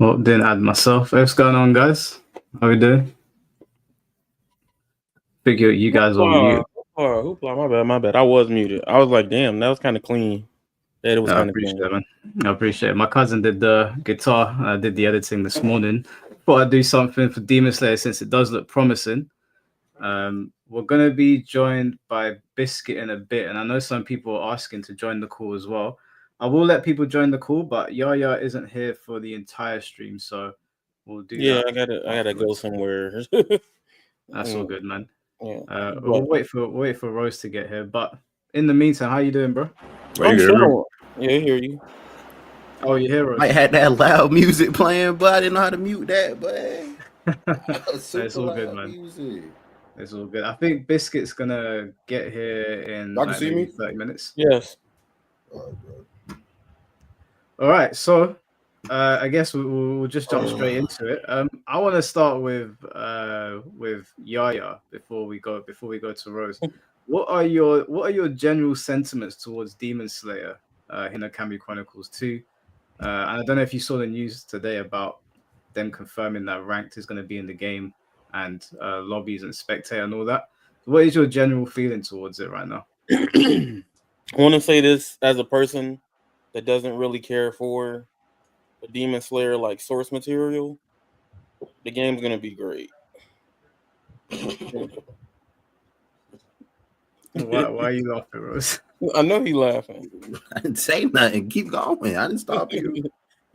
Well, didn't add myself. What's going on, guys? How we doing? Figure you guys are muted. Hoopla, my bad. I was muted. I was like, damn, that was kind of clean. That it was I kind of appreciate clean. it, man. I appreciate it. My cousin did the guitar. I did the editing this morning. Thought I'd do something for Demon Slayer since it does look promising. We're going to be joined by Biscuit in a bit, and I know some people are asking to join the call as well. I will let people join the call, but Yaya isn't here for the entire stream, so we'll do that. I gotta go somewhere. That's all good, man. Yeah, We'll wait for Rose to get here. But in the meantime, how you doing, bro? I'm sure. Yeah, I hear you. Oh, you hear Rose? I had that loud music playing, but I didn't know how to mute that. But it's all good, man. Music. It's all good. I think Biscuit's gonna get here in like maybe 30 minutes. Yes. All right, so I guess we'll just jump straight into it. I want to start with Yaya before we go to Rose. What are your general sentiments towards Demon Slayer, Hinokami Chronicles 2? And I don't know if you saw the news today about them confirming that ranked is going to be in the game and lobbies and spectator and all that. What is your general feeling towards it right now? I want to say this as a person that doesn't really care for the Demon Slayer like source material. The game's gonna be great. Why are you laughing, Rose? I know he's laughing. I didn't say nothing. Keep going. I didn't stop you.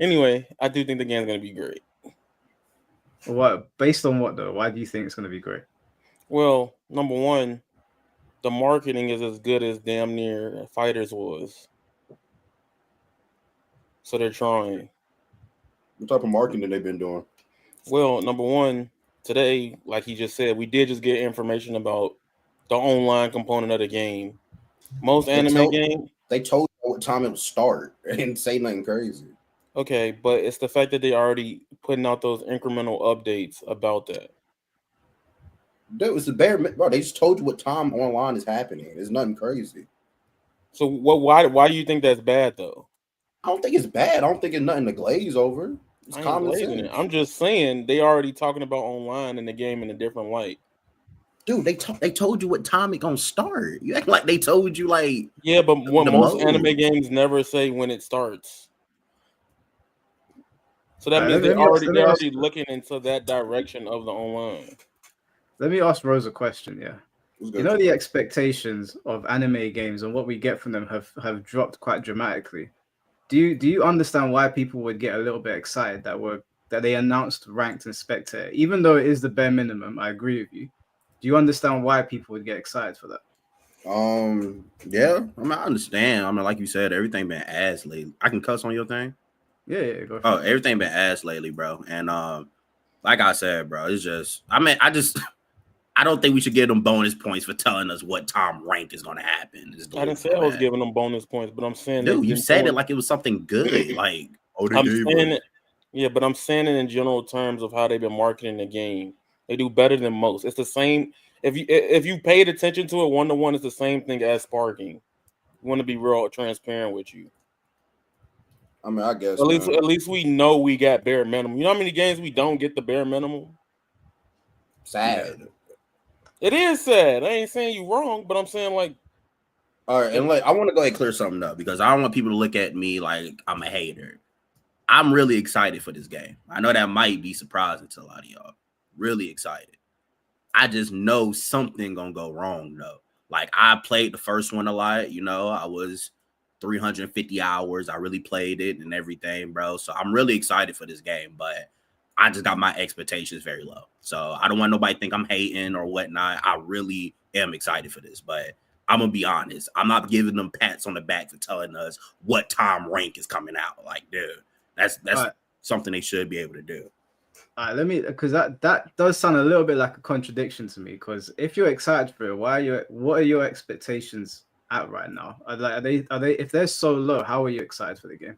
Anyway, I do think the game's gonna be great. What? Based on what though? Why do you think it's gonna be great? Well, number one, the marketing is as good as damn near FighterZ was. So they're trying. What type of marketing they've been doing? Well, number one, today, like he just said, we did just get information about the online component of the game. Most anime games, they told you what time it would start. They didn't say nothing crazy. Okay, but it's the fact that they already putting out those incremental updates about that. Dude, it's the bare, bro. They just told you what time online is happening. It's nothing crazy. So what? Why do you think that's bad though? I don't think it's bad. I don't think it's nothing to glaze over. It's common sense. I'm just saying they already talking about online in the game in a different light. Dude, they told you what time it gonna start. You act like they told you like yeah, but most anime games never say when it starts. So that means they're already looking into that direction of the online. Let me ask Rose a question. Yeah, you know the expectations of anime games and what we get from them have dropped quite dramatically. Do you understand why people would get a little bit excited that they announced ranked and spectator, even though it is the bare minimum? I agree with you. Do you understand why people would get excited for that? Yeah. I mean, I understand. I mean, like you said, everything been ass lately. I can cuss on your thing. Yeah, go for it. Everything been ass lately, bro. And like I said, bro, it's just. I mean, I don't think we should give them bonus points for telling us what time rank is going to happen. I didn't say I was giving them bonus points, but I'm saying, dude, you said it like it was something good. Like, I'm saying it, yeah, but I'm saying it in general terms of how they've been marketing the game. They do better than most. It's the same. If you paid attention to it 1-to-1, it's the same thing as sparking. We want to be real transparent with you. I mean, I guess at least we know we got bare minimum. You know how many games we don't get the bare minimum? Sad. Yeah. It is sad. I ain't saying you wrong, but I'm saying like. All right, and I want to go ahead and clear something up because I don't want people to look at me like I'm a hater. I'm really excited for this game. I know that might be surprising to a lot of y'all. Really excited. I just know something gonna go wrong though. Like I played the first one a lot. You know, I was 350 hours. I really played it and everything, bro. So I'm really excited for this game, but I just got my expectations very low. So I don't want nobody to think I'm hating or whatnot. I really am excited for this, but I'm going to be honest. I'm not giving them pats on the back for telling us what time rank is coming out. Like, dude, that's something they should be able to do. All right, because that does sound a little bit like a contradiction to me. Because if you're excited for it, what are your expectations at right now? Are they if they're so low, how are you excited for the game?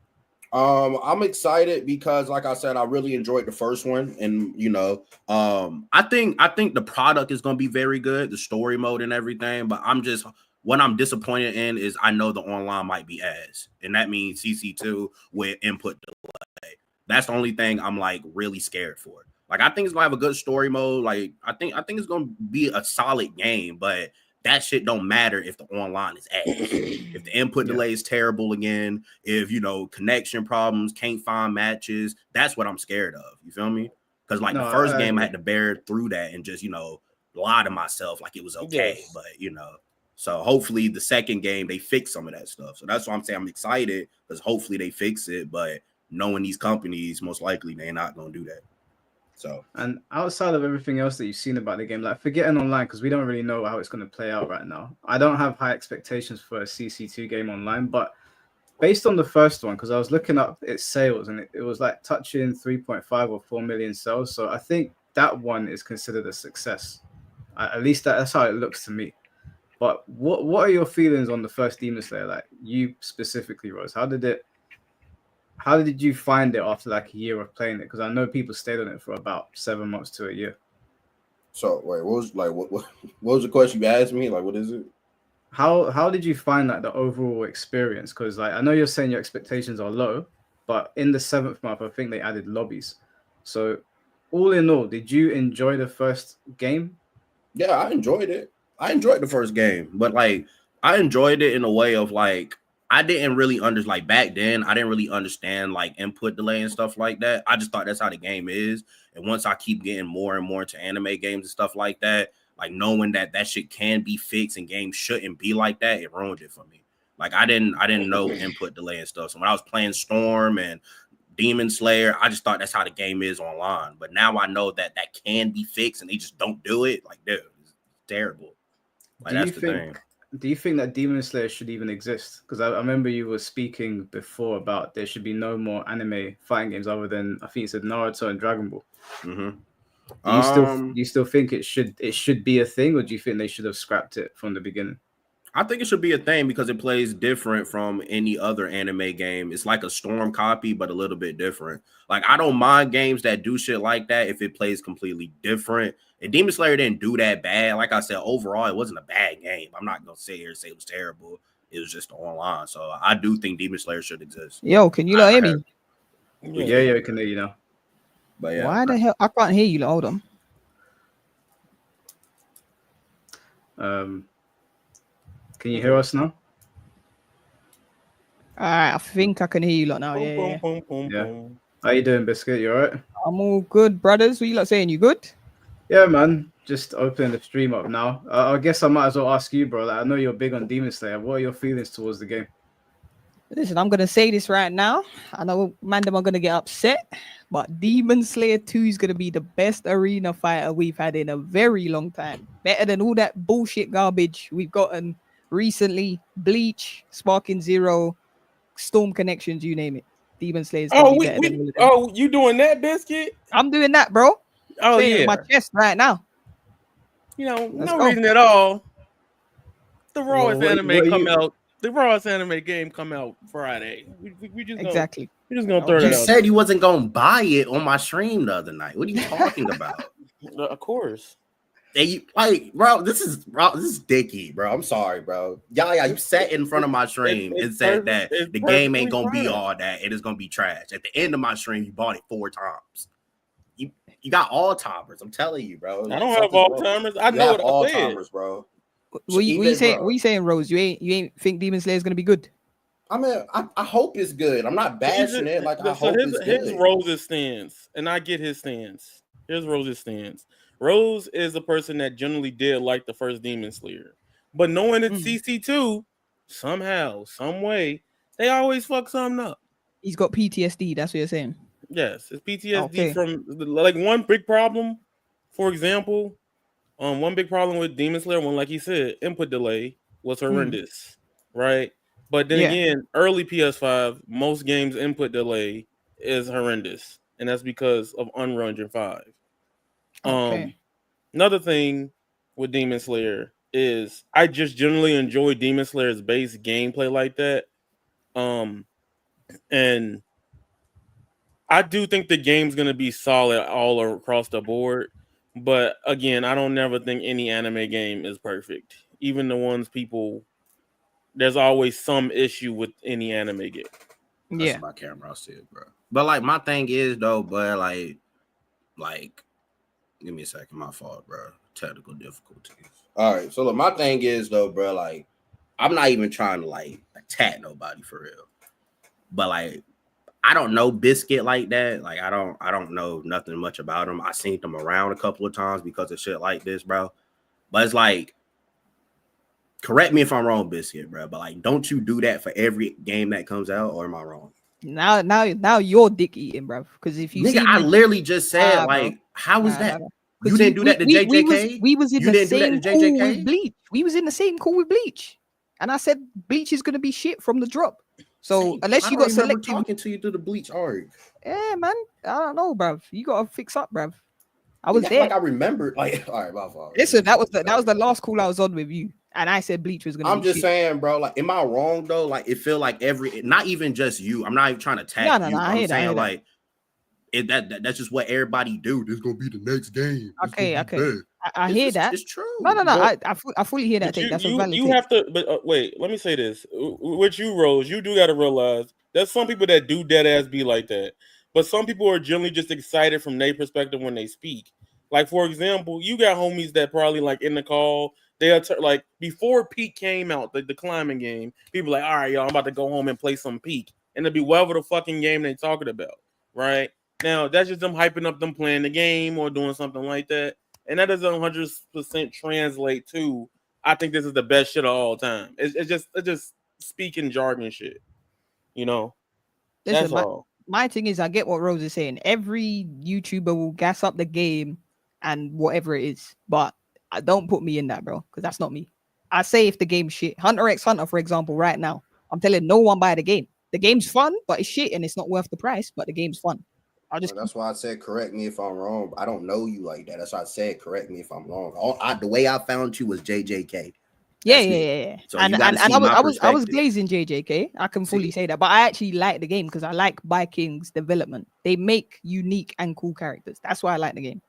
I'm excited because, like I said, I really enjoyed the first one, and you know, I think the product is going to be very good, the story mode and everything. But what I'm disappointed in is I know the online might be ass, and that means CC2 with input delay. That's the only thing I'm like really scared for. Like I think it's gonna have a good story mode. Like I think it's gonna be a solid game, but that shit don't matter if the online is ass. If the input delay is terrible again, if connection problems, can't find matches, that's what I'm scared of. You feel me? Because like the first game I had to bear through that and just lie to myself like it was okay. Yes. But so hopefully the second game they fix some of that stuff. So that's why I'm saying I'm excited because hopefully they fix it. But knowing these companies, most likely they're not gonna do that. So, and outside of everything else that you've seen about the game, like forgetting online, because we don't really know how it's going to play out right now. I don't have high expectations for a CC2 game online, but based on the first one, because I was looking up its sales and it was like touching 3.5 or 4 million sales. So I think that one is considered a success. At least that's how it looks to me. But what are your feelings on the first Demon Slayer? Like you specifically, Rose, how did you find it after like a year of playing it? Because I know people stayed on it for about 7 months to a year. So wait, what was the question you asked me? Like, what is it? How did you find like the overall experience? Because like I know you're saying your expectations are low, but in the 7th month, I think they added lobbies. So all in all, did you enjoy the first game? Yeah, I enjoyed it. I enjoyed the first game, but like I enjoyed it in a way of like I didn't really understand back then. I didn't really understand like input delay and stuff like that. I just thought that's how the game is. And once I keep getting more and more into anime games and stuff like that, like knowing that shit can be fixed and games shouldn't be like that, it ruined it for me. Like I didn't know input delay and stuff. So when I was playing Storm and Demon Slayer, I just thought that's how the game is online. But now I know that can be fixed and they just don't do it. Like, dude, it's terrible. Like that's the thing. Do you think that Demon Slayer should even exist? Because I remember you were speaking before about there should be no more anime fighting games other than I think you said Naruto and Dragon Ball. Mm-hmm. Do you still think it should be a thing, or do you think they should have scrapped it from the beginning? I think it should be a thing because it plays different from any other anime game. It's like a Storm copy, but a little bit different. Like I don't mind games that do shit like that if it plays completely different. And Demon Slayer didn't do that bad. Like I said, overall, it wasn't a bad game. I'm not gonna sit here and say it was terrible. It was just online. So I do think Demon Slayer should exist. Yo, can you not hear me? Yeah, we can hear you now. But yeah. Why the hell I can't hear you? Hold on. Can you hear us now? All right, I think I can hear you lot now. Yeah. How you doing, Biscuit? You all right? I'm all good, brothers. What you lot saying? You good? Yeah, man. Just opening the stream up now. I guess I might as well ask you, bro. Like, I know you're big on Demon Slayer. What are your feelings towards the game? Listen, I'm gonna say this right now. I know Mandem are gonna get upset, but Demon Slayer 2 is gonna be the best arena fighter we've had in a very long time. Better than all that bullshit garbage we've gotten recently. Bleach, Sparking Zero, Storm Connections, you name it. Demon Slayer's gonna be better than all of them. You doing that, Biscuit? I'm doing that, bro. Oh Saying it in my chest right now. No reason at all. The rawest anime come out. The rawest anime game come out Friday. We just exactly. We just gonna throw it out. You said you wasn't gonna buy it on my stream the other night. What are you talking about? Of course. Bro, this is dicky, bro. I'm sorry, bro. Yeah, you sat in front of my stream and said that the game ain't gonna be all that. It is gonna be trash. At the end of my stream, you bought it 4 times. You got all timers. I'm telling you, bro. I don't have all timers. I know what all I said. timers, bro. What you saying, Rose? You ain't think Demon Slayer is gonna be good? I mean, I hope it's good. I'm not bashing it. Like I hope it's good. Here's Rose's stance, and I get his stance. Here's Rose's stance. Rose is a person that generally did like the first Demon Slayer, but knowing it's CC2, somehow, some way, they always fuck something up. He's got PTSD. That's what you're saying. Yes, it's PTSD from like one big problem. For example, one big problem with Demon Slayer, one like he said, input delay was horrendous, right? But then again, early PS5, most games input delay is horrendous, and that's because of Unreal Engine 5. Another thing with Demon Slayer is I just generally enjoy Demon Slayer's base gameplay like that. And I do think the game's gonna be solid all across the board. But again, I don't never think any anime game is perfect. Even the ones there's always some issue with any anime game. Yeah. my camera. I'll see it, bro. But like my thing is though, but like, give me a second. My fault, bro. Technical difficulties. All right. So look, my thing is though, bro. Like, I'm not even trying to like attack nobody for real, but like, I don't know Biscuit like that. Like, I don't know nothing much about him. I seen them around a couple of times because of shit like this, bro. But it's like, correct me if I'm wrong, Biscuit, bro. But like, don't you do that for every game that comes out, or am I wrong? Now you're dick eating, bro. Because if you Nigga, see I me, literally just said, bro. like, how was that? No. You didn't do that to JJK? We was in You the didn't do that same to call JJK? with Bleach. We was in the same call with Bleach, and I said Bleach is gonna be shit from the drop. So Same. unless I you don't got remember selective, talking to you through the Bleach arc. yeah, man, I don't know, bruv. You gotta fix up, bruv. I was Yeah, there. like I remembered. Like, all right, my fault. Listen, that was the last call I was on with you, and I said Bleach was gonna. I'm be just shit. saying, bro. Like, am I wrong though? Like, it feel like not even just you. I'm not even trying to attack you. No, I I'm hear that, I saying hear that. like, that's just what everybody do. This gonna be the next game. This Okay. gonna be bad. I hear that. It's true. No. But- I fully hear that. But Take that's a you valid you take. have to. But wait, let me say this. With you, Rose, you do got to realize there's some people that do dead ass be like that. But some people are generally just excited from their perspective when they speak. Like, for example, you got homies that probably like in the call, they are like before Peak came out, the climbing game, people like, all right, y'all, I'm about to go home and play some Peak. And it'll be whatever the fucking game they talking about. Right? Now, that's just them hyping up them playing the game or doing something like that. And that doesn't 100% translate to I think this is the best shit of all time. It's just speaking jargon shit. You know? Listen, That's all. my thing is, I get what Rose is saying. Every YouTuber will gas up the game and whatever it is, but don't put me in that, bro, because that's not me. I say if the game's shit, Hunter x Hunter, for example, right now, I'm telling no one buy the game. The game's fun, but it's shit and it's not worth the price. But the game's fun. That's why I said correct me if I'm wrong. I don't know you like that. That's why I said correct me if I'm wrong. The way I found you was JJK. Yeah. So and you gotta see my I was perspective. glazing JJK. I can fully say that, but I actually like the game because I like Viking's development. They make unique and cool characters. That's why I like the game.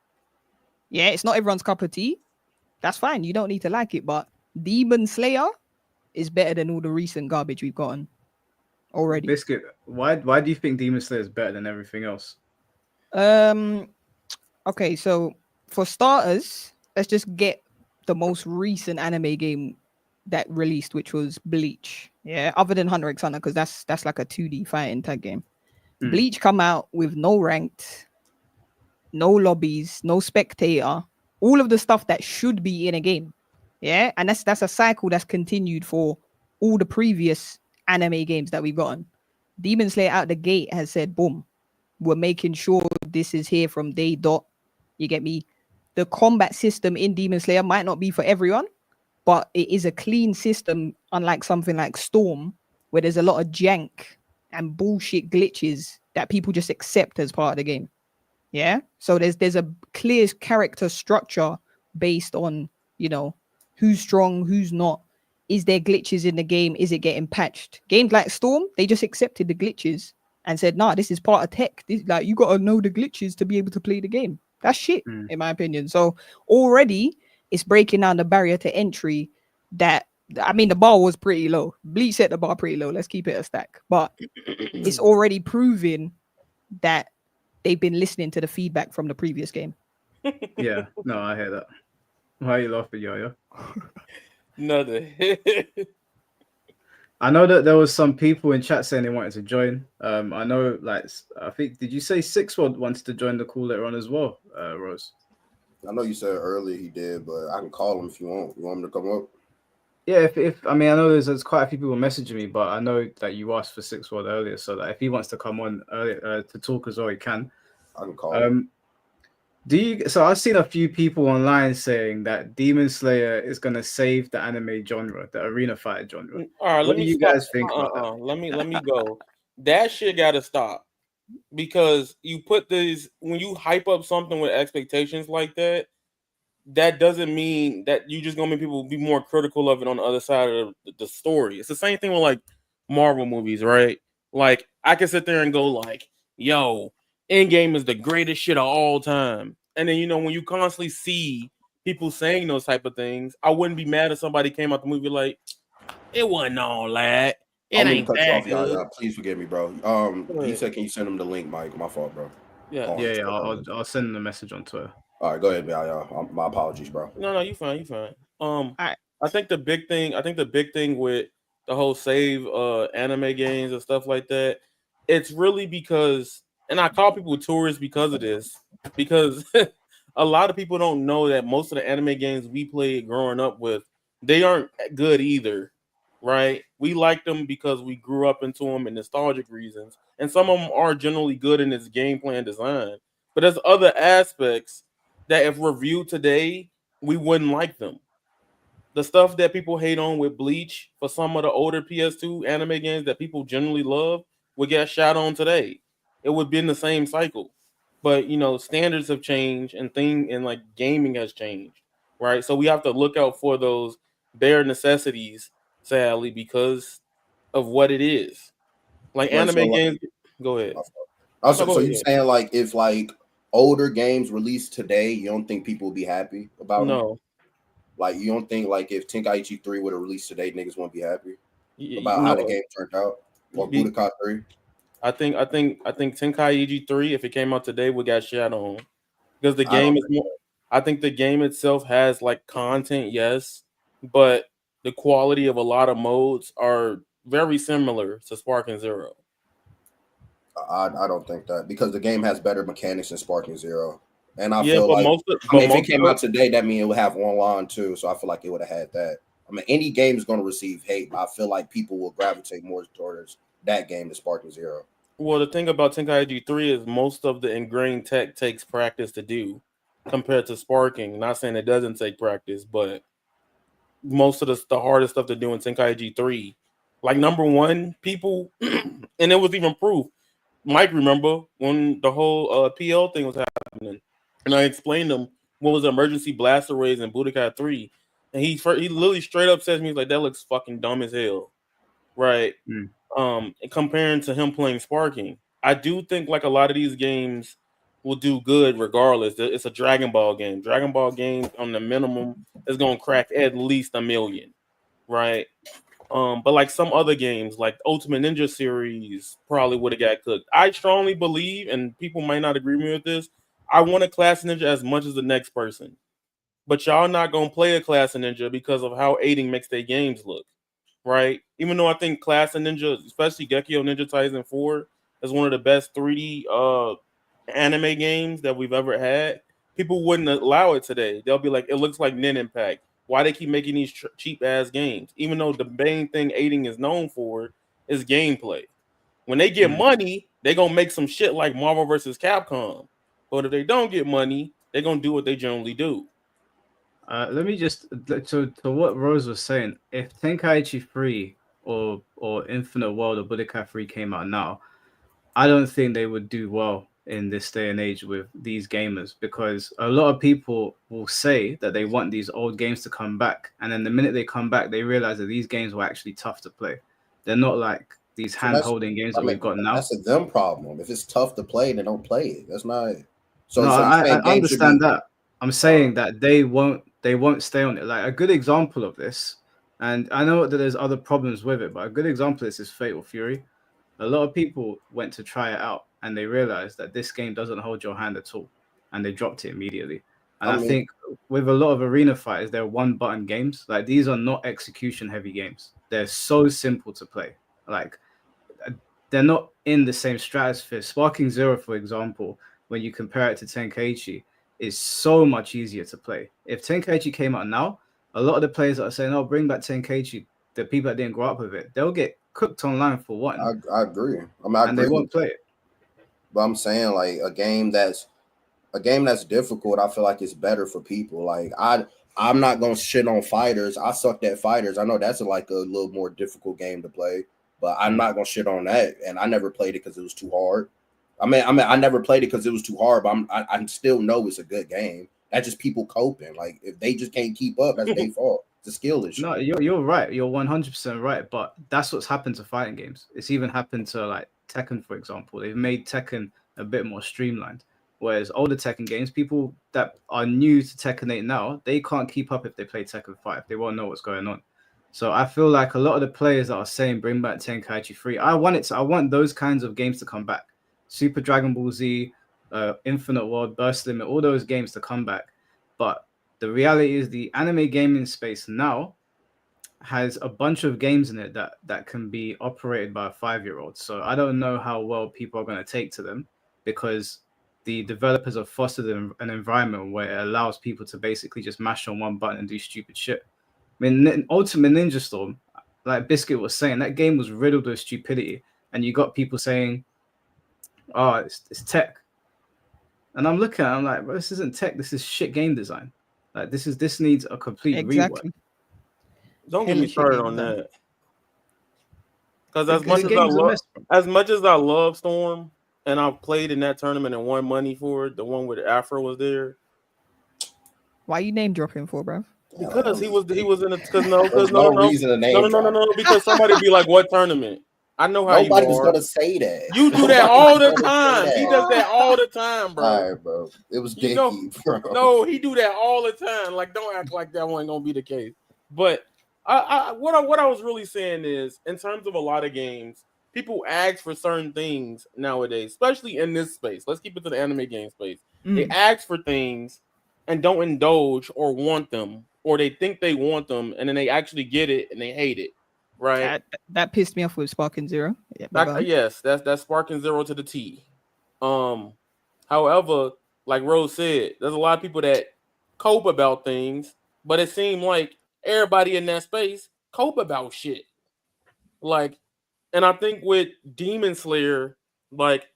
Yeah, it's not everyone's cup of tea. That's fine. You don't need to like it, but Demon Slayer is better than all the recent garbage we've gotten already. Biscuit, why do you think Demon Slayer is better than everything else? Okay, so for starters, let's just get the most recent anime game that released, which was Bleach. Yeah, other than Hunter x Hunter, because that's like a 2D fighting tag game. Bleach come out with no ranked, no lobbies, no spectator, all of the stuff that should be in a game. Yeah, and that's a cycle that's continued for all the previous anime games that we've gotten. Demon Slayer out the gate has said, boom, we're making sure this is here from day dot. You get me? The combat system in Demon Slayer might not be for everyone, but it is a clean system, unlike something like Storm, where there's a lot of jank and bullshit glitches that people just accept as part of the game. Yeah. So there's a clear character structure based on, who's strong, who's not. Is there glitches in the game? Is it getting patched? Games like Storm, they just accepted the glitches and said, nah, this is part of tech. This, like, you got to know the glitches to be able to play the game. That's shit, in my opinion. So already it's breaking down the barrier to entry that, I mean, the bar was pretty low. Bleach set the bar pretty low. Let's keep it a stack. But it's already proving that they've been listening to the feedback from the previous game. Yeah, no, I hear that. Why are you laughing, Yo-Yo? Nothing. I know that there was some people in chat saying they wanted to join. I know, I think, did you say Sixworld wanted to join the call later on as well, Rose? I know you said earlier he did, but I can call him if you want. You want him to come up? Yeah, if I mean, I know there's quite a few people messaging me, but I know that you asked for Sixworld earlier, so that if he wants to come on earlier to talk as well, he can. I can call him. So I've seen a few people online saying that Demon Slayer is gonna save the anime genre, the arena fighter genre. All right, What do you guys think about that? Let me go. That shit gotta stop. Because you put these when you hype up something with expectations like that, that doesn't mean that you just gonna make people be more critical of it on the other side of the story. It's the same thing with like Marvel movies, right? Like I can sit there and go like, yo, Endgame is the greatest shit of all time. And then when you constantly see people saying those type of things, I wouldn't be mad if somebody came out the movie like, it wasn't all that. I don't mean to cut you off, y'all. Please forgive me, bro. Go He ahead. said, can you send him the link, Mike? My fault, bro. Yeah. Hold on, Yeah, just yeah. cut that link. I'll send them a message on Twitter. All right, go ahead, y'all. My apologies, bro. No, you fine. right. I think the big thing with the whole save anime games and stuff like that, it's really because, and I call people tourists because of this, because a lot of people don't know that most of the anime games we played growing up with, they aren't good either, right? We like them because we grew up into them and nostalgic reasons, and some of them are generally good in its gameplay and design, but there's other aspects that if reviewed today, we wouldn't like them. The stuff that people hate on with Bleach for some of the older PS2 anime games that people generally love would get shot on today. It would be in the same cycle. But standards have changed and like gaming has changed. Right. So we have to look out for those bare necessities, sadly, because of what it is. Like Wait, so anime like, games. Go ahead. also, No, so go you ahead. saying like if like older games released today, you don't think people would be happy about them? No. Like you don't think like if Tenkaichi 3 would have released today, niggas won't be happy about how the No. game turned out? Or Budokai 3? I think Tenkaichi 3, if it came out today, would got shot on. Because the I don't game is think more, I think the game itself has like content, yes, but the quality of a lot of modes are very similar to Spark and Zero. I don't think that because the game has better mechanics than Sparking Zero. And I Yeah, feel like if it came of out today, that means it would have online too. So I feel like it would have had that. I mean, any game is going to receive hate, but I feel like people will gravitate more towards that game than Sparking Zero. well, the thing about Tenkaichi 3 is most of the ingrained tech takes practice to do compared to Sparking. Not saying it doesn't take practice, but most of the hardest stuff to do in Tenkaichi 3, like number one, people, and it was even proof. Mike, remember when the whole PL thing was happening, and I explained to him what was emergency blaster rays in Budokai 3, and he literally straight up says to me, he's like, that looks fucking dumb as hell, right? Mm. And comparing to him playing Sparking, I do think like a lot of these games will do good regardless. It's a Dragon Ball game. Dragon Ball game on the minimum is gonna crack at least 1 million, right? But like some other games, like Ultimate Ninja series, probably would have got cooked. I strongly believe, and people might not agree with me with this, I want a Class Ninja as much as the next person. But y'all not gonna play a Class Ninja because of how aiding makes their games look, right? Even though I think Class Ninja, especially Gekio Ninja Taisen 4, is one of the best 3D anime games that we've ever had, people wouldn't allow it today. They'll be like, it looks like Nin Impact. Why they keep making these cheap ass games? Even though the main thing aiding is known for is gameplay. When they get money, they're gonna make some shit like Marvel versus Capcom. But if they don't get money, they're gonna do what they generally do. Let me just to what Rose was saying. If Tenkaichi 3 or Infinite World or Budokai 3 came out now, I don't think they would do well in this day and age with these gamers because a lot of people will say that they want these old games to come back, and then the minute they come back, they realize that these games were actually tough to play. They're not like these hand-holding games that we've got now. That's a them problem. If it's tough to play, then don't play it. That's not. So, No, so you I saying games should be understand that. I'm saying that they won't stay on it. Like a good example of this, and I know that there's other problems with it, but a good example of this is Fatal Fury. A lot of people went to try it out and they realized that this game doesn't hold your hand at all, and they dropped it immediately. And I think with a lot of arena fighters, they're one-button games. Like these are not execution-heavy games. They're so simple to play. Like they're not in the same stratosphere. Sparking Zero, for example, when you compare it to Tenkaichi, is so much easier to play. If Tenkaichi came out now, a lot of the players that are saying, "Oh, bring back Tenkaichi," the people that didn't grow up with it, they'll get cooked online for one. I agree. I mean, I and agree they won't with play that. it. But I'm saying like a game that's difficult, I feel like it's better for people. Like I'm not gonna shit on FighterZ. I sucked at FighterZ. I know that's like a little more difficult game to play, but I'm not gonna shit on that. And I never played it because it was too hard. I never played it because it was too hard, but I still know it's a good game. That's just people coping. Like if they just can't keep up, that's their fault. It's a skill issue. No, you're right. You're 100% right. But that's what's happened to fighting games. It's even happened to like Tekken, for example. They've made Tekken a bit more streamlined. Whereas older Tekken games, people that are new to Tekken 8 now, they can't keep up if they play Tekken 5. They won't know what's going on. So I feel like a lot of the players that are saying bring back Tenkaichi 3, I want those kinds of games to come back. Super Dragon Ball Z, Infinite World, Burst Limit, all those games to come back. But the reality is the anime gaming space now has a bunch of games in it that can be operated by a 5-year-old. So I don't know how well people are going to take to them, because the developers have fostered an environment where it allows people to basically just mash on one button and do stupid shit. I mean, Ultimate Ninja Storm, like Biscuit was saying, that game was riddled with stupidity, and you got people saying, "Oh, it's tech," and I'm looking at it, I'm like, "Bro, this isn't tech. This is shit game design. Like this needs a complete rework." Exactly. Don't get Hella me shit started game on design. that. Because The game's a mess, bro. as much as I love Storm, and I've played in that tournament and won money for it, the one where Afro was there. Why you name dropping for, bro? Because he was in a because There's no reason to name drop. no, because somebody be like, what tournament? I know how Nobody you was are. gonna say that. You do that all the time. He does that all the time, bro. All right, bro. It was You know- Dickie, bro. No, he do that all the time. Like, don't act like that wasn't gonna be the case. But what I was really saying is, in terms of a lot of games, people ask for certain things nowadays, especially in this space. Let's keep it to the anime game space. They ask for things and don't indulge or want them, or they think they want them, and then they actually get it and they hate it. Right? That pissed me off with Sparking Zero. Yeah, but go on. Yes, that's Sparking Zero to the T. However, like Rose said, there's a lot of people that cope about things, but it seemed like everybody in that space cope about shit. Like, and I think with Demon Slayer, like,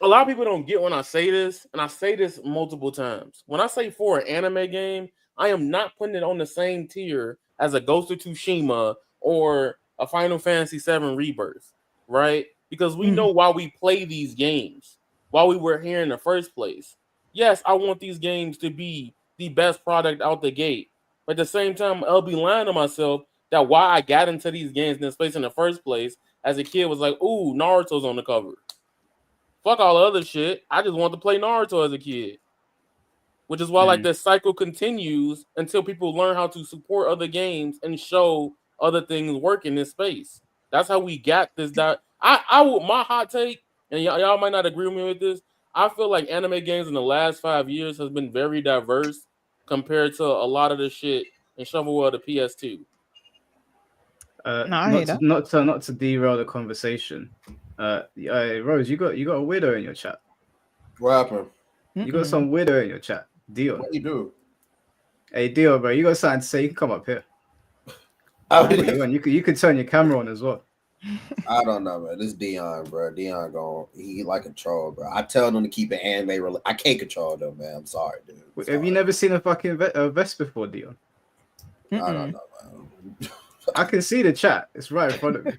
a lot of people don't get when I say this, and I say this multiple times. When I say for an anime game, I am not putting it on the same tier as a Ghost of Tsushima or a Final Fantasy VII Rebirth, right? Because we know why we play these games, why we were here in the first place. Yes, I want these games to be the best product out the gate. But at the same time, I'll be lying to myself that why I got into these games in this place in the first place as a kid was like, ooh, Naruto's on the cover. Fuck all the other shit. I just wanted to play Naruto as a kid. Which is why like the cycle continues until people learn how to support other games and show other things work in this space. That's how we got this. I would, my hot take, and y'all might not agree with me with this. I feel like anime games in the last 5 years has been very diverse compared to a lot of the shit in Shovelware the PS2. Not to derail the conversation. Rose, you got a weirdo in your chat. What happened? You got some weirdo in your chat. Dio. What you do? Hey Dio, bro, you got something to say? You can come up here. You could turn your camera on as well. I don't know, man. This Dion, bro. Dion he like a troll, bro. I tell them to keep it anime. I can't control them, man. I'm sorry, dude. Have you never seen a fucking vest before, Dion? I don't know, man. I can see the chat. It's right in front of me.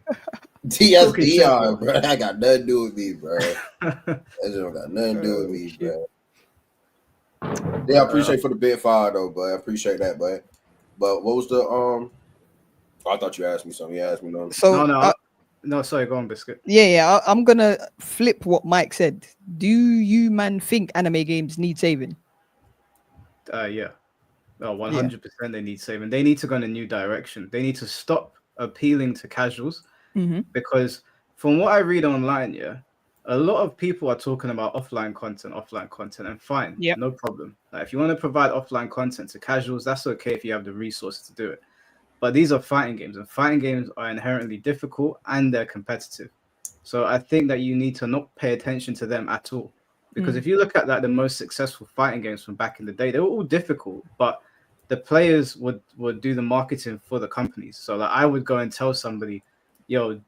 That's Dion, bro. That got nothing to do with me, bro. That don't got nothing to do with me, bro. Yeah, I appreciate for the bid fire though, but I appreciate that, but what was the I thought you asked me something. You asked me nothing. So no, sorry, go on, Biscuit. Yeah, I'm gonna flip what Mike said. Do you man think anime games need saving? Yeah. 100% they need saving. They need to go in a new direction. They need to stop appealing to casuals because from what I read online, a lot of people are talking about offline content, and fine, no problem. Like, if you want to provide offline content to casuals, that's okay if you have the resources to do it. But these are fighting games, and fighting games are inherently difficult and they're competitive. So I think that you need to not pay attention to them at all. Because if you look at like the most successful fighting games from back in the day, they were all difficult, but the players would do the marketing for the companies. So like I would go and tell somebody, yo,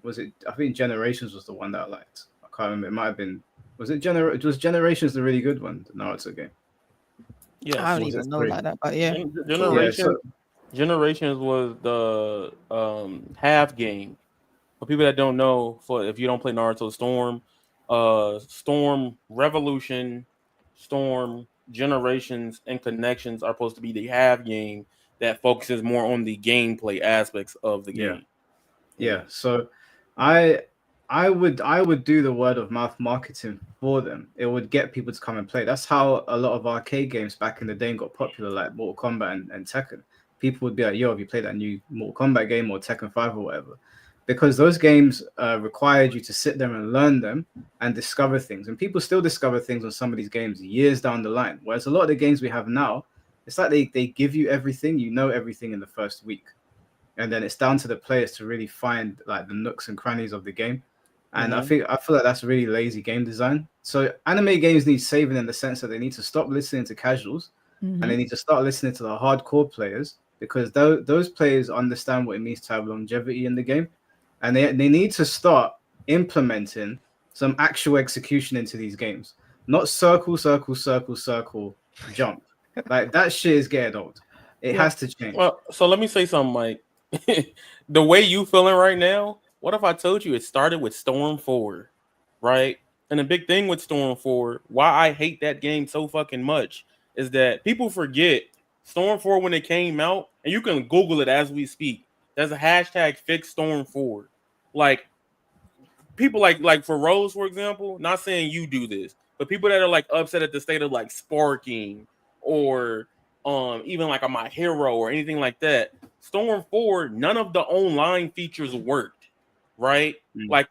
I think Generations was the one that I liked. I can't remember. It might have been, was Generations the really good one, the Naruto game? Yeah, I don't even know like that, but yeah. Generations was the half game. For people that don't know, if you don't play Naruto, Storm, Revolution, Storm, Generations, and Connections are supposed to be the half game that focuses more on the gameplay aspects of the game. Yeah. So I would do the word of mouth marketing for them. It would get people to come and play. That's how a lot of arcade games back in the day got popular, like Mortal Kombat and Tekken. people would be like, yo, have you played that new Mortal Kombat game or Tekken 5 or whatever? Because those games required you to sit there and learn them and discover things. And people still discover things on some of these games years down the line. Whereas a lot of the games we have now, it's like they give you everything, you know everything in the first week. And then it's down to the players to really find like the nooks and crannies of the game. And I feel like that's really lazy game design. So anime games need saving in the sense that they need to stop listening to casuals and they need to start listening to the hardcore players, because those players understand what it means to have longevity in the game. And they need to start implementing some actual execution into these games. Not circle, circle, circle, circle, jump. Like that shit is getting old. It has to change. Well, so let me say something, Mike. The way you feeling right now, what if I told you it started with Storm 4, right? And the big thing with Storm 4, why I hate that game so fucking much, is that people forget Storm 4 when it came out, and you can Google it as we speak. There's a hashtag fix Storm 4. Like, people like for Rose, for example, not saying you do this, but people that are like upset at the state of like sparking or even like a My Hero or anything like that. Storm 4, none of the online features worked, right? Like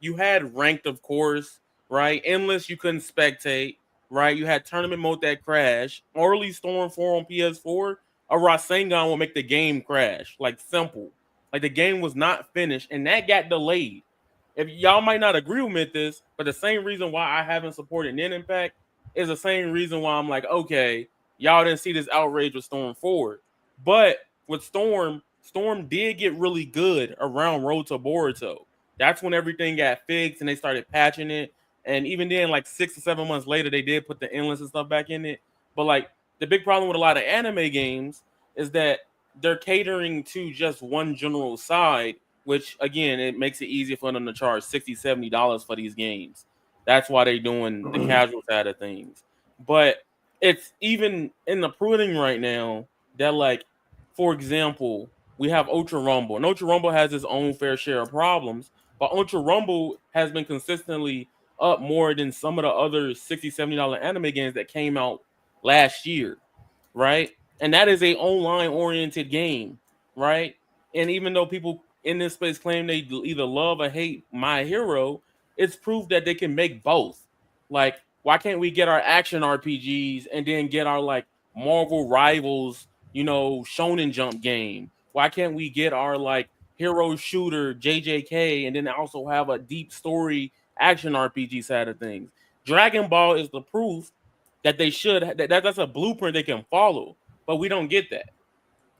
you had ranked, of course, right? Endless, you couldn't spectate, right? You had tournament mode that crashed. Early Storm 4 on PS4, a Rasengan will make the game crash. Like, simple. Like, the game was not finished, and that got delayed. If y'all might not agree with this, but the same reason why I haven't supported Nin Impact is the same reason why I'm like, okay, y'all didn't see this outrage with Storm 4. But with Storm did get really good around Road to Boruto. That's when everything got fixed and they started patching it. And even then, like 6 or 7 months later, they did put the endless and stuff back in it. But like the big problem with a lot of anime games is that they're catering to just one general side, which again, it makes it easier for them to charge $60, $70 for these games. That's why they're doing the casual side of things. But it's even in the pudding right now that, like, for example, we have Ultra Rumble. And Ultra Rumble has its own fair share of problems, but Ultra Rumble has been consistently up more than some of the other $60, $70 anime games that came out last year, right? And that is a online-oriented game, right? And even though people in this space claim they either love or hate My Hero, it's proof that they can make both. Like, why can't we get our action RPGs and then get our like Marvel Rivals, Shonen Jump game? Why can't we get our like hero shooter JJK and then also have a deep story action RPG side of things? Dragon Ball is the proof that they should. That's a blueprint they can follow, but we don't get that.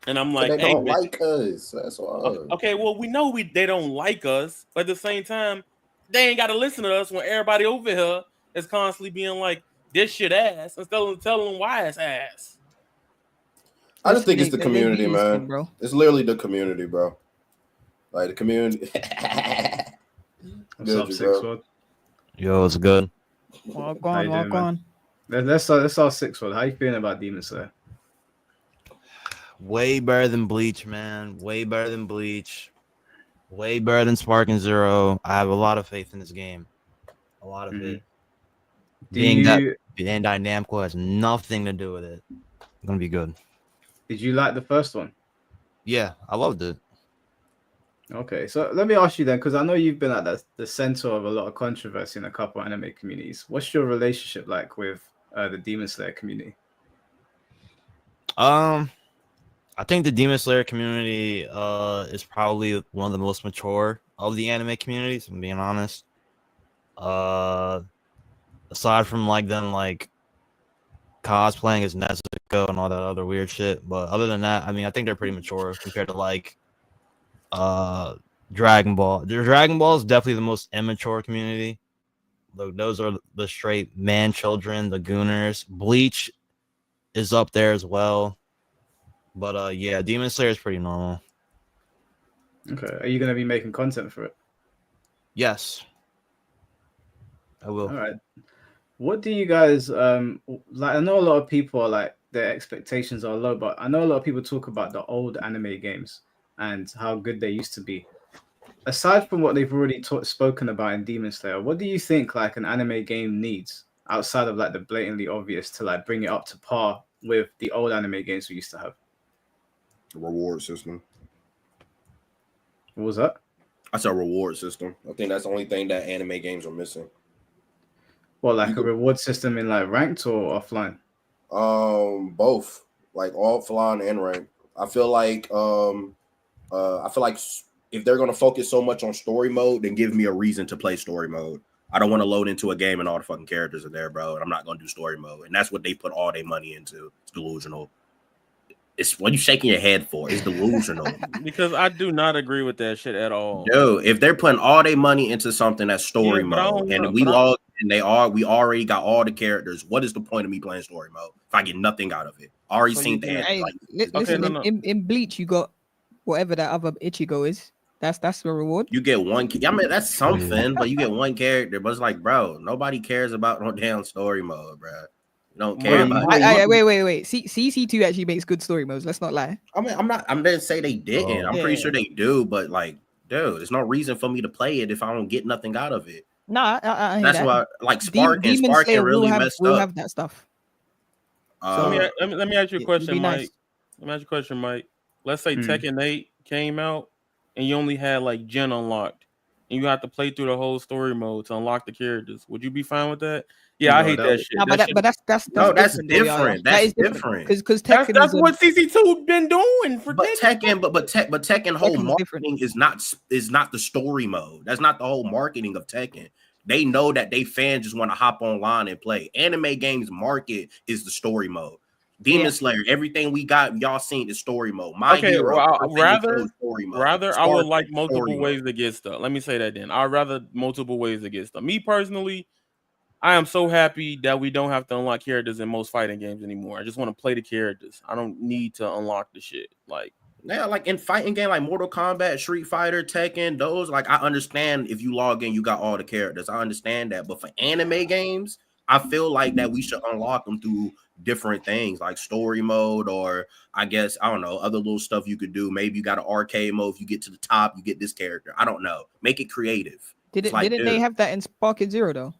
And I'm like, they hey, don't like us. That's why. Okay, well, we know they don't like us, but at the same time, they ain't got to listen to us when everybody over here is constantly being like, this shit ass, instead of telling them why it's ass. I just think it's the They community, be man. listening, bro. It's literally the community, bro. Like the community. What's up, Six World? Yo, it's good. Walk How you on, doing, walk man? on. Let's start Six World. How you feeling about Demon Slayer? Way better than Bleach, man. Way better than Bleach. Way better than Sparking Zero. I have a lot of faith in this game. A lot of it. Being that Bandai Namco has nothing to do with it. It's gonna be good. Did you like the first one? Yeah, I loved it. Okay, so let me ask you then, because I know you've been at the center of a lot of controversy in a couple of anime communities. What's your relationship like with the Demon Slayer community? I think the Demon Slayer community is probably one of the most mature of the anime communities, if I'm being honest. Aside from like them like cosplaying as Nezuko and all that other weird shit, but other than that, I mean, I think they're pretty mature compared to like Dragon Ball. Dragon Ball is definitely the most immature community. Those are the straight man children, the Gooners. Bleach is up there as well. But yeah, Demon Slayer is pretty normal. Okay, are you going to be making content for it? Yes, I will. All right. What do you guys like? I know a lot of people are like their expectations are low, but I know a lot of people talk about the old anime games and how good they used to be. Aside from what they've already spoken about in Demon Slayer, what do you think like an anime game needs outside of like the blatantly obvious to like bring it up to par with the old anime games we used to have? Reward system. What was that? I said reward system. I think that's the only thing that anime games are missing. Well, like a reward system in like ranked or offline? Both, like offline and ranked. I feel like if they're gonna focus so much on story mode, then give me a reason to play story mode. I don't want to load into a game and all the fucking characters are there, bro. And I'm not gonna do story mode. And that's what they put all their money into. It's delusional. It's what you shaking your head for. It's delusional. Because I do not agree with that shit at all. Yo, if they're putting all their money into something that's story mode, and we already got all the characters, what is the point of me playing story mode if I get nothing out of it? Already seen that. Hey, listen, in Bleach, you got whatever that other Ichigo is. That's the reward. You get one. I mean, that's something, but you get one character. But it's like, bro, nobody cares about no damn story mode, bro. You don't care about. Wait. CC2 actually makes good story modes. Let's not lie. I mean, I'm gonna say they didn't. I'm pretty sure they do, but like, dude, there's no reason for me to play it if I don't get nothing out of it. Nah, that's why, like, Sparking really messed up. Have that stuff. So let me ask you a question, Mike. Let me ask you a question, Mike. Let's say Tekken 8 came out and you only had like Gen unlocked, and you have to play through the whole story mode to unlock the characters. Would you be fine with that? Yeah, no, I hate that shit. No, but that's different. That's different. Because that's what CC2 been doing for Tekken. But Tekken whole marketing is not the story mode. That's not the whole marketing of Tekken. They know that they fans just want to hop online and play. Anime games market is the story mode. Demon Slayer, everything we got, y'all seen the story mode. Rather, I would like multiple ways to get stuff. Let me say that then. I'd rather multiple ways to get stuff. Me personally, I am so happy that we don't have to unlock characters in most fighting games anymore. I just want to play the characters. I don't need to unlock the shit. Like in fighting game like Mortal Kombat, Street Fighter, Tekken, those, like, I understand if you log in, you got all the characters. I understand that. But for anime games, I feel like that we should unlock them through different things like story mode, or I guess, I don't know, other little stuff you could do. Maybe you got an arcade mode. If you get to the top, you get this character. I don't know. Make it creative. Didn't they have that in Sparking Zero though?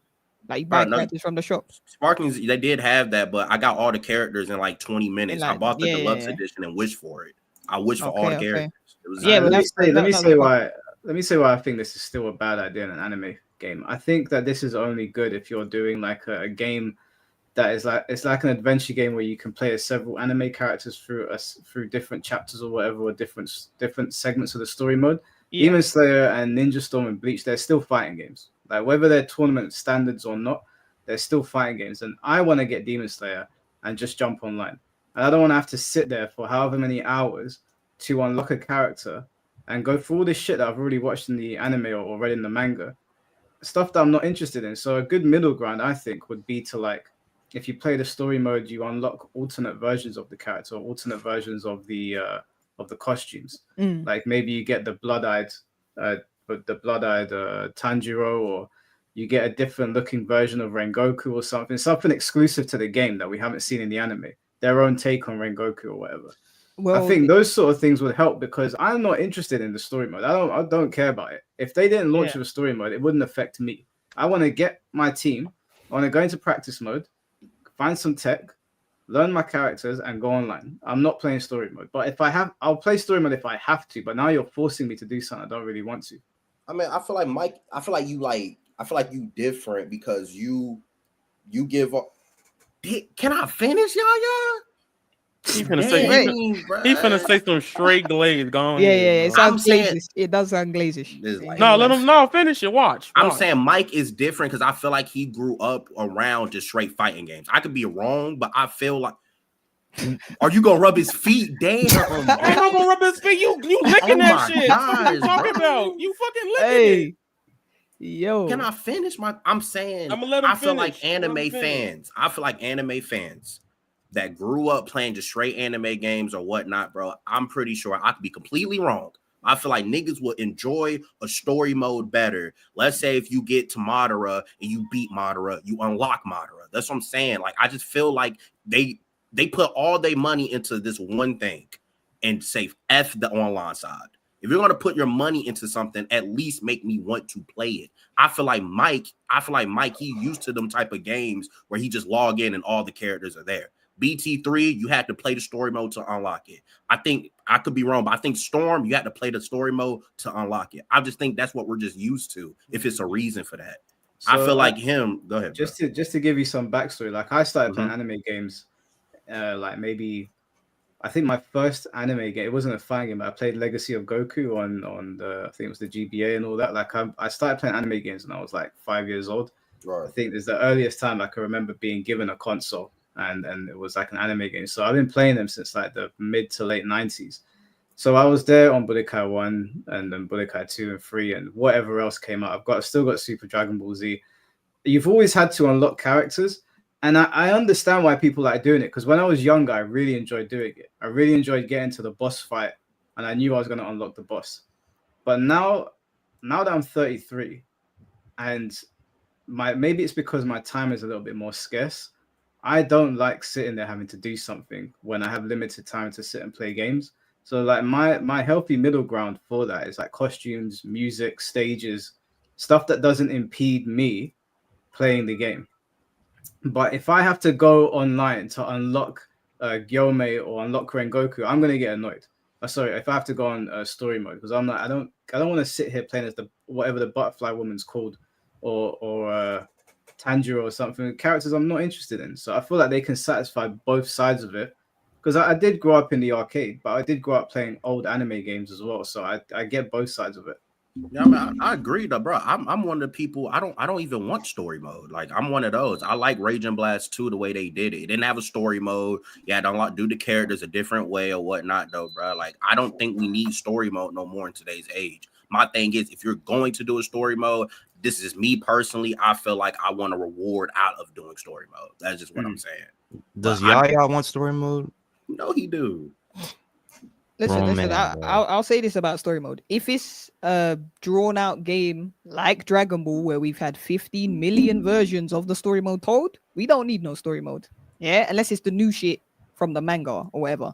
Like, you buy characters from the shop. Sparkings, they did have that, but I got all the characters in like 20 minutes. I bought the deluxe edition and wished for it. I wish for all the characters. It was, let me say why I think this is still a bad idea in an anime game. I think that this is only good if you're doing like a game that is like, it's like an adventure game where you can play as several anime characters through different chapters or whatever, or different segments of the story mode. Demon Slayer and Ninja Storm and Bleach, they're still fighting games. Like, whether they're tournament standards or not, they're still fighting games. And I want to get Demon Slayer and just jump online. And I don't want to have to sit there for however many hours to unlock a character and go through all this shit that I've already watched in the anime or read in the manga. Stuff that I'm not interested in. So a good middle ground, I think, would be to, like, if you play the story mode, you unlock alternate versions of the character, or alternate versions of the costumes. Like, maybe you get the blood-eyed Tanjiro, or you get a different looking version of Rengoku or something exclusive to the game that we haven't seen in the anime, their own take on Rengoku or whatever. Well, I think those sort of things would help, because I'm not interested in the story mode. I don't care about it. If they didn't launch with a story mode, it wouldn't affect me. I want to get my team, I want to go into practice mode, find some tech, learn my characters, and go online. I'm not playing story mode. But if I have, I'll play story mode if I have to. But now you're forcing me to do something I don't really want to. I mean, I feel like Mike, I feel like you different because you give up. Can I finish, y'all? He finna say some straight glaze going. It sounds glazish. It does sound glazish. Like, let him finish it. Watch. I'm saying Mike is different because I feel like he grew up around just straight fighting games. I could be wrong, but I feel like. Are you gonna rub his feet? Damn. I'm not gonna rub his feet. You licking that shit. What are you talking about? You fucking licking it. Yo. Can I finish I'm saying I'm gonna let him feel like anime fans. I feel like anime fans that grew up playing just straight anime games or whatnot, bro. I'm pretty sure I could be completely wrong. I feel like niggas will enjoy a story mode better. Let's say if you get to Madara and you beat Madara, you unlock Madara. That's what I'm saying. Like, I just feel like they put all their money into this one thing and say F the online side. If you're going to put your money into something, at least make me want to play it. I feel like Mike, he used to them type of games where he just log in and all the characters are there. BT3, you had to play the story mode to unlock it. I think I could be wrong, but I think Storm, you had to play the story mode to unlock it. I just think that's what we're just used to. If it's a reason for that, So, I feel like him. Go ahead. Just to give you some backstory, like I started playing anime games, like maybe I think my first anime game, it wasn't a fighting game, but I played Legacy of Goku on the, I think it was the GBA and all that. Like I started playing anime games when I was like 5 years old. Right. I think it's the earliest time I can remember being given a console, and it was like an anime game. So I've been playing them since like the mid to late 90s. So I was there on Budokai 1 and then Budokai 2 and 3 and whatever else came out. I've still got Super Dragon Ball Z. You've always had to unlock characters. And I understand why people like doing it, because when I was younger, I really enjoyed doing it. I really enjoyed getting to the boss fight, and I knew I was going to unlock the boss. But now that I'm 33, and maybe it's because my time is a little bit more scarce, I don't like sitting there having to do something when I have limited time to sit and play games. So like my healthy middle ground for that is like costumes, music, stages, stuff that doesn't impede me playing the game. But if I have to go online to unlock Gyomei or unlock Rengoku, I'm gonna get annoyed. Sorry, if I have to go on story mode, because I'm like, I don't want to sit here playing as the whatever the butterfly woman's called, or Tanjiro or something. Characters I'm not interested in. So I feel like they can satisfy both sides of it. Because I did grow up in the arcade, but I did grow up playing old anime games as well. So I get both sides of it. Yeah, I mean, I agree, though, bro. I'm one of the people. I don't even want story mode. Like, I'm one of those. I like Rage and Blast 2 the way they did it. It didn't have a story mode. You had to do the characters a different way or whatnot, though, bro. Like, I don't think we need story mode no more in today's age. My thing is, if you're going to do a story mode, this is me personally. I feel like I want a reward out of doing story mode. That's just what I'm saying. Does Yaya want story mode? No, he do. Listen. I'll say this about story mode. If it's a drawn out game like Dragon Ball, where we've had 15 million versions of the story mode told, we don't need no story mode. Yeah, unless it's the new shit from the manga or whatever.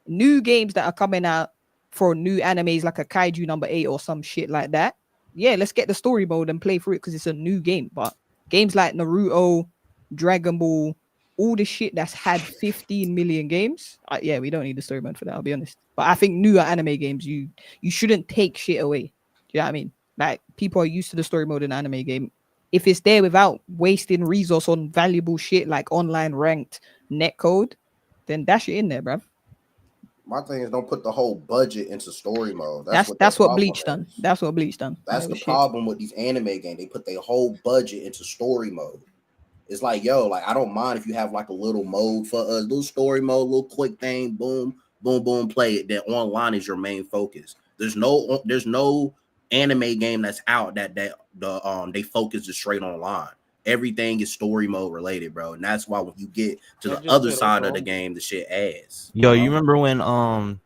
New games that are coming out for new animes like a Kaiju number 8 or some shit like that. Yeah, let's get the story mode and play through it because it's a new game. But games like Naruto, Dragon Ball, all the shit that's had 15 million games, yeah, we don't need the story mode for that, I'll be honest. But I think newer anime games, you shouldn't take shit away. Do you know what I mean? Like, people are used to the story mode in an anime game. If it's there without wasting resource on valuable shit like online ranked netcode, then dash it in there, bruv. My thing is, don't put the whole budget into story mode. That's what Bleach done. That's what Bleach done. That's the problem with these anime games. They put their whole budget into story mode. It's like, yo, like, I don't mind if you have like a little mode for us, little story mode, little quick thing, boom, boom, boom, play it. Then online is your main focus. There's no anime game that's out that they focus just straight online. Everything is story mode related, bro. And that's why when you get to the other side of the game, the shit ass. Yo, you remember when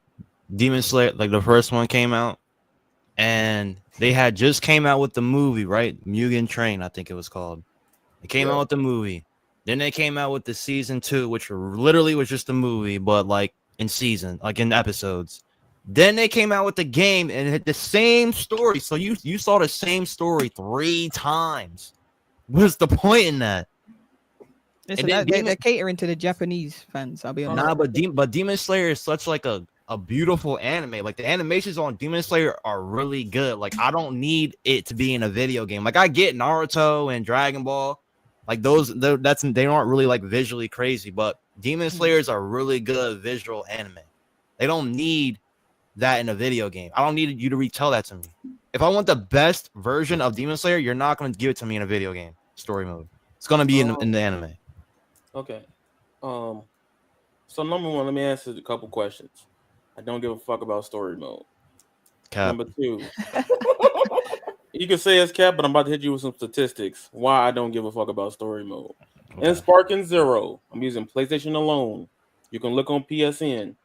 Demon Slayer, like the first one came out, and they had just came out with the movie, right? Mugen Train, I think it was called. They came out with the movie. Then they came out with the season 2, which literally was just a movie, but like in season, like in episodes. Then they came out with the game and it had the same story. So you saw the same story 3 times. What's the point in that? Listen, they're catering to the Japanese fans, I'll be honest. Nah, but Demon Slayer is such like a beautiful anime. Like, the animations on Demon Slayer are really good. Like, I don't need it to be in a video game. Like, I get Naruto and Dragon Ball. Like, they aren't really like visually crazy, but Demon Slayer is a really good visual anime. They don't need that in a video game. I don't need you to retell that to me. If I want the best version of Demon Slayer, you're not going to give it to me in a video game story mode. It's going to be in the anime. Okay. So number one, let me answer a couple questions. I don't give a fuck about story mode. Cap. Number 2. You can say it's cap, but I'm about to hit you with some statistics. Why I don't give a fuck about story mode. Okay. In Sparking Zero, I'm using PlayStation alone. You can look on PSN.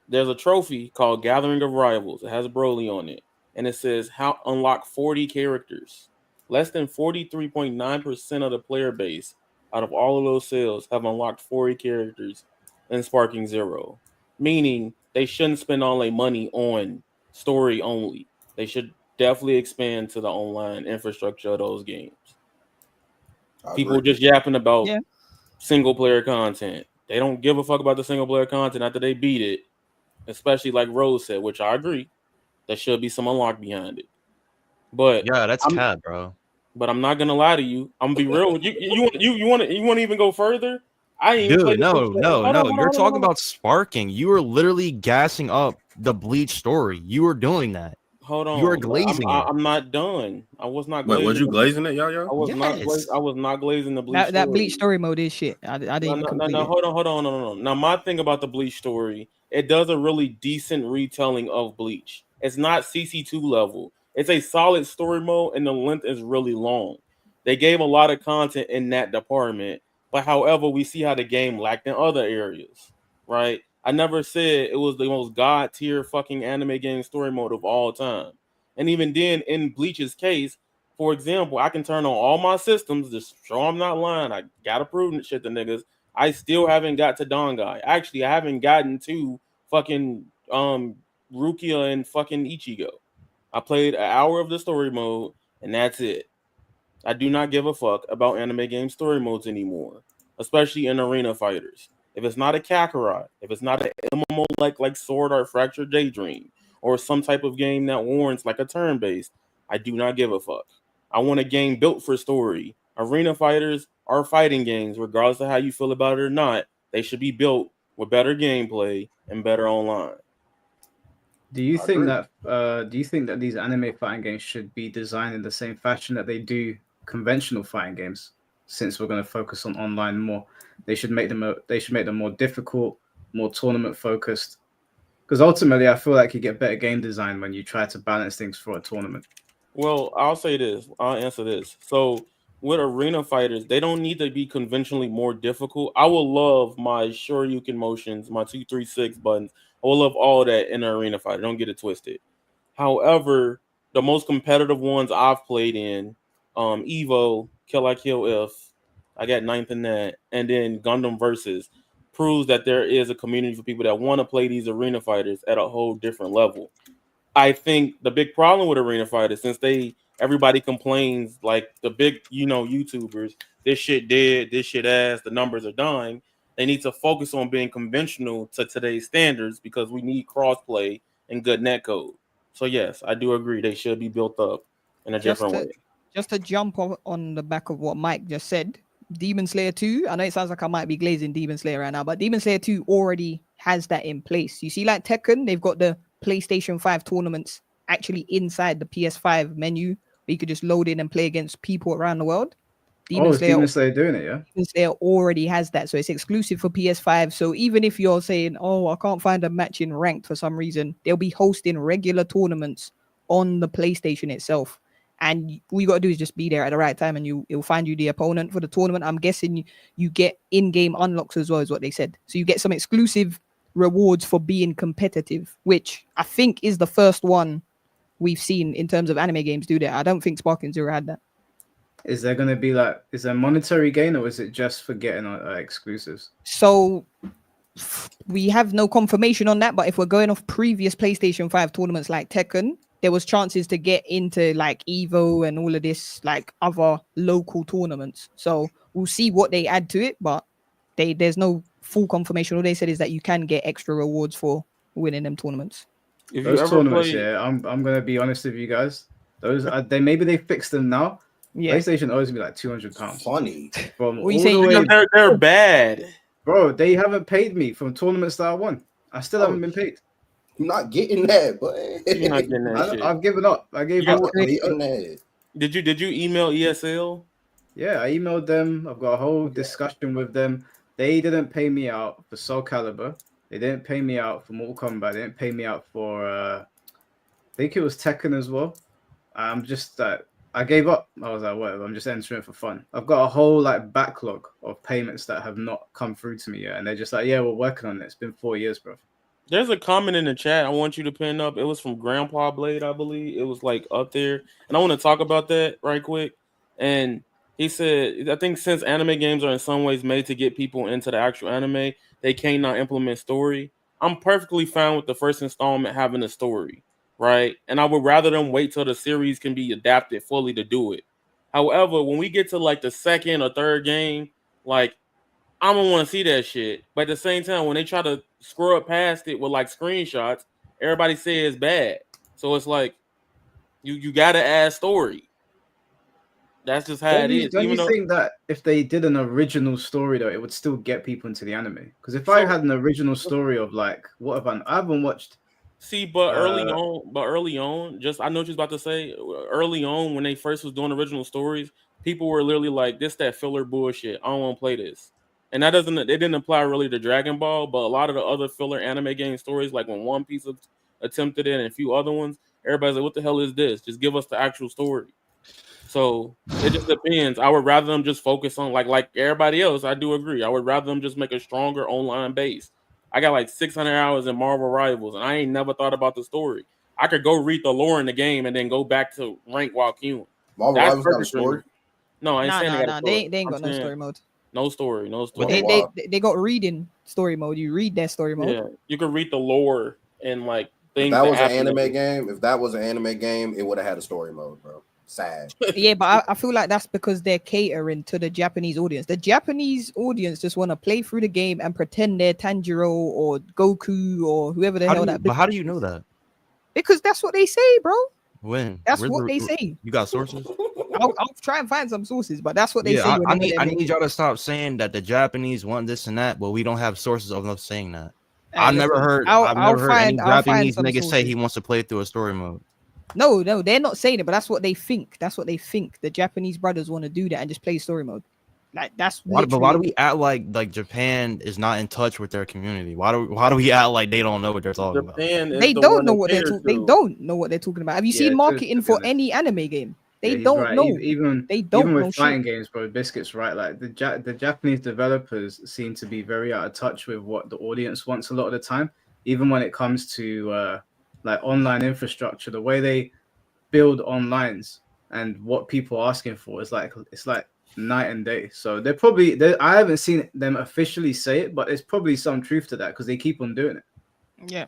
There's a trophy called Gathering of Rivals. It has Broly on it, and it says how unlock 40 characters. Less than 43.9% of the player base out of all of those sales have unlocked 40 characters in Sparking Zero, meaning they shouldn't spend all their money on story only. They should definitely expand to the online infrastructure of those games. People just yapping about single player content. They don't give a fuck about the single player content after they beat it, especially like Rose said, which I agree. There should be some unlock behind it. But Yeah, that's cat, bro. But I'm not gonna lie to you. I'm gonna be real with you. You want to even go further? I ain't even played Dude, the no. Hold on, You're talking hold on. about sparking. You were literally gassing up the Bleach story. You were doing that. Hold on. You were glazing it. I'm not done. I was not Wait, glazing. was you glazing it, y'all? I was not. Yes. I was not glazing the Bleach. That Bleach story mode is shit. I didn't even complete No. it. Hold on. No. Now my thing about the Bleach story, it does a really decent retelling of Bleach. It's not CC2 level. It's a solid story mode, and the length is really long. They gave a lot of content in that department, but however, we see how the game lacked in other areas, right? I never said it was the most god tier fucking anime game story mode of all time. And even then, in Bleach's case, for example, I can turn on all my systems, just show I'm not lying. I gotta prove shit to niggas. I still haven't got to Dongai. Actually, I haven't gotten to fucking Rukia and fucking Ichigo. I played an hour of the story mode, and that's it. I do not give a fuck about anime game story modes anymore, especially in arena fighters. If it's not a Kakarot, if it's not an MMO like Sword Art Fractured Daydream, or some type of game that warrants like a turn-based, I do not give a fuck. I want a game built for story. Arena fighters are fighting games, regardless of how you feel about it or not. They should be built with better gameplay and better online. Do you think that these anime fighting games should be designed in the same fashion that they do conventional fighting games? Since we're going to focus on online more, they should make them more difficult, more tournament focused. Because ultimately, I feel like you get better game design when you try to balance things for a tournament. Well, I'll say this. I'll answer this. So with arena fighters, they don't need to be conventionally more difficult. I will love my Shoryuken motions, my 2-3-6 buttons. I will love all that in an arena fighter. Don't get it twisted. However, the most competitive ones I've played in, Evo, Kill I Kill If, I got ninth in that, and then Gundam Versus proves that there is a community for people that want to play these arena fighters at a whole different level. I think the big problem with arena fighters, since everybody complains like the big, YouTubers, this shit dead, this shit ass, the numbers are dying. They need to focus on being conventional to today's standards because we need crossplay and good netcode. So yes, I do agree they should be built up in a different way. Just to jump on the back of what Mike just said, Demon Slayer 2, I know it sounds like I might be glazing Demon Slayer right now, but Demon Slayer 2 already has that in place. You see, like Tekken, they've got the PlayStation 5 tournaments actually inside the PS5 menu where you could just load in and play against people around the world. Demon Slayer doing it, yeah? Demon Slayer already has that, so it's exclusive for PS5. So even if you're saying, oh, I can't find a match in ranked for some reason, they'll be hosting regular tournaments on the PlayStation itself. And all you got to do is just be there at the right time and it'll find you the opponent for the tournament. I'm guessing you get in-game unlocks as well, is what they said. So you get some exclusive rewards for being competitive, which I think is the first one we've seen in terms of anime games do that. I don't think Sparking Zero had that. Is there going to be is there monetary gain or is it just for getting exclusives? So we have no confirmation on that, but if we're going off previous PlayStation 5 tournaments like Tekken, there was chances to get into like Evo and all of this, like other local tournaments. So we'll see what they add to it, but there's no full confirmation. All they said is that you can get extra rewards for winning them tournaments. Those tournaments, yeah, I'm gonna be honest with you guys. Those maybe they fixed them now. Yeah. PlayStation owes me like £200. Funny. From what all the way, they're bad, bro. They haven't paid me from tournaments that I won. I still haven't been paid. You're not getting that, but you're not getting that shit. I've given up. I gave up. Did you email ESL? Yeah, I emailed them. I've got a whole discussion with them. They didn't pay me out for Soul Calibur. They didn't pay me out for Mortal Kombat. They didn't pay me out for I think it was Tekken as well. I'm just I gave up. I was like, whatever. I'm just entering for fun. I've got a whole backlog of payments that have not come through to me yet, and they're just like, yeah, we're working on it. It's been 4 years, bro. There's a comment in the chat I want you to pin up. It was from Grandpa Blade, I believe. It was up there. And I want to talk about that right quick. And he said, I think since anime games are in some ways made to get people into the actual anime, they cannot implement story. I'm perfectly fine with the first installment having a story, right? And I would rather them wait till the series can be adapted fully to do it. However, when we get to the second or third game, I don't want to see that shit. But at the same time, when they try to scrub past it with like screenshots, everybody says it's bad. So it's like you gotta add story. That's just how it is. Don't Even you though, think that if they did an original story though, it would still get people into the anime? Because if So- I had an original story of like I haven't watched. see, but early on, just I know what you're about to say. Early on, when they first was doing original stories, people were literally like, "This that filler bullshit. I don't want to play this." And that doesn't it didn't apply really to Dragon Ball, but a lot of the other filler anime game stories, like when One Piece attempted it and a few other ones, everybody's like, "What the hell is this? Just give us the actual story." So it just depends. I would rather them just focus on like everybody else. I do agree. I would rather them just make a stronger online base. I got like 600 hours in Marvel Rivals, and I ain't never thought about the story. I could go read the lore in the game and then go back to rank while queuing. Marvel That's Rivals got a perfect for me. story. No, I ain't saying they got a They story. ain't I'm got no saying story mode. no story. Well, They, wow. they got reading story mode. You read their story mode. Yeah, you can read the lore and like things. If that was an happen anime in it. game, it would have had a story mode, bro. Sad. Yeah, but I feel like that's because they're catering to the Japanese audience. The Japanese audience just want to play through the game and pretend they're Tanjiro or Goku or whoever the hell that. But how do you know that? Because that's what they say, bro. When? That's what they say. You got sources? I'll try and find some sources, but that's what they say. I need y'all to stop saying that the Japanese want this and that, but we don't have sources of them saying that. I've never heard any Japanese nigga say he wants to play through a story mode. No, they're not saying it, but that's what they think. That's what they think. The Japanese brothers want to do that and just play story mode. Like that's why do we act like Japan is not in touch with their community? Why do we act like they don't know what they're talking about? They don't know what they're talking. They don't know what they're talking about. Have you seen marketing for any anime game? They don't know. Even know with fighting games, bro. Biscuit's right. Like the Japanese developers seem to be very out of touch with what the audience wants a lot of the time. Even when it comes to like online infrastructure, the way they build onlines and what people are asking for is like night and day. So I haven't seen them officially say it, but there's probably some truth to that because they keep on doing it. Yeah,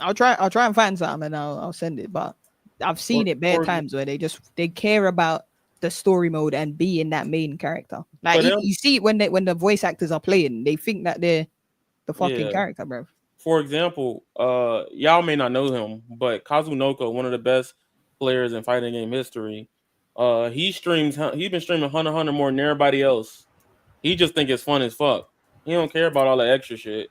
I'll try and find something and I'll send it. But I've seen it bare times where they care about the story mode and being that main character. Like you see it when the voice actors are playing, they think that they're the fucking character, bro. For example, y'all may not know him, but Kazunoko, one of the best players in fighting game history, he's been streaming Hunter x Hunter more than everybody else. He just think it's fun as fuck. He don't care about all the extra shit,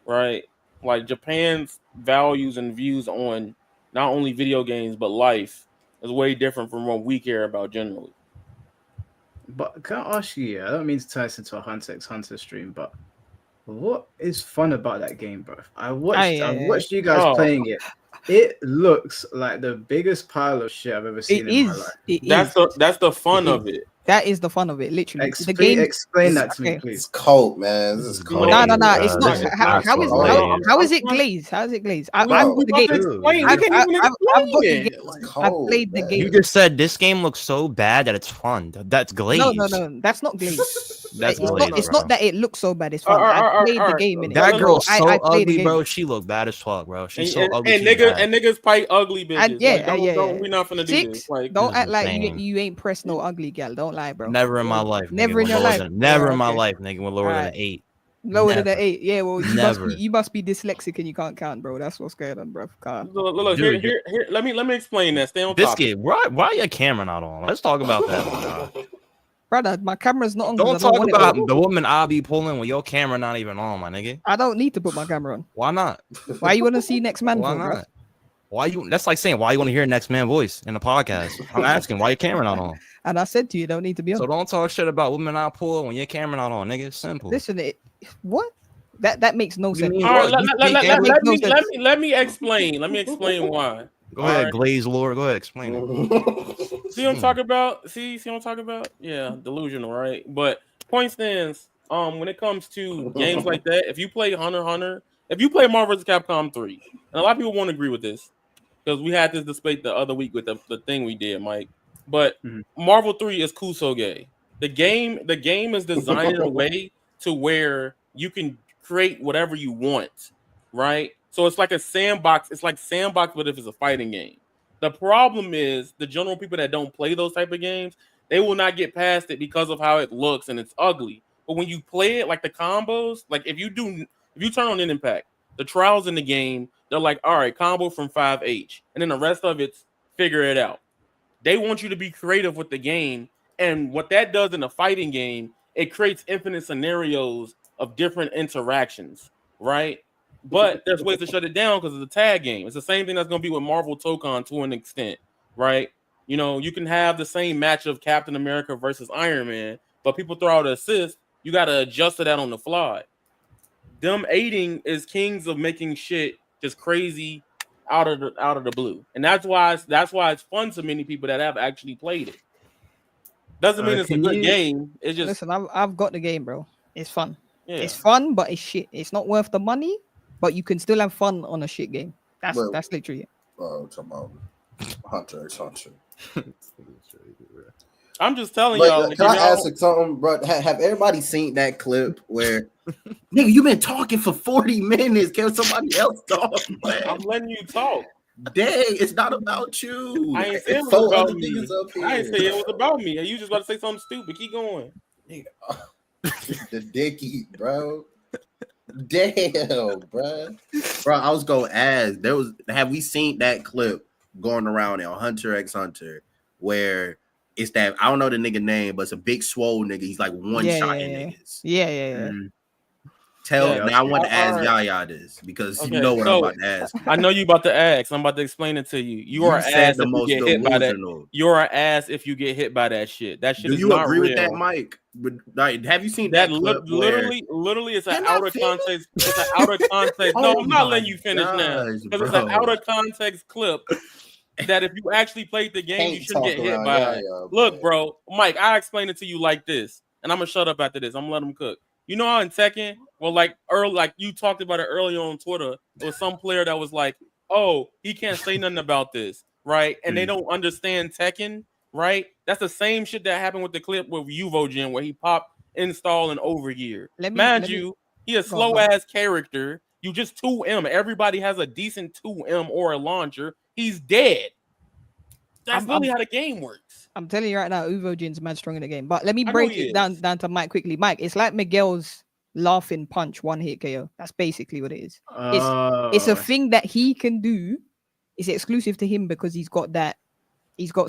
right? Like Japan's values and views on not only video games but life is way different from what we care about generally. But can I ask you? I don't mean to turn this into a Hunter x Hunter stream, but what is fun about that game, bro? I watched you guys playing it. It looks like the biggest pile of shit I've ever seen in my life. That's the fun of it. That is the fun of it, literally. Explain that to me, please. It's cold, man. This is cold. No, it's not. How is it glazed? How is it glazed? I've got the game. I've played the game. You just said this game looks so bad that it's fun. That's glazed. No, that's not glazed. It's not that it looks so bad. It's fun. I played the game in it. That girl's so ugly, bro. She looked bad as fuck, bro. She's so ugly. And niggas fight ugly bitches. We're not finna do this. Don't act like you ain't pressed no ugly gal. Don't lie, bro. Never in my life. Never in your life. Never in my life, nigga. We're lower than 8. Lower than 8. Yeah, well, you must be dyslexic and you can't count, bro. That's what's going on, bro. Look, here. Let me explain that. Stay on Biscuit, why your camera not on? Let's talk about that. Brother, my camera's not on. Don't talk about the woman I be pulling when your camera not even on, my nigga. I don't need to put my camera on. Why not? Why you want to see next man? Why not? Why you? That's like saying why you want to hear next man voice in the podcast. I'm asking why your camera not on. And I said to you, don't need to be on. So don't talk shit about women I pull when your camera not on, nigga. It's simple. Listen, what? That makes no sense. All right, let me explain. Let me explain why. Go ahead, Glaze Lord. Go ahead, explain it. See what I'm talking about? See what I'm talking about? Yeah, delusional, right? But point stands. When it comes to games like that, if you play Hunter x Hunter, if you play Marvel vs. Capcom 3, and a lot of people won't agree with this because we had this debate the other week with the thing we did, Mike. But Marvel 3 is Kusoge. The game is designed in a way to where you can create whatever you want, right? So it's like a sandbox. It's like sandbox, but if it's a fighting game. The problem is the general people that don't play those type of games, they will not get past it because of how it looks and it's ugly. but when you play it, like the combos, like if you turn on an impact, the trials in the game, they're like, all right, combo from 5H, and then the rest of it's figure it out. They want you to be creative with the game, and what that does in a fighting game, it creates infinite scenarios of different interactions, right? But there's ways to shut it down because it's a tag game. It's the same thing that's going to be with Marvel Tokon to an extent, right? You know, you can have the same match of Captain America versus Iron Man, but people throw out an assist. You got to adjust to that on the fly. Them aiding is kings of making shit just crazy out of the blue, and that's why it's fun to many people that have actually played it. Doesn't mean it's a good game. It's just listen. I've got the game, bro. It's fun. Yeah. It's fun, but it's shit. It's not worth the money, but you can still have fun on a shit game. That's literally it. Talking about Hunter x Hunter. I'm just telling y'all. Can I ask something, bro? Have everybody seen that clip where, nigga, you been talking for 40 minutes? Can somebody else talk, man? I'm letting you talk. Dang, it's not about you. I ain't saying it was about me. I ain't saying it was about me. You just about to say something stupid. Keep going. The dicky, bro. Damn, bro. Bro, I was gonna ask. Have we seen that clip going around on Hunter x Hunter where it's that, I don't know the nigga name, but it's a big swole nigga. He's like one-shotting niggas. Yeah. Now I want to ask Yaya this because you know what I'm about to ask. I know you about to ask. I'm about to explain it to you. You are ass if you get hit by that. You're an ass if you get hit by that shit. That shit. Do you agree with that, Mike? Have you seen that clip? Literally, it's an out of context. It's an out of context. No, I'm not letting you finish now because it's an out of context clip. That if you actually played the game, you shouldn't get hit by it. Look, bro, Mike, I explained it to you like this, and I'm gonna shut up after this. I'm gonna let him cook. You know how in Tekken, well, like you talked about it earlier on Twitter, there was some player that was like, "Oh, he can't say nothing about this," right? And they don't understand Tekken, right? That's the same shit that happened with the clip with Uvojin, where he popped install and overgear. Mind you, he a slow ass character. You just 2M. Everybody has a decent 2M or a launcher. He's dead. That's really how the game works. I'm telling you right now, Uvojin's mad strong in the game. But let me break it down to Mike quickly. Mike, it's like Miguel's laughing punch, one hit KO. That's basically what it is. It's a thing that he can do. It's exclusive to him because he's got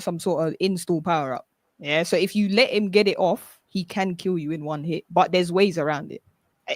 some sort of install power up. Yeah. So if you let him get it off, he can kill you in one hit. But there's ways around it.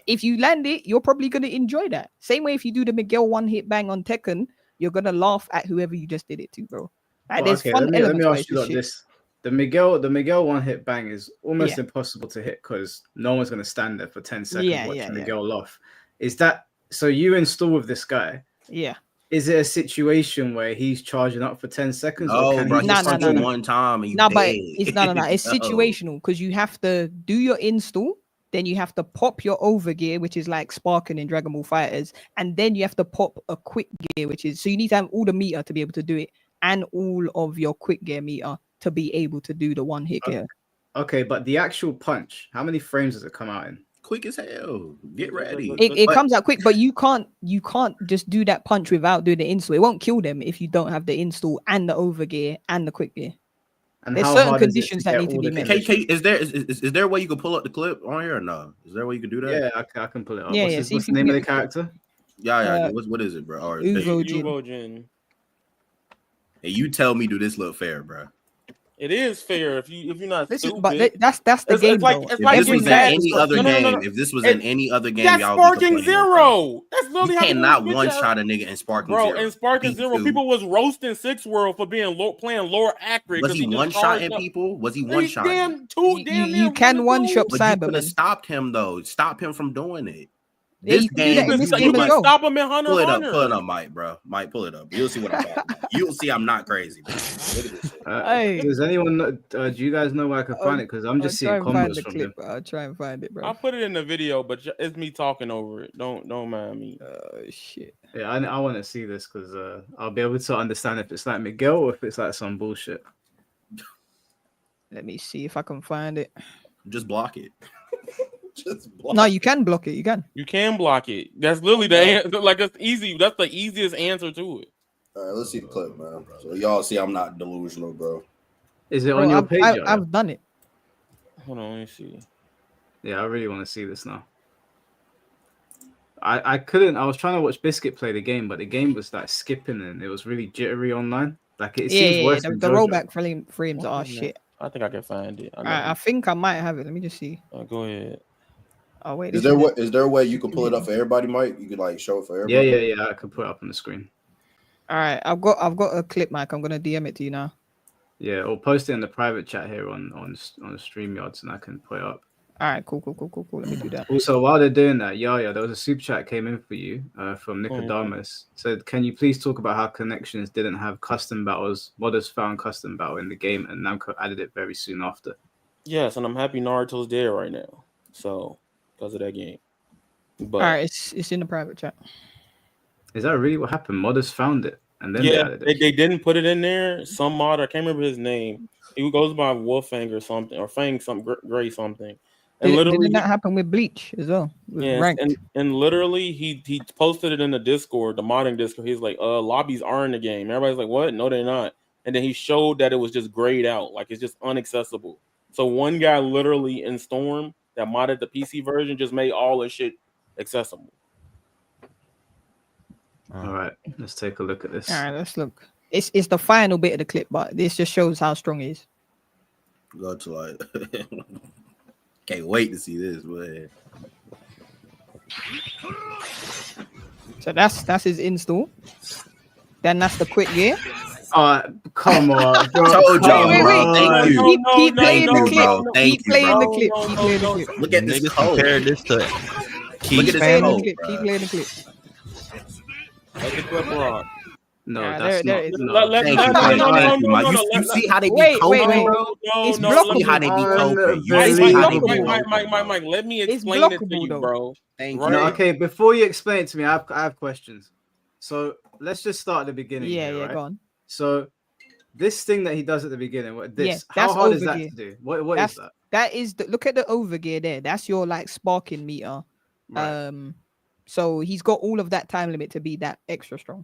If you land it, you're probably gonna enjoy that. Same way if you do the Miguel one hit bang on Tekken, you're gonna laugh at whoever you just did it to, bro. Like, there's fun let me ask you about this. The Miguel one hit bang is almost impossible to hit because no one's gonna stand there for 10 seconds watching Miguel laugh. Is that so? You install with this guy? Yeah. Is it a situation where he's charging up for 10 seconds? Oh, bro, he's charging one time and but it's It's situational because you have to do your install. Then you have to pop your overgear, which is like sparking in Dragon Ball FighterZ, and then you have to pop a quick gear, which is so you need to have all the meter to be able to do it, and all of your quick gear meter to be able to do the one hit gear. Okay, but the actual punch, how many frames does it come out in? Quick as hell. Get ready. It comes out quick, but you can't just do that punch without doing the install. It won't kill them if you don't have the install and the overgear and the quick gear. And there's certain conditions that need to be met. KK, is there a way you can pull up the clip on here or no? Is there a way you can do that? Yeah, I can pull it up. Yeah, what's the name of the character? Yeah. What is it, bro? Uvojin. And you tell me, do this look fair, bro? It is fair if you're not stupid. But that's the game. If this was in any other game, that's Sparking Zero. That's literally you cannot one shot a nigga in Sparking Zero. Bro, in Sparking Zero, people was roasting Six World for being playing lower accurate. Was he one shotting people? Was he one shotting? You can one shot Cyberman. You could have stopped him though. Stop him from doing it. This game, you can stop him in Hunter. Pull it up, Mike, bro. Mike, pull it up. You'll see what I'm talking about. You'll see I'm not crazy. Bro. Look at this shit. Does anyone know, do you guys know where I can find it? Because I'm just seeing combos from him. I'll try and find it, bro. I'll put it in the video, but it's me talking over it. Don't mind me. Shit. Yeah, I want to see this because I'll be able to understand if it's like Miguel or if it's like some bullshit. Let me see if I can find it. Just block it. No, you can block it. You can block it. That's literally the answer. Like that's easy. That's the easiest answer to it. All right, let's see the clip, man. So y'all see, I'm not delusional, bro. Is it on your page? I've done it. Hold on, let me see. Yeah, I really want to see this now. I couldn't. I was trying to watch Biscuit play the game, but the game was like skipping and it was really jittery online. Like it seems worse than The JoJo. rollback frames are shit. I think I can find it. I think I might have it. Let me just see. Go ahead. Oh wait, Is there a way you can pull it up for everybody, Mike? You could like show it for everybody. Yeah. I could put it up on the screen. All right, I've got a clip, Mike. I'm gonna DM it to you now. Yeah, or post it in the private chat here on the StreamYards, and I can put it up. All right, cool. Let me do that. Also, while they're doing that, Yaya, there was a super chat came in for you from Nicodamus. Said, can you please talk about how Connections didn't have custom battles? Modders found custom battle in the game, and Namco added it very soon after. Yes, and I'm happy Naruto's dead right now. So, because of that game. But, all right, it's in the private chat. Is that really what happened? Modders found it, and then they added it. They didn't put it in there. Some mod, I can't remember his name. He goes by Wolfang or something, or Fang something, Gray something. And didn't that happen with Bleach as well? Yeah, and literally he posted it in the Discord, the modding Discord. He's like, lobbies are in the game. Everybody's like, what? No, they're not. And then he showed that it was just grayed out, like it's just unaccessible. So one guy literally in Storm that modded the PC version just made all this shit accessible. All right, let's take a look at this. All right, let's look. It's the final bit of the clip, but this just shows how strong he is. Go to like. Can't wait to see this, man. So that's his install. Then that's the quick gear. Come on, bro. Told y'all, bro. Thank you. Keep playing the clip. Thank Keep playing the clip. Keep playing the clip. Look at this Niggas code. compare this to Look at this code. Keep playing the clip. Let the clip rock. No, Yeah, that's there not. it is. Thank you, Mike. You see how they be coping, bro? It's You see how they be coping. You see how they be coping. Mike, let me explain it to you, bro. Thank Right. you. No, okay, before you explain it to me, I have questions. So let's just start at the beginning. Yeah, here, right? go on. So this thing that he does at the beginning, Yeah, how that's hard is that overgear. to do? What is that? That is look at the overgear there. That's your like sparking meter. Right. So he's got all of that time limit to be that extra strong.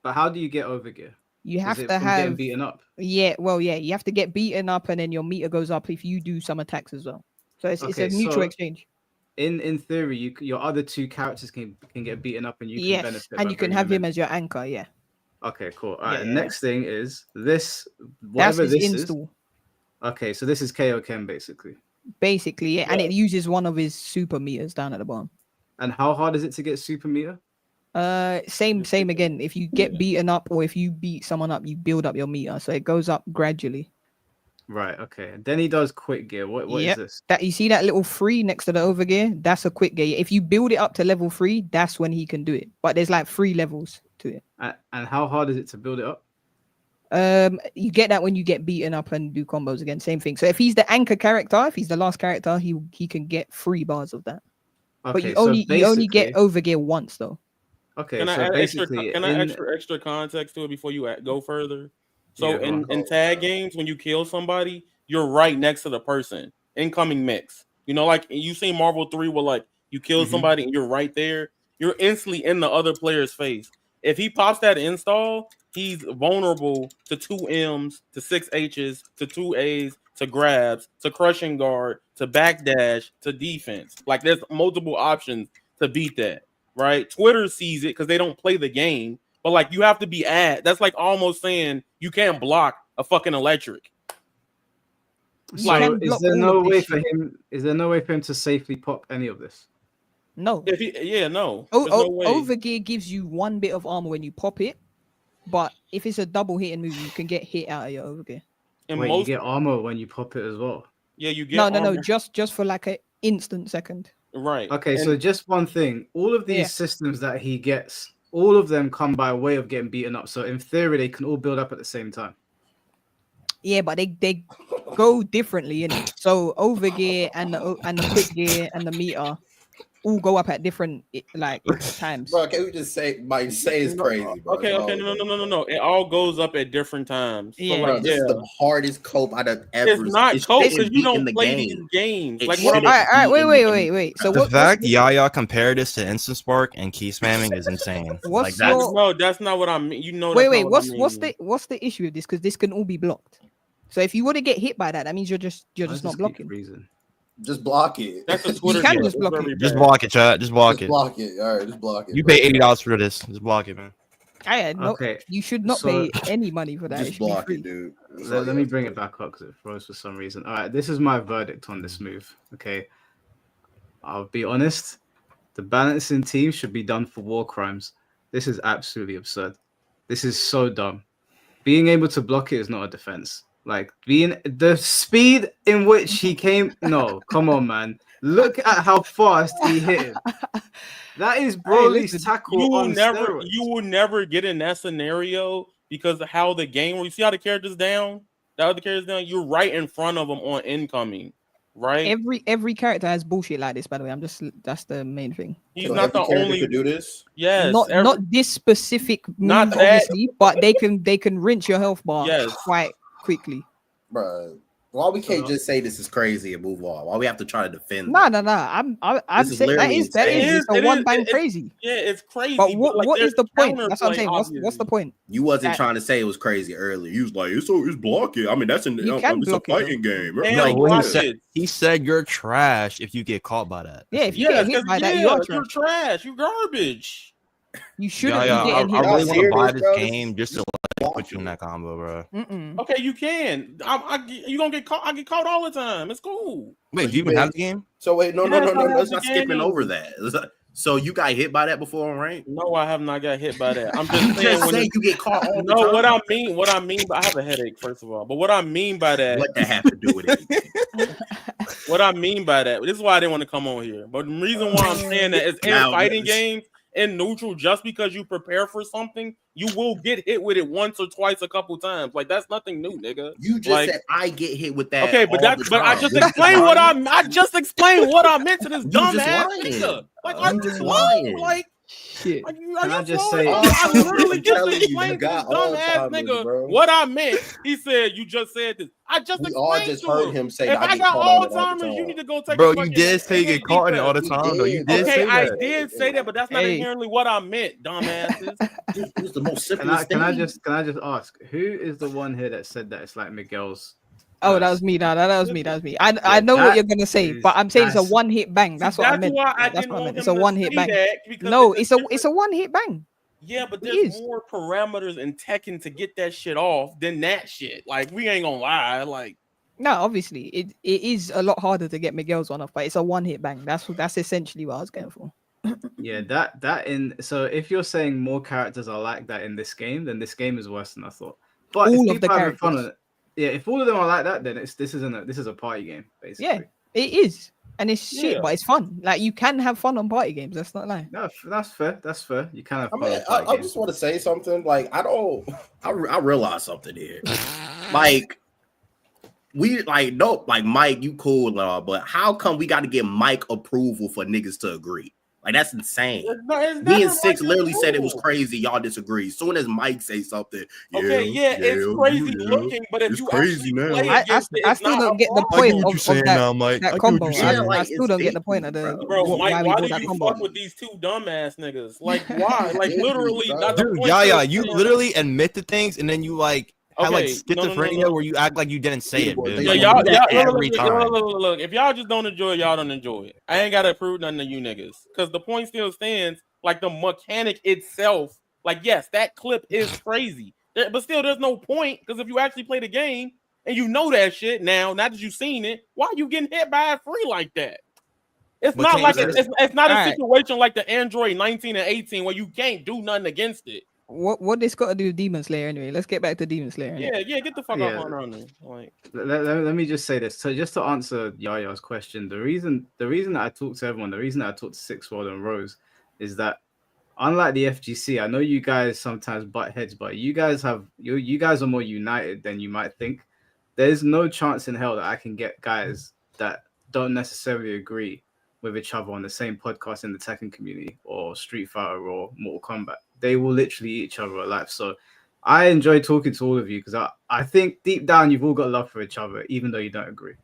But how do you get overgear? You Is have it to from getting beaten up? Yeah, you have to get beaten up, and then your meter goes up if you do some attacks as well. So it's a mutual exchange. In theory, your other two characters can get beaten up, and you can benefit. And you can have him as your anchor. Yeah. Okay, cool. All right. Next thing is this. Whatever That's his this install. is. Okay, so this is KO Ken basically. Basically, yeah, and it uses one of his super meters down at the bottom. And how hard is it to get super meter? Same again. If you get beaten up or if you beat someone up, you build up your meter, so it goes up gradually. Right. Okay. Then he does quick gear. What is this? That you see that little 3 next to the overgear? That's a quick gear. If you build it up to level 3, that's when he can do it. But there's like 3 levels to it. And how hard is it to build it up? You get that when you get beaten up and do combos again. Same thing. So if he's the anchor character, if he's the last character, he can get 3 bars of that. Okay, but you only get overgear once though. Okay, can so I add basically, extra context to it before you go further? So in tag games, when you kill somebody, you're right next to the person. Incoming mix. You know, like you see Marvel 3 where like you kill somebody and you're right there. You're instantly in the other player's face. If he pops that install, he's vulnerable to 2 M's, to 6 H's, to 2 A's, to grabs, to crushing guard, to backdash, to defense. Like there's multiple options to beat that. Right? Twitter sees it because they don't play the game, but like you have to be that's like almost saying you can't block a fucking electric. So is there no way for him? Is there no way for him to safely pop any of this? No. No. Overgear gives you 1 bit of armor when you pop it, but if it's a double hitting move, you can get hit out of your overgear. And you get armor when you pop it as well. Yeah, you get no, just for like an instant second. Right. Okay, so just one thing. All of these systems that he gets, all of them come by way of getting beaten up. So in theory, they can all build up at the same time. Yeah, but they go differently, innit? So overgear and the quick gear and the meter all go up at different times. Bro, can we just say it's crazy, bro? Okay, no. It all goes up at different times. Yeah, so bro, this is the hardest cope I've ever. It's not cope because you don't play these games. Like, all right, wait. So the fact Yaya compared this to Instant Spark and key spamming is insane. No, that's not what I mean. You know. Wait. What's the issue with this? Because this can all be blocked. So if you were to get hit by that, that means you're just not blocking. Just block it. That's a Twitter. You can joke. just It's block very it. Just bad. block it, chat. Just block Just it. block it. All right, just block it. You bro. pay $80 for this. Just block it, man. No, Okay, you should not so- pay any money for that. It Just should be block free. it, dude. That's all Let you me have to bring do. it back up because it froze for some reason. All right, this is my verdict on this move. Okay, I'll be honest. The balancing team should be done for war crimes. This is absolutely absurd. This is so dumb. Being able to block it is not a defense. Like being the speed in which he came. No, come on, man. Look at how fast he hit him. That is Broly's listen, tackle You will on never, steroids. you will never get in that scenario because of how the game. Where you see how the character's down, the other character's down. You're right in front of them on incoming, right? Every character has bullshit like this. By the way, that's the main thing. He's So not every the character only. could do this. Yes, Not this specific move, Not that. obviously, but they can rinse your health bar Yes. quite quickly. Bro, why we can't just say this is crazy and move on? Why we have to try to defend No. it? I'm This is saying that literally is insane. it's a It one is- bang it- crazy. Yeah, it's crazy. But what there's is the point? That's what I'm counterplay, saying. What's the point? You wasn't That- trying to say it was crazy earlier. You was like, it's blocking. I mean, that's an You can it's a block it, though. fighting game. And No, like, what he watch said, it. he said you're trash if you get caught by that. Yeah, if you Yeah, get hit by that, you are you're trash. trash. You garbage. You shouldn't Yeah, be I getting hit. really by Y'all want to serious, buy this bro? game just to like, put blocking. you in that combo, bro. Mm-mm. Okay, you can. You gonna get caught. I get caught all the time. It's cool. Wait, do you even have the game? So wait, no. Yes, I have Let's the not skipping game. over that. So you got hit by that before, right? No, I have not got hit by that. I'm You just saying. just when say it- you get caught all the no, time. what I mean, I have a headache first of all. But what I mean by that, What that have to do with it? what I mean by that, this is why I didn't want to come on here. But the reason why I'm saying that is in Now, fighting yes. games in neutral, just because you prepare for something, you will get hit with it once or twice, a couple times. Like that's nothing new, nigga. You just Like- said I get hit with that. Okay, but all that's the but I time. just You explained what lying. I just explained what I meant to this You dumb just ass lying. nigga. Like You I'm just just lying. like Shit. are you Can I just slow? say- I literally I'm just telling you, explained to you this got dumb ass Alzheimer's, nigga bro. what I meant. He said you just said this. I just We explained all just to heard him say If I I get got caught on it all the Alzheimer's, you time. need to go take. Bro, a you fucking did say you get NAD caught in it all the test. time, though. You did Okay, say I that. did say that, but that's not Hey. inherently what I meant, dumbasses. It was the most Can simplest I thing. just ask who is the one here that said that it's like Miguel's? Oh, that was me. No, that was me. That was me. I know what that you're gonna say, is- but I'm saying it's a that's- one hit bang. That's what I meant. why I That's didn't what I want meant. It's him a to one hit say bang. that because No, it's it's a one hit bang. Yeah, but It there's is. more parameters in Tekken to get that shit off than that shit. Like we ain't gonna lie. Like No, obviously it is a lot harder to get Miguel's one off, but it's a one hit bang. That's essentially what I was going for. Yeah, that in so if you're saying more characters are like that in this game, then this game is worse than I thought. But All if of the people are having fun characters. on it, yeah, if all of them are like that, then this is a party game basically. Yeah, it is, and it's shit, Yeah. but it's fun. Like you can have fun on party games. That's not lie. No, that's fair. That's fair. You can have I fun. mean, on party I games. just want to say something. Like, I realized something here. Like, we like nope. Like Mike, you cool and all, but how come we got to get Mike approval for niggas to agree? Like that's insane. Me and Six literally said it was crazy. Y'all disagree. Soon as Mike say something, Okay, yeah, it's crazy looking, but if It's you crazy actually now. play I against it, I it's still not don't a get the problem. point of that, Mike. that combo. saying. I Like, still it's don't get the big, point of the Bro, why Mike, we why do do that you combo. fuck with these two dumbass niggas? Like, why? Like, literally, bro. not the Dude, point yeah, of- you literally admit to things and then you like have like Okay, no, schizophrenia where you act like you didn't say it, dude. Yeah, Like, Yeah, you do that every look, time. look, if y'all just don't enjoy it, y'all don't enjoy it. I ain't gotta prove nothing to you niggas. Cause the point still stands, like the mechanic itself, like yes, that clip is crazy. But still there's no point, because if you actually play the game and you know that shit now that you've seen it, why are you getting hit by it free like that? It's But not can't like you it's not a Alright. situation like the Android 19 and 18 where you can't do nothing against it. What this got to do with Demon Slayer anyway? Let's get back to Demon Slayer. innit? Yeah, get the fuck Yeah. off on there. Like, Let me just say this. So just to answer Yaya's question, the reason that I talk to everyone, the reason that I talk to Six World and Rose is that unlike the FGC, I know you guys sometimes butt heads, but you guys are more united than you might think. There's no chance in hell that I can get guys that don't necessarily agree with each other on the same podcast in the Tekken community or Street Fighter or Mortal Kombat. They will literally eat each other alive. So I enjoy talking to all of you because I think deep down you've all got love for each other, even though you don't agree.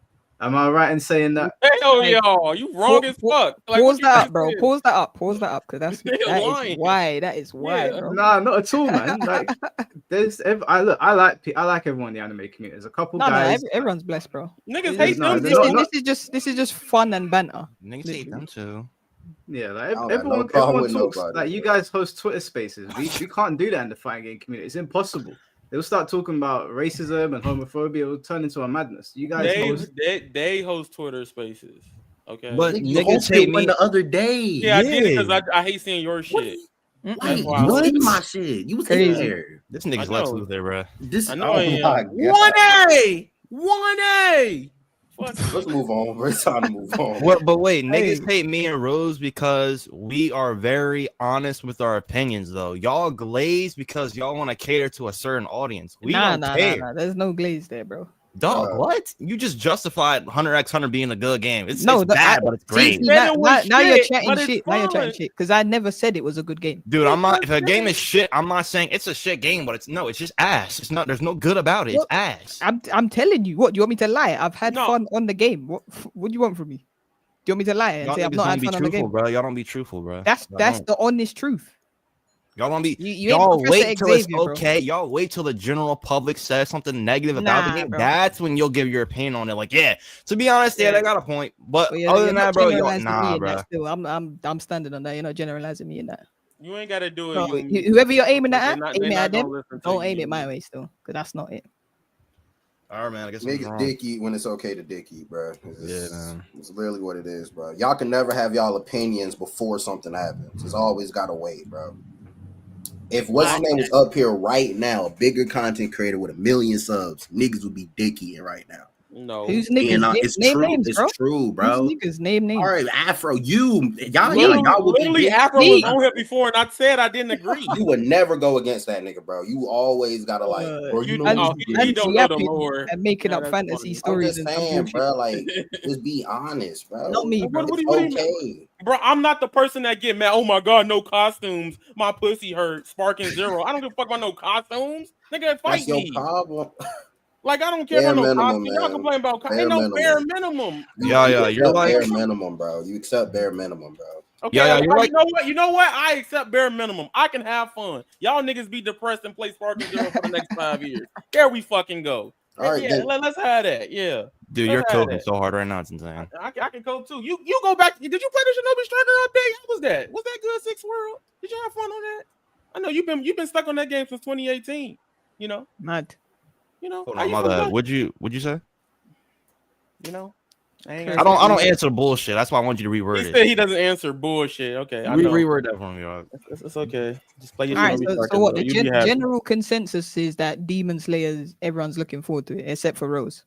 Am I right in saying that? Hell, y'all, you wrong as fuck. Like, Pause what you that up, just bro. said? Pause that up. Pause that up, because that lying. is why. That is why, Yeah. bro. Nah, not at all, man. Like, I like everyone in the anime community. There's a couple guys. Everyone's blessed, bro. Niggas This- hate no, them they're too. not- This is just fun and banter. Niggas hate them too. Yeah, like I don't have no problem everyone with talks. nobody, Like, you bro. guys host Twitter spaces. We can't do that in the fighting game community. It's impossible. They'll start talking about racism and homophobia. It will turn into a madness. You guys host. They host Twitter Spaces. Okay. But Nigga, you niggas hosted hate one me. the other day. Yeah, I did it Yeah. because I hate seeing your shit. Wait, That's why you I was in was- my shit. You was Crazy. in there. This nigga's I Lex know. Luthor, bro. This I know I am. my God. 1A. 1A. Fuck. Let's move on. Bro. It's time to move on. What? But wait, niggas Hey. hate me and Rose because we are very honest with our opinions, though. Y'all glaze because y'all want to cater to a certain audience. We don't care. There's no glaze there, bro. Dog, what? You just justified 100x100 being a good game. It's No, bad, but it's great. Now you're You're shit, chatting but it's shit. Now you're chatting fun. shit because I never said it was a good game. Dude, I'm not. If a game is shit, I'm not saying it's a shit game, but it's just ass. It's not. There's no good about it. It's What? ass. I'm telling you. What do you want me to lie? I've had No. fun on the game. What do you want from me? Do you want me to lie and Y'all say I've niggas not don't had be fun on the truthful, game? bro. Y'all don't be truthful, bro. That's Y'all the honest truth. Y'all don't be. You ain't Y'all Professor wait till it's Xavier, bro. okay. Y'all wait till the general public says something negative about the Nah, game. bro. That's when you'll give your opinion on it. Like, yeah. To be honest, yeah, they got a point. But But other than that, bro, y'all, generalizing me nah, in bro. that still. I'm standing on that. You're not generalizing me in that. You ain't got to do it. No, You- whoever you're aiming They're at, not- aim they're it not at them. gonna listen to Don't you. aim it my way still, because that's not it. All right, man. I guess I'm Niggas wrong. dick eat when it's okay to dick eat, bro. Yeah, man. It's literally what it is, bro. Y'all can never have y'all opinions before something happens. It's always gotta wait, bro. If what's his name was up here right now, a bigger content creator with 1 million subs, niggas would be dick eating right now. No. Who's Being niggas? it's Name true. names, It's bro. true, bro. Who's niggas? Name names. All right, Afro, y'all would Literally, be Afro Me. was on here before, and I said I didn't agree. you would never go against that nigga, bro. You always gotta like, bro. You know, and- what he and don't know the yapping lore. and making Yeah, up that's fantasy funny. I'm stories just and some saying, bullshit. bro. Like, just be honest, bro. Not me, bro. What It's do you mean? okay. Bro, I'm not the person that get mad. Oh my god, no costumes. My pussy hurt. Sparking zero. I don't give a fuck about no costumes. Nigga, fight That's your me. problem. Like I don't care Bare about no minimum, costumes. Y'all man. complain about Bare ain't no minimum. bare minimum. Yeah, You you're accept like, bare minimum, bro. You accept bare minimum, bro. Okay, Yeah, you're like- you know what? I accept bare minimum. I can have fun. Y'all niggas be depressed and play Sparking Zero for the next 5 years. There we fucking go. All right, yeah, then. let's have that. Yeah. dude, Let's you're have cooking that. so hard right now. It's insane. I can go too. You go back. Did you play the Shinobi Striker update? How was that? Was that good, Six World? Did you have fun on that? I know you've been stuck on that game since 2018. You know. Mad. Hold how on, you my feel bad. about- What'd you say? You know. I don't answer bullshit. That's why I want you to He reword said it. he doesn't answer bullshit. Okay, I know. Reword that for me, dog. It's okay. Just play your All right, Shinobi Striker. so what? The You be happy. general consensus is that Demon Slayers, everyone's looking forward to it, except for Rose.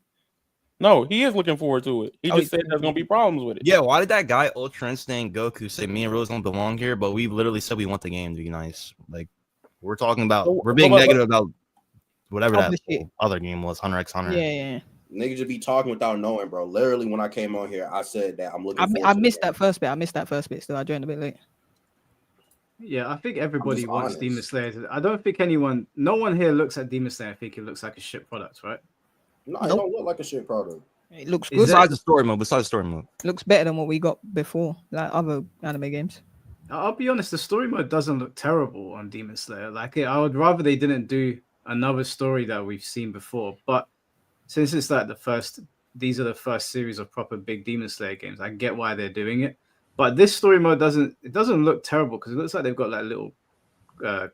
No, he is looking forward to it. He Oh, just said there's gonna be problems with it. Yeah, why did that guy Ultra Instinct Goku say me and Rose don't belong here? But we literally said we want the game to be nice. Like we're talking about, we're being negative about whatever that other game was, 100x100. Yeah. Niggas just be talking without knowing, bro. Literally, when I came on here, I said that I'm looking. I missed that first bit. Still, I joined a bit late. Yeah, I think everybody just wants honest. Demon Slayer. I don't think no one here looks at Demon Slayer and think it looks like a shit product, right? No, it don't look like a shit product. It looks Is good. that- Besides the story mode. Looks better than what we got before, like other anime games. I'll be honest, the story mode doesn't look terrible on Demon Slayer. Like, I would rather they didn't do another story that we've seen before. But since it's like these are the first series of proper big Demon Slayer games, I get why they're doing it. But this story mode doesn't look terrible because it looks like they've got like little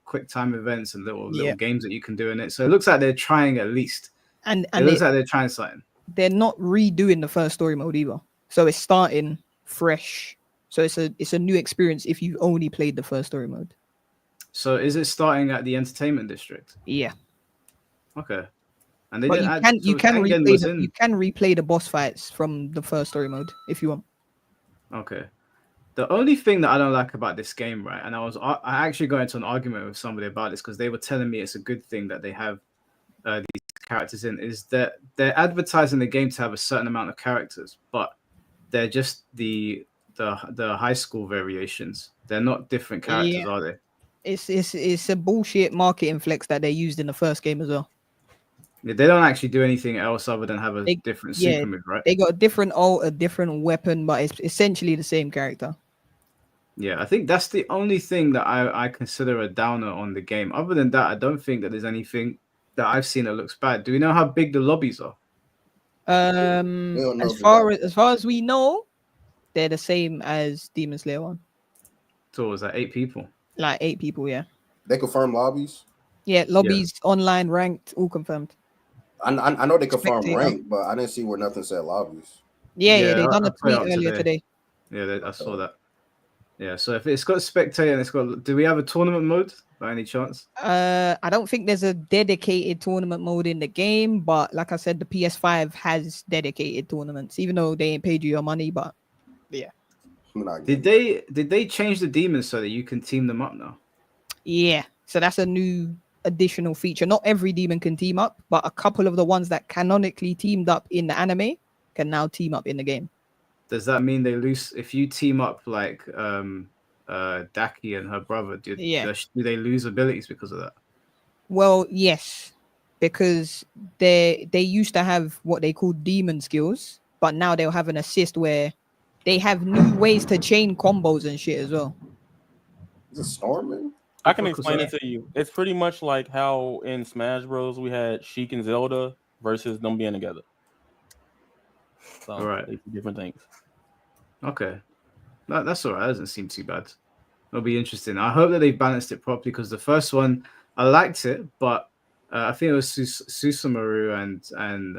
quick time events and little games that you can do in it. So it looks like they're trying at least. And it looks like they're trying something. They're not redoing the first story mode either. So it's starting fresh. So it's a new experience if you've only played the first story mode. So is it starting at the entertainment district? Yeah. Okay. And they But didn't you can replay the boss fights from the first story mode if you want. Okay. The only thing that I don't like about this game, right, and I actually got into an argument with somebody about this because they were telling me it's a good thing that they have these characters in, is that they're advertising the game to have a certain amount of characters, but they're just the high school variations. They're not different characters, are they? It's a bullshit marketing flex that they used in the first game as well. They don't actually do anything else other than have a They- different yeah, super move, right? They got a different ult, a different weapon, but it's essentially the same character. Yeah, I think that's the only thing that I consider a downer on the game. Other than that, I don't think that there's anything that I've seen that looks bad. Do we know how big the lobbies are? We don't know As if it far got- as far as we know, they're the same as Demon Slayer one. So it was like 8 people. Like 8 people, yeah. They confirm lobbies. Yeah, lobbies, online, ranked, all confirmed. I know they confirm Spectator. rank, but I didn't see where nothing said lobbies. Yeah, they done I a put it tweet up earlier today. Yeah, I saw that. Yeah, so if it's got spectator and it's got, do we have a tournament mode by any chance? I don't think there's a dedicated tournament mode in the game, but like I said, the PS5 has dedicated tournaments, even though they ain't paid you your money. But yeah, I'm not Did they change the demons so that you can team them up now? yeah. So that's a new additional feature. Not every demon can team up, but a couple of the ones that canonically teamed up in the anime can now team up in the game. Does that mean they lose if you team up like Daki and her brother? Do they lose abilities because of that? Well, yes, because they used to have what they call demon skills, but now they'll have an assist where they have new ways to chain combos and shit as well. Is it Storming? I can explain it to you. It's pretty much like how in Smash Bros. We had Sheik and Zelda versus them being together. So All right, they do different things. Okay, that's all right. That doesn't seem too bad. It'll be interesting. I hope that they've balanced it properly because the first one I liked it, but I think it was Susumaru and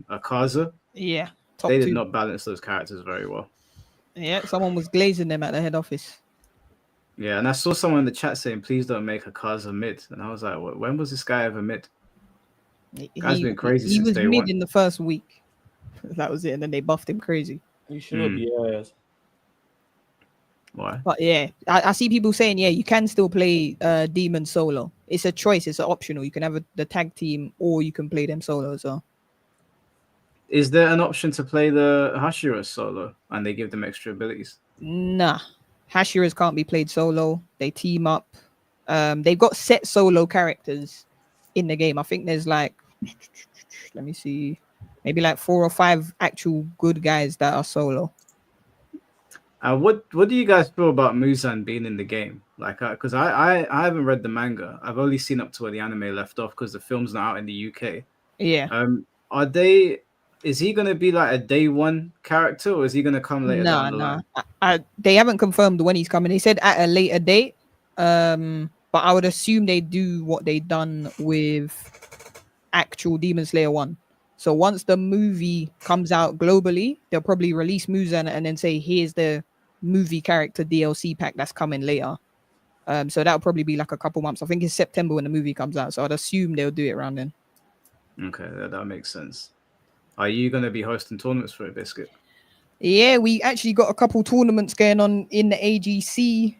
Akaza. Yeah, they did 2. not balance those characters very well. Yeah, someone was glazing them at the head office. Yeah, and I saw someone in the chat saying, "Please don't make Akaza mid," and I was like, "When was this guy ever mid?" Guy's been crazy He since was day mid one. in the first week. That was it, and then they buffed him crazy. You should be ass. Why? But yeah, I see people saying, yeah, you can still play Demon solo. It's a choice. It's an optional. You can have the tag team, or you can play them solo as well. Is there an option to play the Hashira solo and they give them extra abilities? Nah, Hashiras can't be played solo. They team up. They've got set solo characters in the game. I think there's like, let me see, maybe like 4 or 5 actual good guys that are solo. What do you guys feel about Muzan being in the game? Like, because I haven't read the manga. I've only seen up to where the anime left off because the film's not out in the UK. Yeah. Is he gonna be like a day one character or is he gonna come later down the line? They haven't confirmed when he's coming. They said at a later date. But I would assume they do what they done with actual Demon Slayer 1. So once the movie comes out globally, they'll probably release Muzan and then say, here's the movie character DLC pack that's coming later. So that'll probably be like a couple months. I think it's September when the movie comes out. So I'd assume they'll do it around then. Okay, that makes sense. Are you going to be hosting tournaments for a Biscuit? Yeah, we actually got a couple tournaments going on in the AGC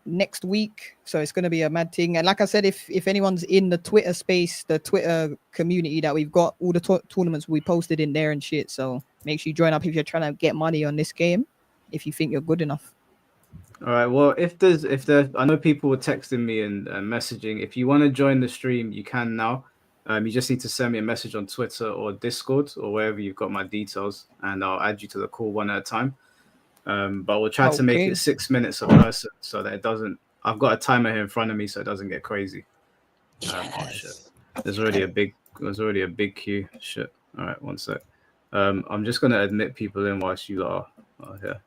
next week. So it's going to be a mad thing. And like I said, if anyone's in the Twitter space, the Twitter community that we've got, all the tournaments we posted in there and shit. So make sure you join up if you're trying to get money on this game, if you think you're good enough. All right. Well, if there's, I know people were texting me and messaging. If you want to join the stream, you can now. You just need to send me a message on Twitter or Discord or wherever you've got my details, and I'll add you to the call one at a time. But we'll try to make it 6 minutes a person so that it doesn't. I've got a timer here in front of me so it doesn't get crazy. Oh shit! There's already a big queue. Shit. All right, one sec. I'm just gonna admit people in whilst you are here.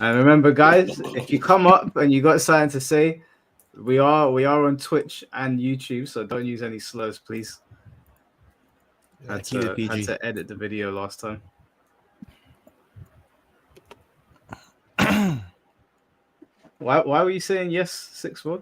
And remember, guys, if you come up and you got something to say, we are on Twitch and YouTube, so don't use any slurs, please. Had to edit the video last time. Why were you saying yes, 6-1?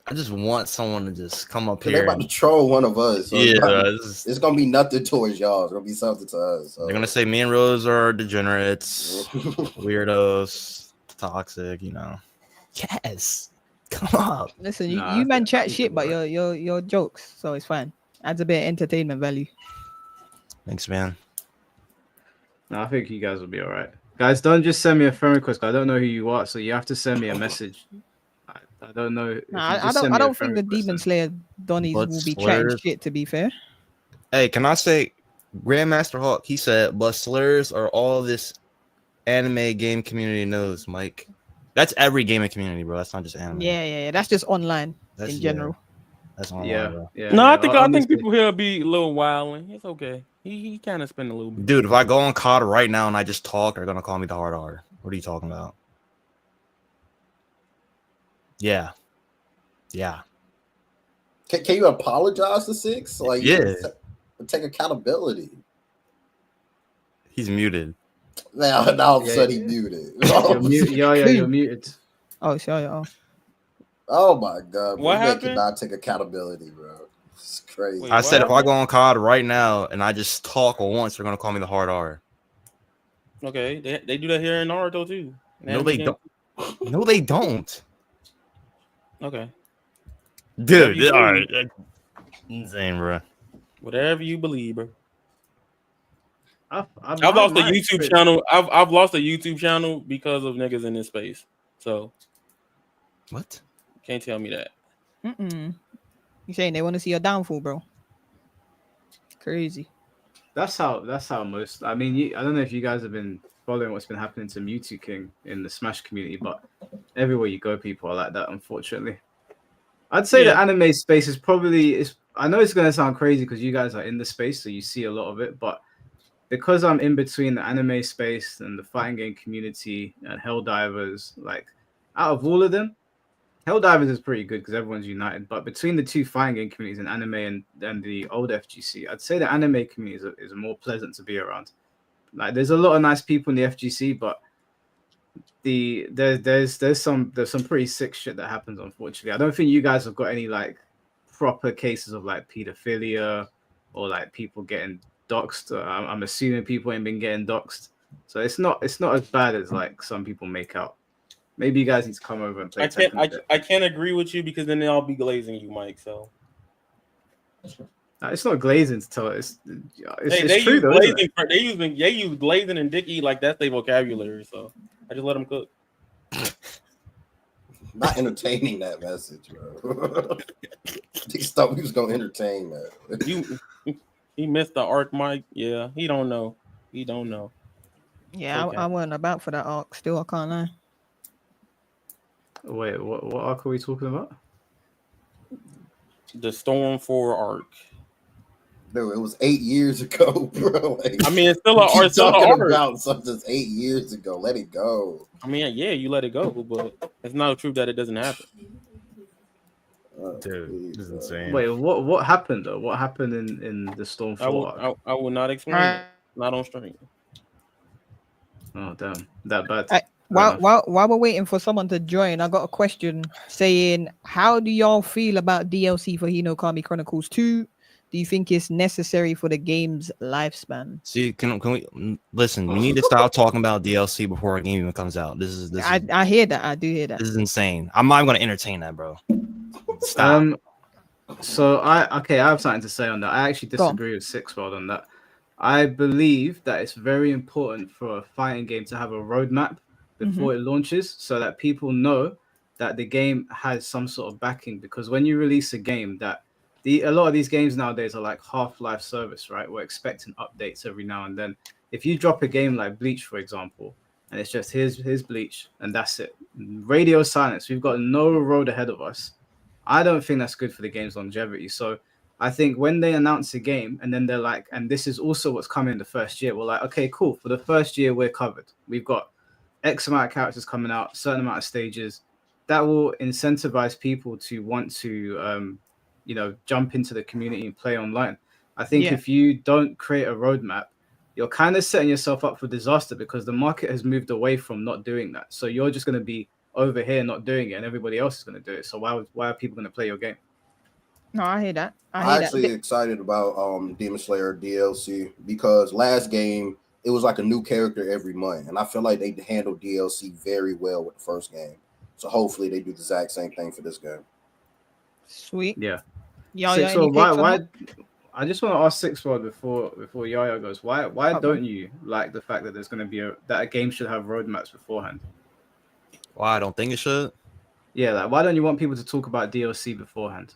I just want someone to just come up here. They're about to troll one of us. So yeah, it's gonna be nothing towards y'all. It's gonna be something to us. So. They're gonna say me and Rose are degenerates, weirdos, toxic. You know. Yes, come up. Listen, you man chat shit, but your jokes, so it's fine. Adds a bit of entertainment value. Thanks, man. No, I think you guys will be all right. Guys, don't just send me a friend request. I don't know who you are, so you have to send me a message. I don't know. If Nah, you I just don't. send I me a don't friend think the request, Demon then- Slayer Donnies But will be chatting slurs- shit. To be fair, Hey, can I say, Grandmaster Hawk? He said, "But slurs are all this anime game community knows." Mike, that's every gaming community, bro. That's not just anime. yeah. That's just online That's in general. That's online, Yeah, bro. yeah. No, yeah. I think Honestly, people here be a little wilding. It's okay. He kind of spend a little bit. Dude, if I go on COD right now and I just talk, they're gonna call me the hard R. What are you talking about? Yeah. Can you apologize to Six? Like, Yeah. Take accountability. He's muted. Now all of a Yeah, sudden he muted. you're mute. Yeah, you're muted. Oh, sure. Oh, Oh my god, What this man happened? cannot take accountability, bro. It's crazy. Wait, I what said if I happened? go on COD right now and I just talk once, they're gonna call me the hard R. Okay, they do that here in Naruto too. No, they don't. No, they don't. Okay, Dude, you all believe. right. Insane, bro. Whatever you believe, bro. I've lost a my YouTube experience- channel. I've lost a YouTube channel because of niggas in this space. So What? can't tell me that. you saying they want to see your downfall, bro? Crazy. That's how most. I mean, I don't know if you guys have been following what's been happening to Mewtwo King in the Smash community, but everywhere you go, people are like that. Unfortunately, I'd say the Yeah. anime space is probably. I know it's gonna sound crazy because you guys are in the space, so you see a lot of it. But because I'm in between the anime space and the fighting game community and Helldivers, like out of all of them, Helldivers is pretty good because everyone's united. But between the two fighting game communities in anime and the old FGC, I'd say the anime community is more pleasant to be around. Like, there's a lot of nice people in the FGC, but there's some pretty sick shit that happens. Unfortunately, I don't think you guys have got any like proper cases of like pedophilia or like people getting doxxed. I'm assuming people ain't been getting doxxed, so it's not as bad as like some people make out. Maybe you guys need to come over and play. I can't agree with you because then they'll be glazing you, Mike. So It's not glazing to tell. It's they true use though. Isn't it? glazing. They use glazing and dicky like that's their vocabulary. So I just let them cook. Not entertaining that message, bro. He thought we was gonna entertain that. He missed the arc, Mike. Yeah, he don't know. He don't know. Yeah, Okay. I wasn't about for that arc. Still, I can't lie. Wait, what arc are we talking about? The Storm 4 arc. Dude, it was 8 years ago, bro. Like, I mean, it's still an keep arc. Still an talking arc. about something 8 years ago. Let it go. I mean, yeah, you let it go, but it's not true that it doesn't happen. Dude, this is insane. Wait, what happened though? What happened in the Storm 4 arc? I will not explain it. Not on stream. Oh damn, that bad. While we're waiting for someone to join, I got a question saying, how do y'all feel about DLC for Hinokami Chronicles 2? Do you think it's necessary for the game's lifespan? See, can we listen? We need to stop talking about DLC before a game even comes out. I hear that. I do hear that. This is insane. I'm not even gonna entertain that, bro. Stop. So I have something to say on that. I actually Go on. disagree with Sixworld on that. I believe that it's very important for a fighting game to have a roadmap before it launches, so that people know that the game has some sort of backing. Because when you release a game, a lot of these games nowadays are like half-life service, right? We're expecting updates every now and then. If you drop a game like Bleach, for example, and it's just here's Bleach and that's it, radio silence, we've got no road ahead of us. I don't think that's good for the game's longevity. So I think when they announce a game and then they're like, and this is also what's coming in the first year, we're like, okay, cool. For the first year, we're covered. We've got X amount of characters coming out, certain amount of stages. That will incentivize people to want to, jump into the community and play online. I think if you don't create a roadmap, you're kind of setting yourself up for disaster because the market has moved away from not doing that. So you're just going to be over here not doing it, and everybody else is going to do it. So why are people going to play your game? No, I hear that. I'm actually excited about Demon Slayer DLC because last game it was like a new character every month, and I feel like they handled DLC very well with the first game. So hopefully they do the exact same thing for this game. Sweet. Yeah. Sixworld, why? I just want to ask Sixworld before Yaya goes. Why don't you like the fact that there's going to be that a game should have roadmaps beforehand? Why I don't think it should? Yeah, like why don't you want people to talk about DLC beforehand?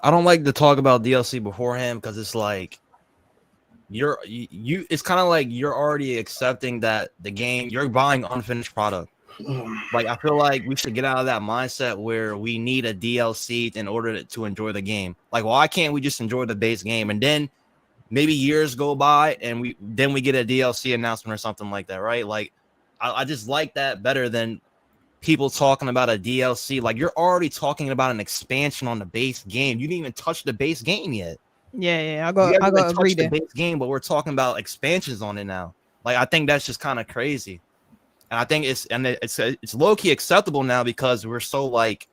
I don't like to talk about DLC beforehand because it's like you it's kind of like you're already accepting that the game, you're buying unfinished product. Like I feel like we should get out of that mindset where we need a DLC in order to enjoy the game. Like why can't we just enjoy the base game, and then maybe years go by and we get a DLC announcement or something like that, right? Like I just like that better than people talking about a DLC. Like you're already talking about an expansion on the base game. You didn't even touch the base game yet. Yeah, I You haven't got even agree touched the there. base game, but we're talking about expansions on it now. Like I think that's just kind of crazy. And I think it's low key acceptable now because we're so like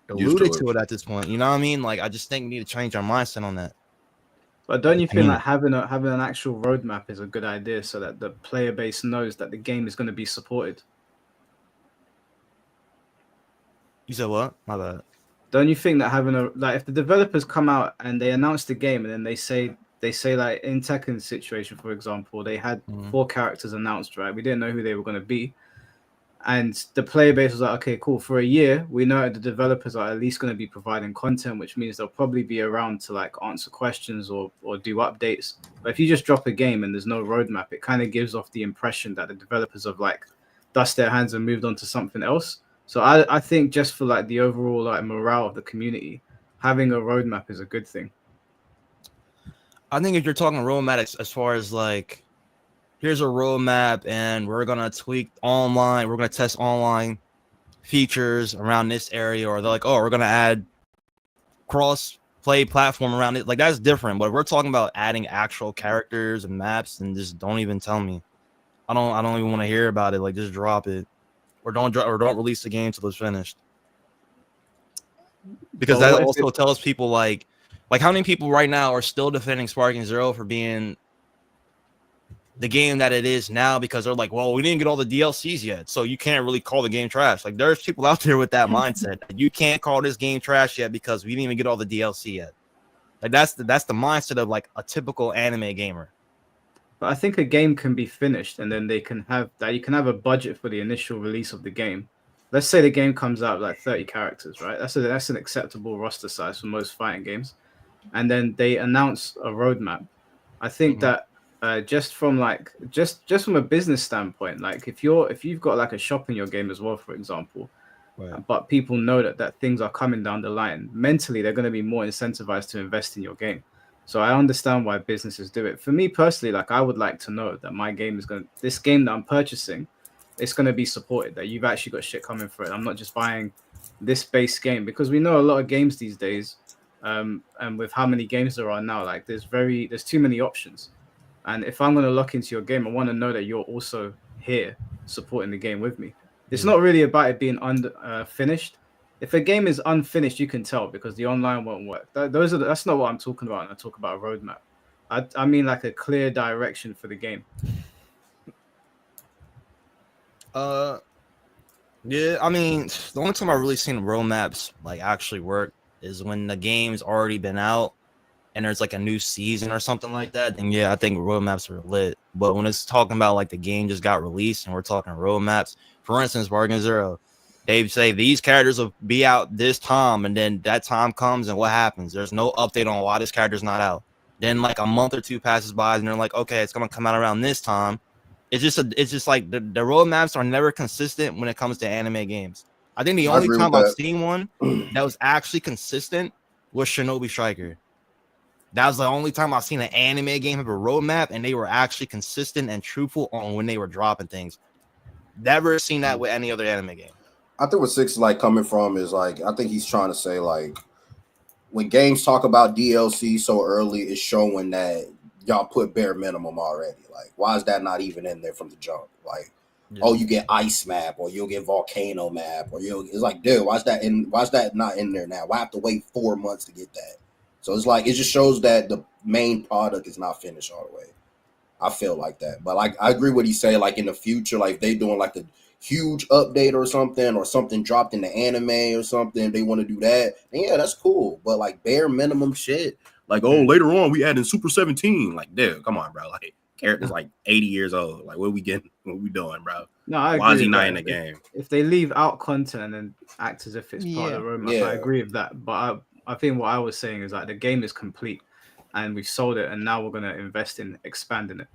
alluded to it at this point. You know what I mean? Like I just think we need to change our mindset on that. But don't you think that having an actual roadmap is a good idea so that the player base knows that the game is going to be supported? You said what? My bad. Don't you think that having if the developers come out and they announce the game and then they say like in Tekken's situation, for example, they had 4 characters announced, right? We didn't know who they were going to be. And the player base was like, okay, cool. For a year, we know that the developers are at least going to be providing content, which means they'll probably be around to like answer questions or do updates. But if you just drop a game and there's no roadmap, it kind of gives off the impression that the developers have like dust their hands and moved on to something else. So I think just for like the overall like morale of the community, having a roadmap is a good thing. I think if you're talking roadmap as far as like, here's a roadmap and we're going to tweak online, we're going to test online features around this area, or they're like, oh, we're going to add cross play platform around it. Like that's different. But if we're talking about adding actual characters and maps, and just don't even tell me. I don't even want to hear about it. Like just drop it. Or don't release the game till it's finished. Because that also tells people like how many people right now are still defending Sparking Zero for being the game that it is now, because they're like, well, we didn't get all the DLCs yet, so you can't really call the game trash. Like there's people out there with that mindset. You can't call this game trash yet because we didn't even get all the DLC yet. Like that's the mindset of like a typical anime gamer. But I think a game can be finished and then you can have a budget for the initial release of the game. Let's say the game comes out like 30 characters, right? That's an acceptable roster size for most fighting games. And then they announce a roadmap. I think that just from a business standpoint, like if you've got like a shop in your game as well, for example, but people know that things are coming down the line, mentally they're going to be more incentivized to invest in your game. So I understand why businesses do it. For me personally, like I would like to know that this game that I'm purchasing, it's going to be supported, that you've actually got shit coming for it. I'm not just buying this base game, because we know a lot of games these days, and with how many games there are now, like there's too many options. And if I'm going to look into your game, I want to know that you're also here supporting the game with me. It's not really about it being finished. If a game is unfinished, you can tell because the online won't work. That's not what I'm talking about when I talk about a roadmap. I mean like a clear direction for the game. Yeah, I mean, the only time I've really seen roadmaps like actually work is when the game's already been out and there's like a new season or something like that. Then yeah, I think roadmaps are lit. But when it's talking about like the game just got released and we're talking roadmaps, for instance, Bargain Zero, they say these characters will be out this time, and then that time comes and what happens? There's no update on why this character's not out. Then like a month or two passes by and they're like, okay, it's gonna come out around this time. It's just like the roadmaps are never consistent when it comes to anime games. I think the only time I've seen one that was actually consistent was Shinobi Striker. That was the only time I've seen an anime game have a roadmap and they were actually consistent and truthful on when they were dropping things. Never seen that with any other anime game. I think what Six is like coming from is like, I think he's trying to say like, when games talk about DLC so early, it's showing that y'all put bare minimum already. Like, why is that not even in there from the jump? Like, oh, you get ice map, or you'll get volcano map, or it's like, dude, why's that not in there now? Why have to wait 4 months to get that? So it's like, it just shows that the main product is not finished all the way. I feel like that. But like, I agree what he's saying, like in the future, like they doing like a huge update or something dropped in the anime or something, they want to do that, and yeah, that's cool. But like bare minimum shit, like, oh, later on we add in Super 17, like, dude, come on, bro. Like, character's like 80 years old. Like, what are we getting What we doing, bro? No, I Why is agree he with not that. in the game? If they leave out content and then act as if it's part of Yeah. the roadmap, Yeah. I agree with that. But I think what I was saying is like the game is complete, and we've sold it, and now we're gonna invest in expanding it.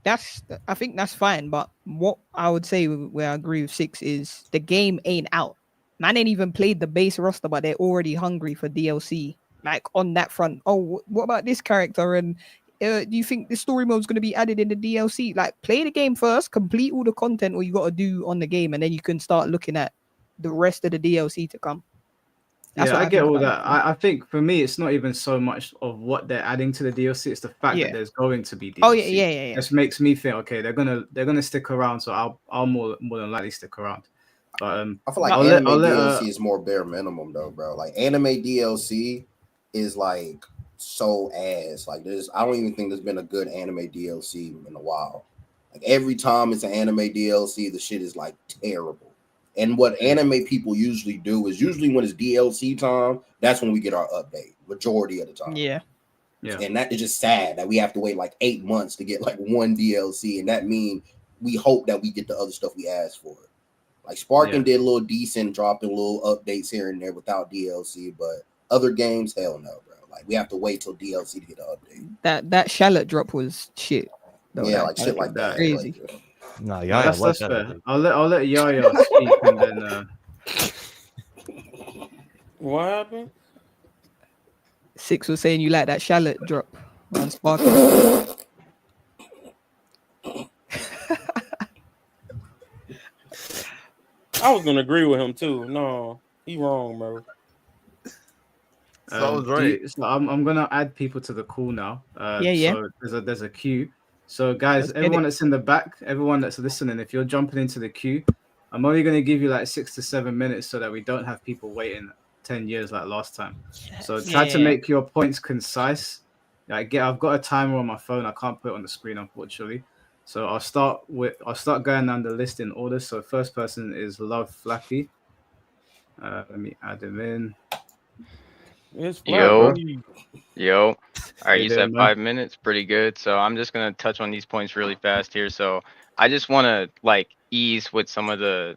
I think that's fine, but what I would say where I agree with Six is the game ain't out. Man ain't even played the base roster, but they're already hungry for DLC. Like on that front. Oh, what about this character? And do you think the story mode is going to be added in the DLC? Like, play the game first, complete all the content what you got to do on the game, and then you can start looking at the rest of the DLC to come. That's Yeah, what I get think all about that. I think for me, it's not even so much of what they're adding to the DLC. It's the fact Yeah. that there's going to be DLC. Oh yeah. This makes me think, okay, they're gonna stick around, so I'll more than likely stick around. But I feel like I'll anime let, DLC is more bare minimum though, bro. Like anime DLC is like so ass. Like I don't even think there's been a good anime DLC in a while. Like every time it's an anime DLC, the shit is like terrible. And what anime people usually do is usually when it's DLC time, that's when we get our update. Majority of the time. Yeah. And that is just sad that we have to wait like 8 months to get like one DLC, and that means we hope that we get the other stuff we asked for. Like Sparking did a little decent, dropping little updates here and there without DLC, but other games, hell no, bro. Like we have to wait till DLC to get an update. That shallot drop was shit. Though, yeah, like shit like that. Crazy. Like, No, Yaya, that's fair. I'll let Yaya speak and then. What happened? Six was saying you like that shallot drop on Sparking. I was gonna agree with him too. No, he wrong, bro. So right. So I'm gonna add people to the call now. Yeah. So there's a queue. So guys, everyone that's in the back, everyone that's listening, if you're jumping into the queue, I'm only gonna give you like 6 to 7 minutes so that we don't have people waiting 10 years like last time. So try to make your points concise. Like I've got a timer on my phone. I can't put it on the screen, unfortunately. So I'll start going down the list in order. So first person is Love Flappy. Let me add him in. Yo. All right, you said man? 5 minutes, pretty good. So I'm just gonna touch on these points really fast here. So I just want to like ease with some of the,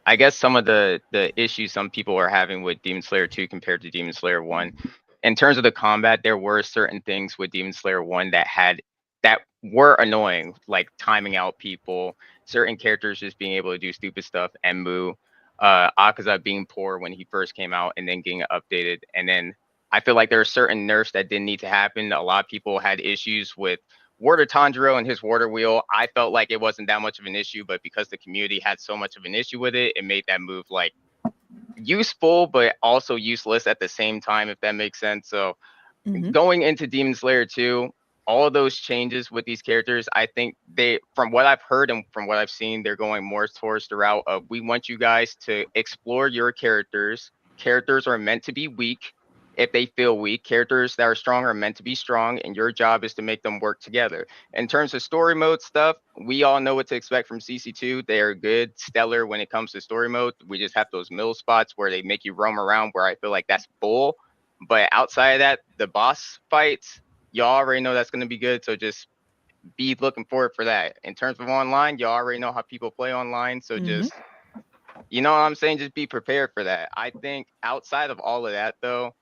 I guess some of the issues some people are having with Demon Slayer 2 compared to Demon Slayer 1. In terms of the combat, there were certain things with Demon Slayer 1 that were annoying, like timing out people, certain characters just being able to do stupid stuff, Enmu, Akaza being poor when he first came out and then getting updated. And then I feel like there are certain nerfs that didn't need to happen. A lot of people had issues with Warder Tanjiro and his water wheel. I felt like it wasn't that much of an issue, but because the community had so much of an issue with it, it made that move like useful, but also useless at the same time, if that makes sense. So going into Demon Slayer 2, all of those changes with these characters, I think from what I've heard and from what I've seen, they're going more towards the route of we want you guys to explore your characters. Characters are meant to be weak if they feel weak. Characters that are strong are meant to be strong, and your job is to make them work together. In terms of story mode stuff, we all know what to expect from CC2. They are good, stellar when it comes to story mode. We just have those middle spots where they make you roam around where I feel like that's bull. But outside of that, the boss fights, y'all already know that's going to be good. So just be looking forward for that. In terms of online, y'all already know how people play online. So just, you know what I'm saying? Just be prepared for that. I think outside of all of that, though,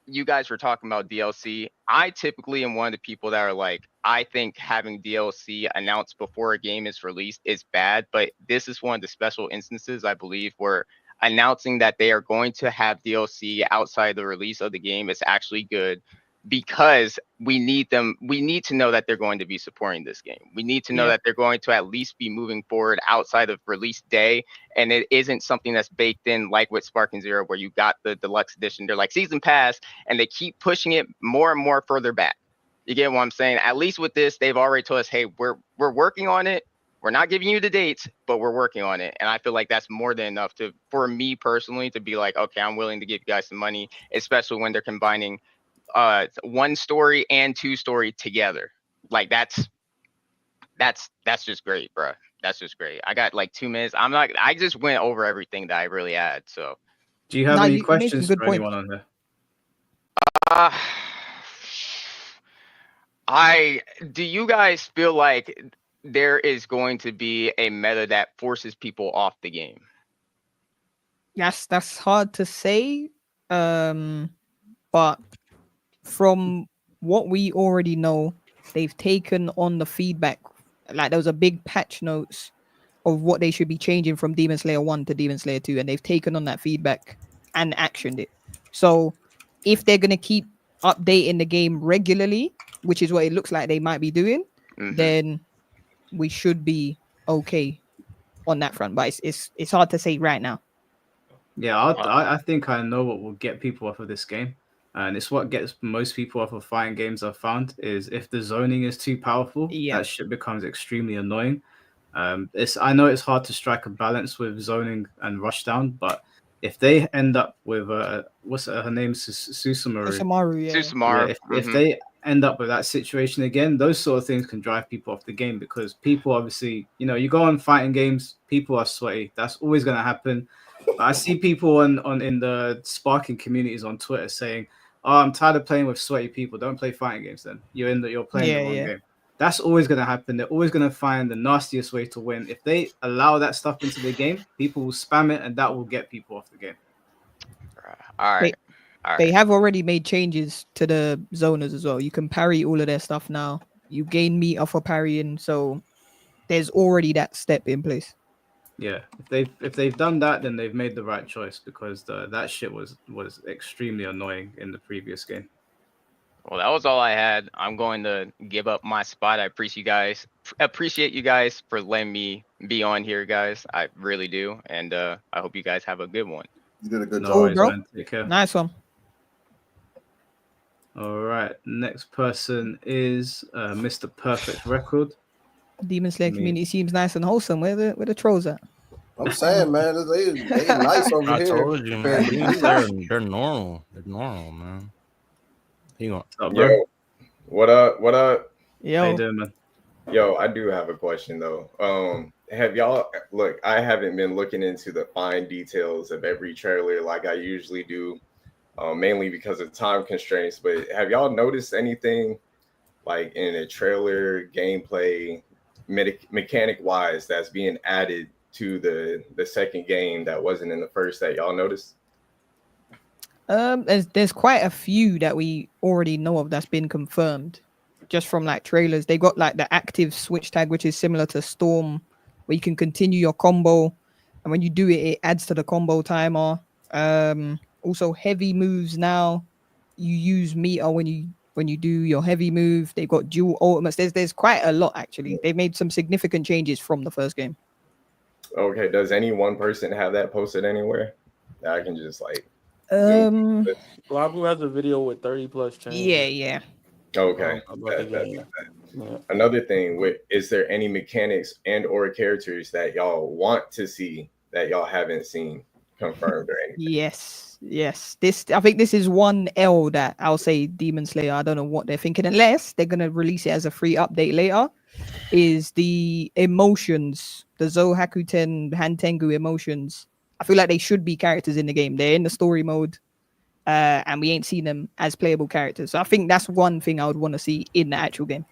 you guys were talking about DLC. I typically am one of the people that are like, I think having DLC announced before a game is released is bad. But this is one of the special instances, I believe, where announcing that they are going to have DLC outside the release of the game is actually good, because we need to know that they're going to be supporting this game. We need to know that they're going to at least be moving forward outside of release day, and it isn't something that's baked in like with Sparking Zero, where you got the deluxe edition. They're like season pass, and they keep pushing it more and more further back. You get what I'm saying? At least with this, they've already told us, hey, we're working on it. We're not giving you the dates, but we're working on it. And I feel like that's more than enough for me personally to be like, okay, I'm willing to give you guys some money, especially when they're combining one story and two story together. Like that's just great, bro. That's just great. I got like 2 minutes. I just went over everything that I really had. So do you have any questions for anyone on there? do you guys feel like there is going to be a meta that forces people off the game? That's hard to say. But from what we already know, they've taken on the feedback. Like there was a big patch notes of what they should be changing from Demon Slayer 1 to Demon Slayer 2, and they've taken on that feedback and actioned it. So if they're gonna keep updating the game regularly, which is what it looks like they might be doing, then we should be okay on that front. But it's hard to say right now. Yeah, I think I know what will get people off of this game. And it's what gets most people off of fighting games I've found is if the zoning is too powerful, that shit becomes extremely annoying. I know it's hard to strike a balance with zoning and rushdown, but if they end up with what's her name, Susumaru, yeah. Susumaru. If they end up with that situation again, those sort of things can drive people off the game because people obviously, you go on fighting games, people are sweaty. That's always going to happen. I see people in the sparking communities on Twitter saying, "Oh, I'm tired of playing with sweaty people. Don't play fighting games then. You're playing the wrong game." That's always going to happen. They're always going to find the nastiest way to win. If they allow that stuff into the game, people will spam it, and that will get people off the game. All right. They have already made changes to the zoners as well. You can parry all of their stuff now. You gain meter for parrying, so there's already that step in place. Yeah, if they've done that, then they've made the right choice because that shit was extremely annoying in the previous game. Well, that was all I had. I'm going to give up my spot. I appreciate you guys for letting me be on here, guys. I really do, and I hope you guys have a good one. You did a good job, bro. Man. Take care. Nice one. All right, next person is Mr. Perfect Record. Demon Slayer community seems nice and wholesome. Where the trolls at? I'm saying, man, they nice over I here. told you, man. They're normal. They're normal, man. Yo, what up? What up? Yo. How you doing, man? Yo, I do have a question though. Have y'all look? I haven't been looking into the fine details of every trailer like I usually do, mainly because of time constraints. But have y'all noticed anything like in a trailer gameplay, mechanic wise, that's being added to the second game that wasn't in the first that y'all noticed? There's quite a few that we already know of that's been confirmed just from like trailers. They got like the active switch tag, which is similar to Storm, where you can continue your combo, and when you do it, it adds to the combo timer. Also heavy moves now, you use meter when you do your heavy move. They've got dual ultimates. There's quite a lot actually. They've made some significant changes from the first game. Okay, does any one person have that posted anywhere that I can just like? Labu has a video with 30+ changes. Yeah. Okay. Another thing, is there any mechanics and or characters that y'all want to see that y'all haven't seen confirmed or anything? Yes. I think this is one L that I'll say Demon Slayer. I don't know what they're thinking, unless they're gonna release it as a free update later. Is the emotions, the Zohakuten Hantengu emotions? I feel like they should be characters in the game. They're in the story mode, and we ain't seen them as playable characters. So I think that's one thing I would want to see in the actual game.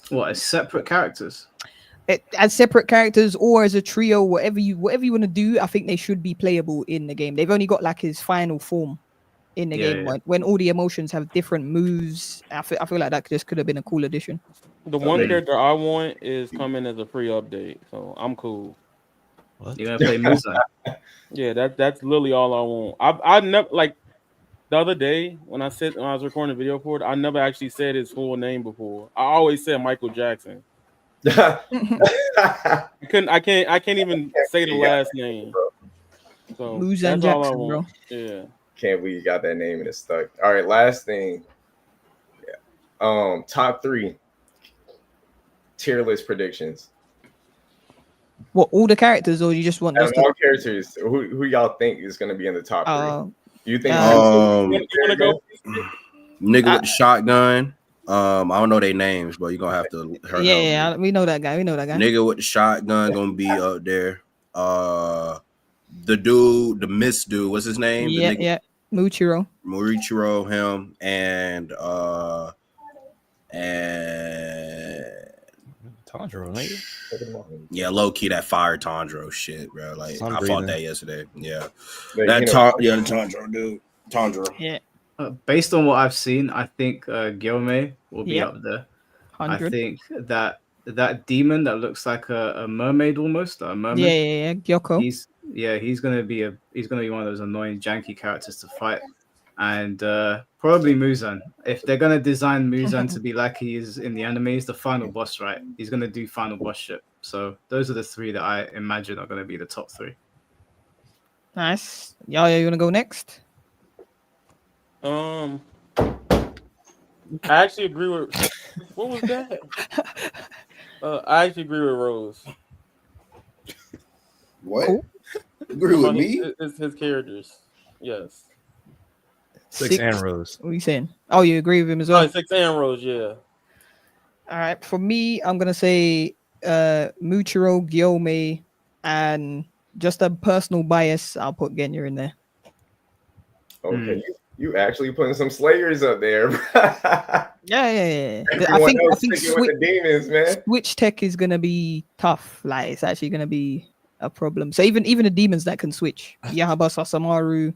What, as separate characters? As separate characters or as a trio, whatever you want to do, I think they should be playable in the game. They've only got like his final form in the game. Yeah. When all the emotions have different moves, I feel like that just could have been a cool addition. The one character I want is coming as a free update, so I'm cool. What? You gonna play Muzan? Yeah, that's literally all I want. I never, like the other day when I was recording a video for it, I never actually said his full name before. I always said Michael Jackson. I can't even say the last name. So Muzan that's all I Jackson, want. bro. Yeah. Can't believe you got that name and it's stuck. All right, last thing. Top 3 tier list predictions. What, all the characters, or you just want us all characters? Who y'all think is going to be in the top 3? You think? Nigga with the shotgun. I don't know their names, but you're gonna have to. Yeah, we know that guy. Nigga with the shotgun gonna be up there. The dude, the Miss dude, what's his name? Yeah, Muichiro, him, and Tanjiro, nigga. Yeah, low key that fire Tanjiro shit, bro. Like Sun I fought breathing. that yesterday. Yeah, But, that you know, the Tanjiro dude, Tanjiro. Yeah, Based on what I've seen, I think Gyomei will be Yep. up there. 100. I think that demon that looks like a mermaid almost, a mermaid. Yeah, Gyoko. He's gonna be one of those annoying janky characters to fight. And probably Muzan. If they're gonna design Muzan to be like he is in the anime, he's the final boss, right? He's gonna do final boss shit. So those are the three that I imagine are gonna be the top three. Nice. Yaya, you wanna go next? I actually agree with. What was that? I actually agree with Rose. What? Cool. Agree with me? It's his characters. Yes. Six and Rose. What are you saying? Oh, you agree with him as well? Oh, 6 and Rose, yeah. All right. For me, I'm gonna say Muchiro, Gyomei, and just a personal bias, I'll put Genya in there. Okay, you actually putting some Slayers up there. Yeah. Everyone I else think sticking with the demons, man. Switch tech is gonna be tough. Like it's actually gonna be a problem. So even the demons that can switch, Yahabasa, Samaru,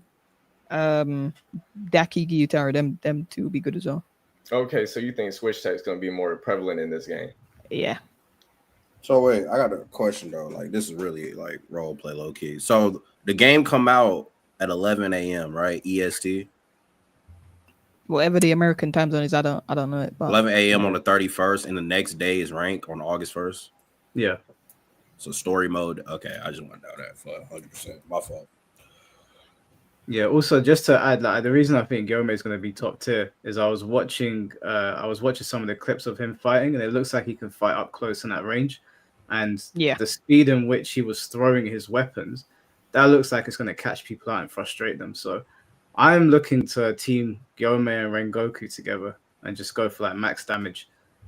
Daki, Gyutaro, them two will be good as well. Okay, so you think Switch Tech is going to be more prevalent in this game? Yeah. So wait, I got a question though. Like this is really like role play low key. So the game come out at 11 a.m. right? EST. Whatever the American time zone is, I don't know it. But 11 a.m. on the 31st, and the next day is rank on August 1st. Yeah. So story mode. Okay, I just want to know that for 100%. My fault. Yeah. Also, just to add, like the reason I think Gyomei is going to be top tier is I was watching some of the clips of him fighting, and it looks like he can fight up close in that range, and the speed in which he was throwing his weapons, that looks like it's going to catch people out and frustrate them. So I'm looking to team Gyomei and Rengoku together and just go for like max damage.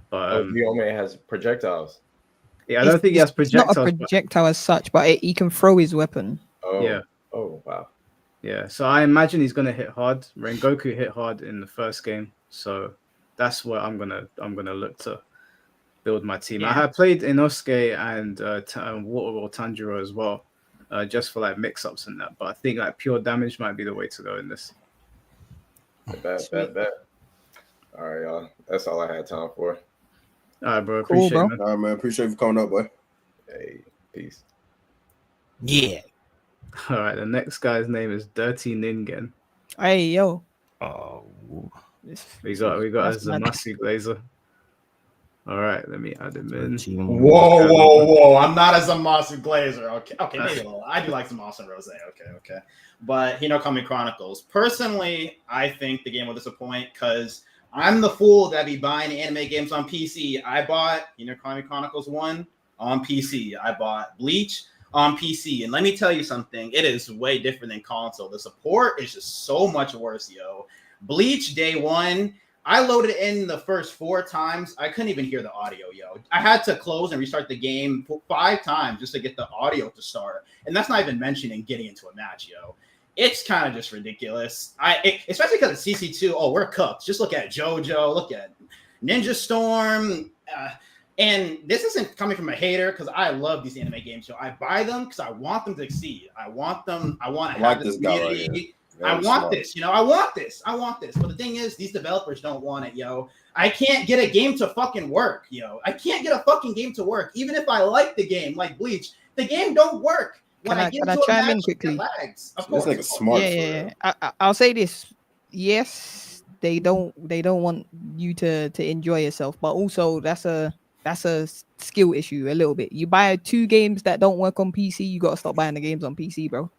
But Gyomei has projectiles. Yeah, I don't think he has projectiles. It's not a projectile as such, but he can throw his weapon. Oh. Yeah. Oh, wow. Yeah, so I imagine he's gonna hit hard. Rengoku hit hard in the first game, so that's where I'm gonna look to build my team. Yeah. I have played Inosuke and Waterwall Tanjiro as well, just for like mix-ups and that. But I think like pure damage might be the way to go in this. Bet. All right, y'all. That's all I had time for. All right, bro. Cool, Appreciate bro. it, man. All right, man. Appreciate you for coming up, boy. Hey, peace. Yeah. All right, the next guy's name is Dirty Ningen. Hey, yo. Oh. We got a That's mad. Zamasi Glazer. All right, let me add him in. Whoa. I'm not a Zamasu Glazer. Okay, maybe a little. I do like Zamasu and Rose. Okay. But Hinokami Chronicles. Personally, I think the game will disappoint because I'm the fool that be buying anime games on PC. I bought Hinokami Chronicles 1 on PC. I bought Bleach on PC. And let me tell you something. It is way different than console. The support is just so much worse, yo. Bleach day one, I loaded in the first 4 times. I couldn't even hear the audio, yo. I had to close and restart the game 5 times just to get the audio to start. And that's not even mentioning getting into a match, yo. It's kind of just ridiculous. Especially because it's CC2. Oh, we're cooked. Just look at JoJo. Look at Ninja Storm. And this isn't coming from a hater because I love these anime games. So I buy them because I want them to succeed. I want to have this community. I want this, I want this. But the thing is, these developers don't want it, yo. I can't get a game to fucking work, yo. I can't get a fucking game to work. Even if I like the game, like Bleach, the game don't work. When I get into a match, it lags. Of course. This nigga smart. Yeah. I'll say this. Yes, they don't want you to enjoy yourself, but also that's a skill issue a little bit. You buy 2 games that don't work on PC, you gotta stop buying the games on PC, bro.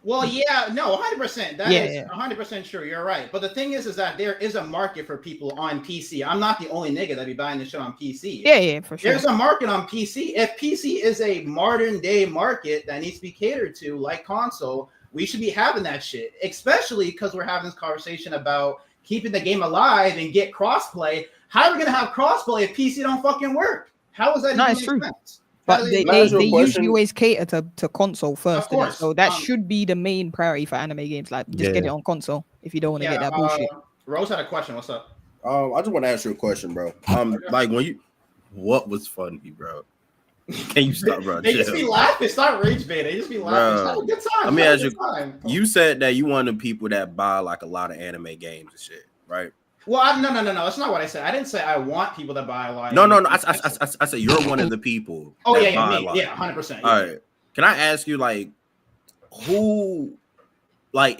Well, yeah, no, 100%. That is 100% true. You're right. But the thing is that there is a market for people on PC. I'm not the only nigga that be buying this shit on PC. Yeah, for sure. There's a market on PC. If PC is a modern day market that needs to be catered to, like console, we should be having that shit. Especially because we're having this conversation about keeping the game alive and get crossplay. How are we gonna have crossplay if PC don't fucking work? How is that? No, it's true. But they usually always cater to console first, of course. So that should be the main priority for anime games. Like, just get it on console if you don't want to get that bullshit. Rose had a question. What's up? I just want to ask you a question, bro. Like when What was funny, bro? Can you stop, bro? They just be laughing. It's not rage bait. They just be laughing. It's not a good time. Let me ask you. You said that you one of the people that buy like a lot of anime games and shit, right? Well, no. That's not what I said. I didn't say I want people that buy a lot. No. I said you're one of the people. Oh yeah, me. Yeah, 100%. All right. Can I ask you, like, who, like,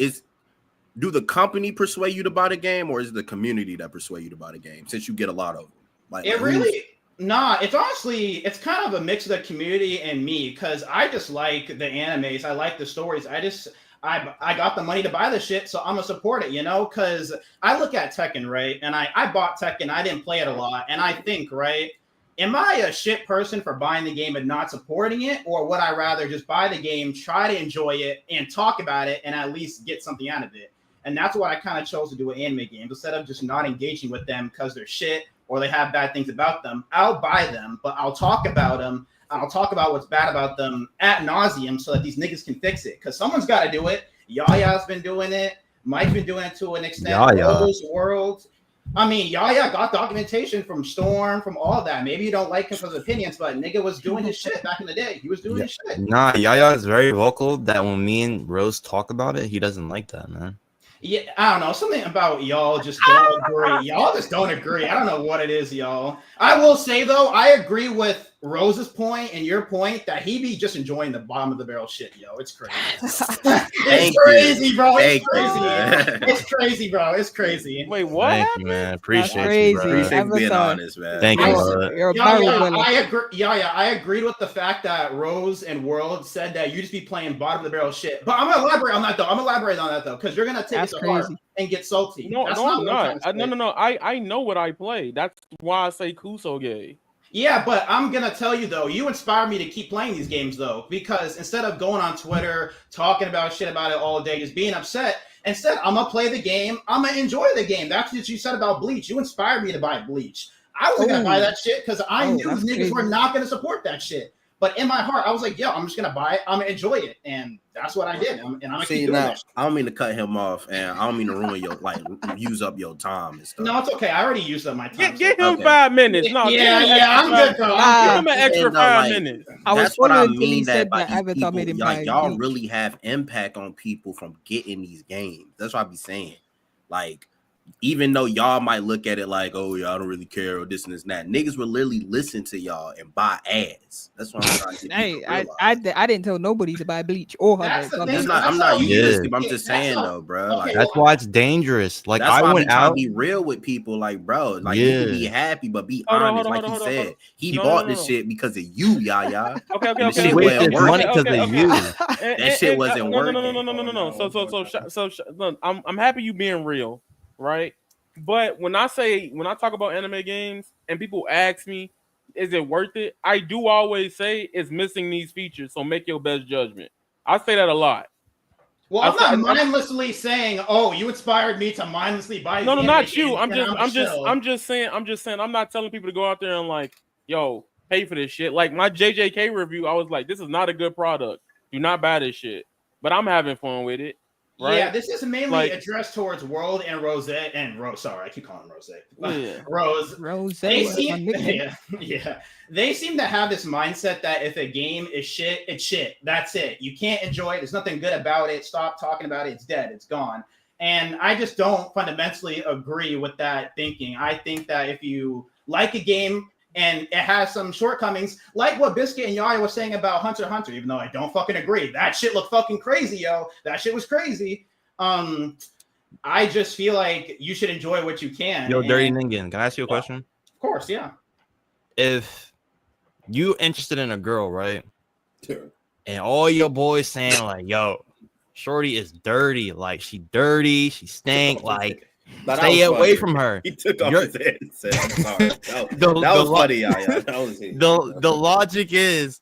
do the company persuade you to buy the game, or is it the community that persuade you to buy the game? Since you get a lot of them, like, it really. Nah, it's honestly, it's kind of a mix of the community and me, because I just like the animes. I like the stories. I got the money to buy the shit, so I'm gonna support it, you know? Because I look at Tekken, right? And I bought Tekken, I didn't play it a lot, and I think, right? Am I a shit person for buying the game and not supporting it? Or would I rather just buy the game, try to enjoy it, and talk about it, and at least get something out of it? And that's what I kind of chose to do with anime games. Instead of just not engaging with them because they're shit or they have bad things about them, I'll buy them, but I'll talk about them. I'll talk about what's bad about them ad nauseum so that these niggas can fix it. Because someone's got to do it. Yaya's been doing it. Mike's been doing it to an extent. Rose World. I mean, Yaya got documentation from Storm, from all that. Maybe you don't like him for his opinions, but nigga was doing his shit back in the day. He was doing his shit. Nah, Yaya is very vocal that when me and Rose talk about it, he doesn't like that, man. Yeah, I don't know. Something about y'all just don't agree. Y'all just don't agree. I don't know what it is, y'all. I will say, though, I agree with Rose's point and your point that he be just enjoying the bottom of the barrel shit, yo. It's crazy. It's crazy, bro. It's crazy. It's crazy, bro. It's crazy. Wait, what? Thank you, man. Appreciate crazy. you, bro. Appreciate you being honest, man. Thank you, brother. You're a I agree. I agreed with the fact that Rose and World said that you just be playing bottom of the barrel shit. But I'm gonna elaborate on that though. because you're gonna take it to heart and get salty. No, I'm not. No. I know what I play. That's why I say Kusoge. Yeah, but I'm gonna tell you though, you inspire me to keep playing these games though, because instead of going on Twitter talking about shit about it all day, just being upset, instead I'm gonna play the game. I'm gonna enjoy the game. That's what you said about Bleach. You inspired me to buy Bleach. I wasn't gonna buy that shit because I knew niggas were not gonna support that shit. But in my heart, I was like, yo, I'm just gonna buy it. I'm gonna enjoy it, and that's what I did. And I'm gonna keep doing that. I don't mean to cut him off, and I don't mean to ruin your use up your time and stuff. No, it's okay. I already used up my time. Give him 5 minutes. No, I'm good, bro. Give him an extra 5 minutes. That's what I mean. That by Avatar made him like y'all really have impact on people from getting these games. That's what I be saying. Like, even though y'all might look at it like, oh, y'all don't really care or this and this and that, niggas will literally listen to y'all and buy ads. That's what I'm trying to get. I didn't tell nobody to buy Bleach or Hunter. I'm not used to. I'm just saying though, bro. Like, that's why it's dangerous. Like, I went out. Be real with people, like, bro. Like, you can be happy, but be honest. Like he said, he bought this shit because of you, Yaya. Okay. The shit wasn't working because of you. That shit wasn't working. No. So I'm happy you being real. Right, but when I talk about anime games and people ask me, is it worth it? I do always say it's missing these features, so make your best judgment. I say that a lot. Well, I'm not mindlessly saying, "Oh, you inspired me to mindlessly buy." No, not you. I'm just saying. I'm not telling people to go out there and like, yo, pay for this shit. Like my JJK review, I was like, this is not a good product. Do not buy this shit. But I'm having fun with it. Right? Yeah, this is mainly addressed towards World and Rose and Rose. Sorry, I keep calling him Rose. Yeah. Rose. They seem to have this mindset that if a game is shit, it's shit. That's it. You can't enjoy it. There's nothing good about it. Stop talking about it. It's dead. It's gone. And I just don't fundamentally agree with that thinking. I think that if you like a game and it has some shortcomings, like what Biscuit and Yaya was saying about Hunter x Hunter, even though I don't fucking agree. That shit looked fucking crazy, yo. That shit was crazy. I just feel like you should enjoy what you can. Yo, Dirty Ningen, can I ask you a question? Of course, yeah. If you interested in a girl, right? Sure. And all your boys saying like, yo, shorty is dirty. Like, she dirty. She stank. Like, stay away from her. He took off his head and said, I'm sorry. That was funny, Yaya. The logic is,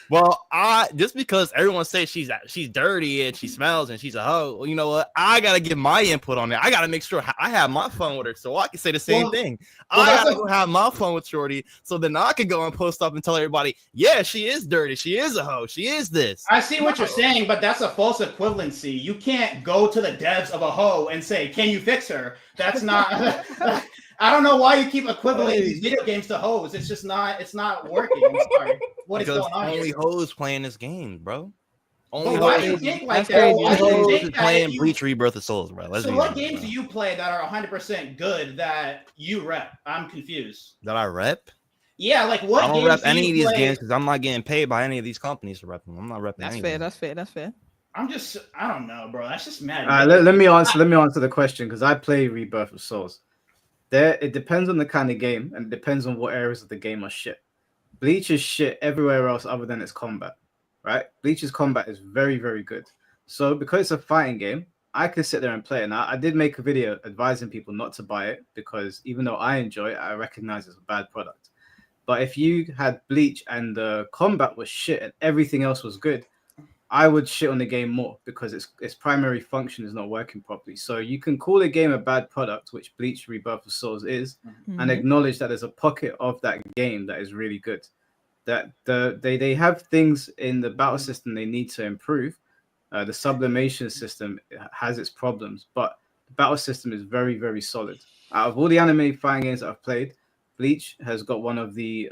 well, just because everyone says she's dirty and she smells and she's a hoe, well, you know what? I gotta get my input on it. I gotta make sure I have my fun with her, so I can say the same thing. I gotta go have my fun with shorty, so then I can go and post up and tell everybody, yeah, she is dirty, she is a hoe, she is this. I see what you're saying, but that's a false equivalency. You can't go to the devs of a hoe and say, can you fix her? That's not. I don't know why you keep equating these video games to hoes. It's just not. It's not working. I'm sorry. What is going on only here? hoes playing this game, bro. But why do you think like that? Only Why do you hoes think is that playing if you, Bleach Rebirth of Souls, bro. so what games do you play that are 100% good that you rep? I'm confused. That I rep? Yeah, like what? I don't games rep do any you of these play? games because I'm not getting paid by any of these companies to rep them. I'm not repping. That's any fair. of them. That's fair. That's fair. I'm just. I don't know, bro. That's just mad. Let me answer the question because I play Rebirth of Souls. It depends on the kind of game and it depends on what areas of the game are shit. Bleach is shit everywhere else other than its combat, right? Bleach's combat is very, very good. So because it's a fighting game, I can sit there and play it. Now, I did make a video advising people not to buy it because even though I enjoy it, I recognize it's a bad product. But if you had Bleach and the combat was shit and everything else was good, I would shit on the game more because its primary function is not working properly. So you can call a game a bad product, which Bleach Rebirth of Souls is, and acknowledge that there's a pocket of that game that is really good. That they have things in the battle system they need to improve. The sublimation system has its problems, but the battle system is very, very solid. Out of all the anime fighting games that I've played, Bleach has got one of the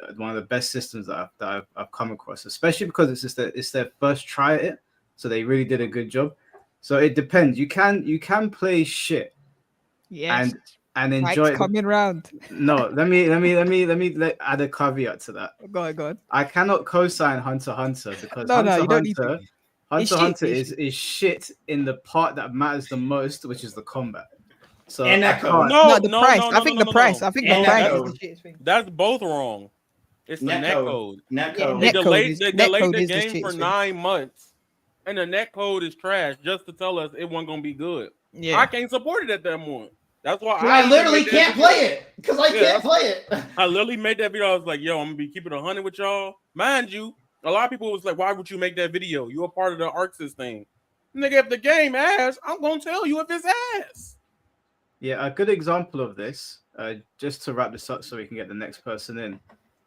best systems that I've come across, especially because it's their first try at it, so they really did a good job. So it depends. You can play shit, yes, and enjoy it. Coming round. No, let me add a caveat to that. Go on. I cannot co-sign Hunter x Hunter because you don't need to. Hunter x Hunter is shit in the part that matters the most, which is the combat. So and that code. The price. I think the price. I think the price is the shittiest thing. That's both wrong. It's the netcode. Netcode. They delayed the game for 9 months, and the netcode is trash just to tell us it wasn't gonna be good. Yeah, I can't support it at that point. That's why I literally can't play it because I can't play it. I literally made that video. I was like, "Yo, I'm gonna be keeping 100 with y'all." Mind you, a lot of people was like, "Why would you make that video? You're a part of the Arxis thing." Nigga, if the game ass, I'm gonna tell you if it's ass. Yeah, a good example of this, just to wrap this up so we can get the next person in,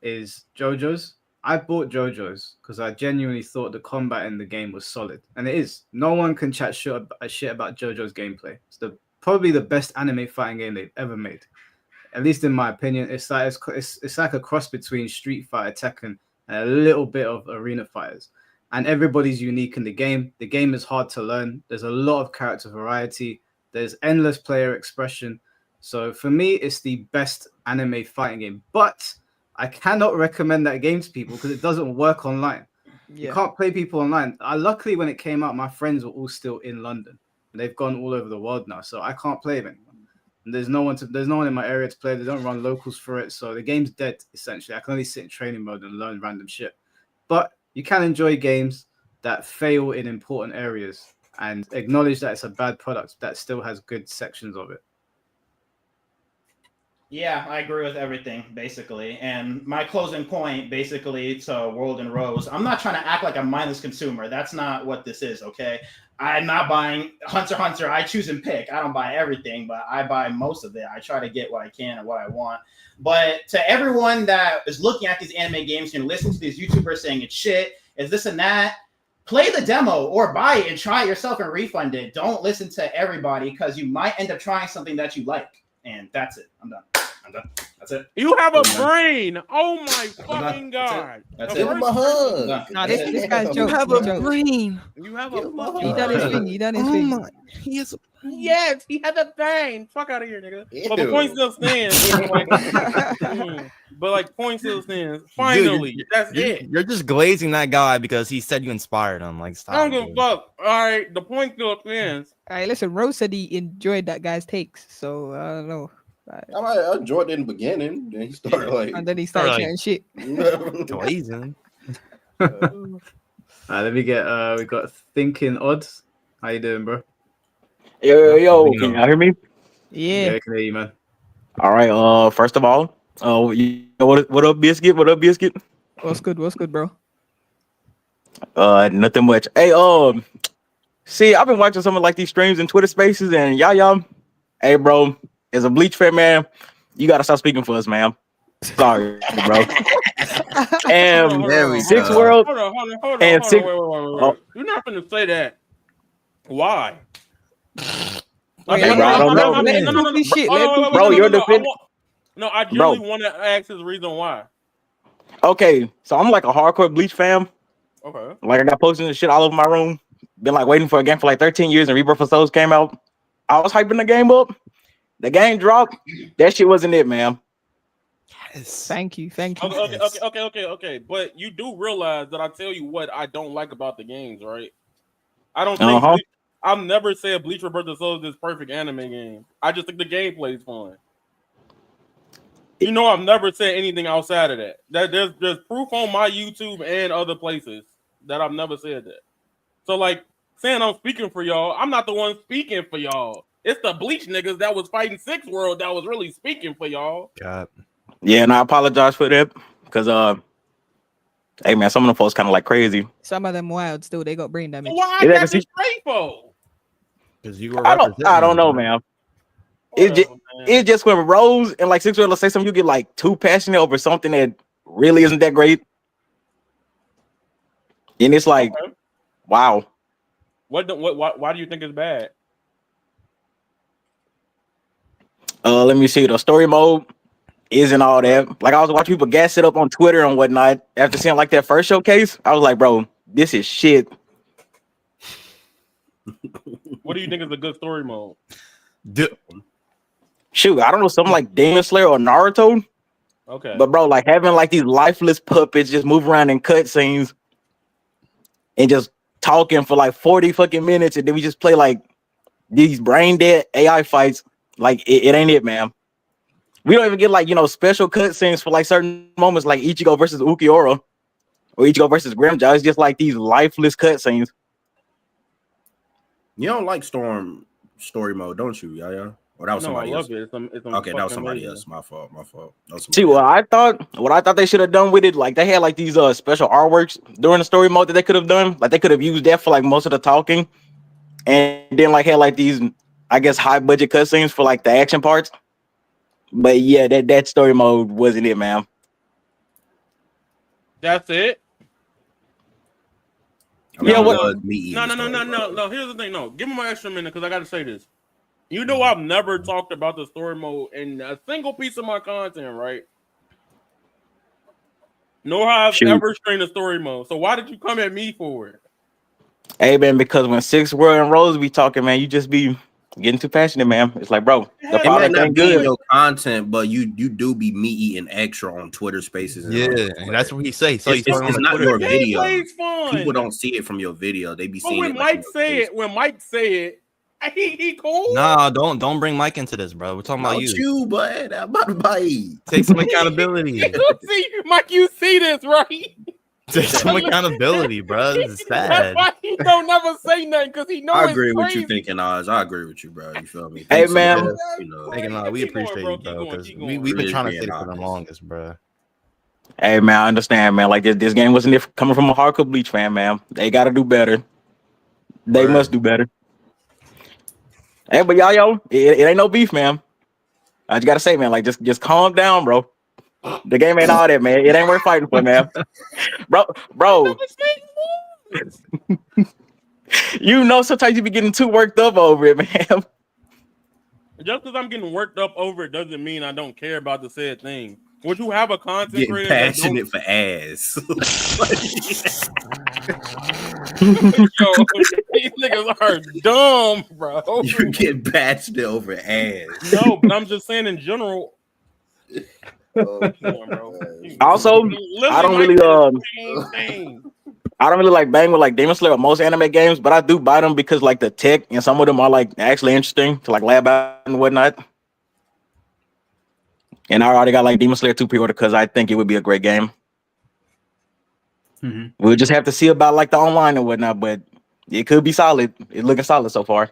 is JoJo's. I bought JoJo's because I genuinely thought the combat in the game was solid, and it is. No one can chat shit about JoJo's gameplay. It's probably the best anime fighting game they've ever made, at least in my opinion. It's like a cross between Street Fighter, Tekken, and a little bit of Arena Fighters. And everybody's unique in the game. The game is hard to learn. There's a lot of character variety. There's endless player expression. So for me, it's the best anime fighting game. But I cannot recommend that game to people because it doesn't work online. You can't play people online. Luckily, when it came out, my friends were all still in London. And they've gone all over the world now. So I can't play them anymore. And there's no one in my area to play. They don't run locals for it. So the game's dead, essentially. I can only sit in training mode and learn random shit. But you can enjoy games that fail in important areas and acknowledge that it's a bad product that still has good sections of it. Yeah, I agree with everything, basically. And my closing point, basically, to World and Rose, I'm not trying to act like a mindless consumer. That's not what this is, okay? I'm not buying Hunter x Hunter. I choose and pick. I don't buy everything, but I buy most of it. I try to get what I can and what I want. But to everyone that is looking at these anime games and listening to these YouTubers saying it's shit, is this and that, play the demo or buy it and try it yourself and refund it. Don't listen to everybody because you might end up trying something that you like. And that's it. I'm done. That's it. You have a brain. Oh my fucking god. That's it. Give him a hug. No, this guy's joke. You have a brain. You have a fucking He done his thing. He done his thing. He has a yes, he has a brain. Fuck out of here, nigga. But the point still stands. But point still stands. Finally, dude, that's it. You're just glazing that guy because he said you inspired him. Like, stop. I don't give a fuck. All right, the point still stands. All right, listen. Rose said he enjoyed that guy's takes, so I don't know. I enjoyed it in the beginning. Then he started and then he started chatting shit. Glazing. Let me get. We got Thinking Odds. How you doing, bro? Yo, can y'all hear me? Yeah, I can hear you, man. All right. First of all, what up, Biscuit? What up, Biscuit? What's good, bro? Nothing much. Hey, see, I've been watching some of these streams and Twitter Spaces, and y'all, hey, bro, as a Bleach fan, man, you gotta stop speaking for us, man. Sorry, bro. And Six World. Hold on. And Wait. You're not gonna say that. Why? Wait, Okay, let bro, I him don't know, let him man. talk his shit. Let him talk Bro, his you're shit. defending. I genuinely want to ask his reason why. Okay, so I'm like a hardcore Bleach fan. Okay. Like I got posters and shit all over my room. Been like waiting for a game for like 13 years, and Rebirth of Souls came out. I was hyping the game up. The game dropped. That shit wasn't it, man. Yes. Thank you. Okay. But you do realize that I tell you what I don't like about the games, right? I don't think Bleach, I've never said Bleach Rebirth of Souls is perfect anime game. I just think the gameplay is fun. You know, I've never said anything outside of that. That there's proof on my YouTube and other places that I've never said that. So like saying I'm speaking for y'all, I'm not the one speaking for y'all. It's the Bleach niggas that was fighting Six World that was really speaking for y'all. God. Yeah, and I apologize for that because hey man, some of them folks kind of like crazy. Some of them wild still. They got brain damage. Why I got this straight for? Because you were I don't know, man. It's just when Rose and like Six World, let's say something, you get like too passionate over something that really isn't that great, and it's like, wow. Why do you think it's bad? Let me see. The story mode isn't all that. Like I was watching people gas it up on Twitter and whatnot after seeing like that first showcase. I was like, bro, this is shit. What do you think is a good story mode? Shoot, I don't know, something like Demon Slayer or Naruto. Okay. But bro, like having like these lifeless puppets just move around in cutscenes and just talking for like 40 fucking minutes, and then we just play like these brain dead AI fights. Like it ain't it, man. We don't even get like, you know, special cutscenes for like certain moments, like Ichigo versus Ukiura or Ichigo versus Grimjaw. It's just like these lifeless cutscenes. You don't like Storm story mode, don't you, Yaya? Or that was somebody else. It. Okay, that was somebody else. My fault. See, what I thought they should have done with it, like they had like these special artworks during the story mode that they could have done. Like they could have used that for like most of the talking, and then like had like these, I guess, high budget cutscenes for like the action parts. But yeah, that story mode wasn't it, man. That's it. Yeah, what? No. Here's the thing. No, give me my extra minute because I got to say this. You know, I've never talked about the story mode in a single piece of my content, right? Nor have I ever streamed a story mode. So why did you come at me for it? Hey man, because when Six World and Rose be talking, man, you just be getting too passionate, man. It's like, bro, the product ain't good. Your content, but you do be me eating extra on Twitter Spaces. And that's what he say. So it's not your video. Fun. People don't see it from your video. They be seeing when it. Mike say it, he cool. Nah, don't bring Mike into this, bro. We're talking about you. But I'm about to bite. Take some accountability. Mike, you see this, right? Take some accountability, bro. This is sad. He don't never say nothing because he knows. I agree with you thinking, Oz. I agree with you, bro. You feel me? Hey, man. We appreciate you, bro, because we've been trying to say it for the longest, bro. Hey, man, I understand, man. Like, this game wasn't coming from a hardcore Bleach fan, man. They got to do better. They must do better. Hey, but y'all, it ain't no beef, man. I just got to say, man, like, just calm down, bro. The game ain't all that, man. It ain't worth fighting for, man. Bro. You know, sometimes you be getting too worked up over it, man. Just because I'm getting worked up over it doesn't mean I don't care about the said thing. Would you have a content getting creator passionate for ass? Yo, these niggas are dumb, bro. You get passionate over ass. No, but I'm just saying in general. Also, I don't really like bang with like Demon Slayer or most anime games, but I do buy them because like the tech and some of them are like actually interesting to like lab out and whatnot. And I already got like Demon Slayer 2 pre-order because I think it would be a great game. Mm-hmm. We'll just have to see about like the online and whatnot, but it could be solid. It's looking solid so far.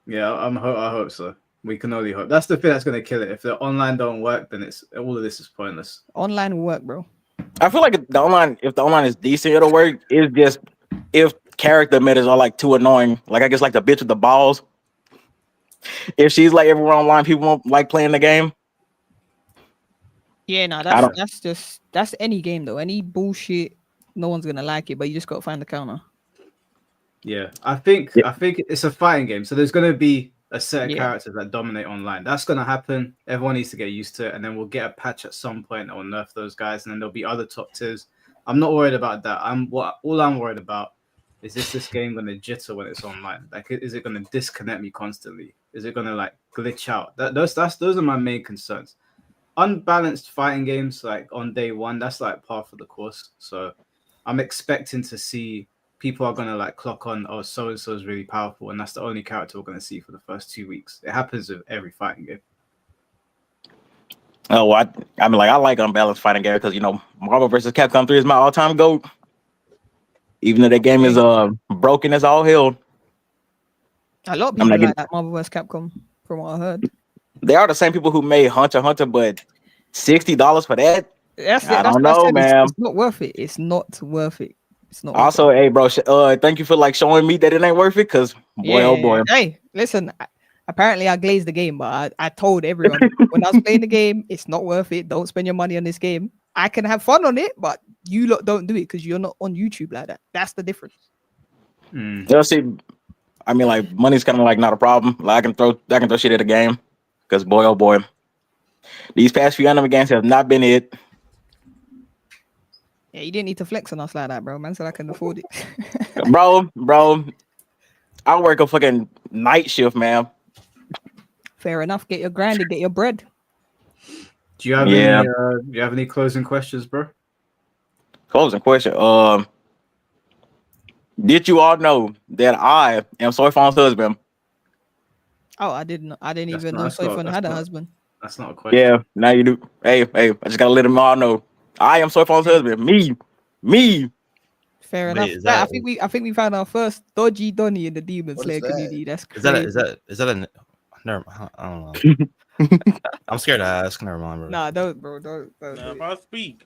Yeah, I hope so. We can only hope. That's the thing that's going to kill it. If the online don't work, then all of this is pointless. Online will work, bro. I feel like if the online is decent, it'll work. It's just if character metas are like too annoying. Like I guess like the bitch with the balls. If she's like everywhere online, people won't like playing the game. Yeah, no, that's any game though. Any bullshit, no one's gonna like it, but you just gotta find the counter. Yeah, I think it's a fighting game, so there's going to be a set of characters that dominate online. That's going to happen. Everyone needs to get used to it, and then we'll get a patch at some point that will nerf those guys, and then there'll be other top tiers. I'm not worried about that. All I'm worried about is this game going to jitter when it's online? Like, is it going to disconnect me constantly? Is it going to like glitch out? Those are my main concerns. Unbalanced fighting games like on day one, that's like par for the course. So I'm expecting to see people are gonna like clock on, oh, so and so is really powerful, and that's the only character we're gonna see for the first 2 weeks. It happens with every fighting game. Oh, I mean, like I like unbalanced fighting game because Marvel vs. Capcom 3 is my all-time GOAT. Even though that game is broken as all hell. A lot of people like that Marvel vs. Capcom, from what I heard. They are the same people who made Hunter x Hunter, but $60 for that? I don't know, man. It's not worth it. It's not worth it. It's not. Also, hey, bro, thank you for like showing me that it ain't worth it, because boy, oh boy. Hey, listen. Apparently, I glazed the game, but I told everyone when I was playing the game, it's not worth it. Don't spend your money on this game. I can have fun on it, but you lot don't do it because you're not on YouTube like that. That's the difference. See, I mean, like money's kind of like not a problem. Like I can throw shit at a game, because boy, oh boy, these past few anime games have not been it. Yeah, you didn't need to flex on us like that, bro. Man said I can afford it. bro, I work a fucking night shift, man. Fair enough. Get your grind and get your bread. Do you have any closing questions, bro? Closing question. Did you all know that I am Soifon's husband? Oh, I didn't even know Soifon had a husband. That's not a question. Yeah, now you do. Hey, I just gotta let them all know. I am Soifon's husband. Me. Fair enough. I think we found our first dodgy Donnie in the Demon Slayer community. That's crazy. Is that a never? I don't know. I'm scared to ask. Never mind, bro. Nah, don't, bro. Don't. If I speak.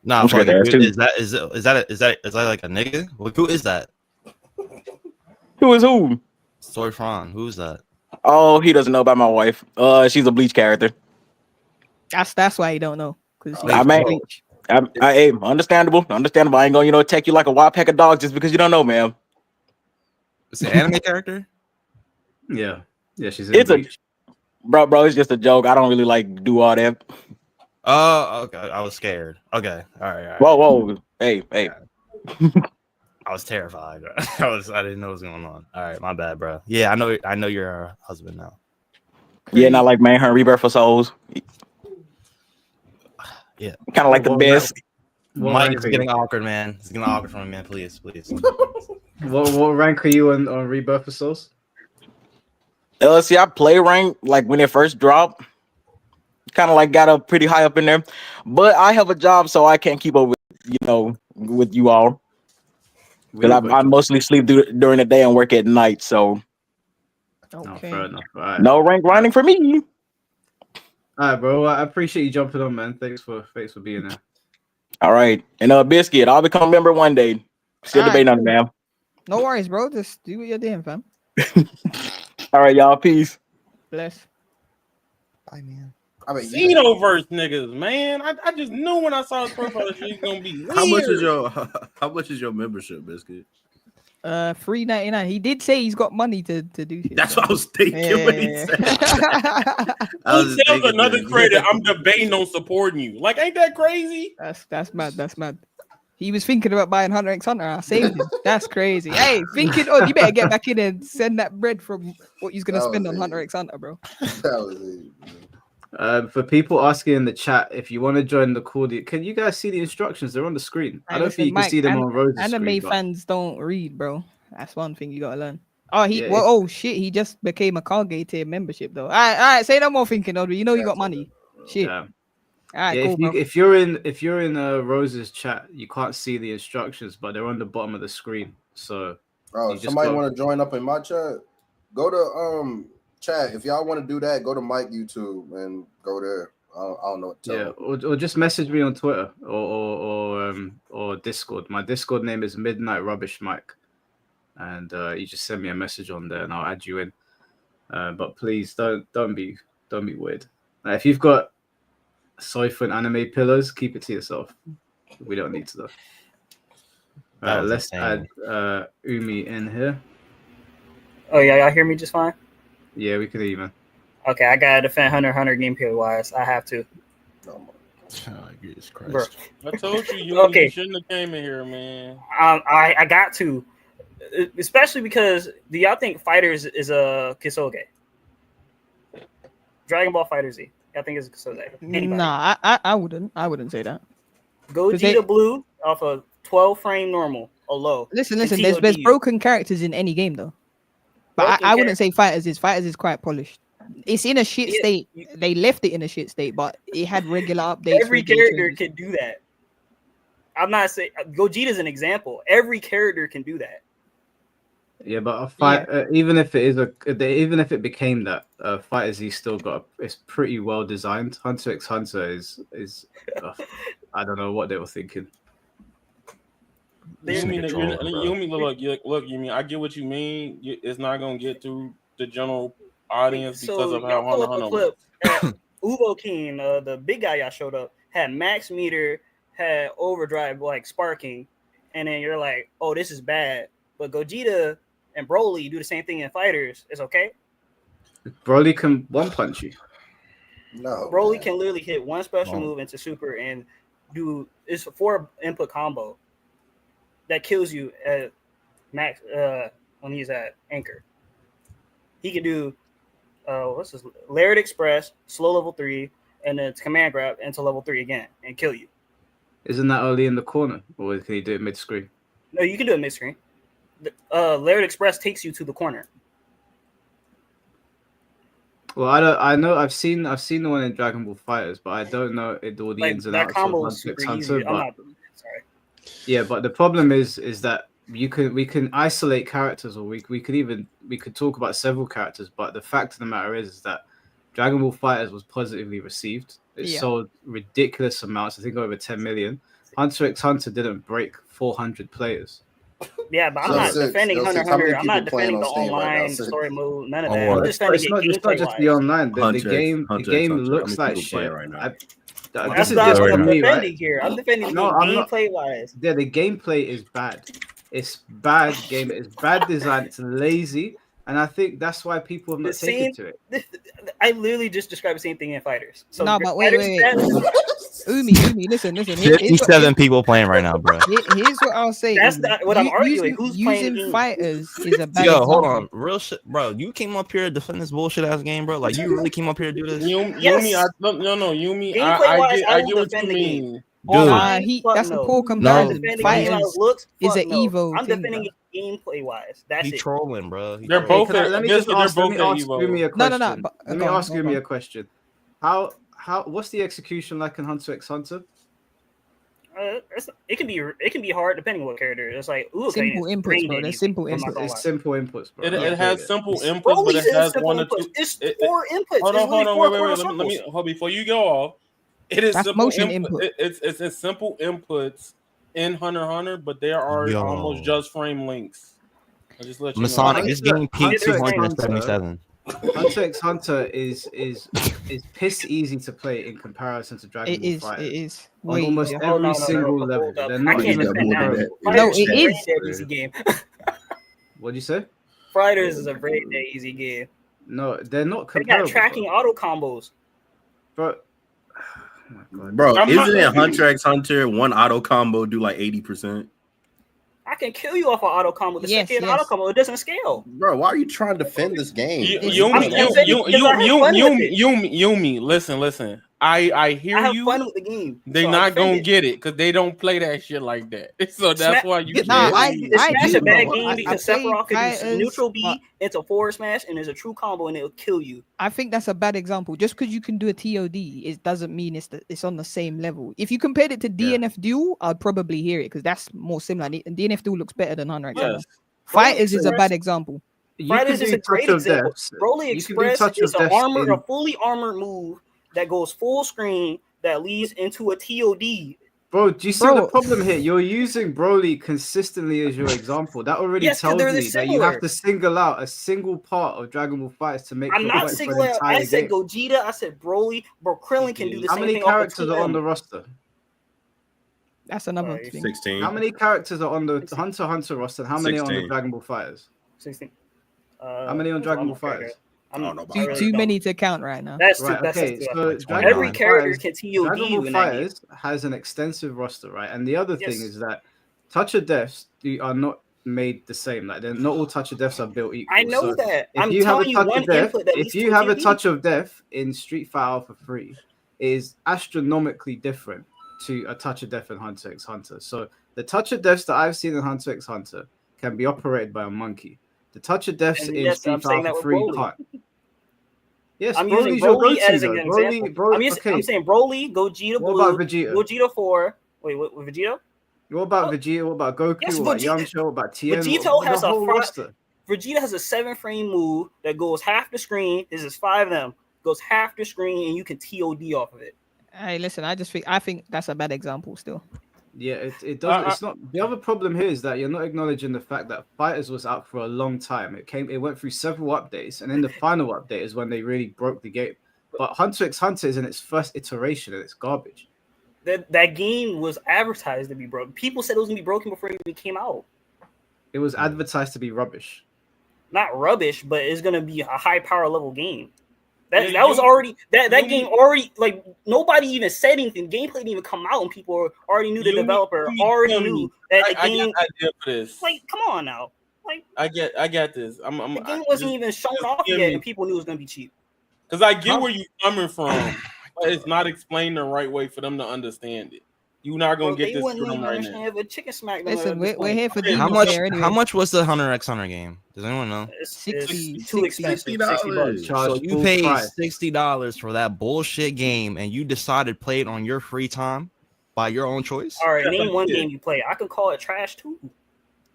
Nah, I'm scared to ask too. Is that like a nigga? Who is that? Who is who? Soifon. Who's that? Oh, he doesn't know about my wife. She's a Bleach character. That's why you don't know. Hey, understandable. I ain't gonna attack you like a wild pack of dogs just because you don't know, man. It's an anime character. Yeah, she's in Bleach. Bro, it's just a joke. I don't really like do all that. Oh, okay. I was scared. Okay, all right. Whoa, hey. I was terrified. I didn't know what was going on. All right, my bad, bro. Yeah, I know you're a husband now. Yeah, not like Manhunt Rebirth for Souls. Yeah, kind of like the best. Mike is getting awkward, man. It's getting awkward for me, man. Please. What rank are you on Rebirth for Souls? See, I play rank like when it first dropped. Kind of like got up pretty high up in there, but I have a job, so I can't keep up with you all. Because I mostly sleep during the day and work at night, so okay. Fair enough. Right. No rank grinding for me. All right, bro. I appreciate you jumping on, man. Thanks for being there. All right, and Biscuit, I'll become a member one day. Still debating on it, man. No worries, bro. Just do what you're doing, fam. All right, y'all. Peace. Bless. Bye, man. Xenoverse niggas, man. I just knew when I saw his profile that he's gonna be weird. How much is your membership, Biscuit? $3.99. He did say he's got money to do shit. That's what I was thinking when he said. Who tells another creator I'm debating on supporting you? Like, ain't that crazy? That's mad. That's mad. He was thinking about buying Hunter x Hunter. I saved him. That's crazy. Hey, thinking, you better get back in and send that bread from what he's gonna spend on Hunter x Hunter, bro. That was it. For people asking in the chat, if you want to join the call, can you guys see the instructions? They're on the screen. I don't think you can see them on Rose's anime screen. Fans don't read, bro. That's one thing you gotta learn. Oh, shit! He just became a Kage tier membership though. All right. Say no more thinking, Audrey. You know you got money. Shit. Yeah. All right, cool, bro. If you're in Rose's chat, you can't see the instructions, but they're on the bottom of the screen. So, somebody want to join up in my chat? Go to chat. If y'all want to do that, go to Mike YouTube and go there. I don't know what to tell or just message me on Twitter or Discord. My Discord name is Midnight Rubbish Mike, and you just send me a message on there, and I'll add you in. But please don't be weird. If you've got Soifon anime pillows, keep it to yourself. We don't need to though. Let's add Umi in here. Oh yeah, y'all hear me just fine? Yeah, we could even. Okay, I gotta defend Hunter x Hunter gameplay wise. I have to. Oh, Jesus Christ. Bro. I told you, you shouldn't have came in here, man. I got to, especially because do y'all think FighterZ is a Kisoge? Dragon Ball FighterZ. I think it's a Kisoge. Anybody? Nah, I wouldn't say that. Gogeta Blue off a 12 frame normal or low. Listen. There's broken characters in any game though, but I wouldn't say FighterZ is quite polished. It's in a shit state. They left it in a shit state, but it had regular updates. Every character can do that. I'm not saying Gogeta's an example. Every character can do that. Yeah, but a fight, even if it became that, FighterZ still got it's pretty well designed. Hunter x Hunter is I don't know what they were thinking. You mean look, you mean I get what you mean. It's not gonna get to the general audience because of how Hunter x Hunter works. Uvo King, the big guy y'all showed up, had max meter, had overdrive like sparking, and then you're like, oh, this is bad. But Gogeta and Broly do the same thing in fighters. It's okay. Broly can one punch you. No, Broly can literally hit one special move into super and do it's a 4 input combo that kills you at max when he's at anchor. He can do what's this Layered Express, slow level 3, and then command grab into level 3 again and kill you. Isn't that only in the corner, or can he do it mid screen? No, you can do it mid screen. Layered Express takes you to the corner. Well, I know I've seen the one in Dragon Ball FighterZ, but I don't know all the ins and outs of Hunter x Hunter. Sorry. Yeah, but the problem is that we can isolate characters, or we could talk about several characters, but the fact of the matter is that Dragon Ball FighterZ was positively received. It sold ridiculous amounts, I think over 10 million. Hunter x Hunter didn't break 400 players. Yeah, but I'm not defending Hunter x Hunter. I'm not defending the online story mode. None of that. I'm just defending it's not just the online. The game looks like shit. Right now. That's not what I'm defending here. I'm defending gameplay wise. Yeah, the gameplay is bad. It's bad game. It's bad design. It's lazy, and I think that's why people have not taken to it. I literally just described the same thing in fighters. So no, but wait. Umi, listen. 57 people playing right now, bro. Here's what I'll say. That's not what I'm arguing. Who's using playing FighterZ is a bad Yo, example. hold on. Real shit, bro. You came up here to defend this bullshit ass game, bro. Like, you really came up here to do this? Yumi, Yumi, I get what you mean. Dude, that's a poor comparison. FighterZ is an Evo. I'm defending it gameplay wise. That's he it. Trolling, bro. They're both. Let me ask Yumi a question. No. Let me ask Yumi a question. What's the execution like in Hunter x Hunter? It can be hard depending on what character. It's like simple inputs, bro. There's simple inputs. It's simple inputs, bro. It has simple inputs, but it has one or two. It's 4 inputs. Hold on, wait. Let me hold before you go off. It is simple motion input. It's simple inputs in Hunter x Hunter, but there are almost just frame links. I just let you Masonic, know. this game peaked 277. Hunter x Hunter is piss easy to play in comparison to Dragon Ball FighterZ. It is. On almost every single level. They're not even comparable. No, it is. Easy game. What'd you say? FighterZ is a very easy game. No, they're not They comparable. got tracking auto combos. Bro, isn't it Hunter x Hunter one auto combo do like 80%? I can kill you off an auto combo. The second auto combo, it doesn't scale. Bro, why are you trying to defend this game? Yumi, listen. I hear I have you. fun with the game. They're not gonna get it because they don't play that shit like that. So that's why you. Smash a bad game because Sephiroth can do neutral B into forward smash and there's a true combo and it'll kill you. I think that's a bad example. Just because you can do a TOD, it doesn't mean it's on the same level. If you compared it to DNF Duel, I'd probably hear it because that's more similar. And DNF Duel looks better than Hunter x Hunter. FighterZ is a bad example. FighterZ is a great example. Broly Express is a fully armored move that goes full screen that leads into a TOD. Bro, do you see the problem here? You're using Broly consistently as your example. That already tells me that you have to single out a single part of Dragon Ball FighterZ to make. I'm not singling out. I said Gogeta. I said Broly. Bro, Krillin can do the same thing. How many characters are on the roster? That's another thing. 16. How many characters are on the Hunter x Hunter roster? And how many are on the 16. Dragon Ball Fighters? 16. How many on Dragon Ball Fighters? I don't know about Too, that. too many to count right now. That's Right. that's Okay. too So much. Dragon Every Ball character Fighters- can TOD Dragon you Ball in that game. Fighters has an extensive roster, right? And the other thing Yes. is that touch of deaths are not made the same. Like they're not all touch of deaths are built equal. I know So that. if I'm you have a telling you touch one of death, input that if leads you to have a TOD. touch of death in Street Fighter for free, is astronomically different to a touch of death in Hunter x Hunter. So the touch of deaths that I've seen in Hunter x Hunter can be operated by a monkey. The touch of deaths And in yes, Street I'm saying Fighter that for with free Broly. can't. Yes, I'm using Broly's your Broly go-to as an though. example. I'm saying Broly, Gogeta What Blue, about Vegeta? Gogeta 4. Wait, what Vegeta? What about Vegeta? What about Goku? Yes, what about Vegeta- Yamcha? What about Tien? Vegeta has the a whole roster. Vegeta has a 7-frame move that goes half the screen. This is 5 of them. Goes half the screen, and you can TOD off of it. Hey, listen, I think that's a bad example still. Yeah, it doesn't. It's not. The other problem here is that you're not acknowledging the fact that FighterZ was out for a long time. It went through several updates, and then the final update is when they really broke the game. But Hunter x Hunter is in its first iteration, and it's garbage. That game was advertised to be broken. People said it was gonna be broken before it even came out. It was advertised to be rubbish. Not rubbish, but it's gonna be a high power level game. That was already that game already, like, nobody even said anything. Gameplay didn't even come out, and people already knew the developer already knew that the game. I get the idea for this. Like, come on now. Like, I get this. the game wasn't even shown off yet, and people knew it was gonna be cheap. Because I get where you're coming from, but it's not explained the right way for them to understand it. You're not gonna get this from them right now. But chicken smack. Listen, we're here for How Demon much? Slayer anyway. How much was the Hunter x Hunter game? Does anyone know? It's 60, too expensive. $60. So you paid $60 for that bullshit game, and you decided to play it on your free time by your own choice. All right, name one game you play. I can call it trash too.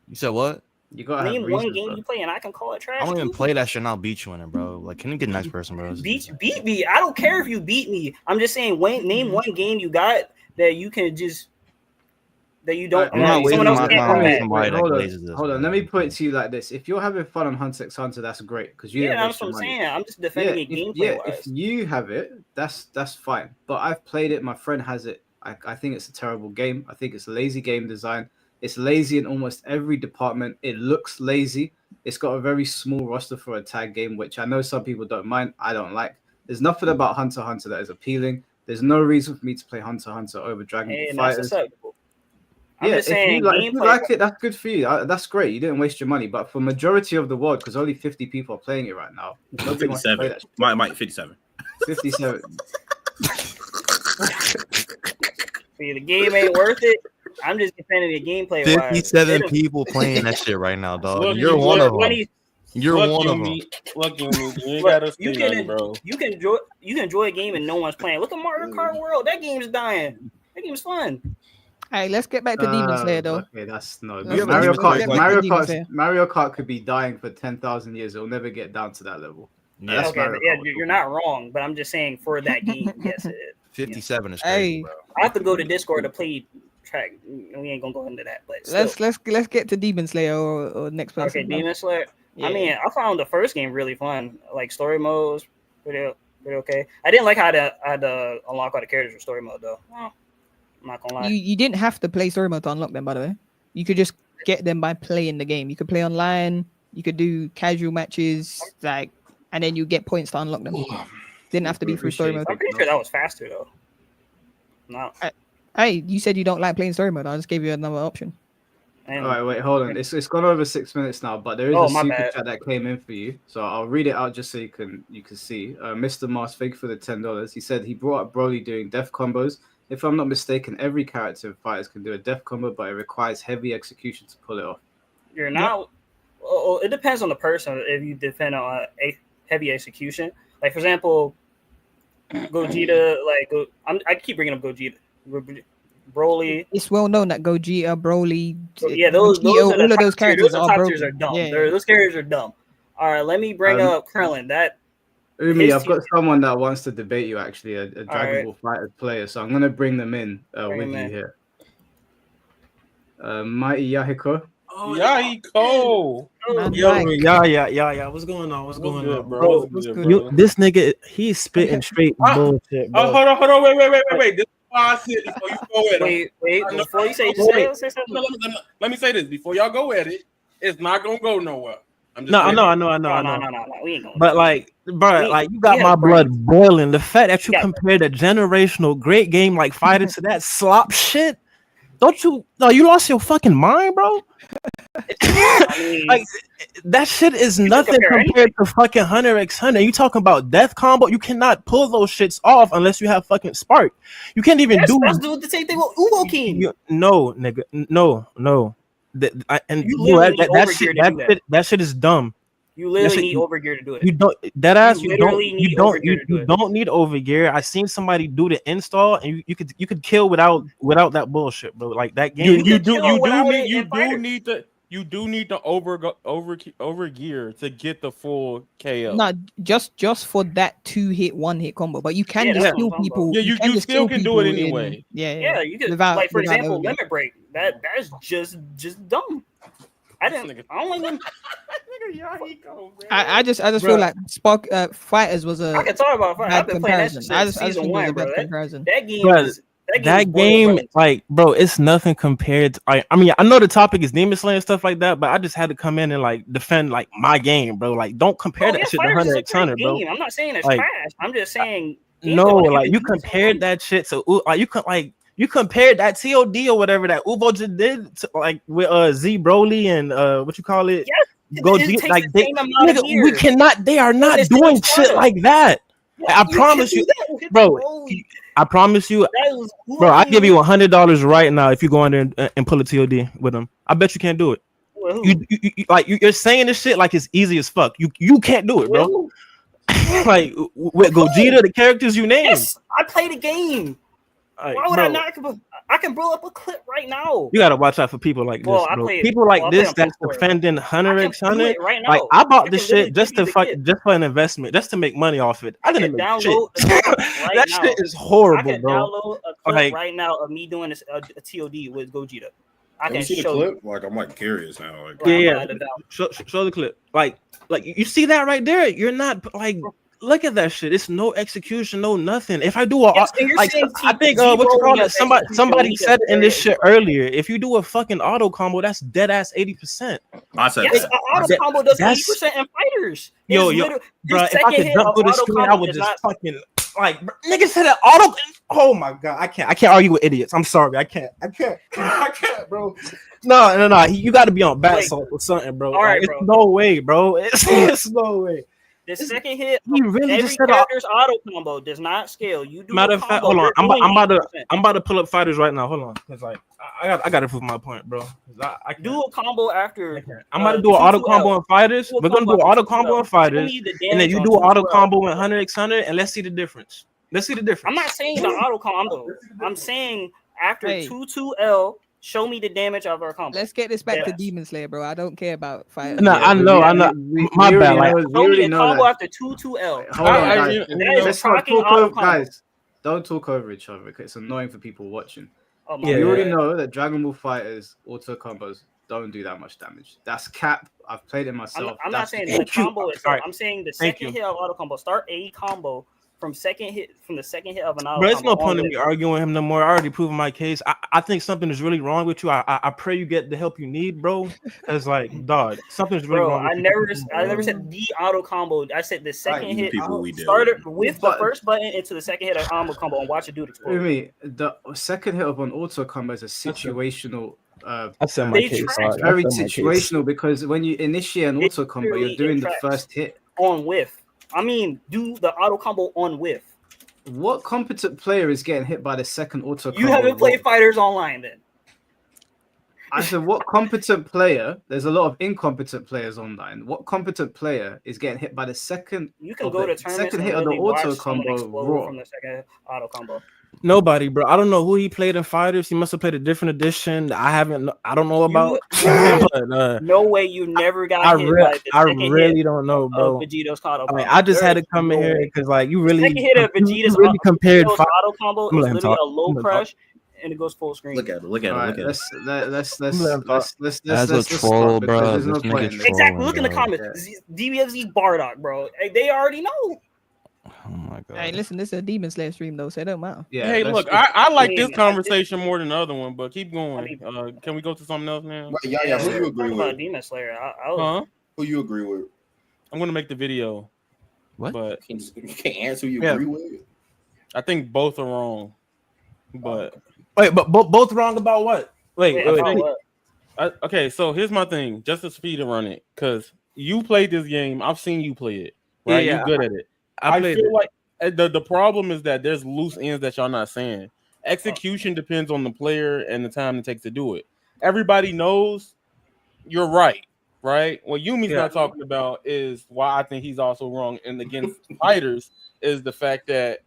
You said what? You gotta name have one reason, game bro. you play, and I can call it trash. I don't even too. play that shit, and I'll beat you in it, bro. Like, can you get a nice person, bro? Beat me. I don't care if you beat me. I'm just saying, name one game you got that you can just that you don't. I'm not someone else can't come at. Hold on. Let me put it to you like this: if you're having fun on Hunter x Hunter, that's great because you didn't waste that's what your I'm money. saying. I'm just defending it gameplay wise. If you have it, that's fine. But I've played it. My friend has it. I think it's a terrible game. I think it's lazy game design. It's lazy in almost every department. It looks lazy. It's got a very small roster for a tag game, which I know some people don't mind. I don't like. There's nothing about Hunter x Hunter that is appealing. There's no reason for me to play Hunter x Hunter over Dragon Ball Fighters. I'm just saying, if you like it, that's good for you. That's great. You didn't waste your money. But for majority of the world, because only 50 people are playing it right now, nobody wants to play that shit. Mike, 57. 57. See, the game ain't worth it. I'm just defending the gameplay. 57 people playing that shit right now, dog. Look, You're one of them. You're Look, one of them. Look, you ain't gotta say nothing, bro. You can enjoy a game and no one's playing. Look at Mario Kart World. That game's dying. That game's fun. All right, let's get back to Demon Slayer though. Okay, that's no. Let's Mario get back to Demon Kart. Slayer. Mario Kart could be dying for 10,000 years. It'll never get down to that level. Yeah, That's Okay, Mario but yeah, Kart. you're not wrong, but I'm just saying for that game, yes, it is. 57 is crazy, Hey, bro. I have to go to Discord to play track. We ain't gonna go into that, but still. let's get to Demon Slayer or next person. Okay, Demon Slayer. Yeah. I mean, I found the first game really fun. Like story modes, pretty okay. I didn't like how to unlock all the characters for story mode though. Well, I'm not gonna lie. You didn't have to play story mode to unlock them, by the way. You could just get them by playing the game. You could play online. You could do casual matches, like, and then you get points to unlock them. Didn't have to be through story mode. I'm pretty sure that was faster though. No. Hey, you said you don't like playing story mode. I just gave you another option. All right, wait, hold on. It's gone over 6 minutes now, but there is a super chat that came in for you, so I'll read it out just so you can see. Mr. Mars, thank you for the $10. He said he brought up Broly doing death combos. If I'm not mistaken, every character in fighters can do a death combo, but it requires heavy execution to pull it off. You're not. Well, it depends on the person. If you depend on a heavy execution, like for example, Gogeta, I keep bringing up Gogeta, Broly. It's well known that Gogeta, Broly, Yeah, those Gogeta, are the all of those top tier. characters Those are top broken. tiers are dumb. Yeah. Those characters are dumb. All right, let me bring up Krillin. That Umi, his I've got team- someone that wants to debate you, actually, a Dragon right. Ball Fighters player, so I'm going to bring them in with him you in. here. Mighty Yahiko. Yahiko! Man, Yo, Mike. yeah. What's going on? What's going on, bro? What's good? You, this nigga, he's spitting straight bullshit, bro. Hold on. Wait. This I said before you go at it. Wait, before you say, say something. No, let me say this before y'all go at it. It's not gonna go nowhere. I'm just No, I know. No, we ain't going. But like, bro, like you got my blood boiling. The fact that you compared a generational great game like Fighter to that slop shit, don't you? No, you lost your fucking mind, bro. Like that shit is nothing compared to fucking Hunter x Hunter. You talking about death combo? You cannot pull those shits off unless you have fucking spark. You can't even do the same thing with Uvo King. No, nigga, no. That shit is dumb. You literally need overgear to do it. You don't you don't need overgear. I seen somebody do the install, and you could kill without that bullshit, bro. Like that game. You do need the overgear to get the full KO. Not just for that 2-hit, 1-hit combo, but you can just kill people. Yeah, you still can do it anyway. Yeah, you can. Like for example, limit break. That's just dumb. I don't like them. I just feel like Spark Fighters was a. I can talk about Fighters. I've been playing that since season 1, bro. That game, like, bro, it's nothing compared to. I mean, I know the topic is Demon Slayer and stuff like that, but I just had to come in and like defend like my game, bro. Like, don't compare that shit to Hunter x Hunter, bro. I'm not saying it's trash. I'm just saying. No, like you compared that shit to like you compared that TOD or whatever that Uvo just did to, like with Z Broly and what you call it? Yes, like we cannot. They are not doing shit like that. I promise you, bro. I promise you, bro. I give you $100 right now if you go in there and pull a TOD with them. I bet you can't do it. You're saying this shit like it's easy as fuck. You can't do it, bro. Like with Gogeta, the characters you named. Yes, I played a game. Why would I not? I can blow up a clip right now. You gotta watch out for people like this, bro. People like this that's defending Hunter x Hunter. Right now. Like I bought this shit just for an investment, just to make money off it. I didn't make shit. That shit is horrible, bro. I can download a clip right now of me doing a TOD with Gogeta. I can see show the clip. Like I'm like curious now. Like, yeah. Show the clip. Like you see that right there. You're not like. Look at that shit. It's no execution, no nothing. If I do I think what you call it? Somebody said in this shit earlier. If you do a fucking auto combo, that's dead ass 80%. I said yes, auto combo does 80% in Fighters. Yo, bro. If I could jump through the screen, I would just fucking like niggas said that auto. Oh my god, I can't argue with idiots. I'm sorry, I can't, bro. No. You got to be on bat salt or something, bro. All right, bro. No way, bro. It's no way. The second hit, really every character's auto combo does not scale. You do matter of fact, hold on. I'm about to pull up Fighters right now. Hold on, because like I got to prove my point, bro. I do a combo after. I'm about to do an auto combo in Fighters. We're gonna do an auto combo in Fighters, and then you do an auto combo in Hunter x Hunter, and let's see the difference. I'm not saying the auto combo. I'm saying after 2-2-L. Show me the damage of our combo. Let's get this back to Demon Slayer, bro. I don't care about fight. No, I know. My bad. Show me a combo after 2-2-L. Guys, don't talk over each other because it's annoying for people watching. We already know that Dragon Ball Fighters auto combos don't do that much damage. That's cap. I've played it myself. I'm not saying the combo itself. I'm saying the second hit of auto combo. Start a combo. From the second hit of an auto. Bro, there's no point in me arguing with him no more. I already proven my case. I think something is really wrong with you. I pray you get the help you need, bro. Because like, dog, something's really wrong. I never said the auto combo. I said the second hit started with the first button into the second hit of auto combo and watch it do it explode. The second hit of an auto combo is a situational. I said my case. Very situational because when you initiate an auto combo, you're doing the first hit on whiff. I mean, do the auto combo on whiff. What competent player is getting hit by the second auto combo? You haven't played Fighters Online then. I said, what competent player? There's a lot of incompetent players online. What competent player is getting hit by the second? You can go to second hit of the auto combo raw from the second auto combo. Nobody, bro. I don't know who he played in Fighters. He must have played a different edition. I don't know about. But, no way, you never got hit by the second really don't know, bro. Vegeto's auto combo. I just had to come in here because, like, you really. The second hit of Vegeto's really compared auto combo is literally a low crush, and it goes full screen. Look at it. Let's troll, bro. Exactly. Look in the comments. DBFZ Bardock, bro. They already know. Oh my god. Hey, listen, this is a Demon Slayer stream though, so it don't matter. Yeah. Hey, let's look, just- I like I this mean, conversation more than the other one, but keep going. mean- Can we go to something else now? But yeah, who you agree talking about with? Demon Slayer. I was, Huh? Who you agree with? I'm gonna make the video. What? But You can't answer who you Yeah. agree with. I think both are wrong. But Wait, but both wrong about what? Wait. about what? okay, so here's my thing, just to speed and run it, because you played this game. I've seen you play it, right? Yeah, You're good at it. I I played feel it. like the problem is that there's loose ends that y'all not saying. Execution depends on the player and the time it takes to do it. Everybody knows you're right? What Yumi's Yeah. not talking about is why I think he's also wrong. And against fighters is the fact that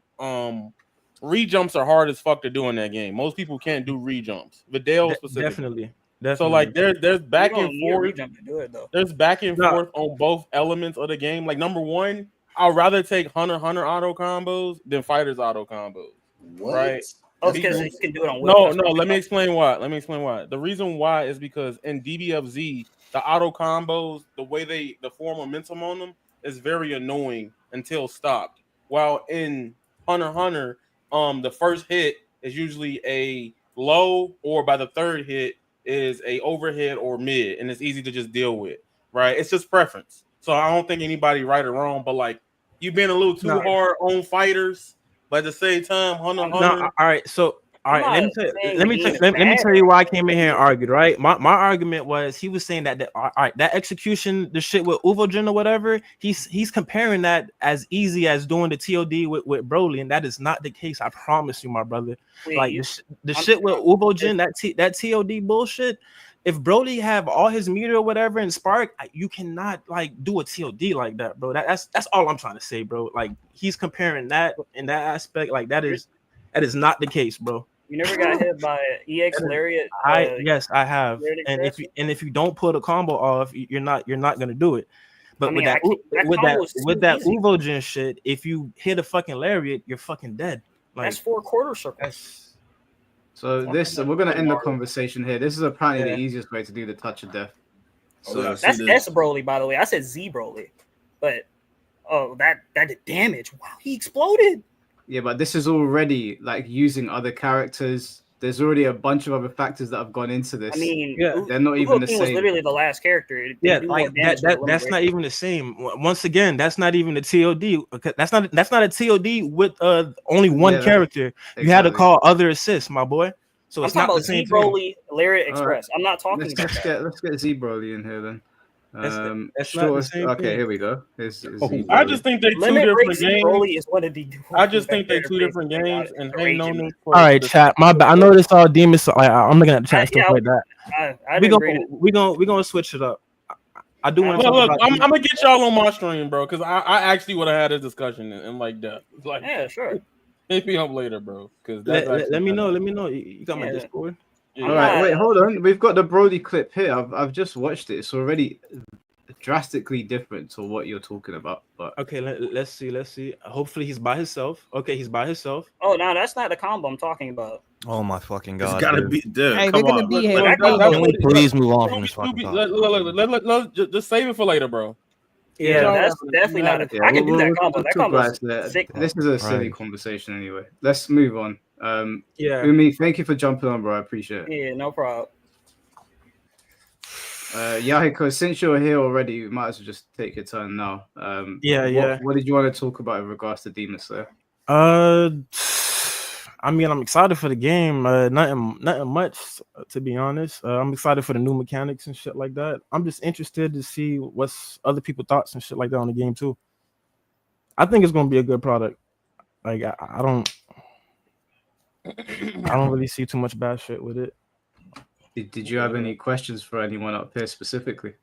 re-jumps are hard as fuck to do in that game. Most people can't do re-jumps. Vidal specifically. Definitely. So like there's back You don't and need a forth. re-jump to do it though. There's back and No. forth on both elements of the game. Like number one, I'd rather take Hunter auto combos than fighters auto combos. What? Right? Oh, because you can do it on No, Whip. let me explain why. The reason why is because in DBFZ, the auto combos, the way the form momentum on them is very annoying until stopped. While in Hunter, the first hit is usually a low, or by the third hit is a overhead or mid, and it's easy to just deal with. Right? It's just preference. So I don't think anybody right or wrong, but like you've been a little too hard on fighters. But at the same time, Hunter. No, all right. So, all right. I'm Let me tell you why I came in here and argued. Right. My argument was he was saying that all right, that execution, the shit with Uvojin or whatever, he's comparing that as easy as doing the TOD with Broly, and that is not the case. I promise you, my brother. Wait, like the shit with Uvojin, that TOD bullshit. If Broly have all his meter or whatever in Spark, you cannot like do a TOD like that, bro. That's all I'm trying to say, bro. Like he's comparing that in that aspect, like that is not the case, bro. You never got hit by EX Lariat. Yes, I have. And if you don't pull the combo off, you're not gonna do it. But with that Uvojin shit, if you hit a fucking Lariat, you're fucking dead. Like that's 4 quarter circles. So we're gonna end the conversation here. This is apparently the easiest way to do the touch of death. So that's S Broly, by the way. I said Z Broly, but that did damage. Wow, he exploded. Yeah, but this is already like using other characters. There's already a bunch of other factors that have gone into this. I mean, they're not even the King same. was literally the last character. Like that's not even the same. Once again, that's not even the TOD. That's not a TOD with only one character. Exactly. You had to call other assists, my boy. So it's not the same Z Broly, Lariat Express. I'm not talking about that. Let's get Z Broly in here then. That's not the same okay, thing. here we go. I just think they two different games. Broly is one of the I just think they two different games, and ain't no need for. All right, chat. My bad. I know this all demons. So I'm looking at the chat stuff like that. We gonna switch it up. I do want to. Look, I'm gonna get y'all on my stream, bro, because I actually would have had a discussion and like that. Like, yeah, sure. Hit me up later, bro. Because let me know. Let me know. You got my Discord. All right, wait, hold on. We've got the Brody clip here. I've just watched it. It's already drastically different to what you're talking about. But okay, let's see. Hopefully he's by himself. Okay, he's by himself. Oh no, that's not the combo I'm talking about. Oh my fucking god! It's gotta be, dude. Hey, come we're gonna on. be here. Can we please move on from this fucking topic? Let's just save it for later, bro. Yeah, that's definitely not. I can do that combo. That combo is sick. This is a silly conversation anyway. Let's move on. Yeah, Umi, thank you for jumping on, bro. I appreciate it. Yeah, no problem. Yahiko, since you're here already, you might as well just take your turn now. What did you want to talk about in regards to Demon Slayer? I mean, I'm excited for the game. Nothing much, to be honest. I'm excited for the new mechanics and shit like that. I'm just interested to see what's other people's thoughts and shit like that on the game too. I think it's gonna be a good product. Like I don't really see too much bad shit with it. Did you have any questions for anyone up here specifically?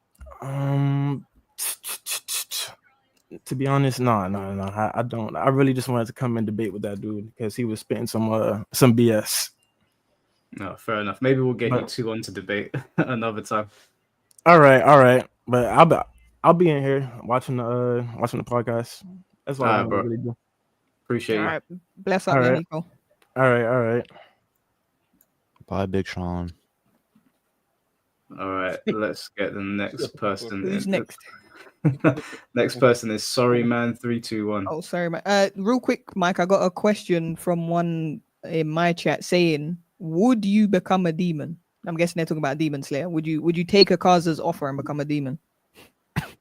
To be honest, no, I don't. I really just wanted to come and debate with that dude because he was spitting some BS. No, fair enough. Maybe we'll get you two on to debate another time. All right. But I'll be in here watching the podcast. That's all I really do. Appreciate you. All right, bless up, Nico. All right. Bye, Big Sean. All right, let's get the next person. Who's next? Next person is Sorry Man 321. Oh, sorry, man. Real quick, Mike, I got a question from one in my chat saying, "Would you become a demon?" I'm guessing they're talking about Demon Slayer. Would you take Akaza's offer and become a demon?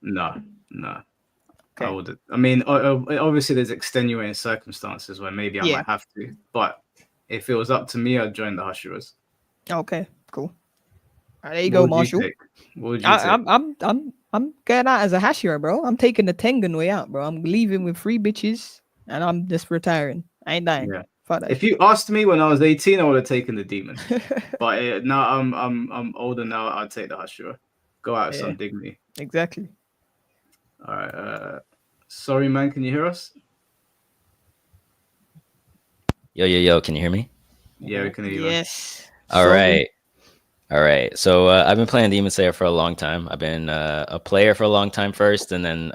No. Okay. I would. I mean, obviously, there's extenuating circumstances where maybe I might have to. But if it was up to me, I'd join the Hashiras. Okay, cool. There you go, Marshall. What would you take? I'm getting out as a Hashira, bro. I'm taking the Tengen way out, bro. I'm leaving with 3 bitches, and I'm just retiring. I ain't dying. Yeah. Fuck that If shit. you asked me when I was 18, I would have taken the demon. But now I'm older now. I'd take the Hashira. Go out with some dignity. Exactly. All right. Sorry, man. Can you hear us? Yo. Can you hear me? Yeah, we can hear you. Yes. All right. So I've been playing Demon Slayer for a long time. I've been a player for a long time first, and then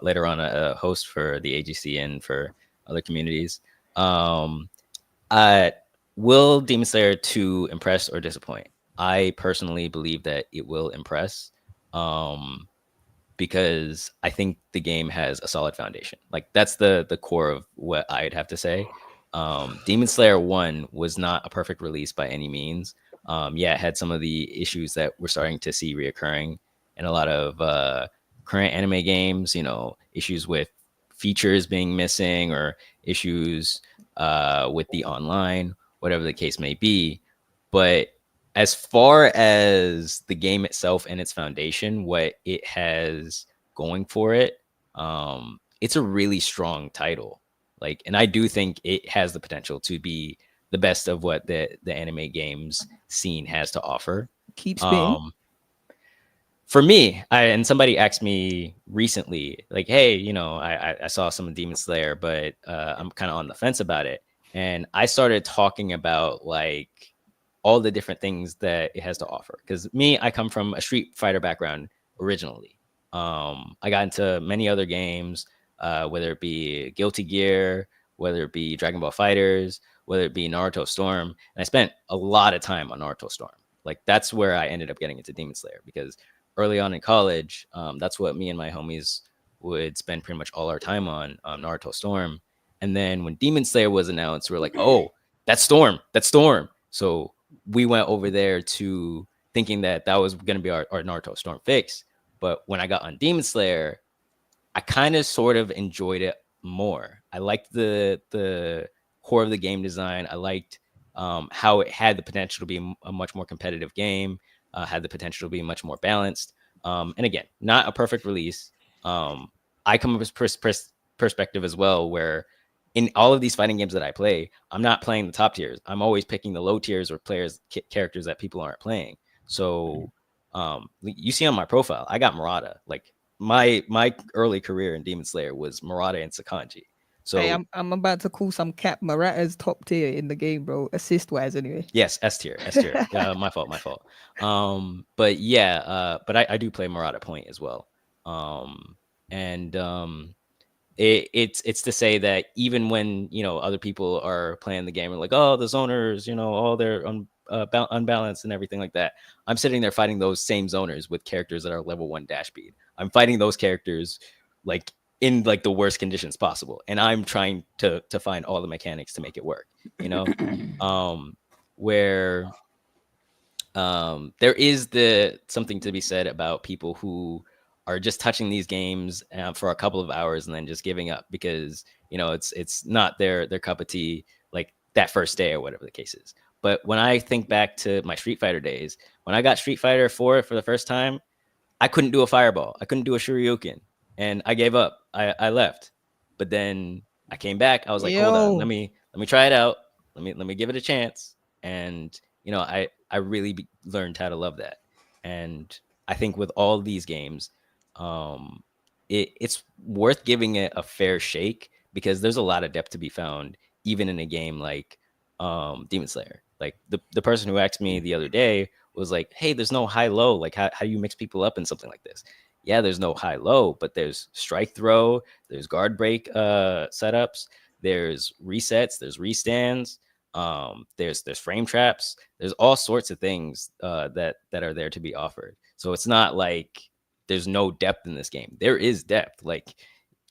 later on a host for the AGC and for other communities. Will Demon Slayer 2 impress or disappoint? I personally believe that it will impress, because I think the game has a solid foundation. Like, that's the core of what I'd have to say. Demon Slayer 1 was not a perfect release by any means. It had some of the issues that we're starting to see reoccurring in a lot of current anime games, issues with features being missing or issues with the online, whatever the case may be. But as far as the game itself and its foundation, what it has going for it, it's a really strong title. And I do think it has the potential to be the best of what the anime games scene has to offer. Keep spitting. For me, and somebody asked me recently, like, hey, I saw some Demon Slayer, but I'm kind of on the fence about it. And I started talking about all the different things that it has to offer. Because I come from a Street Fighter background originally. I got into many other games, whether it be Guilty Gear, whether it be Dragon Ball FighterZ, whether it be Naruto Storm. And I spent a lot of time on Naruto Storm. That's where I ended up getting into Demon Slayer, because early on in college, that's what me and my homies would spend pretty much all our time on, Naruto Storm. And then when Demon Slayer was announced, we were like, oh, that's Storm. So we went over there to thinking that was going to be our Naruto Storm fix. But when I got on Demon Slayer, I kind of sort of enjoyed it more. I liked the core of the game design. I liked how it had the potential to be a much more competitive game, had the potential to be much more balanced. And again, not a perfect release. I come up with perspective as well, where in all of these fighting games that I play, I'm not playing the top tiers. I'm always picking the low tiers or characters that people aren't playing. So you see on my profile, I got Murata. My early career in Demon Slayer was Murata and Sakanji. So hey, I'm about to call some cap. Murata's top tier in the game, bro. Assist wise, anyway. Yes, S tier. My fault. But yeah, but I do play Murata Point as well. It's to say that even when other people are playing the game and like, oh, the zoners, all they're unbalanced and everything like that, I'm sitting there fighting those same zoners with characters that are level 1 dash speed. I'm fighting those characters in the worst conditions possible, and I'm trying to find all the mechanics to make it work. Where there is something to be said about people who are just touching these games for a couple of hours and then just giving up because it's not their cup of tea, that first day or whatever the case is. But when I think back to my Street Fighter days, when I got Street Fighter 4 for the first time, I couldn't do a fireball, I couldn't do a Shoryuken, and I gave up. I left. But then I came back. I was like, hold on, let me try it out. Let me give it a chance. And I really learned how to love that. And I think with all these games, it's worth giving it a fair shake, because there's a lot of depth to be found even in a game like Demon Slayer. The person who asked me the other day was like, hey, there's no high-low. How do you mix people up in something like this? Yeah, there's no high-low, but there's strike throw, there's guard break setups, there's resets, there's restands, there's frame traps, there's all sorts of things that are there to be offered. So it's not like there's no depth in this game. There is depth. Like,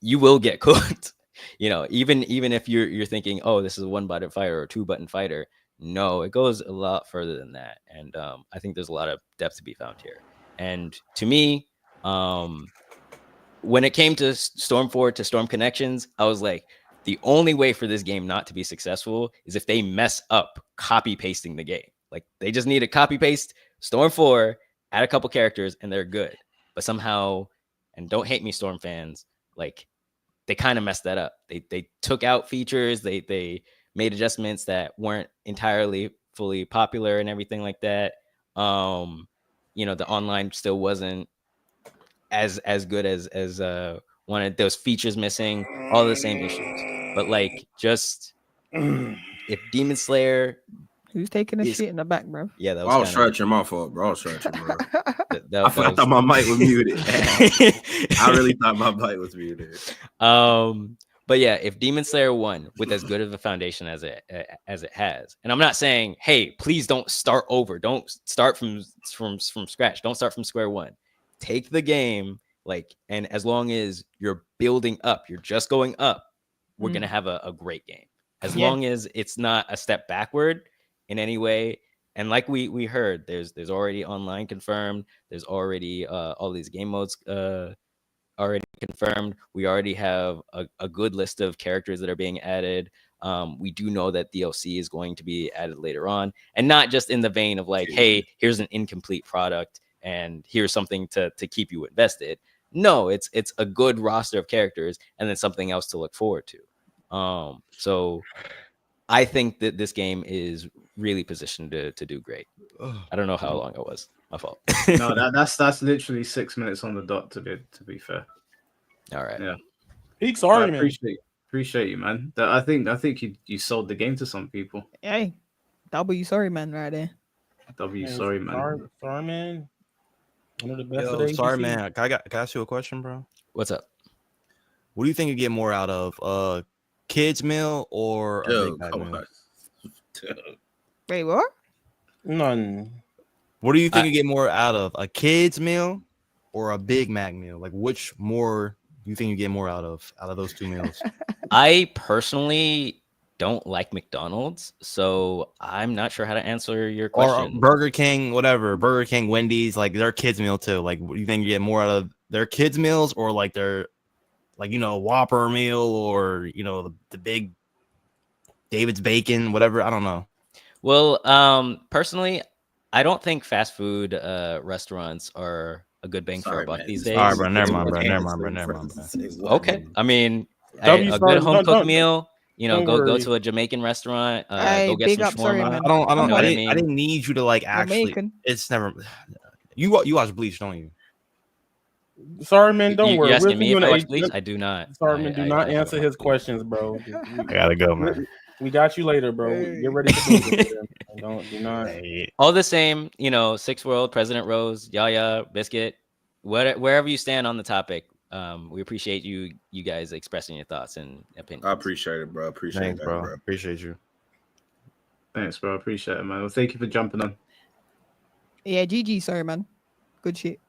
you will get cooked. Even if you're thinking, oh, this is a 1-button fighter or 2-button fighter. No, it goes a lot further than that. And I think there's a lot of depth to be found here. And to me, when it came to Storm 4 to Storm Connections, I was like, the only way for this game not to be successful is if they mess up copy pasting the game. Like, they just need to copy paste Storm 4, add a couple characters, and they're good. But somehow, and don't hate me, Storm fans, like, they kind of messed that up. They took out features. They made adjustments that weren't entirely fully popular and everything like that. The online still wasn't as good as one of those features missing, all the same issues. But like, just if Demon Slayer, who's taking a shit in the back, bro? Yeah, that was I was stretching my fault, bro. I was stretching, bro. I was... thought my mic was muted. I really thought my mic was muted. But yeah, if Demon Slayer 1 with as good of a foundation as it has, and I'm not saying, hey, please don't start over, don't start from scratch, don't start from square one. Take the game, and as long as you're building up, you're just going up, we're gonna have a great game. As long as it's not a step backward in any way. And like we heard, there's already online confirmed. There's already all these game modes already confirmed. We already have a good list of characters that are being added. We do know that DLC is going to be added later on, and not just in the vein of like, hey, here's an incomplete product and here's something to keep you invested. No, it's a good roster of characters and then something else to look forward to. So I think that this game is really positioned to do great. I don't know how long it was. My fault. No, that's literally 6 minutes on the dot, to be fair. All right. Yeah. Peaks argument. Appreciate you, man. I think you sold the game to some people. Hey, W sorry man right there. Sorry man. Sorry man. One of the best. Yo, sorry man. Can I ask you a question, bro? What's up? What do you think you get more out of? Kids meal or a Big Mac meal? Wait, what? None. What do you think you get more out of? A kids meal or a Big Mac meal? Like, which more do you think you get more out of those two meals? I personally don't like McDonald's, so I'm not sure how to answer your question. Or Burger King, whatever. Burger King, Wendy's, like their kids meal too. Like, what do you think you get more out of their kids meals or like their, like, Whopper meal or the big David's Bacon, whatever? I don't know. Well, personally, I don't think fast food restaurants are a good bang for a buck these days. All right, bro. Never mind, bro. Okay. I mean, a good home cooked meal. Go to a Jamaican restaurant. Go get some shawarma. I didn't need you to like actually. Jamaican. It's never. You watch Bleach, don't you? Sorry, man. Don't worry. You asking me if I watch Bleach? I do not. Sorry, man. Do not answer his questions, bro. I gotta go, man. We got you later, bro. Get ready for it. Do not. All the same, Six World, President Rose, Yaya, Biscuit, wherever you stand on the topic. We appreciate you guys expressing your thoughts and opinions. I appreciate it, bro. Thanks, bro. Appreciate you. Thanks, bro. Appreciate it, man. Well, thank you for jumping on. Yeah, GG, sorry, man. Good shit.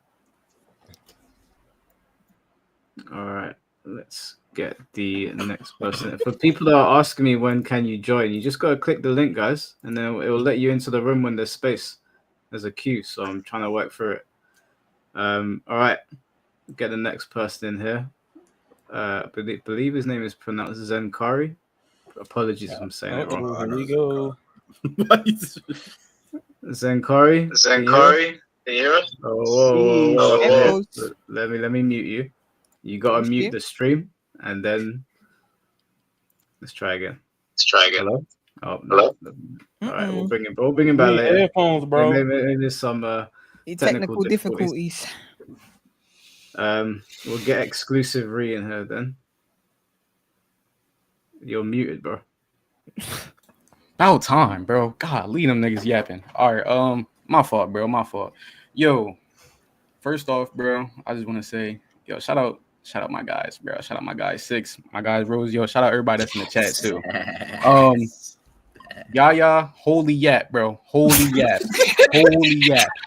All right, let's get the next person. For people that are asking me when can you join, you just got to click the link, guys, and then it will let you into the room when there's space. There's a queue, so I'm trying to work through it. All right, get the next person in here. I believe his name is pronounced Zenkari. Apologies if I'm saying it wrong. Here we go. Zenkari. Can you hear us? Whoa. Let me mute you. You gotta mute the stream, and then let's try again. Hello? Oh, no. All right, we'll bring him back later. Headphones, bro. Maybe there's some technical difficulties. We'll get exclusive Re in her then. You're muted, bro. About time, bro. God, leave them niggas yapping. All right, my fault, bro. My fault. Yo, first off, bro, I just want to say, yo, shout out my guys, bro. Shout out my guys, Six, my guys, Rose. Yo, shout out everybody that's in the chat too. Yaya, holy yap, bro. Holy yap,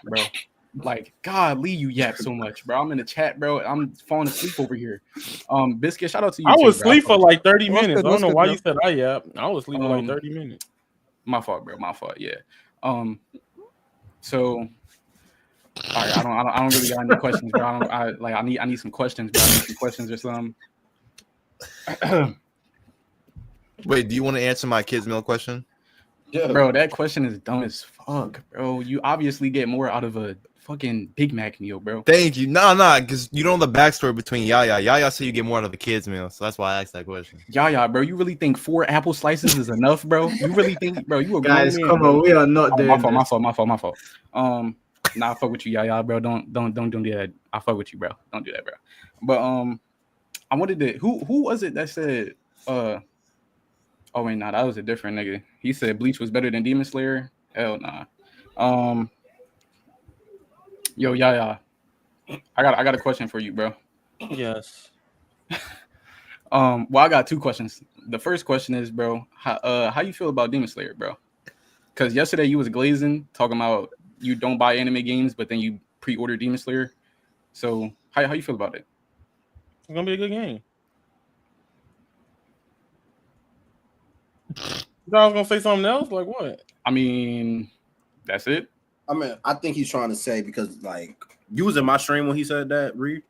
bro. Like, God, Lee, you yap so much, bro. I'm in the chat, bro. I'm falling asleep over here. Biscuit, shout out to you. I too, was bro. asleep for like 30 What's minutes. good, I don't know why bro? you said I yap. I was asleep for like 30 minutes. My fault, bro. My fault. Yeah. So, all right. I don't really got any questions, bro. I need some questions, bro. I need some questions or something. Wait, do you want to answer my kids' meal question? Yeah. Bro, that question is dumb as fuck, bro. You obviously get more out of a fucking Big Mac meal, bro. Thank you. No, because you don't know the backstory between Yaya. Yaya said you get more out of the kids' meal, so that's why I asked that question. Yaya, bro, you really think 4 apple slices is enough, bro? You really think, bro? You a Guys, grown man, come bro. on, we are not doing my fault, this. my fault. Nah, I fuck with you, Yaya, bro. Don't do that. I fuck with you, bro. Don't do that, bro. But I wanted to. Who was it that said? Oh wait, nah, that was a different nigga. He said Bleach was better than Demon Slayer. Hell nah. Yo, Yaya, I got a question for you, bro. Yes. Well, I got 2 questions. The first question is, bro, how you feel about Demon Slayer, bro? Because yesterday you was glazing, talking about you don't buy anime games, but then you pre-order Demon Slayer. So how you feel about it? It's gonna be a good game. You thought I was gonna say something else? Like what? I mean, that's it. I mean, I think he's trying to say because like you was in my stream when he said that, Reed.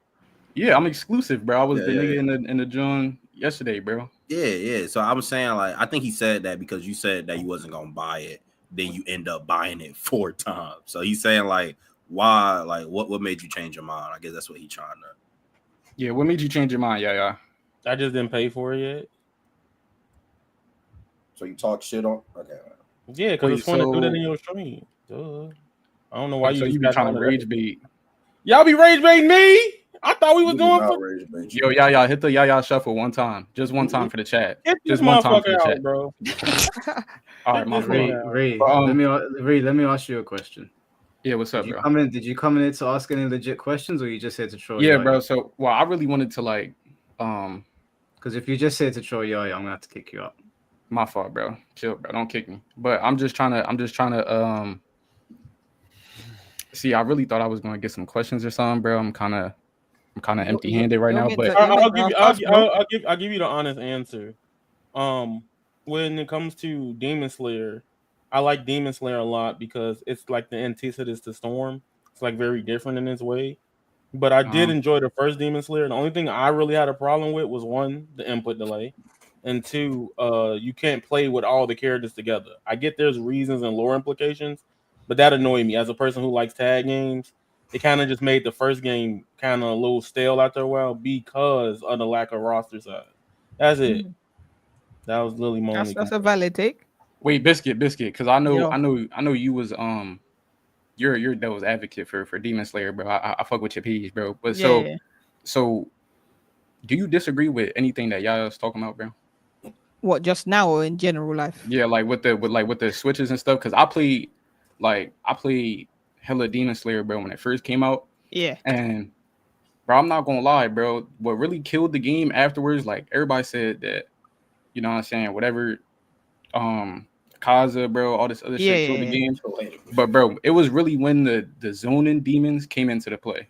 Yeah, I'm exclusive, bro. I was the nigga in the joint yesterday, bro. Yeah. So I was saying, like, I think he said that because you said that you wasn't gonna buy it, then you end up buying it 4 times. So he's saying, like, why, like, what made you change your mind? I guess that's what he's trying to. Yeah, what made you change your mind? Yeah. I just didn't pay for it yet. So you talk shit on? Okay. Yeah, because it's fun to do that in your stream. Duh. I don't know why so you be trying to rage bait. Y'all be rage baiting me? I thought we was going for rage bait. Yo, Yaya, hit the Yaya shuffle one time. Just one time for the chat. Get Just this one time for the motherfucker chat, out, bro. All right, my Ray, let me ask you a question. Yeah, what's up, bro? Did you come in here to ask any legit questions, or you just here to troll? Yeah, Yaya? bro. So, well, I really wanted to like, because if you just here to troll Yaya, I'm gonna have to kick you out. My fault, bro. Chill, bro. Don't kick me. But I'm just trying to see. I really thought I was gonna get some questions or something, bro. I'm kind of empty-handed right now. But I'll give you the honest answer. When it comes to Demon Slayer, I like Demon Slayer a lot because it's like the antithesis to Storm. It's like very different in its way. But I did enjoy the first Demon Slayer. The only thing I really had a problem with was 1, the input delay, and 2, you can't play with all the characters together. I get there's reasons and lore implications, but that annoyed me as a person who likes tag games. It kind of just made the first game kind of a little stale after a while because of the lack of roster size. That's it. That was Lily Mooney. That's a valid take. Wait, Biscuit, because I know you was you're devil's advocate for Demon Slayer, bro. I fuck with your page, bro. But so do you disagree with anything that Yaya's talking about, bro? What, just now or in general life? Yeah, like with the switches and stuff. Because I played hella Demon Slayer, bro, when it first came out. Yeah. And bro, I'm not gonna lie, bro. What really killed the game afterwards, like everybody said that, you know what I'm saying, whatever, Kaza, bro, all this other shit killed the game. But bro, it was really when the zoning demons came into the play.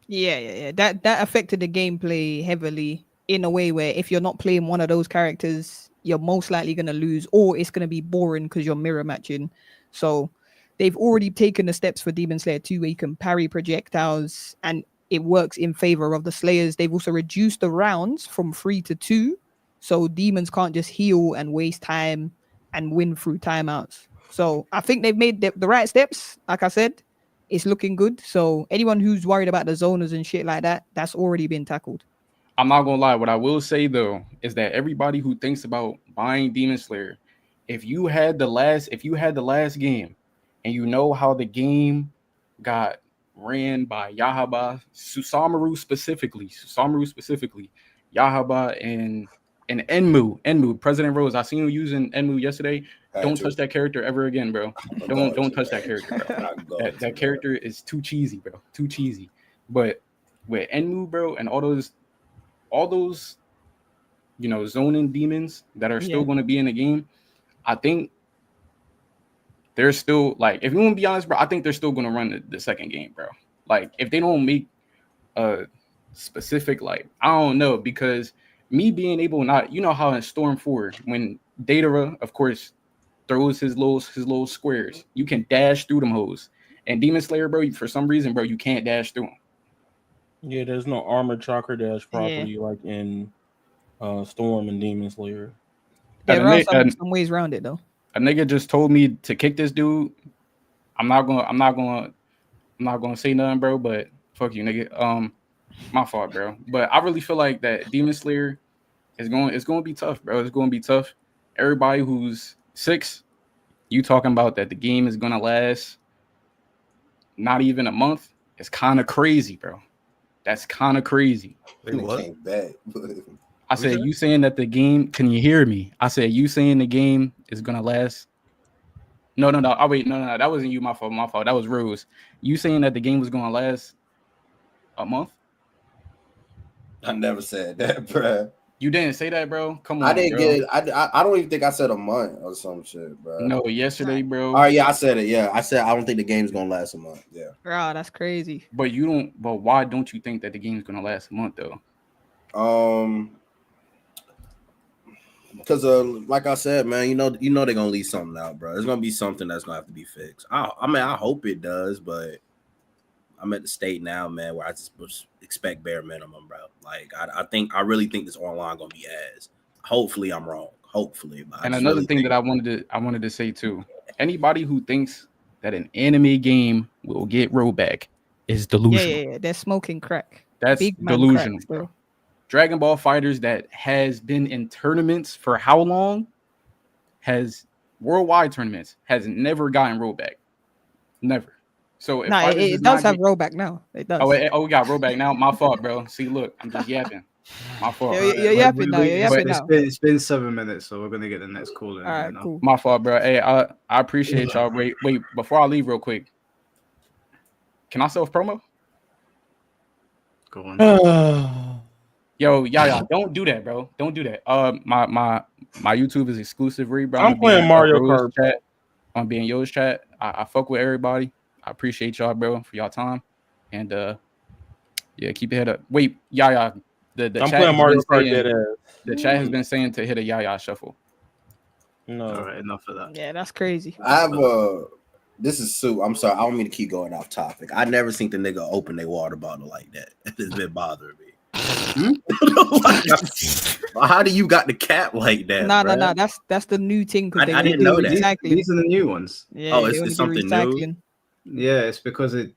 Yeah. That affected the gameplay heavily in a way where if you're not playing one of those characters, you're most likely gonna lose, or it's gonna be boring because you're mirror matching. So they've already taken the steps for Demon Slayer 2 where you can parry projectiles and it works in favor of the Slayers. They've also reduced the rounds from 3 to 2, so demons can't just heal and waste time and win through timeouts. So I think they've made the right steps. Like I said, it's looking good. So anyone who's worried about the zoners and shit like that, that's already been tackled. I'm not gonna lie. What I will say though is that everybody who thinks about buying Demon Slayer, if you had the last game, and you know how the game got ran by Yahaba, Susamu specifically, Yahaba and Enmu, President Rose. I seen you using Enmu yesterday. Don't touch that character ever again, bro. Don't touch that character, bro. that character is too cheesy, bro. Too cheesy. But with Enmu, bro, and all those, you know, zoning demons that are still going to be in the game, I think they're still like, if you want to be honest, bro, I think they're still going to run the second game, bro. Like, if they don't make a specific, like, I don't know, because me being able not, you know how in Storm 4, when Datara, of course, throws his little squares, you can dash through them hoes. And Demon Slayer, bro, for some reason, bro, you can't dash through them. Yeah, there's no armored chakra dash properly like in Storm and Demon Slayer. There are some ways around it though. A nigga just told me to kick this dude. I'm not gonna say nothing, bro, but fuck you, nigga. My fault, bro. But I really feel like that Demon Slayer it's gonna be tough, bro. It's gonna be tough. Everybody who's 6, you talking about that the game is gonna last not even a month. It's kind of crazy, bro. That's kind of crazy. I said, you saying that the game, can you hear me? I said, you saying the game is going to last. No. Oh, wait, no. That wasn't you, my fault. That was Rose. You saying that the game was going to last a month? I never said that, bro. You didn't say that, bro? Come on, I didn't bro. get I don't even think I said a month or some shit, bro. No, yesterday, bro. All right, yeah, I said it. Yeah, I said I don't think the game's going to last a month. Yeah. Bro, that's crazy. But why don't you think that the game's going to last a month, though? Because like I said, man, you know they're gonna leave something out, bro. There's gonna be something that's gonna have to be fixed. I mean, I hope it does, but I'm at the state now, man, where I just expect bare minimum, bro. Like I really think this online gonna be ass. Hopefully, I'm wrong. Hopefully, and another thing that I wanted to say too: anybody who thinks that an anime game will get rollback is delusional. Yeah, they're smoking crack. That's delusional, crack, bro. Dragon Ball FighterZ that has been in tournaments for how long? Has worldwide tournaments, has never gotten rollback. Never. So if it does have rollback now. It does. We got rollback now. My fault, bro. See, look, I'm just yapping. My fault. You're yapping now. It's been 7 minutes, so we're gonna get the next call in. All right, cool. My fault, bro. Hey, I appreciate y'all. Wait, before I leave real quick. Can I self promo? Go on. Yo, don't do that, bro. Don't do that. My YouTube is exclusive, bro. I'm playing Mario Kart. Chat. I'm being Yo's chat. I fuck with everybody. I appreciate y'all, bro, for y'all time. And yeah, keep your head up. Wait, Yaya. The I'm chat playing Mario Kart. The chat has been saying to hit a Yaya shuffle. No, all right, enough of that. Yeah, that's crazy. I have this is Sue. I'm sorry, I don't mean to keep going off topic. I never seen the nigga open their water bottle like that. It's been bothering me. How do you got the cap like that? No. That's the new thing. I didn't know that. These are the new ones. Yeah, it's something new. Yeah, it's because it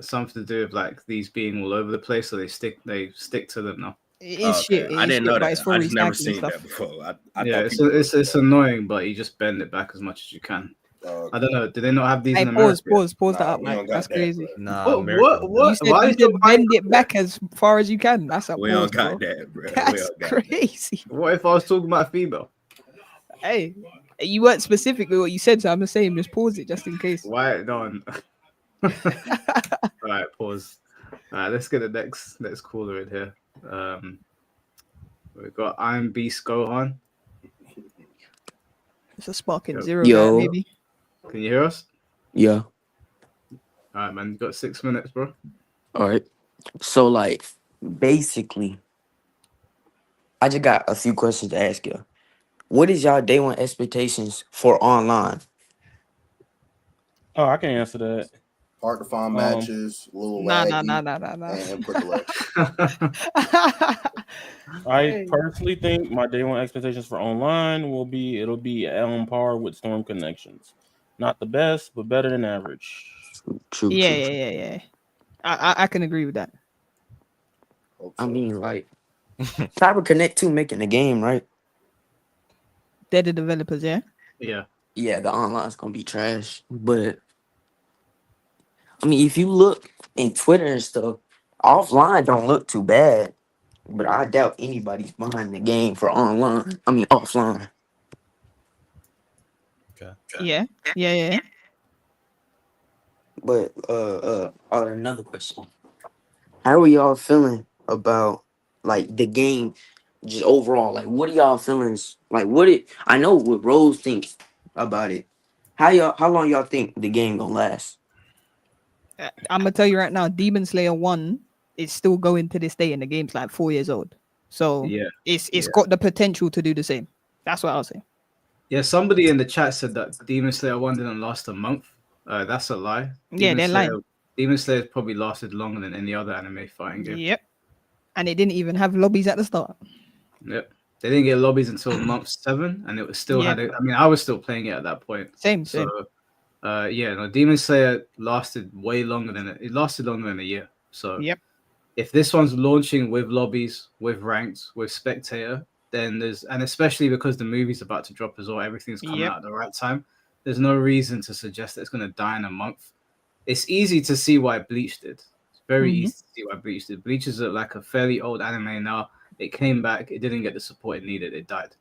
something to do with like these being all over the place, so they stick to them now. It's shit. I didn't know that. I just never seen that before. Yeah, it's annoying, but you just bend it back as much as you can. I don't know. Do they not have these in America? Pause that up, Mike. That's crazy. No, what? You said bend it back as far as you can. That's a we pause, all got bro. that, bro. That's crazy. What if I was talking about female? Hey, you weren't specifically what you said, so I'm the same. Just pause it just in case. Why? No. All right, pause. All right, let's get the next caller in here. We've got I'm Beast Gohan. It's a sparking zero. Yo. Guy, maybe. Can you hear us? Yeah. All right, man. You got 6 minutes, bro. All right. So, like, basically, I just got a few questions to ask you. What is y'all day one expectations for online? Oh, I can answer that. Hard to find matches, a little Nah. and put the I personally think my day one expectations for online will be on par with Storm Connections. Not the best, but better than average. True. Yeah. I can agree with that. I mean, like, Cyber Connect 2 making the game, right? They're the developers, yeah? Yeah. Yeah, the online's gonna be trash. But I mean, if you look in Twitter and stuff, offline don't look too bad. But I doubt anybody's behind the game for online. I mean, offline. Okay. Yeah. But another question. How are y'all feeling about like the game just overall? Like what are y'all feelings like I know what Rose thinks about it. How long y'all think the game gonna last? I'm gonna tell you right now, Demon Slayer 1 is still going to this day, and the game's like 4 years old. So it's got the potential to do the same. That's what I'll say. Yeah, somebody in the chat said that Demon Slayer 1 didn't last a month. That's a lie. They're lying. Demon Slayer probably lasted longer than any other anime fighting game. Yep. And it didn't even have lobbies at the start. Yep. They didn't get lobbies until month 7, and it was still I mean, I was still playing it at that point. Same. So, Demon Slayer lasted way longer than it lasted longer than a year. So, if this one's launching with lobbies, with ranked, with spectator, then and especially because the movie's about to drop as well, everything's coming out at the right time. There's no reason to suggest that it's going to die in a month. It's easy to see why Bleach did. It's very easy to see why Bleach did. Bleach is like a fairly old anime now. It came back. It didn't get the support it needed. It died.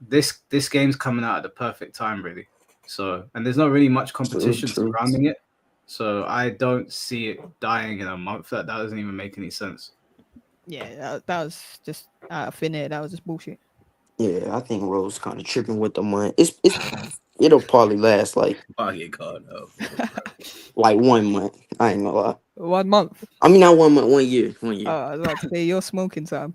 This game's coming out at the perfect time, really. So, and there's not really much competition surrounding it. So I don't see it dying in a month. That doesn't even make any sense. Yeah, that was just out of thin air. That was just bullshit. Yeah, I think Rose kind of tripping with the month. It'll probably last like I get caught up. like 1 month. I ain't gonna lie. 1 month. I mean, not 1 month. 1 year. 1 year. I was about to say you're smoking, Sam.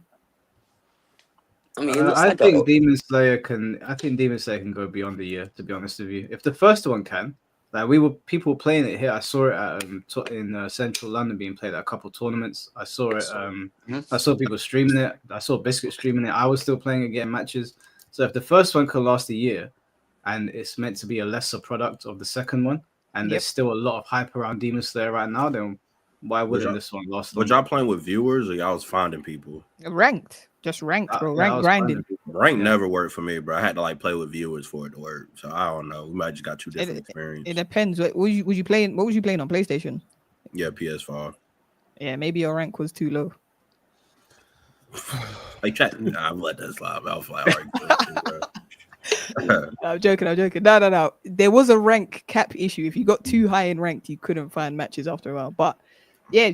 I mean, I think Demon Slayer can go beyond the year. To be honest with you, if the first one can, like people were playing it here. I saw it at, in central London being played at a couple tournaments. I saw it. I saw people streaming it. I saw Biscuit streaming it. I was still playing it, getting matches. So if the first one can last a year, and it's meant to be a lesser product of the second one, and there's still a lot of hype around Demon Slayer right now, then why wouldn't this one last? Was y'all playing with viewers or y'all was finding people? Ranked, just ranked, bro. Ranked grinding. Rank never worked for me, bro. I had to like play with viewers for it to work. So I don't know. We might just got two different experiences. It depends. What was you playing? What was you playing on PlayStation? Yeah, PS5. Yeah, maybe your rank was too low. Like chat. I've let that slide. I'll fly. I'm joking. No. There was a rank cap issue. If you got too high in ranked, you couldn't find matches after a while. But yeah,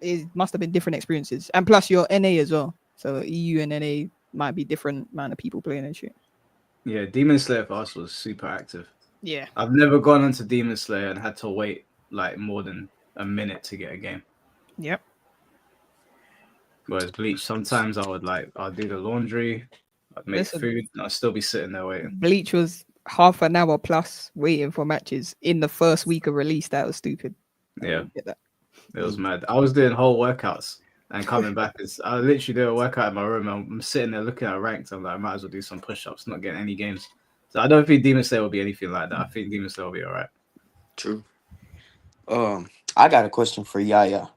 it must have been different experiences. And plus, you're NA as well. So EU and NA might be different amount of people playing and shit. Yeah, Demon Slayer for us was super active. Yeah. I've never gone into Demon Slayer and had to wait like more than a minute to get a game. Yep. Whereas Bleach, sometimes I'll do the laundry, I'd make food, and I'll still be sitting there waiting. Bleach was half an hour plus waiting for matches in the first week of release. That was stupid. Yeah. It was mad. I was doing whole workouts and coming back. I literally do a workout in my room. I'm sitting there looking at ranked. I'm like, I might as well do some push-ups, not getting any games. So I don't think Demon Slayer will be anything like that. I think Demon Slayer will be all right. True. I got a question for Yaya.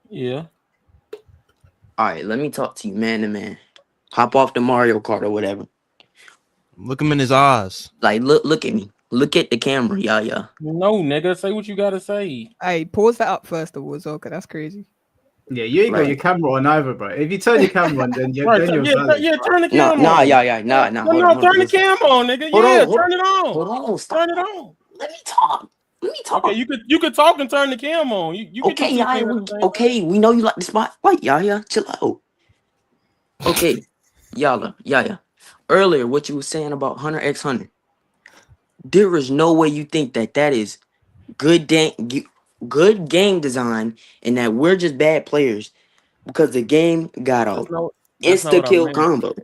Yeah. All right, let me talk to you man to man. Hop off the Mario Kart or whatever. Look him in his eyes. Like, look at me. Look at the camera, Yaya. No, nigga, say what you gotta say. Hey, pause that up first of all, okay? That's crazy. Yeah, you ain't got your camera on either, bro. If you turn your camera on, then you're turn the camera on. Nah, yeah. Nah. No, turn the camera on, nigga. Turn it on. Hold on, stop. Turn it on. Let me talk. Okay, you could talk and turn the camera on. You okay, Yaya. Okay, we know you like the spotlight, Yaya. Chill out. Okay, Yaya. Earlier, what you were saying about Hunter x Hunter. There is no way you think that is good game design and that we're just bad players because the game got a insta-kill combo.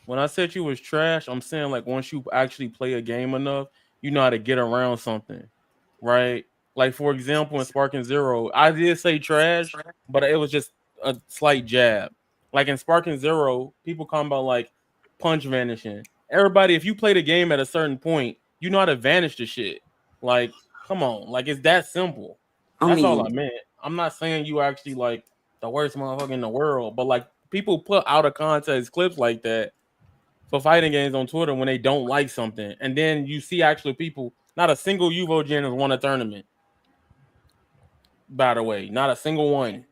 When I said you was trash, I'm saying like once you actually play a game enough, you know how to get around something, right? Like for example, in Sparking Zero, I did say trash, but it was just a slight jab. Like in Sparking Zero, people come about like punch vanishing. Everybody, if you play the game at a certain point, you know how to vanish the shit. Like, come on, like it's that simple. That's all I meant. I'm not saying you actually like the worst motherfucker in the world, but like people put out of context clips like that for fighting games on Twitter when they don't like something, and then you see actually people. Not a single Evo Gen has won a tournament. By the way, not a single one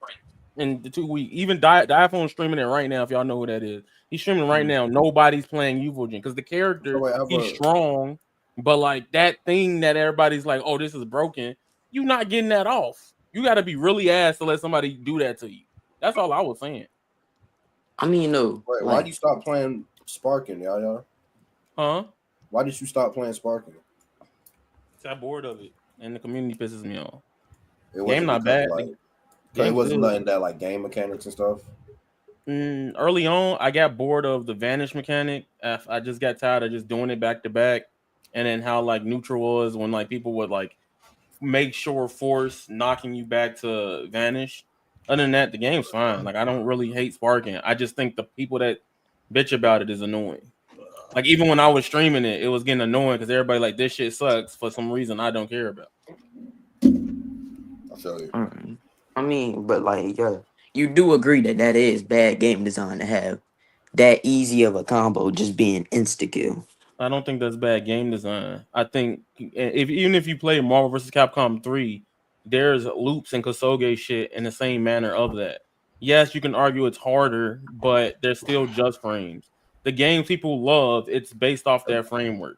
in the 2 weeks. Even iPhone streaming it right now. If y'all know who that is, he's streaming right now. Nobody's playing Evo Gen because the character he's strong. But like that thing that everybody's like, oh, this is broken. You not getting that off. You got to be really ass to let somebody do that to you. That's all I was saying. I mean, no. Wait, why did you stop playing Sparking, y'all? Huh? Why did you stop playing Sparking? I'm bored of it, and the community pisses me off. It Game wasn't not because bad. like Game it wasn't good. nothing that like game mechanics and stuff. Early on, I got bored of the vanish mechanic. I just got tired of just doing it back to back, and then how like neutral was when like people would like make sure force knocking you back to vanish. Other than that, the game's fine. Like I don't really hate sparking. I just think the people that bitch about it is annoying. Like even when I was streaming it, it was getting annoying because everybody like this shit sucks for some reason I don't care about. I feel you. I mean, but like, yeah, you do agree that that is bad game design to have that easy of a combo just being insta kill. I don't think that's bad game design. I think even if you play Marvel vs. Capcom 3, there's loops and Kosoge shit in the same manner of that. Yes, you can argue it's harder, but they're still just frames. The games people love, it's based off that framework.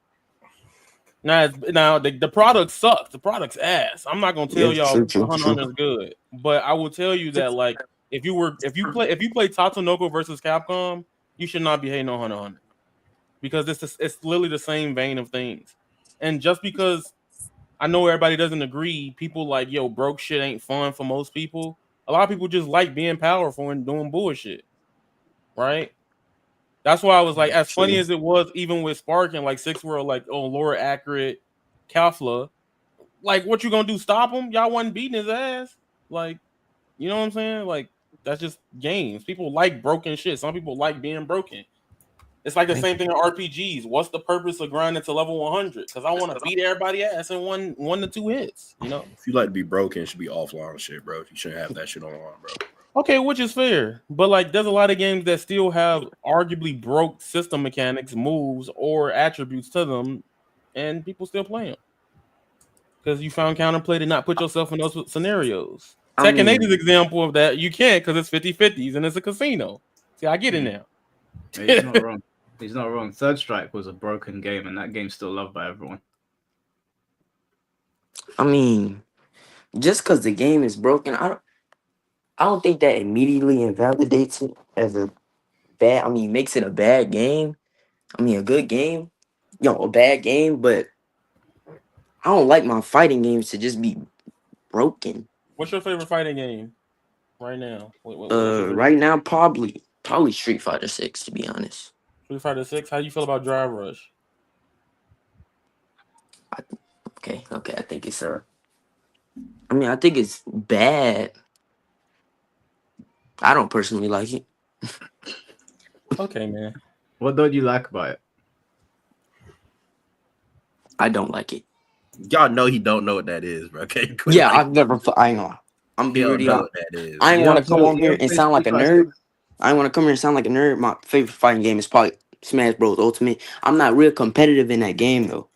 Now the product sucks. The product's ass. I'm not gonna tell y'all Hunter is good, but I will tell you that like if you play Tatsunoko versus Capcom, you should not be hating on Hunter x Hunter because it's literally the same vein of things. And just because I know everybody doesn't agree, people like yo broke shit ain't fun for most people. A lot of people just like being powerful and doing bullshit, right? That's why I was like, as funny as it was, even with Sparking, like Six World, like, oh, lower accurate Kafla, like, what you gonna do? Stop him? Y'all wasn't beating his ass? Like, you know what I'm saying? Like, that's just games. People like broken shit. Some people like being broken. It's like the same thing in RPGs. What's the purpose of grinding to level 100? Because I want to beat everybody ass in one to two hits, you know? If you like to be broken, it should be offline shit, bro. You shouldn't have that shit online, bro. Okay, which is fair, but like there's a lot of games that still have arguably broke system mechanics, moves, or attributes to them, and people still play them because you found counterplay to not put yourself in those scenarios. Tekken 8 is an example of that. You can't because it's 50-50s and it's a casino. See, I get it now. He's not wrong. He's not wrong. Third Strike was a broken game, and that game's still loved by everyone. I mean, just because the game is broken, I don't think that immediately invalidates it as a bad. I mean, makes it a bad game. I mean, a good game, a bad game. But I don't like my fighting games to just be broken. What's your favorite fighting game right now? Right now, probably Street Fighter 6. To be honest. Street Fighter 6. How do you feel about Drive Rush? Okay. I think it's I mean, I think it's bad. I don't personally like it. Okay, man. What don't you like about it? I don't like it. Y'all know he don't know what that is, bro. Okay. Yeah, I've never. I know. I'm really. Know what that is. I ain't want to come on here and sound like a nerd. I ain't want to come here and sound like a nerd. My favorite fighting game is probably Smash Bros. Ultimate. I'm not real competitive in that game though.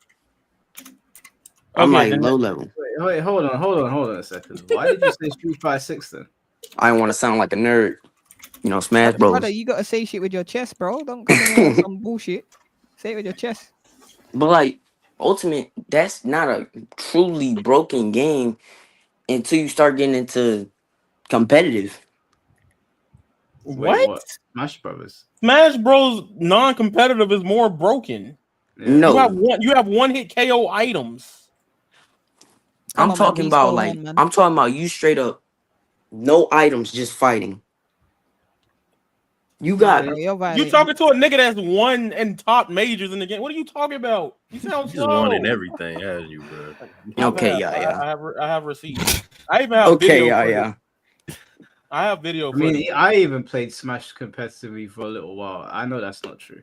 I'm like low level. Wait, hold on a second. Why did you say Street Fighter 6 then? I don't want to sound like a nerd. Smash Bros. Brother, you gotta say shit with your chest, bro. Don't come in with some bullshit. Say it with your chest. But like Ultimate, that's not a truly broken game until you start getting into competitive. What? Smash Brothers. Smash Bros. Non-competitive is more broken. Yeah. No, you have one hit KO items. I'm talking about I'm talking about you straight up, no items, just fighting. You got you talking to a nigga that's won and top majors in the game. What are you talking about? You sound slow. Just won in everything, haven't you, bro? Okay, I have receipts. I even have video. I have video. I mean, I even played Smash competitively for a little while. I know that's not true.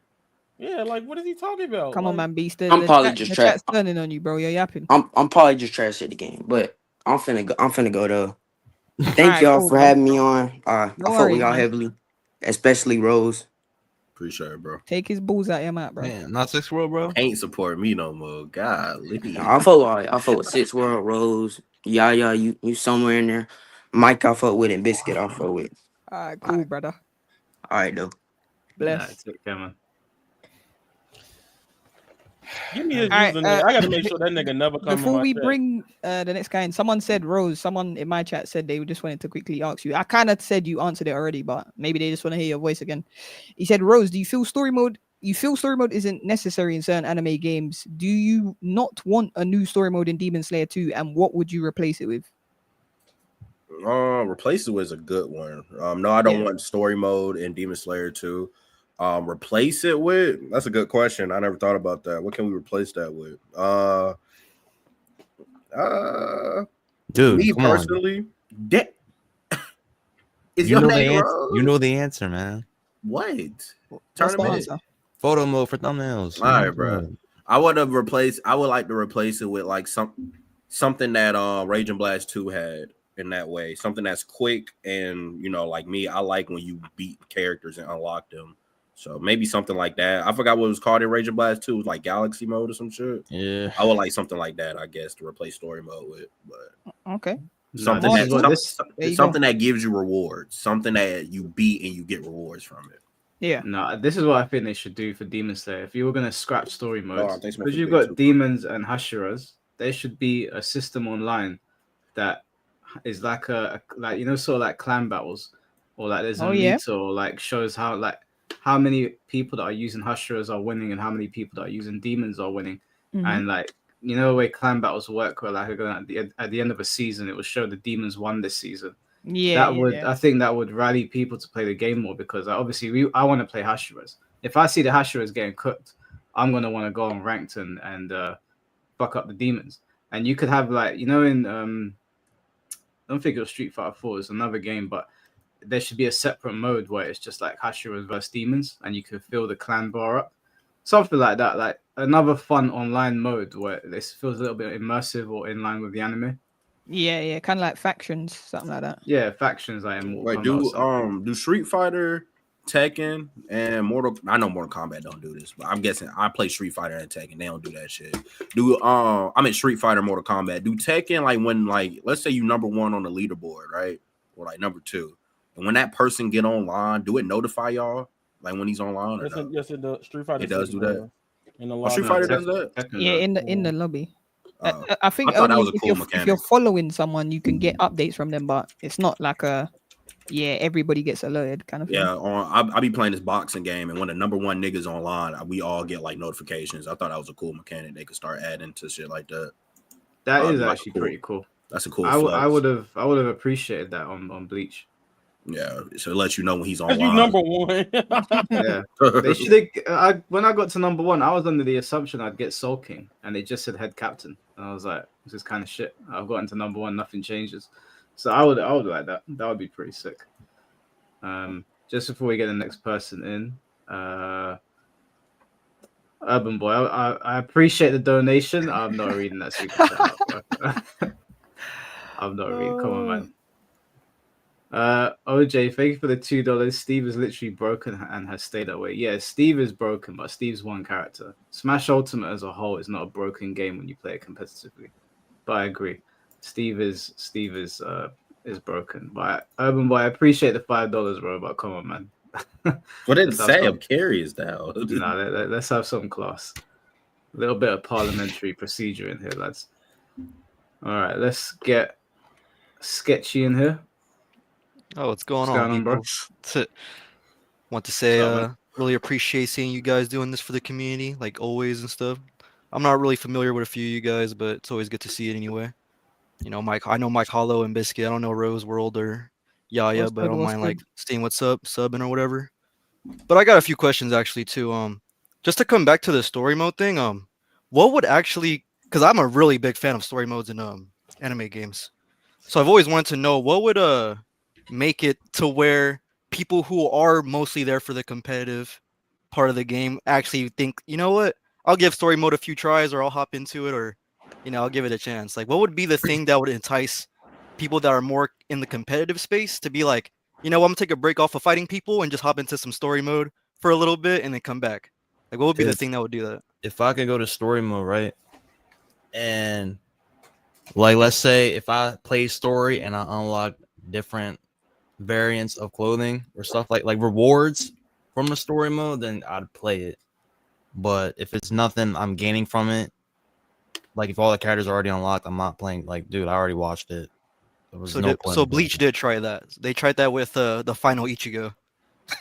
Yeah, like what is he talking about? Come on, man, Beast. I'm probably just chat's turning on you, bro. You're yapping. I'm probably just trash at the game, but I'm finna go though. Thank y'all for having me on. I fuck with y'all heavily, especially Rose. Appreciate it, bro. Take his booze out your mouth, bro. Man, not Six World, bro. Ain't support me no more. God, I fuck with Six World, Rose. Yeah, you somewhere in there. Mike, I fuck with, and Biscuit, I fuck with. All right, cool, brother. All right, though. Bless. Take care, man. Give me his username. I gotta make sure that nigga never comes. Before we bring the next guy in, someone said Rose. Someone in my chat said they just wanted to quickly ask you. I kind of said you answered it already, but maybe they just want to hear your voice again. He said, Rose, do you feel story mode you feel story mode isn't necessary in certain anime games. Do you not want a new story mode in Demon Slayer 2? And what would you replace it with? Replace it with a good one. No, I don't want story mode in Demon Slayer 2. Replace it with, that's a good question. I never thought about that. What can we replace that with? Dude, me come personally, is you your know name the Rose? you know the answer, man. What? What's the answer? Photo mode for thumbnails. All right, bro. I would like to replace it with like something that Raging Blast 2 had in that way. Something that's quick and like me, I like when you beat characters and unlock them. So maybe something like that. I forgot what it was called in Raging Blast 2. It was like Galaxy mode or some shit. Yeah. I would like something like that, I guess, to replace story mode with. But okay. Something that gives you rewards. Something that you beat and you get rewards from it. Yeah. No, this is what I think they should do for Demon Slayer. If you were going to scrap story modes, thanks, because you've got demons and Hashiras, there should be a system online that is like sort of like clan battles, or like there's a meter, or like shows how many people that are using Hashiras are winning and how many people that are using demons are winning. And like, the way clan battles work, where like at the end of a season, it will show the demons won this season. I think that would rally people to play the game more, because obviously I want to play Hashiras. If I see the Hashiras getting cooked, I'm gonna want to go on ranked and fuck up the demons. And you could have like in I don't think it was Street Fighter 4, it's another game, but there should be a separate mode where it's just like Hashiras versus demons, and you can fill the clan bar up, something like that. Like another fun online mode where this feels a little bit immersive or in line with the anime. Yeah, kind of like factions, something like that. Yeah, factions like in Mortal Kombat. Do Street Fighter, Tekken, and I know Mortal Kombat don't do this, but I'm guessing I play Street Fighter and Tekken. They don't do that shit. I'm in Street Fighter, Mortal Kombat. Do Tekken, like when let's say you number 1 on the leaderboard, right? Or like number 2. And when that person get online, do it notify y'all? Like when he's online? Yes, it does. Street Fighter. It does do that. In the Street Fighter does that? Yeah, in the lobby. I think I thought that was a if cool mechanic. If you're following someone, you can get updates from them, but it's not like everybody gets alerted kind of thing. Yeah, I be playing this boxing game, and when the number 1 niggas online, we all get like notifications. I thought that was a cool mechanic. They could start adding to shit like that. That is actually pretty cool. That's a cool. I would have appreciated that on Bleach. Yeah, so it lets you know when he's online. You number 1. Yeah, they should. When I got to number 1, I was under the assumption I'd get Soul King, and it just said head captain, and I was like, "This is kind of shit." I've gotten to number 1, nothing changes, so I would like that. That would be pretty sick. Just before we get the next person in, Urban Boy, I appreciate the donation. I'm not reading that super chat. I'm not reading. Come on, man. OJ, thank you for the $2. Steve is literally broken and has stayed that way. Yeah, Steve is broken, but Steve's one character. Smash Ultimate as a whole is not a broken game when you play it competitively. But I agree, Steve is broken. But Urban Boy, I appreciate the $5, bro. But come on, man. What did it say? I'm curious now. No, let's have some class. A little bit of parliamentary procedure in here, lads. All right, let's get Sketchy in here. Oh, what's going on, bro? Want to say, really appreciate seeing you guys doing this for the community, like always and stuff. I'm not really familiar with a few of you guys, but it's always good to see it anyway. I know Mike Hollow and Biscuit. I don't know Rose World or Yaya, but I don't mind like seeing what's up, subbing or whatever. But I got a few questions actually too. Just to come back to the story mode thing. What would actually? Because I'm a really big fan of story modes in anime games, so I've always wanted to know what would make it to where people who are mostly there for the competitive part of the game actually think, you know what, I'll give story mode a few tries, or I'll hop into it, or I'll give it a chance. Like, what would be the thing that would entice people that are more in the competitive space to be like, I'm gonna take a break off of fighting people and just hop into some story mode for a little bit and then come back? Like, what would be the thing that would do that? If I could go to story mode, right, and like let's say if I play story and I unlock different variants of clothing or stuff like rewards from the story mode, then I'd play it. But if it's nothing I'm gaining from it, like if all the characters are already unlocked, I'm not playing. Like, dude, I already watched it. So Bleach did try that. They tried that with the final Ichigo.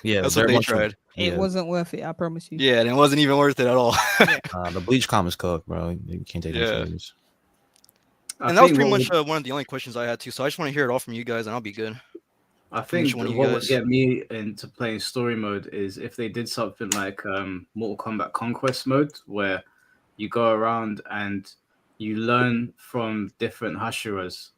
Yeah, that's what they tried. It wasn't worth it. I promise you. Yeah, and it wasn't even worth it at all. The Bleach comics cook, bro. You can't take them serious. And that was pretty much one of the only questions I had too. So I just want to hear it all from you guys, and I'll be good. I think what would get me into playing story mode is if they did something like Mortal Kombat Conquest mode, where you go around and you learn from different Hashiras,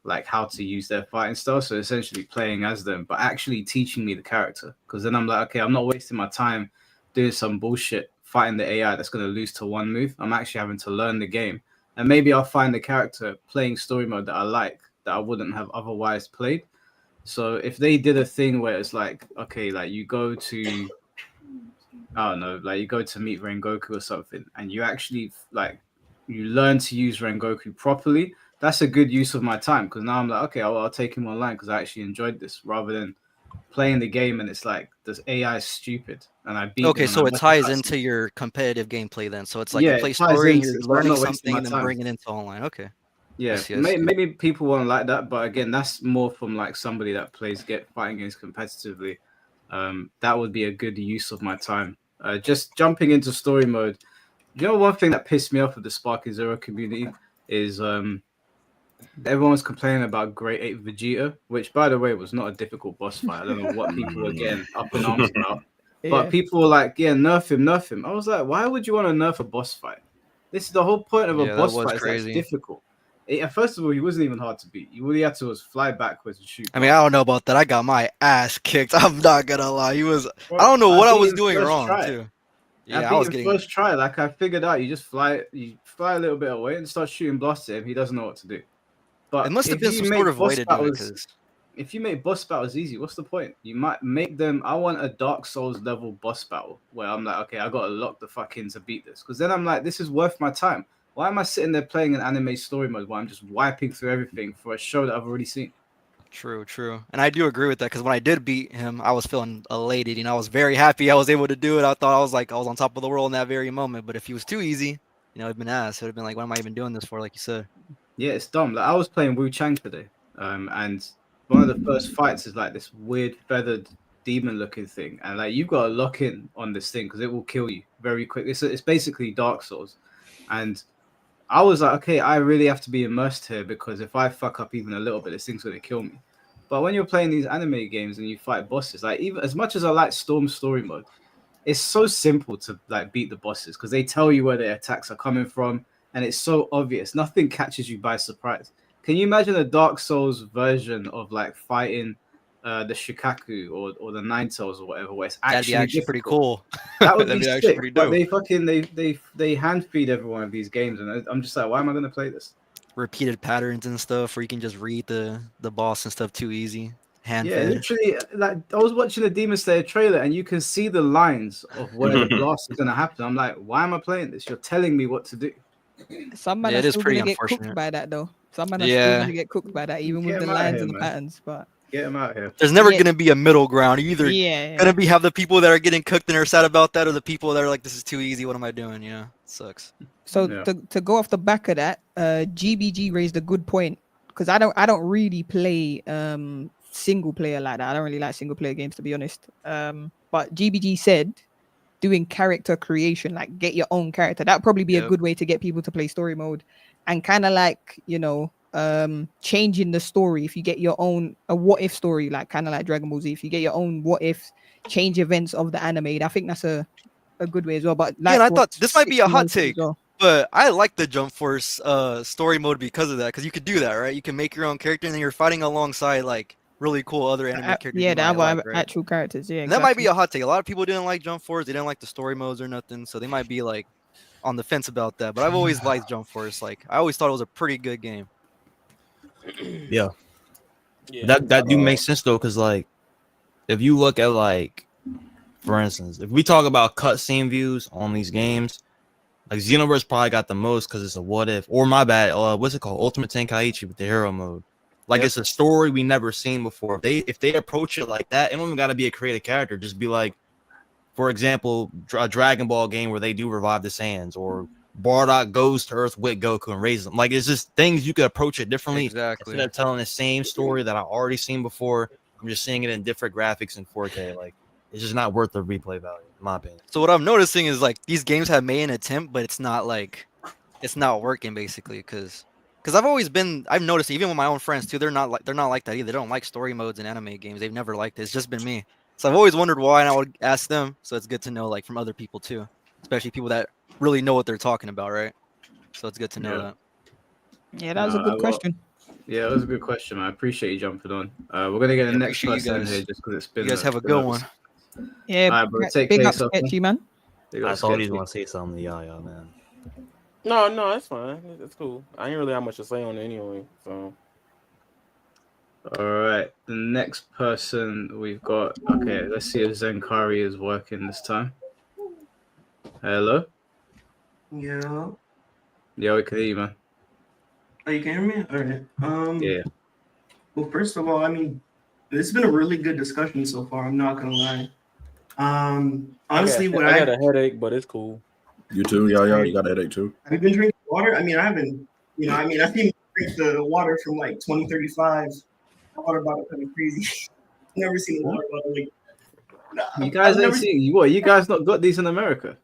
like how to use their fighting style. So essentially playing as them, but actually teaching me the character. Because then I'm like, okay, I'm not wasting my time doing some bullshit fighting the AI that's going to lose to one move. I'm actually having to learn the game. And maybe I'll find the character playing story mode that I like, that I wouldn't have otherwise played. So if they did a thing where it's like, okay, like you go to, I don't know, like you go to meet Rengoku or something, and you actually like you learn to use Rengoku properly, that's a good use of my time. Because now I'm like, okay, I'll take him online because I actually enjoyed this, rather than playing the game and it's like this AI is stupid and I beat. Okay, so it ties into your competitive gameplay then. So it's like you play story, and you're learning something, and then bringing it into online. Okay. Yeah, maybe people won't like that, but again, that's more from like somebody that plays fighting games competitively. That would be a good use of my time. Just jumping into story mode. You know, one thing that pissed me off with the Sparking Zero community is everyone's complaining about Grade 8 Vegeta, which, by the way, was not a difficult boss fight. I don't know what people were getting up in arms about, but people were like, "Yeah, nerf him." I was like, "Why would you want to nerf a boss fight? This is the whole point of a boss fight. It's difficult." First of all, he wasn't even hard to beat. All he had to was fly backwards and shoot. I mean, I don't know about that. I got my ass kicked. I'm not gonna lie. He was. I don't know what I was doing wrong too. Yeah, I was getting first try. Like I figured out, you fly a little bit away and start shooting blast at him. He doesn't know what to do. But it must have been some sort of way to do it. If you make boss battles easy, what's the point? You might make them. I want a Dark Souls level boss battle where I'm like, okay, I gotta lock the fuck in to beat this. Because then I'm like, this is worth my time. Why am I sitting there playing an anime story mode while I'm just wiping through everything for a show that I've already seen? True. And I do agree with that, because when I did beat him, I was feeling elated. You know, I was very happy I was able to do it. I thought I was on top of the world in that very moment. But if he was too easy, it'd been ass. It would have been like, what am I even doing this for? Like you said. Yeah, it's dumb. Like I was playing Wu Chang today, and one of the first fights is like this weird feathered demon-looking thing, and like you've got to lock in on this thing because it will kill you very quick. It's basically Dark Souls, and I was like, okay, I really have to be immersed here because if I fuck up even a little bit, this thing's gonna kill me. But when you're playing these anime games and you fight bosses, like even as much as I like Storm story mode, it's so simple to like beat the bosses because they tell you where their attacks are coming from, and it's so obvious. Nothing catches you by surprise. Can you imagine a Dark Souls version of like fighting the Shikaku or the Nine Tails or whatever, where it's actually pretty cool. That would be sick. But they hand feed everyone of these games, and I'm just like, why am I going to play this? Repeated patterns and stuff, where you can just read the boss and stuff too easy. Literally, like I was watching the Demon Slayer trailer, and you can see the lines of where the blast is going to happen. I'm like, why am I playing this? You're telling me what to do. Some man are still going to get cooked by that, though. Some man are still going to get cooked by that, even with the lines and the patterns. But get them out here. There's never going to be a middle ground. You're either going to have the people that are getting cooked and are sad about that, or the people that are like, this is too easy. What am I doing? Yeah, it sucks. So to go off the back of that, GBG raised a good point, because I don't really play single player like that. I don't really like single player games, to be honest. But GBG said doing character creation, like get your own character, that'd probably be a good way to get people to play story mode, and kind of like, changing the story. If you get your own a what if story, like kind of like Dragon Ball Z, if you get your own what if, change events of the anime, I think that's a good way as well. But like, I thought this might be a hot take, but I like the Jump Force story mode because of that, because you could do that, right? You can make your own character, and then you're fighting alongside like really cool other anime characters. Yeah, that were actual characters. Yeah, that might be a hot take. A lot of people didn't like Jump Force. They didn't like the story modes or nothing, so they might be like on the fence about that. But I've always liked Jump Force. Like I always thought it was a pretty good game. Yeah. That do make sense though, because like if you look at like, for instance, if we talk about cutscene views on these games, like Xenoverse probably got the most because it's a what if, or my bad, what's it called, Ultimate Tenkaichi with the hero mode. Like it's a story we never seen before. If they approach it like that, it don't even got to be a creative character. Just be like, for example, a Dragon Ball game where they do revive the Saiyans, or Bardock goes to Earth with Goku and raises them. Like it's just things you could approach it differently. Exactly. Instead of telling the same story that I already seen before, I'm just seeing it in different graphics in 4K. Like It's just not worth the replay value, in my opinion. So what I'm noticing is like these games have made an attempt, but it's not working basically because I've noticed even with my own friends too, they're not like that either. They don't like story modes in anime games. They've never liked it. It's just been me. So I've always wondered why, and I would ask them. So it's good to know like from other people too, especially people that really know what they're talking about, right? So it's good to know that. Yeah, that was a good question. Yeah, that was a good question, man. I appreciate you jumping on. We're gonna get the next person in here just because it's been. You guys have a good one. Yeah, all right, bro. Take big care, up, Sketchy, man. I thought he was gonna say something to Yaya, man. No, that's fine. It's cool. I ain't really have much to say on it anyway. So. All right, the next person we've got. Okay, let's see if Zenkari is working this time. Hello. Yeah. Yeah, we can hear you, man. Oh, you can hear me? All right. Yeah. Well, first of all, I mean, it's been a really good discussion so far. I'm not gonna lie. Honestly, I got a headache, but it's cool. You too, yeah. You got a headache too. Have you been drinking water? I mean, I haven't. I think drink the water from like 2035. Water bottle kind of crazy. Never seen a water bottle like. You guys ain't seen what? You guys not got these in America?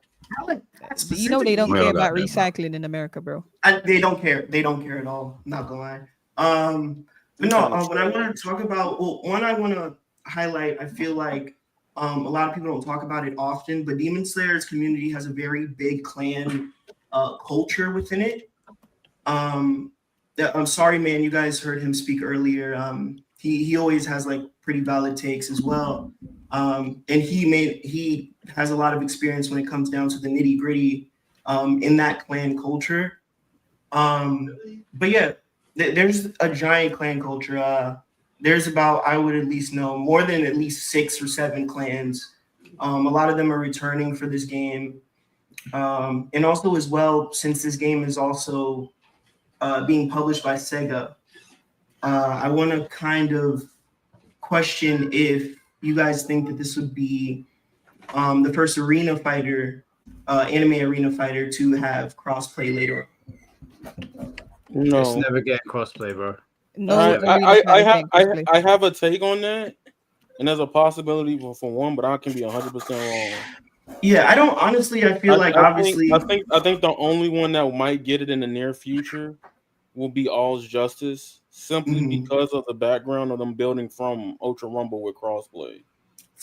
You know they don't care about recycling in America, bro. They don't care. They don't care at all. Not gonna lie. But no. When I want to talk about, one I want to highlight. I feel like a lot of people don't talk about it often, but Demon Slayer's community has a very big clan culture within it. I'm sorry, man. You guys heard him speak earlier. He always has like pretty valid takes as well. And he has a lot of experience when it comes down to the nitty gritty in that clan culture. But yeah, there's a giant clan culture. There's about, I would at least know, more than at least 6 or 7 clans. A lot of them are returning for this game. And also as well, since this game is also being published by Sega, I want to kind of question if you guys think that this would be the first arena fighter, anime arena fighter to have crossplay later. No, it's never getting crossplay, bro. No, I have a take on that, and there's a possibility for one, but I can be 100% wrong. Yeah, I don't honestly. I feel like obviously, I think the only one that might get it in the near future will be All's Justice, simply because of the background of them building from Ultra Rumble with crossplay.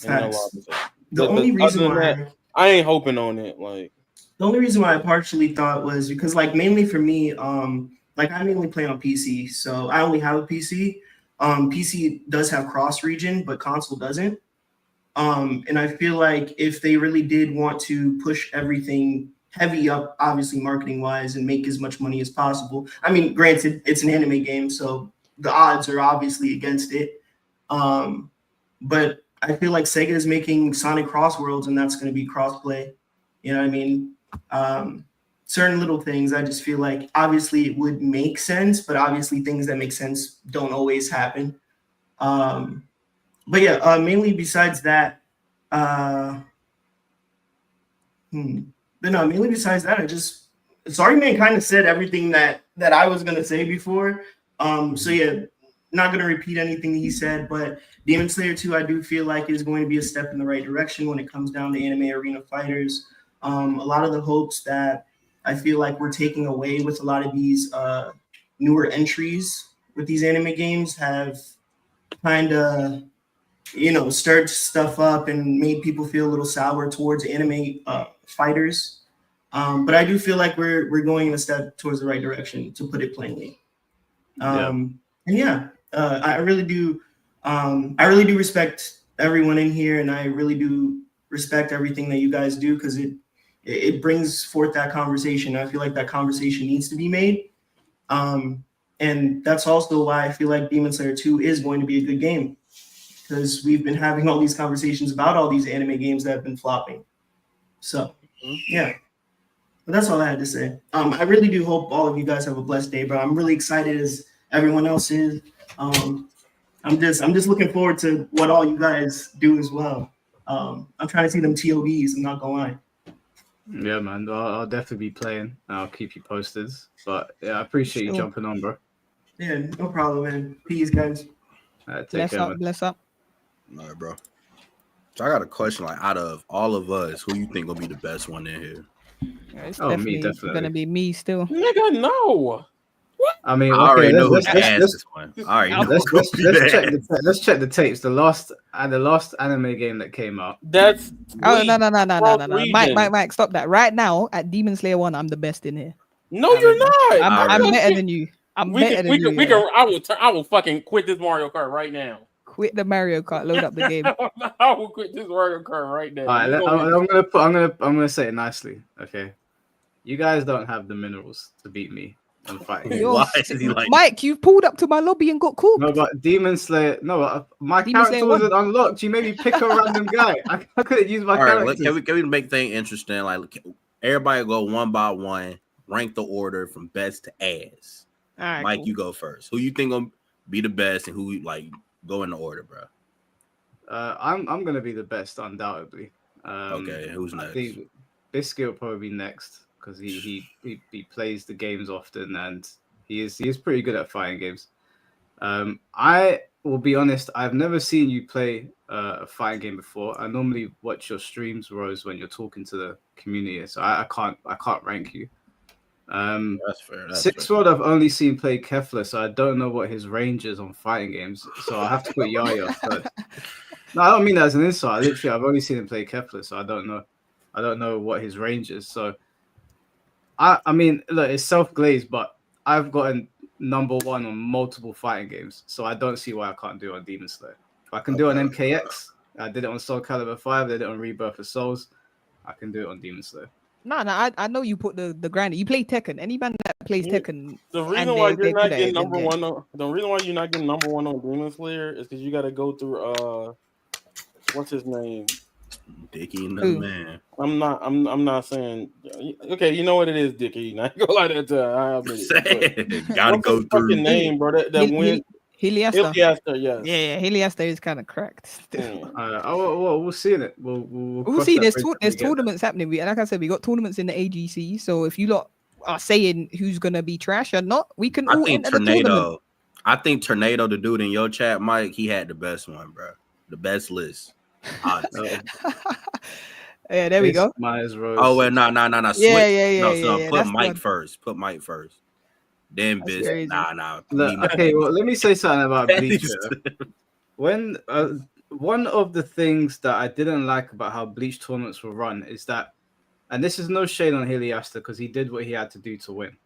The only reason why I ain't hoping on it, like the only reason why I partially thought was because, like, mainly for me, like I mainly play on PC, so I only have a PC. PC does have cross region, but console doesn't. And I feel like if they really did want to push everything heavy up, obviously marketing wise, and make as much money as possible. I mean, granted, it's an anime game, so the odds are obviously against it. But I feel like Sega is making Sonic Cross Worlds, and that's going to be crossplay. You know what I mean? Certain little things, I just feel like obviously it would make sense, but obviously things that make sense don't always happen. But yeah, mainly besides that, but no, mainly besides that, Sorry Man kind of said everything that I was gonna say before. So yeah, not gonna repeat anything he said, but Demon Slayer 2, I do feel like is going to be a step in the right direction when it comes down to anime arena fighters. A lot of the hopes that I feel like we're taking away with a lot of these newer entries with these anime games have kind of, stirred stuff up and made people feel a little sour towards anime fighters. But I do feel like we're going in a step towards the right direction, to put it plainly. And yeah, I really do respect everyone in here, and I really do respect everything that you guys do, because it brings forth that conversation. I feel like that conversation needs to be made. And that's also why I feel like Demon Slayer 2 is going to be a good game, because we've been having all these conversations about all these anime games that have been flopping. So, yeah. But that's all I had to say. I really do hope all of you guys have a blessed day, bro. I'm really excited as everyone else is. I'm just looking forward to what all you guys do as well. I'm trying to see them TOBs. I'm not gonna lie. Yeah, man. I'll definitely be playing. I'll keep you posted. But yeah, I appreciate you jumping on, bro. Yeah, no problem, man. Peace, guys. Take care, man. Bless up. All right, bro. So I got a question. Like, out of all of us, who you think will be the best one in here? It's me, definitely gonna be me still. Nigga, no. I mean, I okay, already know who's let's gonna ask this one. I already know who's gonna be let's check the tapes. The last anime game that came out. That's Oh no. Mike, stop that right now. At Demon Slayer 1, I'm the best in here. No, you're not. I'm better than you. I will fucking quit this Mario Kart right now. Quit the Mario Kart. Load up the game. I will quit this Mario Kart right now. All right, I'm gonna say it nicely. Okay, you guys don't have the minerals to beat me in fighting. Why is he like Mike? You pulled up to my lobby and got cooked. No, but Demon Slayer. No, my character wasn't unlocked. You made me pick a random guy. I couldn't use my character. Right, can we make things interesting? Like, everybody go one by one, rank the order from best to ass. All right, Mike, you go first. Who you think gonna be the best, and who like go in the order, bro? I'm gonna be the best, undoubtedly. Okay, who's next? I think Biscuit will probably be next because he plays the games often and he is pretty good at fighting games. I will be honest, I've never seen you play a fighting game before. I normally watch your streams, Rose, when you're talking to the community, so I can't rank you. That's fair. Six World I've only seen play Kefla, so I don't know what his range is on fighting games. So I'll have to put Yaya first. No, I don't mean that as an insult. I've only seen him play Kefla, so I don't know what his range is. So I mean, look, it's self-glazed, but I've gotten number 1 on multiple fighting games, so I don't see why I can't do it on Demon Slayer. If I can do it on MKX, I did it on Soul Calibur 5, did it on Rebirth of Souls, I can do it on Demon Slayer. No, I know you put the grind. You play Tekken. Any man that plays Tekken. The reason why you're not getting number 1 on Demon Slayer is because you got to go through what's his name? Dickie and the man. I'm not saying. Okay, you know what it is, Dickie. Not go like that. Gotta go through fucking name, bro. That win. Heliaster. Heliaster, yes. Yeah, Heliaster is kind of cracked. We'll see it. We'll see. There's tournaments happening. Like I said, we got tournaments in the AGC. So if you lot are saying who's gonna be trash or not, we can all enter the tournament. I think Tornado, the dude in your chat, Mike, he had the best one, bro. The best list. Yeah, there we go. Oh, well, no. Yeah. Put Mike first. Put Mike first. Then Biscuit. Nah. Okay, well, let me say something about Bleach. When one of the things that I didn't like about how Bleach tournaments were run is that, and this is no shade on Heliaster because he did what he had to do to win,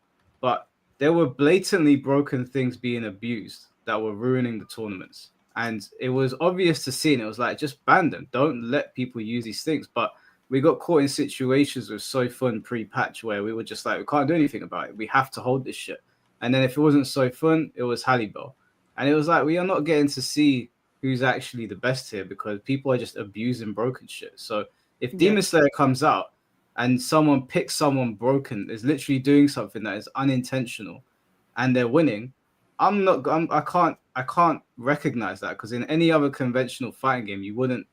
but there were blatantly broken things being abused that were ruining the tournaments. And it was obvious to see, and it was like, just ban them. Don't let people use these things. But we got caught in situations with So Fun pre-patch where we were just like, we can't do anything about it. We have to hold this shit. And then if it wasn't So Fun, it was Hallibell. And it was like, we are not getting to see who's actually the best here because people are just abusing broken shit. So if Demon Slayer comes out and someone picks someone broken, is literally doing something that is unintentional, and they're winning, I can't recognize that because in any other conventional fighting game, you wouldn't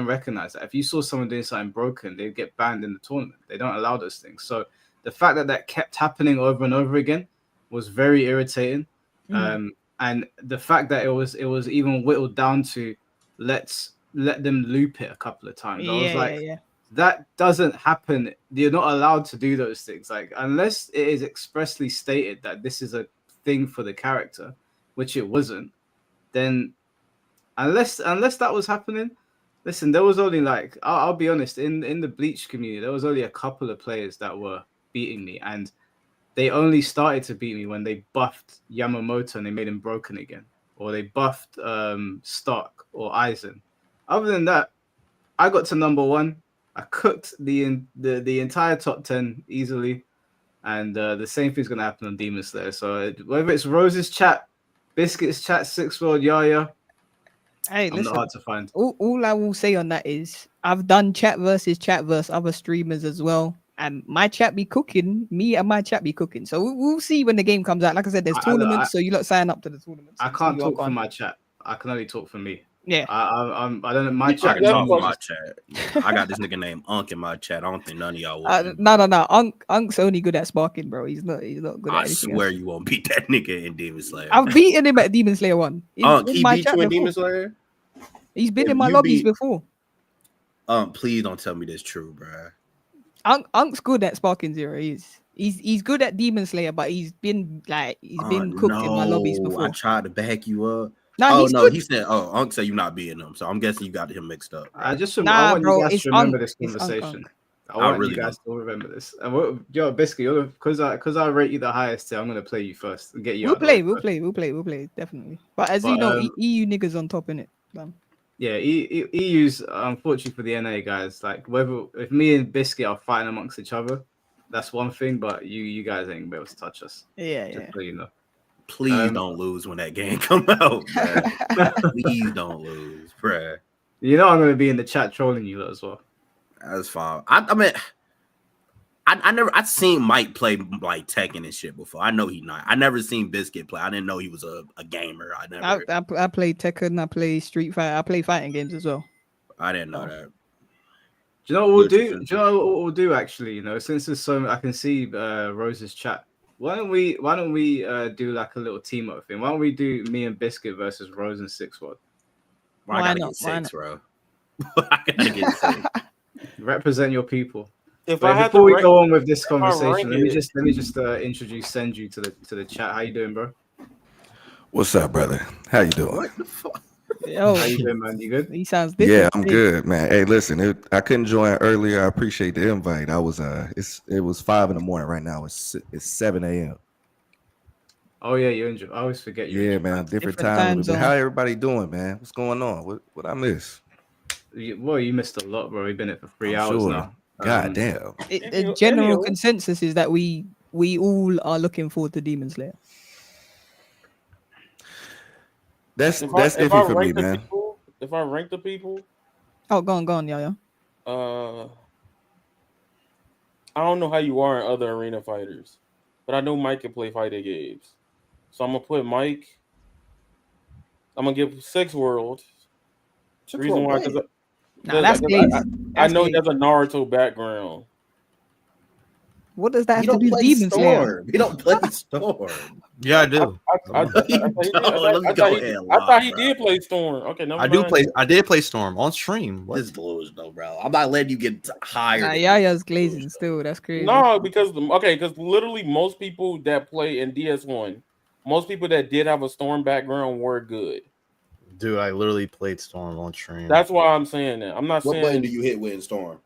recognize that. If you saw someone doing something broken, they'd get banned in the tournament. They don't allow those things. So the fact that kept happening over and over again was very irritating. And the fact that it was even whittled down to let them loop it a couple of times. I was like, that doesn't happen. You're not allowed to do those things. Like, unless it is expressly stated that this is a thing for the character, which it wasn't, then unless that was happening, listen, there was only like, I'll be honest, in the Bleach community, there was only a couple of players that were beating me, and they only started to beat me when they buffed Yamamoto and they made him broken again, or they buffed Stark or Aizen. Other than that, I got to number 1. I cooked the entire top 10 easily, and the same thing's gonna happen on Demon Slayer. So whether it's Rose's chat, Biscuit's chat, Six World, Yaya, hey, listen, not hard to find. All I will say on that is I've done chat versus other streamers as well, and my chat be cooking. Me and my chat be cooking. So we'll see when the game comes out. Like I said, there's tournaments, so you lot sign up to the tournaments. I can't talk for my chat. I can only talk for me. Yeah, I don't know my chat. My chat. I got this nigga named Unk in my chat. I don't think none of y'all will. No. Unk's only good at sparking, bro. He's not good at anything. I swear you won't beat that nigga in Demon Slayer. I've beaten him at Demon Slayer 1. He beat you in Demon Slayer? He's been in my lobbies before. Please don't tell me that's true, bro. Unk's good at Sparking Zero. He's good at Demon Slayer, but he's been cooked in my lobbies before. I tried to back you up. No, he's good. He said, Unc said you not beating him, so I'm guessing you got him mixed up. Bro. I want bro, you guys it's to remember Unk. this conversation. I I want really you guys to remember this. And yo, basically, because I rate you the highest here, I'm gonna play you first and get you. We'll play, definitely. But as you know, EU niggas on top in it. Yeah, EU's unfortunately for the NA guys. Like if me and Biscuit are fighting amongst each other, that's one thing. But you guys ain't gonna be able to touch us. Yeah, just so you know. Please don't lose when that game come out, bruh. Please don't lose, bruh. You know I'm gonna be in the chat trolling you lot as well. That's fine. I mean, I've seen Mike play like Tekken and shit before. I know he not. I never seen Biscuit play. I didn't know he was a gamer. I play Tekken. I play Street Fighter. I play fighting games as well. I didn't know that. Do you know what we'll do? Do you know what we'll do actually? You know, since there's so I can see Rose's chat. Why don't we do like a little team up thing? Why don't we do me and Biscuit versus Rose and Six World? I gotta get 6, bro. I gotta get 6. Represent your people. Before we go on with this conversation, let me just introduce Senju to the chat. How you doing, bro? What's up, brother? How you doing? What the fuck? Yo, how you doing, man? You good? He sounds different. Yeah, I'm good, man. Hey, listen, I couldn't join earlier. I appreciate the invite. I was it was 5 a.m. right now. It's 7 a.m. Oh yeah, you're injured. I always forget you. Yeah, man. Different time zone. How everybody doing, man? What's going on? What I miss? Well, you missed a lot, bro. We've been here for 3 hours now. God damn. The general consensus is that we all are looking forward to Demon Slayer. That's iffy for me, man. If I rank the people, go on, yeah. I don't know how you are in other arena fighters, but I know Mike can play fighting games, so I'm gonna put Mike. I'm gonna give 6 World. Reason why, because I know he has a Naruto background. What does that have to do with Demon Slayer? You don't play Storm. Yeah, I do. I thought he did play Storm. Okay, no, I did play Storm on stream. This blows though, bro. I'm not letting you get higher. Nah, Yaya's glazing still. That's crazy. No, because literally most people that play in DS1, most people that did have a Storm background were good. Dude, I literally played Storm on stream. That's why I'm saying that. I'm not saying. What button do you hit with in Storm?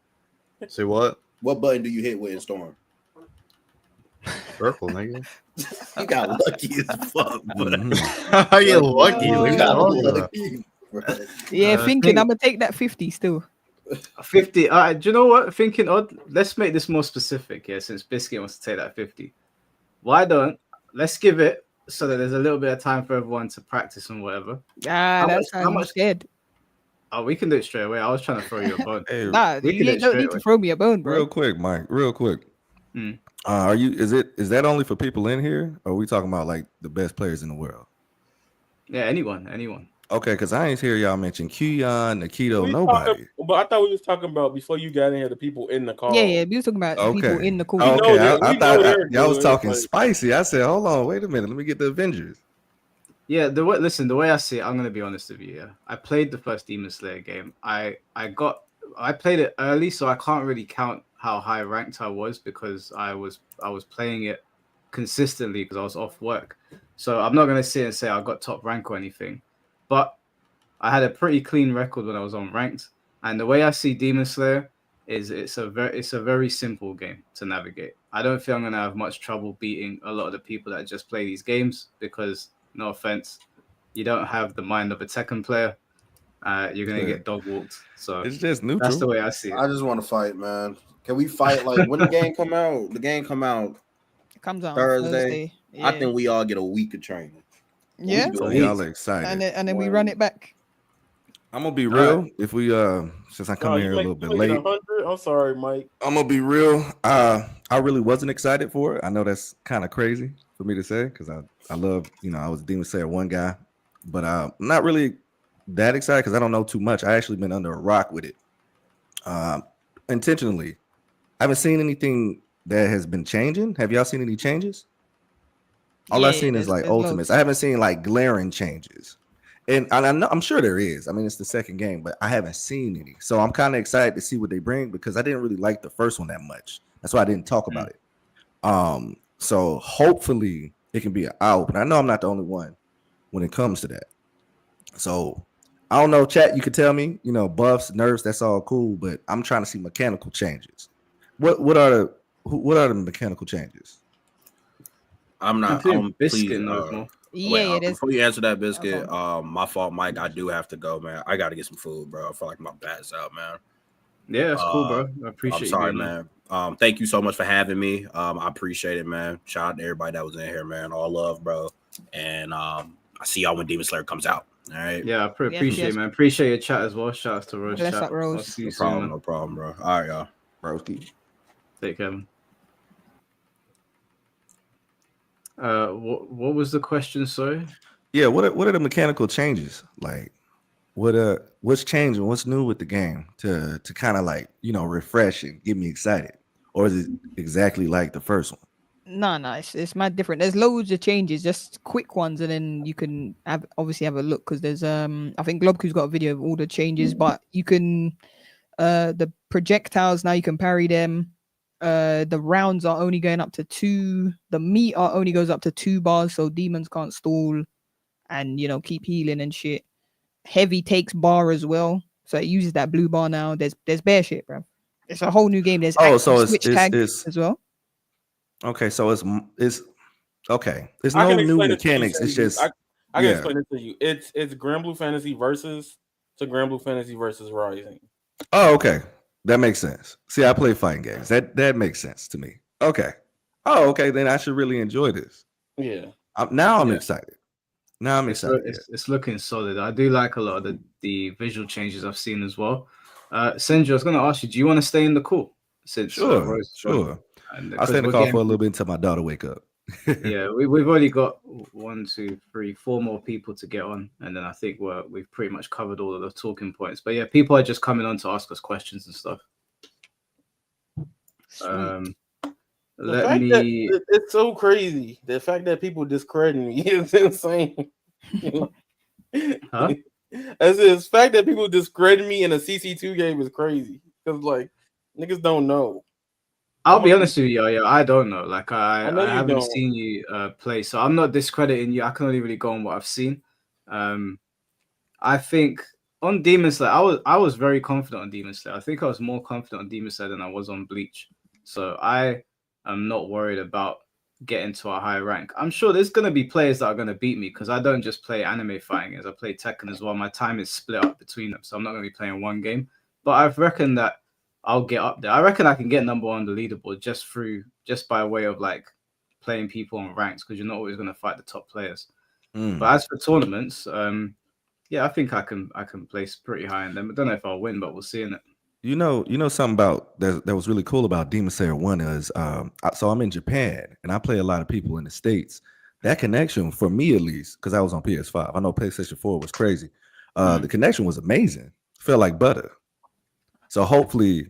Say what? What button do you hit with in Storm? Circle, nigga. You got lucky as fuck, but how you lucky? You got lucky, yeah, thinking I'm gonna take that 50 still. 50. Do you know what? Thinking odd. Let's make this more specific. Yeah, since Biscuit wants to take that 50, let's give it so that there's a little bit of time for everyone to practice and whatever. How much scared? Oh, we can do it straight away. I was trying to throw you a bone. Hey, you don't need to throw me a bone, bro. Real quick, Mike. Real quick. Is that only for people in here, or are we talking about like the best players in the world? Yeah, anyone. Okay, because I ain't hear y'all mention Keon, Nikito, nobody. But I thought we was talking about before you got in here the people in the call. Yeah, we was talking about people in the call. Okay, I thought y'all was talking spicy. I said, hold on, wait a minute, let me get the Avengers. Yeah, the way I see it, I'm gonna be honest with you. Yeah, I played the first Demon Slayer game. I played it early, so I can't really count how high ranked I was because I was playing it consistently because I was off work. So I'm not gonna sit and say I got top rank or anything, but I had a pretty clean record when I was on ranked. And the way I see Demon Slayer is it's a very simple game to navigate. I don't feel I'm gonna have much trouble beating a lot of the people that just play these games because, no offense, you don't have the mind of a Tekken player. You're gonna get dog walked. So it's just neutral. That's the way I see it. I just want to fight, man. Can we fight like when the game come out? The game come out. It comes out Thursday. Yeah. I think we all get a week of training. Yeah, so y'all are excited, and then we run it back. I'm gonna be real. If we since I come here a little bit late, I'm sorry, Mike. I'm gonna be real. I really wasn't excited for it. I know that's kind of crazy for me to say because I love, I was a Demon Slayer 1 guy, but I'm not really that excited because I don't know too much. I actually been under a rock with it intentionally. I haven't seen anything that has been changing. Have y'all seen any changes? All I've seen is like ultimates. I haven't seen like glaring changes. And I'm sure there is. I mean, it's the second game, but I haven't seen any. So I'm kind of excited to see what they bring because I didn't really like the first one that much. That's why I didn't talk about it. So hopefully it can be an eye opener. I know I'm not the only one when it comes to that. So I don't know, chat. You could tell me, buffs, nerfs, that's all cool, but I'm trying to see mechanical changes. What are the mechanical changes? I'm not. Biscuit knows more. Yeah, it is. Before you answer that, Biscuit, my fault, Mike. I do have to go, man. I got to get some food, bro. I feel like my bat's out, man. Yeah, that's cool, bro. I appreciate I'm sorry, you man. Thank you so much for having me. I appreciate it, man. Shout out to everybody that was in here, man. All love, bro. And I see y'all when Demon Slayer comes out. All right. Yeah, I appreciate it, man. Appreciate your chat as well. Shout out to Rose. Bless chat. up, Rose. I'll see you No soon, problem, man. no problem, bro. All right, y'all. Broski. Take care, man. What was the question? Sorry. Yeah, what are the mechanical changes? Like, what's changing? What's new with the game to kind of like refresh and get me excited, or is it exactly like the first one? No, it's mad different. There's loads of changes, just quick ones, and then you can obviously have a look because there's I think Globku's got a video of all the changes, but you can the projectiles now you can parry them. The rounds are only going up to 2. The meat only goes up to 2 bars, so demons can't stall and keep healing and shit. Heavy takes bar as well, so it uses that blue bar now. There's bare shit, bro. It's a whole new game. There's so switch tags as well. Okay, so it's okay. There's I no can new explain it to you, mechanics. It's Sandy. just I can explain it to you. It's Grand Blue Fantasy versus Grand Blue Fantasy versus Rising. Oh, okay. That makes sense. See, I play fighting games. That makes sense to me. Okay. Oh, okay. Then I should really enjoy this. Yeah. I'm excited. Now I'm excited. It's looking solid. I do like a lot of the visual changes I've seen as well. Senju, I was going to ask you, do you want to stay in the call? Sure. I'll stay in the call for a little bit until my daughter wake up. Yeah, we've already got 1, 2, 3, 4 more people to get on, and then I think we've pretty much covered all of the talking points. But yeah, people are just coming on to ask us questions and stuff. It's so crazy. The fact that people discredit me is insane. Huh? As the fact that people discredit me in a CC2 game is crazy because like niggas don't know. I'll be honest with you, I don't know. Like I haven't don't. seen you play, so I'm not discrediting you. I can only really go on what I've seen. I think on Demon Slayer, I was very confident on Demon Slayer. I think I was more confident on Demon Slayer than I was on Bleach. So I am not worried about getting to a high rank. I'm sure there's gonna be players that are gonna beat me because I don't just play anime fighting games. I play Tekken as well. My time is split up between them, so I'm not gonna be playing one game. But I reckon that I'll get up there. I reckon I can get number 1 on the leaderboard just by way of like playing people on ranks because you're not always going to fight the top players. But as for tournaments, yeah, I think I can place pretty high in them. I don't know if I'll win, but we'll see in it. You know something about that was really cool about Demon Slayer 1 is so I'm in Japan and I play a lot of people in the States. That connection for me at least, because I was on PS5. I know PlayStation 4 was crazy. The connection was amazing. Felt like butter. So hopefully,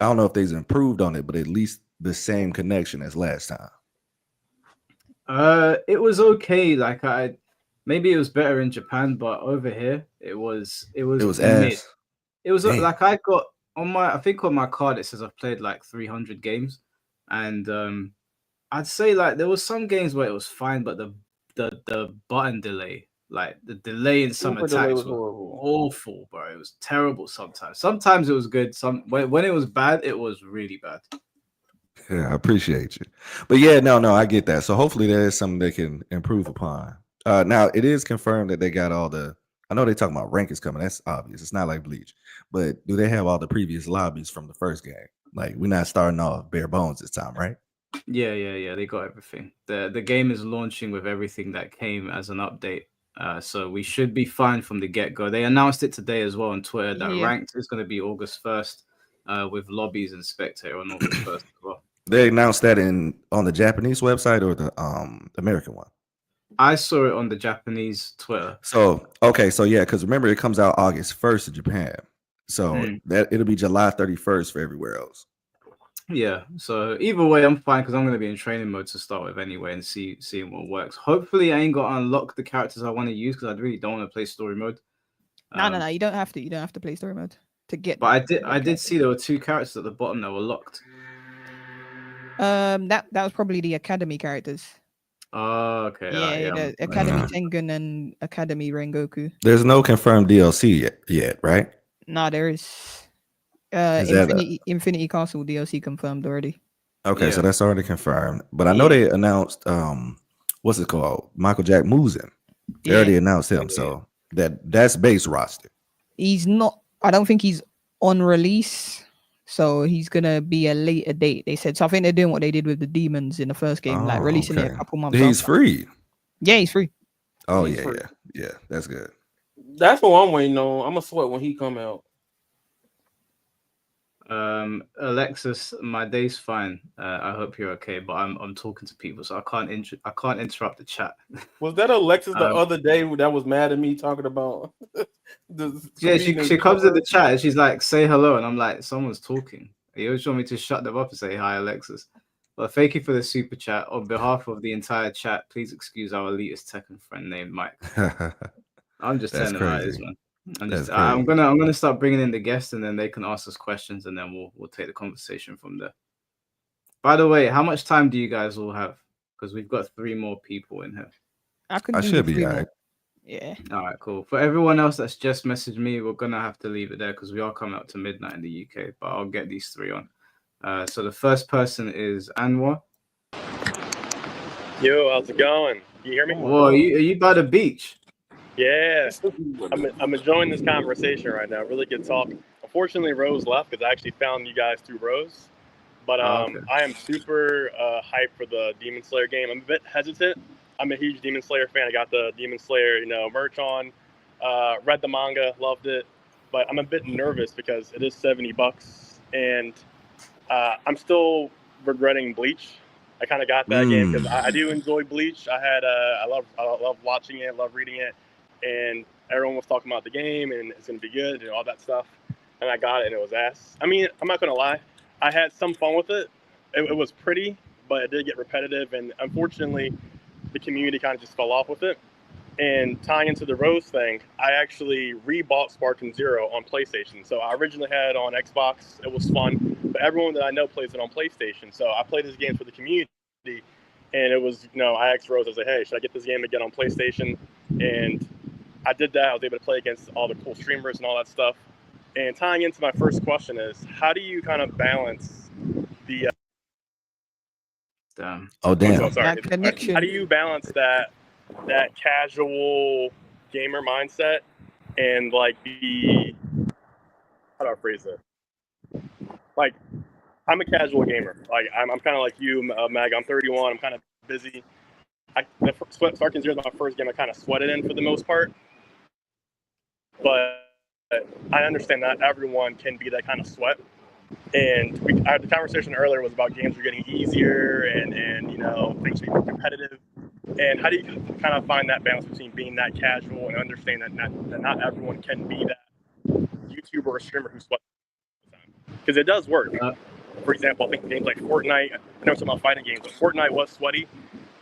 I don't know if they've improved on it, but at least the same connection as last time. It was okay. Like maybe it was better in Japan, but over here it was ass. It was Damn. like I got on my card it says I've played like 300 games, and I'd say like there was some games where it was fine, but the button delay. Like the delay in some attacks was awful, bro. It was terrible sometimes. Sometimes it was good. When it was bad, it was really bad. Yeah, I appreciate you. But yeah, no, I get that. So hopefully there is something they can improve upon. Now it is confirmed that they got all the. I know they talking about rankings coming. That's obvious. It's not like Bleach, but do they have all the previous lobbies from the first game? Like we're not starting off bare bones this time, right? Yeah. They got everything. The game is launching with everything that came as an update. So we should be fine from the get-go. They announced it today as well on Twitter that ranked is going to be August 1st with lobbies and spectator on August 1st as well. They announced that on the Japanese website or the American one? I saw it on the Japanese Twitter. So yeah, because remember it comes out August 1st in Japan. So that it'll be July 31st for everywhere else. Yeah, so either way, I'm fine because I'm going to be in training mode to start with anyway and seeing what works. Hopefully, I ain't got to unlock the characters I want to use because I really don't want to play story mode. No. You don't have to. You don't have to play story mode to get. But I did see there were 2 characters at the bottom that were locked. That was probably the Academy characters. Oh, okay. Yeah, the Academy Tengen and Academy Rengoku. There's no confirmed DLC yet, right? No, there is. Is Infinity Castle DLC confirmed already. Okay, so that's already confirmed. But I know they announced what's it called? Michael Jack Musen. They already announced him, so that's base roster. He's not. I don't think he's on release, so he's gonna be a later date. They said so. I think they're doing what they did with the demons in the first game, like releasing it a couple months. He's after. free. Yeah, he's free. Oh He's yeah, free. yeah. That's good. That's what I'm waiting on. I'm gonna sweat when he come out. Alexis, my day's fine. I hope you're okay, but I'm talking to people, so I can't interrupt the chat. Was that Alexis the other day that was mad at me talking about? She comes in the chat and she's like, "Say hello," and I'm like, "Someone's talking." You always want me to shut them up and say hi, Alexis. But thank you for the super chat. On behalf of the entire chat, please excuse our elitist Tekken friend named Mike. I'm just telling them how it is, man. I'm gonna start bringing in the guests, and then they can ask us questions, and then we'll take the conversation from there. By the way, how much time do you guys all have? Because we've got 3 more people in here. I should be all right. Yeah. All right, cool. For everyone else that's just messaged me, we're gonna have to leave it there because we are coming up to midnight in the UK. But I'll get these 3 on. So the first person is Anwar. Yo, how's it going? Can you hear me? Whoa, are you by the beach? Yeah, I'm enjoying this conversation right now. Really good talk. Unfortunately, Rose left because I actually found you guys through Rose. But I am super hyped for the Demon Slayer game. I'm a bit hesitant. I'm a huge Demon Slayer fan. I got the Demon Slayer, merch on. Read the manga, loved it. But I'm a bit nervous because it is $70, and I'm still regretting Bleach. I kind of got that game because I do enjoy Bleach. I love watching it, love reading it. And everyone was talking about the game and it's going to be good and all that stuff. And I got it and it was ass. I mean, I'm not going to lie. I had some fun with it. It was pretty, but it did get repetitive. And unfortunately, the community kind of just fell off with it. And tying into the Rose thing, I actually rebought Spartan Zero on PlayStation. So I originally had it on Xbox. It was fun. But everyone that I know plays it on PlayStation. So I play this game for the community. And it was, I asked Rose, I was like, hey, should I get this game again on PlayStation? And I did that. I was able to play against all the cool streamers and all that stuff. And tying into my first question is, how do you kind of balance the... damn. How do you balance that casual gamer mindset and how do I phrase it? I'm a casual gamer. I'm kind of like you, Mag. I'm 31. I'm kind of busy. Spartan Zero is my first game. I kind of sweated in for the most part, but I understand not everyone can be that kind of sweat. And I had the conversation earlier was about games are getting easier and things are more competitive. And how do you kind of find that balance between being that casual and understand that not everyone can be that YouTuber or streamer who sweats all the time? Because it does work. For example, I think games like Fortnite, I know some about fighting games, but Fortnite was sweaty,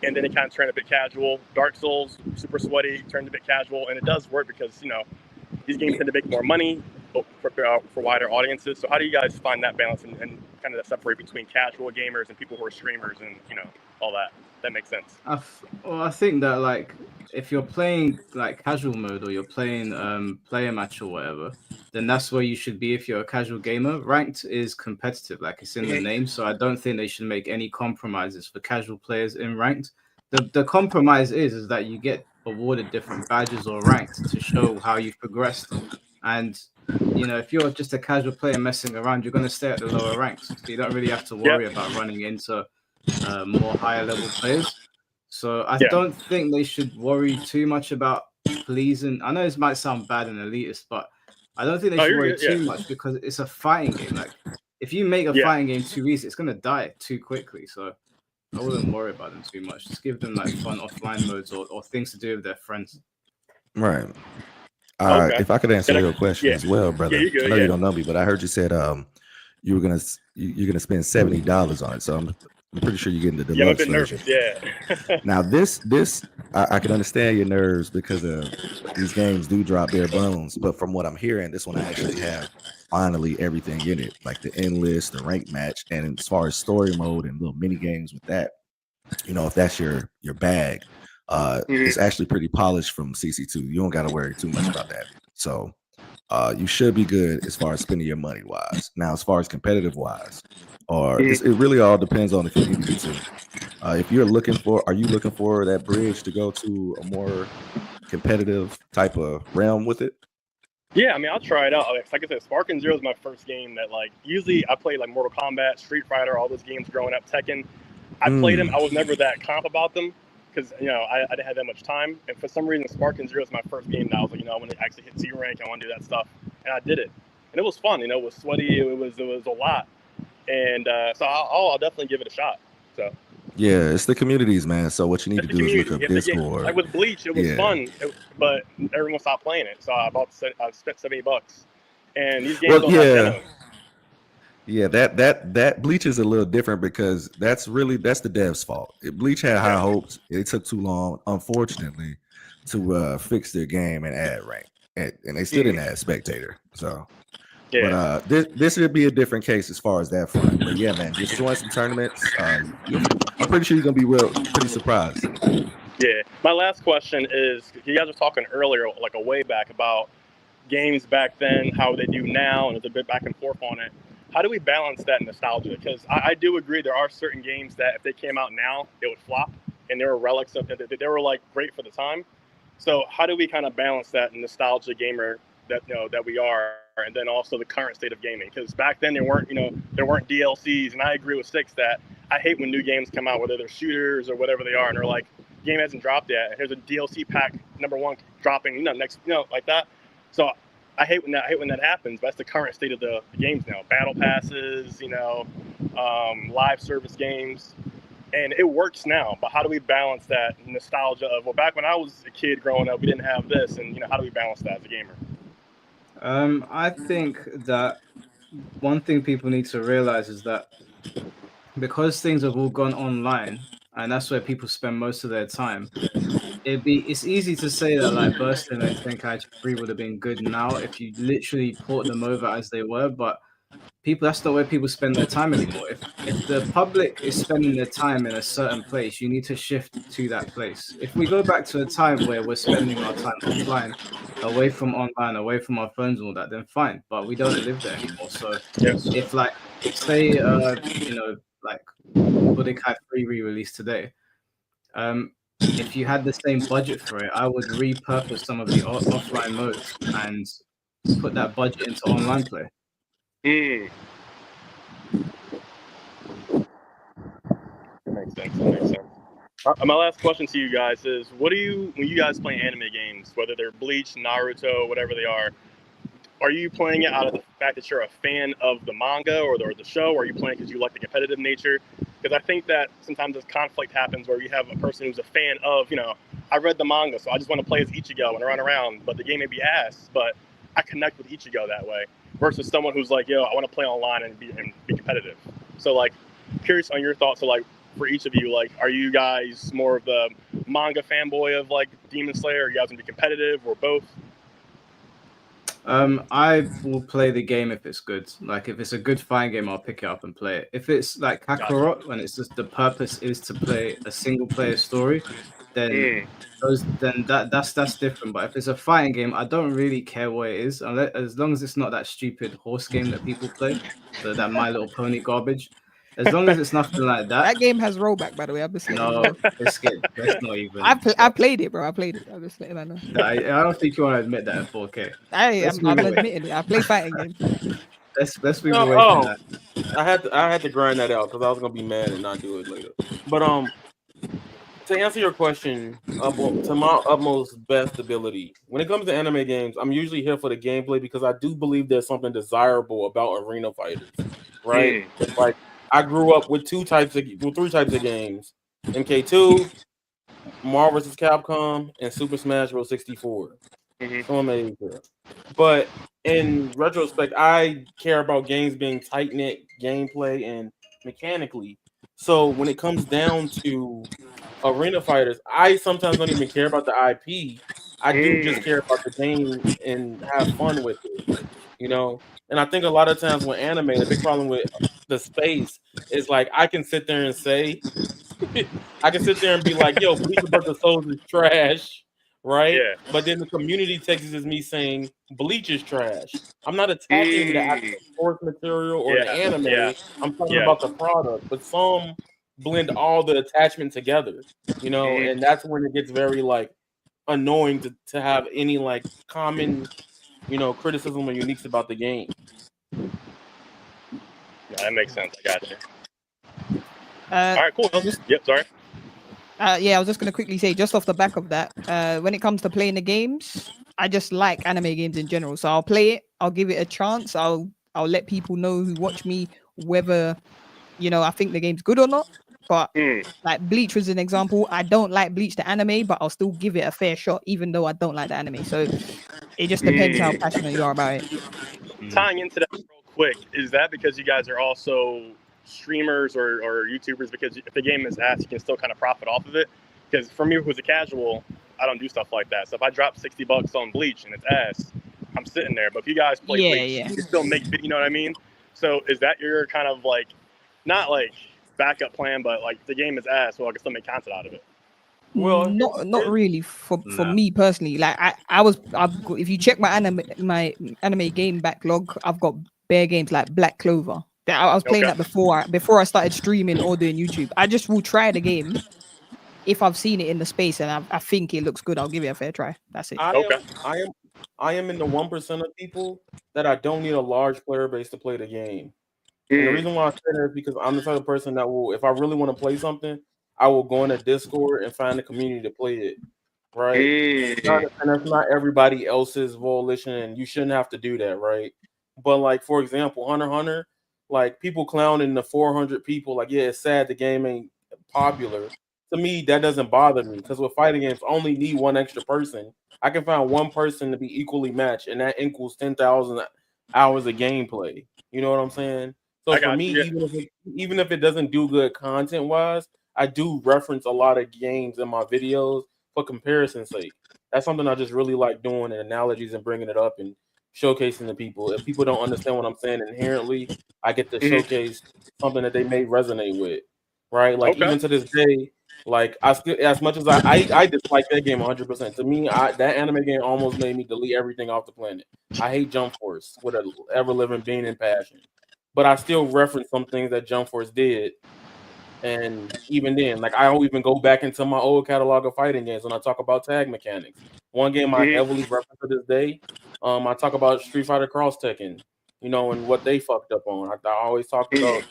and then it kind of turned a bit casual. Dark Souls, super sweaty, turned a bit casual, and it does work because, these games tend to make more money for wider audiences. So how do you guys find that balance and kind of separate between casual gamers and people who are streamers and, all that? That makes sense. I think that, if you're playing, casual mode or you're playing player match or whatever, then that's where you should be if you're a casual gamer. Ranked is competitive, it's in the name, so I don't think they should make any compromises for casual players in ranked. The compromise is that you get awarded different badges or ranks to show how you've progressed. And, if you're just a casual player messing around, you're going to stay at the lower ranks. So you don't really have to worry about running into more higher level players. So I don't think they should worry too much about pleasing. I know this might sound bad and elitist, but I don't think they should worry too much because it's a fighting game. If you make a fighting game too easy, it's going to die too quickly. So I wouldn't worry about them too much. Just give them fun offline modes or things to do with their friends. Right. If I could answer your question as well, brother. I know you don't know me, but I heard you said you're gonna spend $70 on it. So I'm pretty sure you're getting the deluxe I'm a bit version. nervous. Yeah. Now this I can understand your nerves because these games do drop bare bones. But from what I'm hearing, this one I actually have finally everything in it, like the end list, the rank match, and as far as story mode and little mini games with that, if that's your bag, it's actually pretty polished from CC2. You don't got to worry too much about that. So you should be good as far as spending your money wise. Now, as far as competitive wise, it really all depends on the community too. If you're looking for that bridge to go to a more competitive type of realm with it? Yeah, I mean, I'll try it out. Like I said, Sparking Zero is my first game that, like, usually I play like Mortal Kombat, Street Fighter, all those games growing up, Tekken. I played them. I was never that comp about them because, I didn't have that much time. And for some reason, Sparking Zero is my first game that I was like, I want to actually hit Z rank. I want to do that stuff. And I did it. And it was fun. It was sweaty. It was a lot. And so I'll definitely give it a shot. So. Yeah, it's the communities, man. So what you need to do is look up Discord. Like with Bleach, it was fun, but everyone stopped playing it. So I spent $70, and these games don't have demos. Yeah, that Bleach is a little different because that's the devs' fault. Bleach had high hopes. It took too long, unfortunately, to fix their game and add rank, and they still didn't add spectator. So. Yeah. But this would be a different case as far as that front. But yeah, man, just join some tournaments. I'm pretty sure you're gonna be pretty surprised. Yeah. My last question is: you guys were talking earlier, like a way back, about games back then, how they do now, and there's a bit back and forth on it. How do we balance that nostalgia? Because I do agree there are certain games that if they came out now, it would flop, and there were relics of that. They were like great for the time. So how do we kind of balance that nostalgia gamer that we are, and then also the current state of gaming? Because back then there weren't DLCs, and I agree with Six that I hate when new games come out, whether they're shooters or whatever they are, and they're like, game hasn't dropped yet, and here's a DLC pack #1 dropping, next, like that. So I hate when that happens. But that's the current state of the games now. Battle passes, live service games. And it works now, but how do we balance that nostalgia of, well, back when I was a kid growing up, we didn't have this, and how do we balance that as a gamer? I think that one thing people need to realize is that because things have all gone online, and that's where people spend most of their time, it's easy to say that like Bursting and Tenkaichi 3 would have been good now if you literally port them over as they were, but that's not where people spend their time anymore. If the public is spending their time in a certain place, you need to shift to that place. If we go back to a time where we're spending our time offline, away from online, away from our phones and all that, then fine. But we don't live there anymore. So if like say like Budokai 3 re-released today, if you had the same budget for it, I would repurpose some of the offline modes and put that budget into online play. That makes sense. My last question to you guys is: when you guys play anime games, whether they're Bleach, Naruto, whatever they are you playing it out of the fact that you're a fan of the manga or the show, or are you playing because you like the competitive nature? Because I think that sometimes this conflict happens where you have a person who's a fan of, I read the manga, so I just want to play as Ichigo and run around, but the game may be ass, but I connect with Ichigo that way. Versus someone who's like, I want to play online and be competitive. So, like, curious on your thoughts. So, like, for each of you, like, are you guys more of the manga fanboy of like Demon Slayer? Are you guys gonna be competitive or both? I will play the game if it's good. Like if it's a good fighting game, I'll pick it up and play it. If it's like Kakarot, when it's just the purpose is to play a single player story, then that's different. But if it's a fighting game, I don't really care what it is, as long as it's not that stupid horse game that people play, that My Little Pony garbage. As long as it's nothing like that. That game has rollback, by the way. I'm just Biscuit. That's not even. I played it, bro. I played it. I'm just letting that know. I don't think you want to admit that in 4K. I'm admitting it. I play fighting games. Let's move away from that. I had to grind that out because I was gonna be mad and not do it later. But to answer your question, to my utmost best ability, when it comes to anime games, I'm usually here for the gameplay because I do believe there's something desirable about arena fighters, right? Like I grew up with three types of games: MK2, Marvel vs. Capcom, and Super Smash Bros. 64. Someone may care. But in retrospect, I care about games being tight knit, gameplay and mechanically. So when it comes down to arena fighters, I sometimes don't even care about the IP. I do just care about the game and have fun with it, you know. And I think a lot of times with anime, the big problem with the space is like I can sit there and say, I can sit there and be like, "Yo, Bleach of the Souls is trash," right? Yeah. But then the community takes it as me saying Bleach is trash. I'm not attacking the actual source material or the anime. Yeah. I'm talking Yeah. about the product. But some blend all the attachment together, you know, and that's when it gets very like annoying to have any like common, you know, criticism or uniques about the game. Yeah, that makes sense. I got you. All right, cool. Yep, sorry. Yeah, I was just gonna quickly say, just off the back of that, when it comes to playing the games, I just like anime games in general. So I'll play it, I'll give it a chance, I'll let people know who watch me whether I think the game's good or not. But like Bleach was an example. I don't like Bleach the anime, but I'll still give it a fair shot, even though I don't like the anime. So it just depends how passionate you are about it. Tying into that real quick, is that because you guys are also streamers or YouTubers? Because if the game is ass, you can still kind of profit off of it. Because for me, who's a casual, I don't do stuff like that. So if I drop $60 on Bleach and it's ass, I'm sitting there. But if you guys play Bleach, you still make, you know what I mean? So is that your kind of like, not like backup plan, but like the game is ass, well, I can still make content out of it? Well, not really for me personally. Like if you check my anime game backlog, I've got bare games like Black Clover. I was playing that before I started streaming or doing YouTube. I just will try the game if I've seen it in the space and I think it looks good. I'll give it a fair try. That's it. I am in the 1% of people that I don't need a large player base to play the game. And the reason why I say that is because I'm the type of person that will, if I really want to play something, I will go in a Discord and find a community to play it. Right? And that's not everybody else's volition, and you shouldn't have to do that, right? But like, for example, Hunter x Hunter, like people clowning the 400 people, like, yeah, it's sad the game ain't popular. To me, that doesn't bother me because with fighting games, I only need one extra person. I can find one person to be equally matched, and that equals 10,000 hours of gameplay. You know what I'm saying? So for me, even if it doesn't do good content wise, I do reference a lot of games in my videos for comparison's sake. That's something I just really like doing, and analogies and bringing it up and showcasing to people. If people don't understand what I'm saying inherently, I get to showcase something that they may resonate with, right? Like even to this day, like I still, as much as I dislike that game 100%. To me, that anime game almost made me delete everything off the planet. I hate Jump Force with an ever living being and passion, but I still reference some things that Jump Force did. And even then, like I'll even go back into my old catalog of fighting games when I talk about tag mechanics. One game I heavily reference to this day, I talk about Street Fighter Cross Tekken, you know, and what they fucked up on. I always talk about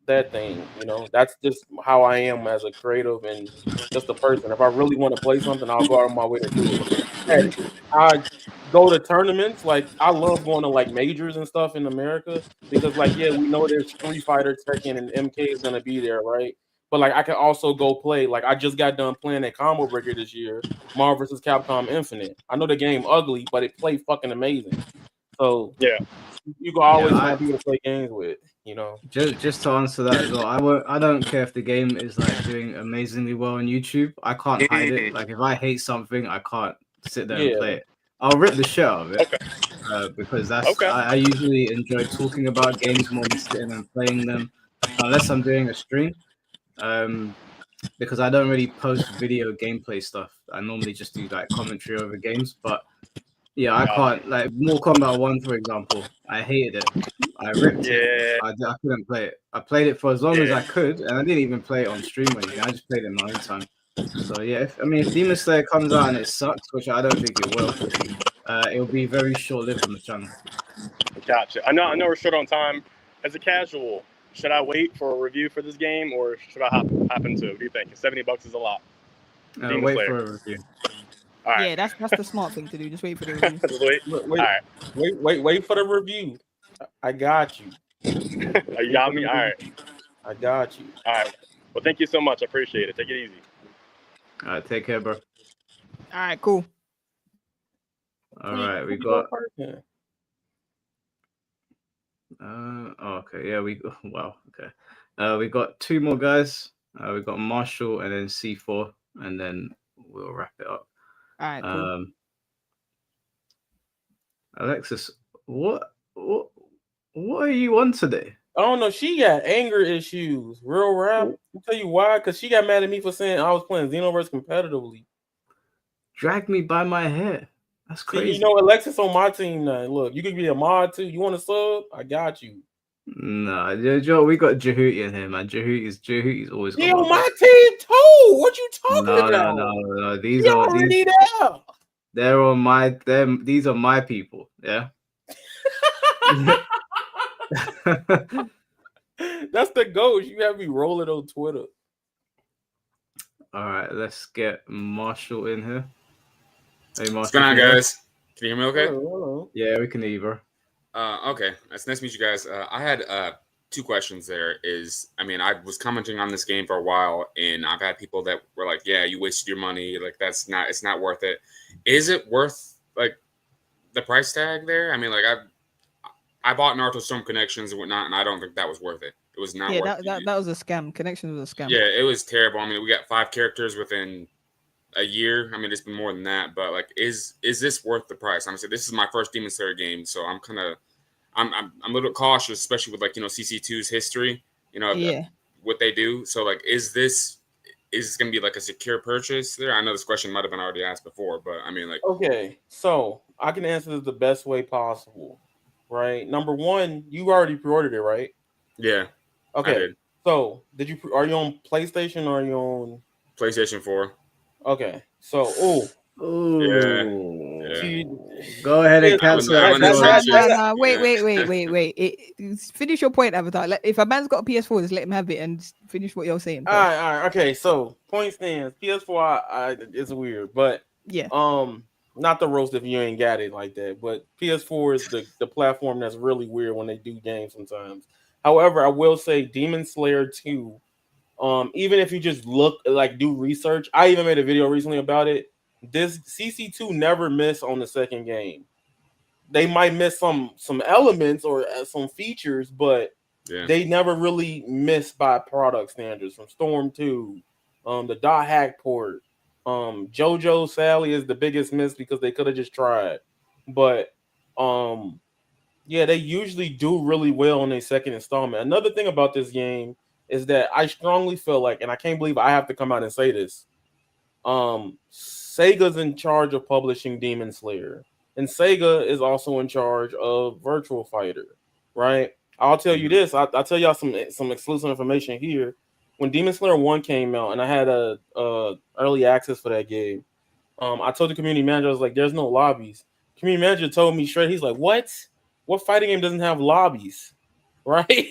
that thing, you know. That's just how I am as a creative and just a person. If I really want to play something, I'll go out of my way to do it. Heck, I go to tournaments. Like I love going to like majors and stuff in America because like yeah, we know there's Street Fighter, Tekken, and MK is gonna be there, right? But like I can also go play. Like I just got done playing at Combo Breaker this year, Marvel vs. Capcom Infinite. I know the game ugly, but it played fucking amazing. So yeah, you can always find people to play games with. You know, just to answer that as well, I don't care if the game is like doing amazingly well on YouTube. I can't hide it. Like if I hate something, I can't sit there and play it. I'll rip the shit out of it because that's I usually enjoy talking about games more than sitting and playing them, unless I'm doing a stream. Because I don't really post video gameplay stuff. I normally just do like commentary over games, but yeah, I can't. Like Mortal Kombat 1, for example, I hated it. I ripped it. I couldn't play it. I played it for as long as I could, and I didn't even play it on stream or anything. I just played it in my own time. So yeah, if Demon Slayer comes out and it sucks, which I don't think it will, it'll be very short-lived on the channel. Gotcha. I know we're short on time. As a casual, should I wait for a review for this game, or should I hop into it? What do you think? $70 is a lot. Wait for a review. All right. Yeah, that's the smart thing to do. Just wait for the review. Just wait. All right. Wait for the review. I got you. You got me? All right. I got you. All right. Well, thank you so much. I appreciate it. Take it easy. All right, take care, bro. All right, cool. All right, we got. Okay, yeah, we wow, okay. We got 2 more guys. We got Marshall and then C4, and then we'll wrap it up. All right, cool. Alexis, what are you on today? I don't know. She got anger issues. Real rap. I'll tell you why. Because she got mad at me for saying I was playing Xenoverse competitively. Drag me by my hair. That's crazy. You know, Alexis on my team now. Look, you could be a mod too. You want to sub? I got you. Nah, Joe, we got Jehuti in here, man. Jehuti's always got on my team too. What you talking about? No. These you are already these. There. They're on my. These are my people. Yeah. That's the ghost. You have me rolling on Twitter. All right, let's get Marshall in here. Hey, Marshall. What's going on, guys? Can you hear me okay? Hello. Yeah, we can hear you, bro. Okay. It's nice to meet you guys. I had 2 questions there. I was commenting on this game for a while, and I've had people that were like, yeah, you wasted your money. Like, it's not worth it. Is it worth, like, the price tag there? I mean, like, I bought Naruto Storm Connections and whatnot, and I don't think that was worth it. It was not worth it. That was a scam. Connections was a scam. Yeah, it was terrible. I mean, we got 5 characters within a year. I mean, it's been more than that, but like, is this worth the price? I'm saying this is my first Demon Slayer game, so I'm a little cautious, especially with, like, you know, CC2's history, you know, what they do. So like, is this going to be like a secure purchase there? I know this question might have been already asked before, but I mean, like, okay, so I can answer this the best way possible, right? Number one, you already pre-ordered it, right? Yeah. Okay. I did. So are you on PlayStation or are you on PlayStation 4? Okay. So, yeah. Go ahead and cancel it. Wait. Finish your point, Avatar. If a man's got a PS4, just let him have it and finish what you're saying. All right. Okay. So, point stands. PS4, it's weird, but not the roast if you ain't got it like that. But PS4 is the platform that's really weird when they do games sometimes. However, I will say Demon Slayer 2. Even if you just do research, I even made a video recently about it. This CC2 never miss on the second game. They might miss some elements or some features, but they never really miss by product standards. From Storm 2, the dot hack port, JoJo Sally is the biggest miss because they could have just tried. But they usually do really well on their second installment. Another thing about this game is that I strongly feel like, and I can't believe I have to come out and say this, Sega's in charge of publishing Demon Slayer, and Sega is also in charge of Virtual Fighter, right? I'll tell you this. I'll tell y'all some exclusive information here. When Demon Slayer 1 came out, and I had a early access for that game, I told the community manager, I was like, there's no lobbies. Community manager told me straight, he's like, what fighting game doesn't have lobbies? Right?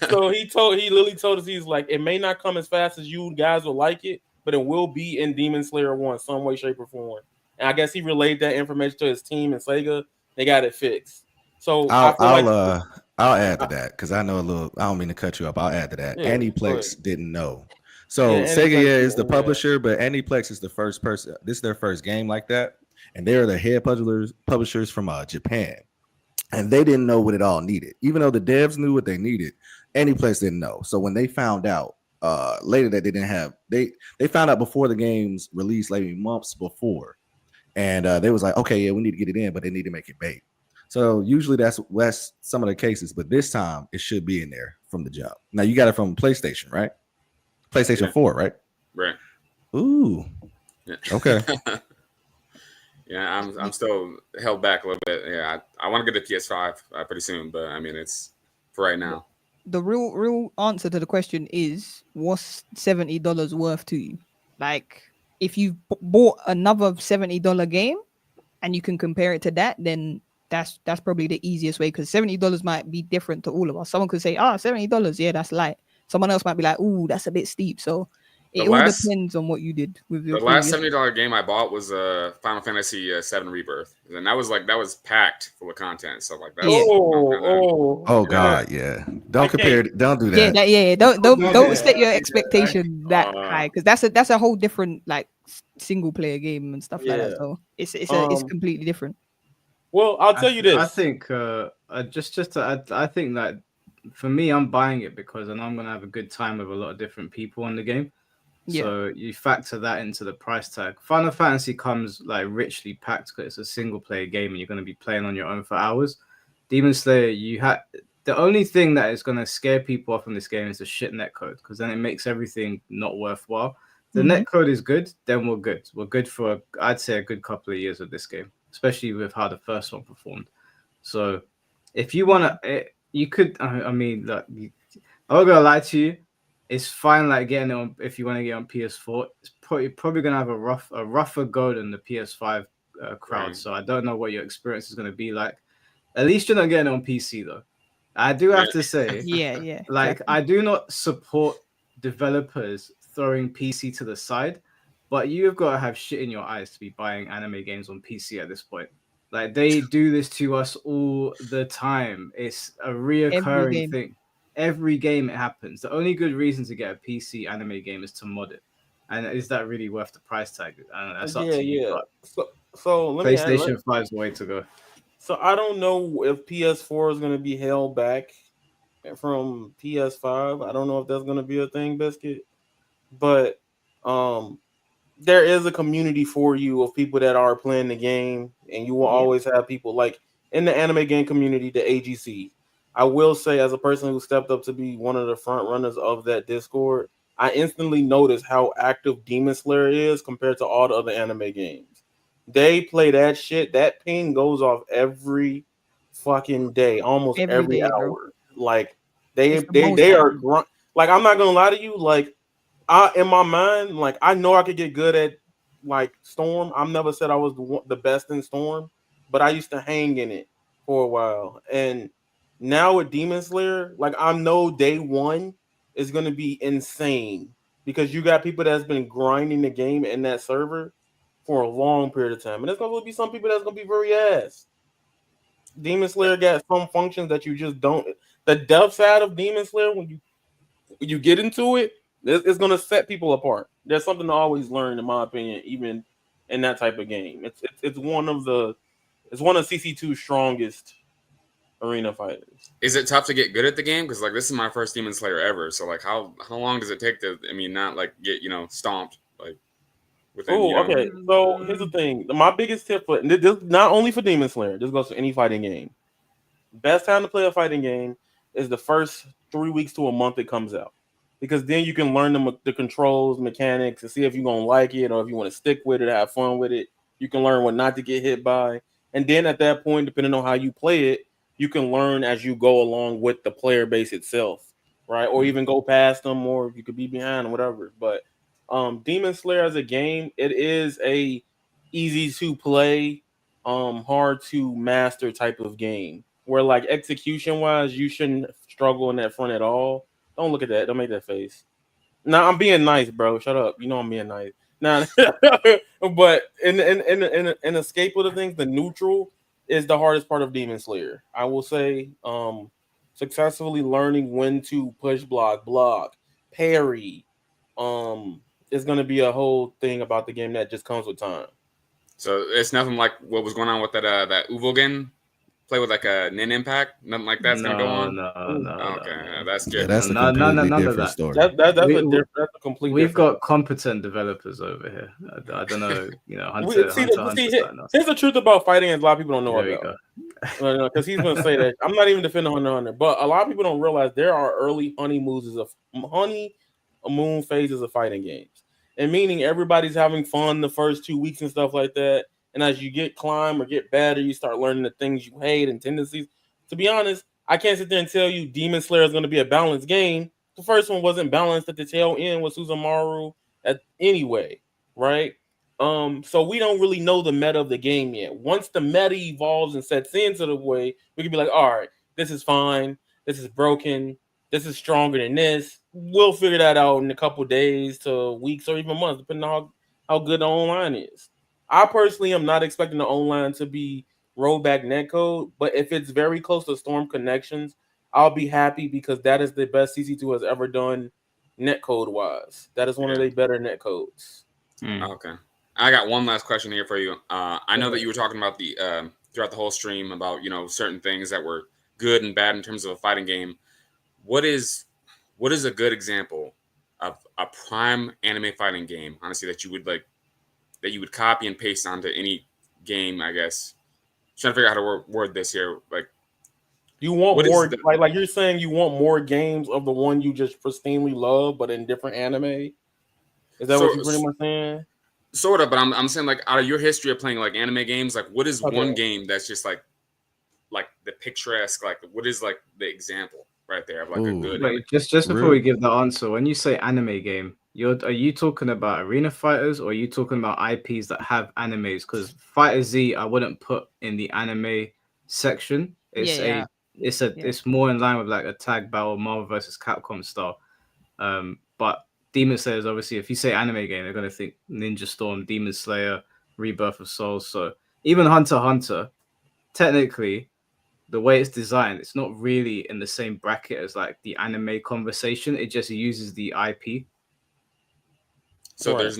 So he literally told us, he's like, it may not come as fast as you guys will like it, but it will be in Demon Slayer 1 some way, shape, or form. And I guess he relayed that information to his team and Sega. They got it fixed. So I'll add to that because I know a little. I don't mean to cut you up. I'll add to that. Yeah, Aniplex didn't know. So Sega is the publisher, but Aniplex is the first person. This is their first game like that, and they're the head publishers from Japan. And they didn't know what it all needed. Even though the devs knew what they needed, Aniplex didn't know. So when they found out later that they didn't have, they found out before the game's release, like months before. And they was like, okay, yeah, we need to get it in, but they need to make it bait. So usually that's some of the cases, but this time it should be in there from the jump. Now you got it from PlayStation, right? PlayStation 4, right? Right. Ooh. Yeah. Okay. Yeah, I'm still held back a little bit. Yeah, I want to get a PS5 pretty soon, but I mean, it's for right now. The real answer to the question is, what's $70 worth to you? Like, if you bought another $70 game and you can compare it to that, then that's probably the easiest way, because $70 might be different to all of us. Someone could say, $70, yeah, that's light. Someone else might be like, ooh, that's a bit steep. So It all depends on what you did with your the last previous. $70 game I bought was Final Fantasy VII Rebirth, and that was packed full of content. So like that's Oh God, yeah. Don't compare. Don't do that. Don't set your expectation that high, because that's a whole different like single player game and stuff like that. So it's completely different. Well, I'll tell you this. I think I think that for me, I'm buying it because I know I'm gonna have a good time with a lot of different people on the game. So you factor that into the price tag. Final Fantasy comes like richly packed because it's a single player game and you're going to be playing on your own for hours. Demon Slayer, the only thing that is going to scare people off in this game is the shit netcode, because then it makes everything not worthwhile. The netcode is good, then we're good. We're good for I'd say a good couple of years of this game, especially with how the first one performed. So if you want to, you could. I mean, look, I'm not gonna lie to you. It's fine, like getting it on if you want to get on PS4. It's probably gonna have a rougher go than the PS5 crowd. Right. So I don't know what your experience is gonna be like. At least you're not getting it on PC though. I do have to say, like exactly. I do not support developers throwing PC to the side, but you've got to have shit in your eyes to be buying anime games on PC at this point. Like they do this to us all the time. It's a reoccurring thing. Every game it happens. The only good reason to get a PC anime game is to mod it. And is that really worth the price tag? That's up to you. But so let me PlayStation 5 is the way to go. So I don't know if PS4 is going to be held back from PS5. I don't know if that's going to be a thing, Biscuit. But there is a community for you of people that are playing the game, and you will always have people like in the anime game community, the AGC. I will say, as a person who stepped up to be one of the front runners of that Discord, I instantly noticed how active Demon Slayer is compared to all the other anime games. They play that shit. That ping goes off every fucking day, almost every day, hour. bro. Like they are like, I'm not gonna lie to you. Like in my mind, like I know I could get good at like Storm. I've never said I was the best in Storm, but I used to hang in it for a while. And now with Demon Slayer, like I know day one is gonna be insane because you got people that's been grinding the game in that server for a long period of time, and there's gonna be some people that's gonna be very ass. Demon Slayer got some functions that you just don't. The depth side of Demon Slayer, when you get into it, it's gonna set people apart. There's something to always learn, in my opinion, even in that type of game. It's one of CC2's strongest arena fighters. Is it tough to get good at the game? Because like this is my first Demon Slayer ever. So like how long does it take to? I mean, not like get stomped like. Okay. So here's the thing. My biggest tip for this, not only for Demon Slayer, this goes to any fighting game. Best time to play a fighting game is the first 3 weeks to a month it comes out, because then you can learn the controls, mechanics, and see if you're gonna like it or if you want to stick with it, have fun with it. You can learn what not to get hit by, and then at that point, depending on how you play it, you can learn as you go along with the player base itself, right? Or even go past them, or you could be behind, or whatever. But Demon Slayer as a game, it is a easy to play, hard to master type of game. Where like execution wise, you shouldn't struggle in that front at all. Don't look at that. Don't make that face. Nah, I'm being nice, bro. Shut up. You know I'm being nice. Nah, but in the scapegoat of things, the neutral is the hardest part of Demon Slayer. I will say, successfully learning when to push block, parry, is going to be a whole thing about the game that just comes with time. So it's nothing like what was going on with that Uvogen play with like a Nin Impact. Nothing like that's gonna go on. Okay, that's good. Yeah, that's a completely different story. That's a complete. We've got competent developers over here. I don't know, Hunter. Here's the truth about fighting, and a lot of people don't know about. Because he's gonna say that I'm not even defending Hunter, but a lot of people don't realize there are early honeymoon phases of fighting games, and meaning everybody's having fun the first 2 weeks and stuff like that. And as you get climb or get better, you start learning the things you hate and tendencies. To be honest, I can't sit there and tell you Demon Slayer is going to be a balanced game. The first one wasn't balanced at the tail end with Suzumaru anyway, right? So we don't really know the meta of the game yet. Once the meta evolves and sets into the way, we can be like, all right, this is fine. This is broken. This is stronger than this. we'll figure that out in a couple days to weeks or even months, depending on how good the online is. I personally am not expecting the online to be rollback netcode, but if it's very close to Storm Connections, I'll be happy because that is the best CC2 has ever done netcode wise. That is one of the better netcodes. Okay. I got one last question here for you. I know that you were talking about the throughout the whole stream about certain things that were good and bad in terms of a fighting game. What is a good example of a prime anime fighting game, honestly, that you would copy and paste onto any game? I guess trying to figure out how to word this here. Like, you want more, like you're saying, you want more games of the one you just pristinely love, but in different anime. Is that what you're pretty much saying? Sort of, but I'm saying, like, out of your history of playing like anime games, like what is one game that's just like the picturesque, like what is like the example right there of like a good Wait, just before we give the answer, when you say anime game, are you talking about arena fighters or are you talking about IPs that have animes? Because FighterZ I wouldn't put in the anime section. It's more in line with like a tag battle, Marvel versus Capcom style. But Demon Slayer is obviously, if you say anime game, they're gonna think Ninja Storm, Demon Slayer, Rebirth of Souls. So even Hunter x Hunter, technically, the way it's designed, it's not really in the same bracket as like the anime conversation. It just uses the IP. So there's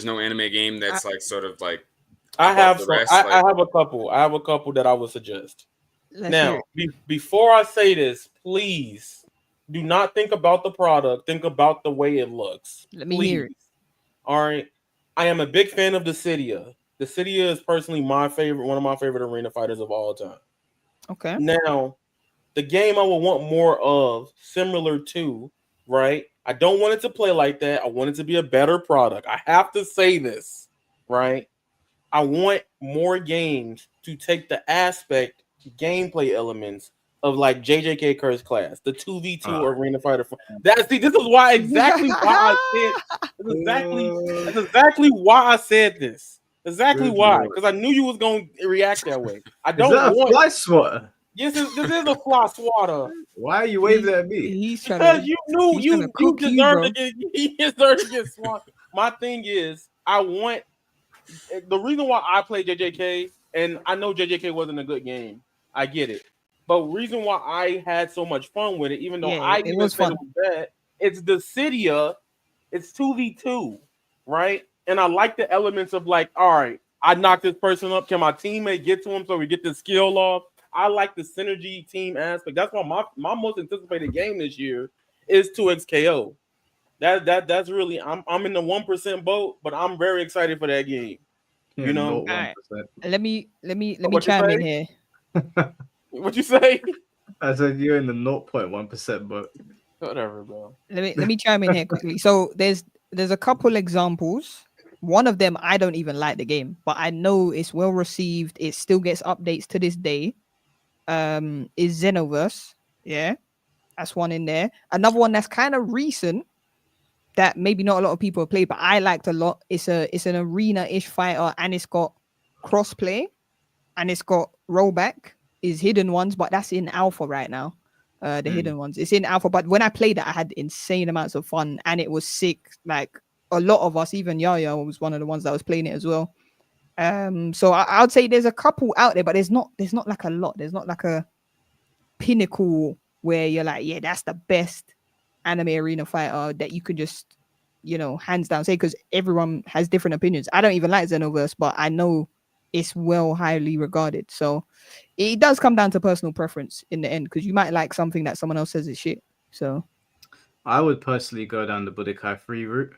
no anime game that's like sort of like I have the rest, I have a couple. I have a couple that I would suggest. Let's now, before I say this, please do not think about the product. Think about the way it looks. Let me hear it. All right. I am a big fan of Dissidia. Dissidia is personally one of my favorite arena fighters of all time. Okay. Now, the game I would want more of, similar to, right? I don't want it to play like that. I want it to be a better product. I have to say this, right? I want more games to take the gameplay elements of like JJK Curse Class, the 2v2 arena fighter. This is why exactly why I said that's exactly why I said this. Exactly why, because I knew you was gonna react that way. I don't want fly swatter. Yes, this is a fly swatter. Why are you waving at me? Because you knew you deserve to get swatted. My thing is, I want the reason why I play JJK, and I know JJK wasn't a good game. I get it. But the reason why I had so much fun with it, even though I even said it was bad, it's Dissidia. It's 2v2, right? And I like the elements of like, all right, I knocked this person up. Can my teammate get to him so we get the skill off? I like the synergy team aspect. That's why my most anticipated game this year is 2XKO. That's really I'm in the 1% boat, but I'm very excited for that game. You know, right. Let me What you chime say? in here. What you say? I said you're in the 0.1% boat. Whatever, bro. Let me chime in here quickly. So there's a couple examples. One of them, I don't even like the game, but I know it's well received. It still gets updates to this day. Is Xenoverse. Yeah, that's one in there. Another one that's kind of recent that maybe not a lot of people have played, but I liked a lot. It's an arena-ish fighter, and it's got crossplay, and it's got rollback. Is Hidden Ones, but that's in alpha right now. The Hidden Ones, it's in alpha. But when I played it, I had insane amounts of fun, and it was sick. Like a lot of us, even Yaya was one of the ones that was playing it as well. So I would say there's a couple out there, but there's not like a lot. There's not like a pinnacle where you're like, yeah, that's the best anime arena fighter that you could just, hands down say, because everyone has different opinions. I don't even like Xenoverse, but I know it's highly regarded. So it does come down to personal preference in the end, because you might like something that someone else says is shit. So I would personally go down the Budokai 3 route.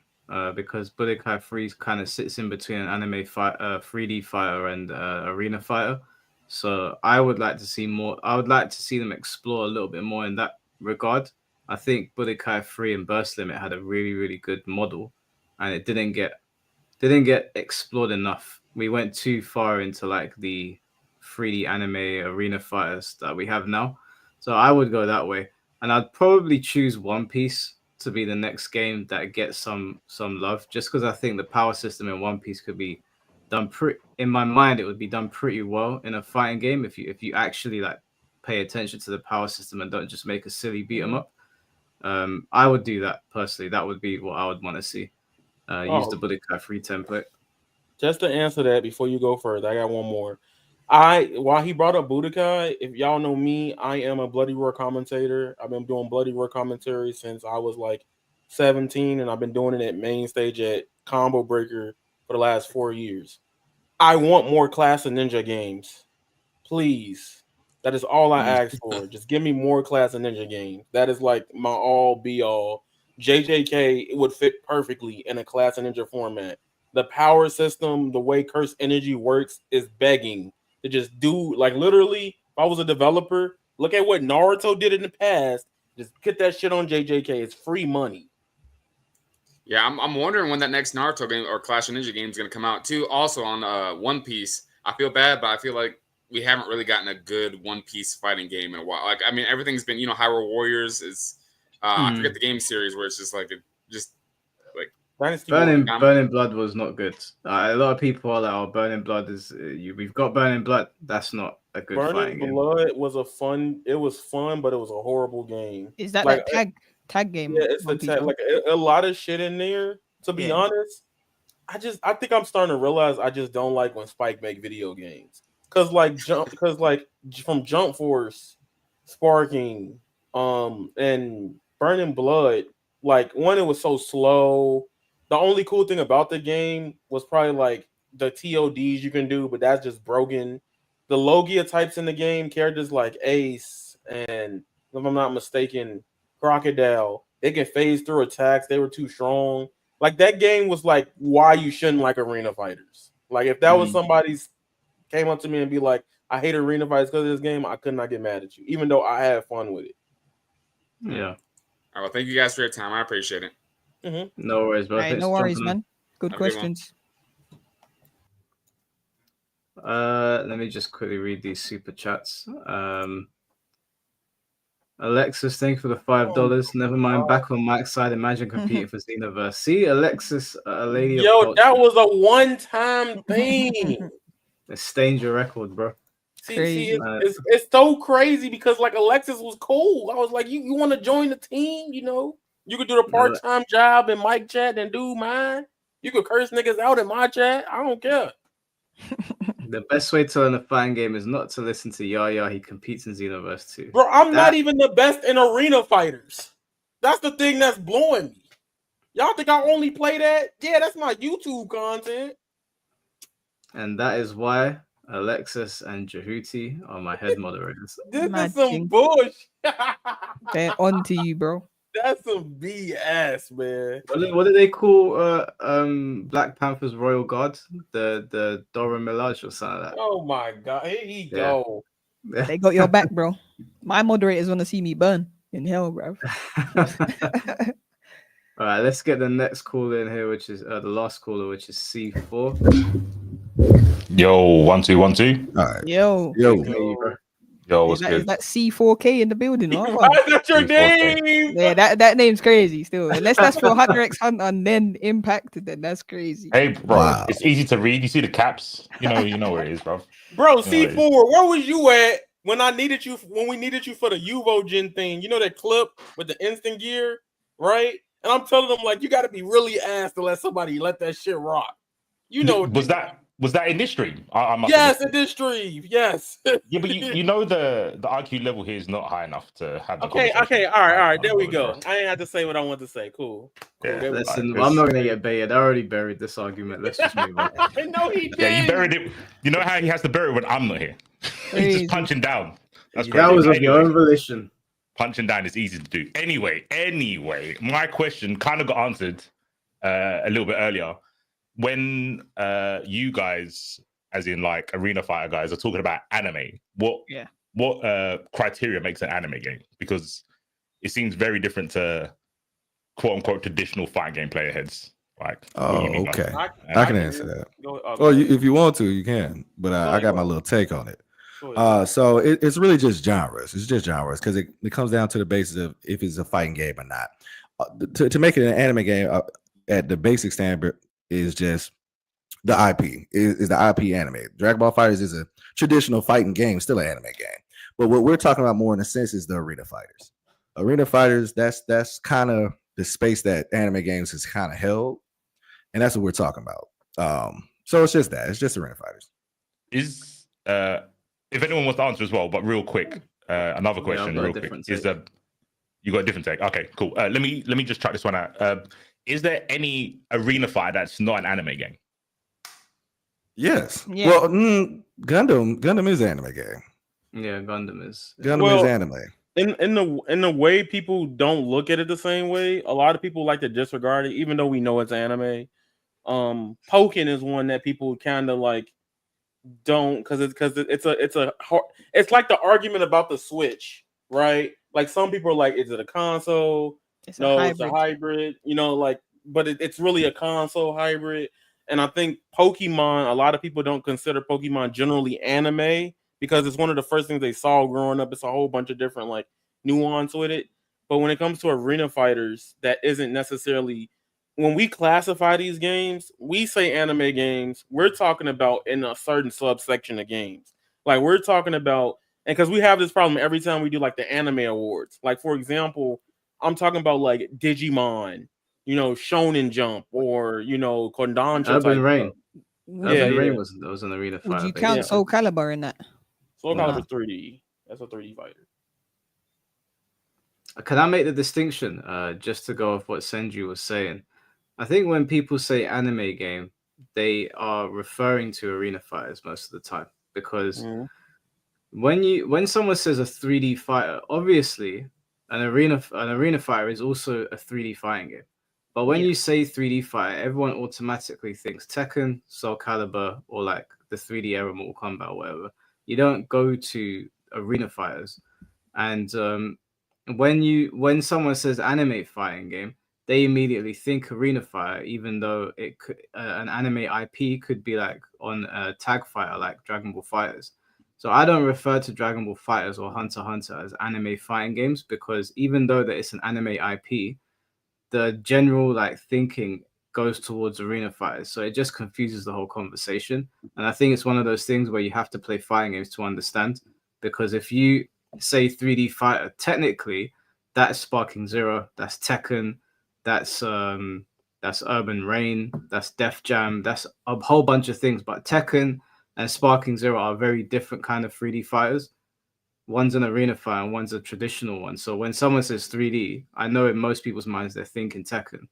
Because Budokai 3 kind of sits in between an anime 3D fighter and arena fighter. So I would like to see more. I would like to see them explore a little bit more in that regard. I think Budokai 3 and Burst Limit had a really, really good model, and it didn't get explored enough. We went too far into like the 3D anime arena fighters that we have now. So I would go that way, and I'd probably choose One Piece to be the next game that gets some love, just because I think the power system in One Piece could be done in my mind, it would be done pretty well in a fighting game if you actually like pay attention to the power system and don't just make a silly beat 'em up. I would do that personally. That would be what I would want to see. Use the Budokai free template. Just to answer that before you go further, I got one more. While he brought up Budokai, if y'all know me, I am a Bloody Roar commentator. I've been doing Bloody Roar commentary since I was like 17, and I've been doing it at main stage at Combo Breaker for the last 4 years. I want more Class of Ninja games. Please. That is all I ask for. Just give me more Class of Ninja games. That is like my all be all. JJK would fit perfectly in a Class of Ninja format. The power system, the way Curse Energy works is begging to just do, like, literally, if I was a developer, look at what Naruto did in the past. Just get that shit on JJK. It's free money. Yeah, I'm wondering when that next Naruto game or Clash of Ninja game is going to come out too. Also on One Piece, I feel bad, but I feel like we haven't really gotten a good One Piece fighting game in a while. Like, I mean, everything's been, Hyrule Warriors is, I forget the game series where it's just like Burning Blood was not good. A lot of people are like, "Oh, Burning Blood is we've got Burning Blood." That's not a good fighting Burning game. Blood was fun, but it was a horrible game. Is that like that tag game? Yeah, it's the tag. Like a lot of shit in there. To be honest, I think I'm starting to realize I just don't like when Spike make video games. Cause from Jump Force, Sparking, and Burning Blood, like one, it was so slow. The only cool thing about the game was probably like the TODs you can do, but that's just broken. The Logia types in the game, characters like Ace and, if I'm not mistaken, Crocodile, they can phase through attacks. They were too strong. Like, that game was like why you shouldn't like arena fighters. Like, if that was somebody's came up to me and be like, I hate arena fighters because of this game, I could not get mad at you, even though I had fun with it. Yeah. All right, well, thank you guys for your time. I appreciate it. No worries, bro. Right, no worries, man. Good questions. Let me just quickly read these super chats. Alexis, thank you for the $5. Never mind, back on Mike's side. Imagine competing for Xenoverse. See, Alexis, a lady of culture. That was a one-time thing. It stained your record, bro. See, it's so crazy because, like, Alexis was cool. I was like, you want to join the team? You could do the part-time job in Mike chat and do mine. You could curse niggas out in my chat. I don't care. The best way to learn a fighting game is not to listen to Yaya. He competes in Xenoverse too. Bro, I'm not even the best in arena fighters. That's the thing that's blowing me. Y'all think I only play that? Yeah, that's my YouTube content. And that is why Alexis and Jehuti are my head moderators. This is some bullshit. They're on to you, bro. That's some BS, man. What do they call Black Panther's Royal Guard? The Dora Milaje or something like that. Oh my god, here he go. They got your back, bro. My moderators want to see me burn in hell, bro. All right, let's get the next caller in here, which is the last caller, which is C4. Yo, 1 2 1 2. All right. Yo, what's good? Is that C4K in the building? That's not your name. Yeah, that name's crazy still. Unless that's for Hunter x Hunter and then Impact, then that's crazy. Hey, bro, it's easy to read. You see the caps. You know where it is, bro. Bro, C4, where was you at when we needed you for the Uvo Gen thing? You know that clip with the instant gear, right? And I'm telling them, like, you got to be really ass to let somebody let that shit rock. Was that in this stream? Yes, in this stream. Yes. Yeah, but you know the IQ level here is not high enough to have the Okay, all right, there we go. I ain't have to say what I want to say. Cool. Yeah. Listen, I'm not gonna get baited. I already buried this argument. Let's just move on. No, he did. Yeah, you buried it. You know how he has to bury it when I'm not here. He's just punching down. That's crazy. That was of your own volition. Punching down is easy to do. Anyway, my question kind of got answered a little bit earlier. When you guys, as in like arena fighter guys, are talking about anime, what criteria makes an anime game? Because it seems very different to quote unquote traditional fighting game player heads. Like, okay, I can answer that. If you want to, you can. But I got my little take on it. So it's really just genres. It's just genres because it comes down to the basis of if it's a fighting game or not. To make it an anime game at the basic standard is just the IP. Is the IP anime. Dragon Ball FighterZ is a traditional fighting game, still an anime game. But what we're talking about more in a sense is the arena fighters. Arena fighters, that's kind of the space that anime games has kind of held, and that's what we're talking about. So it's just that. It's just arena fighters. Is if anyone wants to answer as well, but real quick, another question, real quick, is you got a different take? Okay, cool. Let me just try this one out. Is there any arena fight that's not an anime game? Yes. Yeah. Well, Gundam is an anime game. Yeah, Gundam is anime. In the way people don't look at it the same way, a lot of people like to disregard it, even though we know it's anime. Pokken is one that people kind of like don't because it's like the argument about the Switch, right? Like some people are like, is it a console? It's a hybrid. You know, like, but it's really a console hybrid. And I think Pokemon, a lot of people don't consider Pokemon generally anime because it's one of the first things they saw growing up. It's a whole bunch of different like nuance with it. But when it comes to arena fighters, that isn't necessarily when we classify these games, we say anime games, we're talking about in a certain subsection of games. Like we're talking about, and because we have this problem every time we do like the anime awards. Like for example, I'm talking about like Digimon, you know, Shonen Jump, or you know, Kondancho Urban type Rain. stuff. Urban Rain was an arena fighter. Would you count Soul Calibur in that? Soul Calibur 3D. That's a 3D fighter. Can I make the distinction just to go off what Senju was saying? I think when people say anime game, they are referring to arena fighters most of the time because when someone says a 3D fighter, obviously an arena fighter is also a 3D fighting game. But when you say 3D fighter, everyone automatically thinks Tekken, Soul Calibur, or like the 3D era Mortal Kombat or whatever. You don't go to arena fighters. And when someone says anime fighting game, they immediately think arena fighter, even though it could, an anime IP could be like on a tag fighter like Dragon Ball Fighters. So I don't refer to Dragon Ball Fighters or Hunter x Hunter as anime fighting games because even though that it's an anime IP, the general like thinking goes towards arena fighters. So it just confuses the whole conversation. And I think it's one of those things where you have to play fighting games to understand. Because if you say 3D fighter, technically that's Sparking Zero, that's Tekken, that's Urban Rain, that's Def Jam, that's a whole bunch of things. But Tekken and Sparking Zero are very different kind of 3D fighters. One's an arena fighter and one's a traditional one. So when someone says 3D, I know in most people's minds they're thinking Tekken,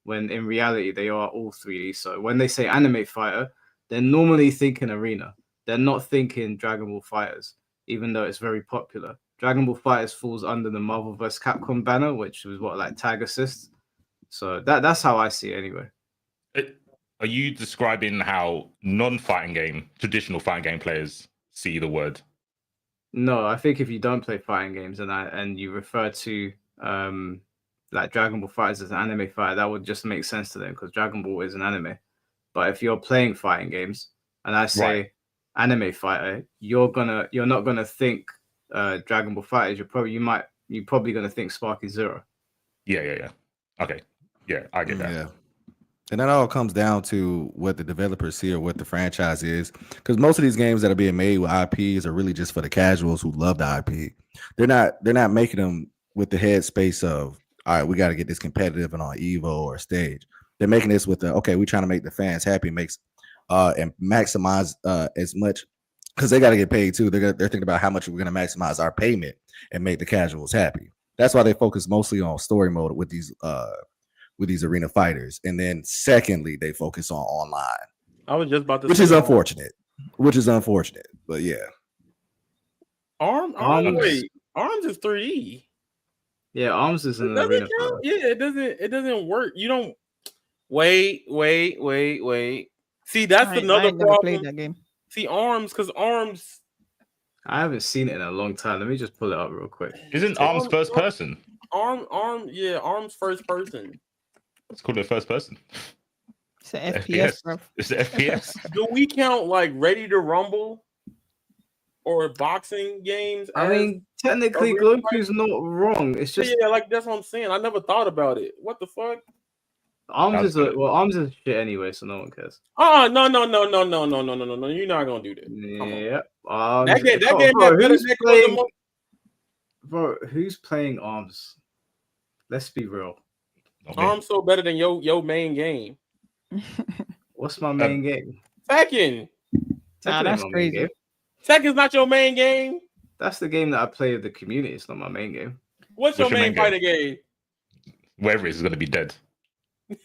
when in reality they are all 3D. So when they say anime fighter, they're normally thinking arena. They're not thinking Dragon Ball Fighters, even though it's very popular. Dragon Ball Fighters falls under the Marvel vs. Capcom banner, which was what, like tag assist. So that's how I see it anyway. Are you describing how non-fighting game, traditional fighting game players see the word? No, I think if you don't play fighting games and you refer to like Dragon Ball Fighters as an anime fighter, that would just make sense to them because Dragon Ball is an anime. But if you're playing fighting games and I say anime fighter, you're not gonna think Dragon Ball Fighters. You're probably gonna think Sparky Zero. Yeah. Okay. Yeah, I get that. Yeah. And that all comes down to what the developers see or what the franchise is. Because most of these games that are being made with IPs are really just for the casuals who love the IP. They're not making them with the headspace of, all right, we got to get this competitive and on Evo or stage. They're making this with we're trying to make the fans happy, and maximize as much because they got to get paid too. They're thinking about how much we're going to maximize our payment and make the casuals happy. That's why they focus mostly on story mode with these arena fighters, and then secondly, they focus on online. I was just about to, which is unfortunate. But yeah, Arms is 3D. Yeah, Arms is an arena fighter. Yeah, it doesn't work. You don't wait. See, that's another problem. Played that game. See, Arms. I haven't seen it in a long time. Let me just pull it up real quick. Isn't Arms first person? Arms first person. Let's call it first person. It's an FPS, bro. It's an FPS. Do we count like Ready to Rumble or boxing games? I mean, technically, Goku's not wrong. It's just like that's what I'm saying. I never thought about it. What the fuck? Arms is shit anyway, so no one cares. No. You're not gonna do that. Yeah. That game bro, who's playing Arms? Let's be real. I'm so better than your main game. What's my main game? Tekken. Nah, that's crazy. Tekken's not your main game. That's the game that I play with the community. It's not my main game. What's your main fighting game? Wherever it is going to be dead.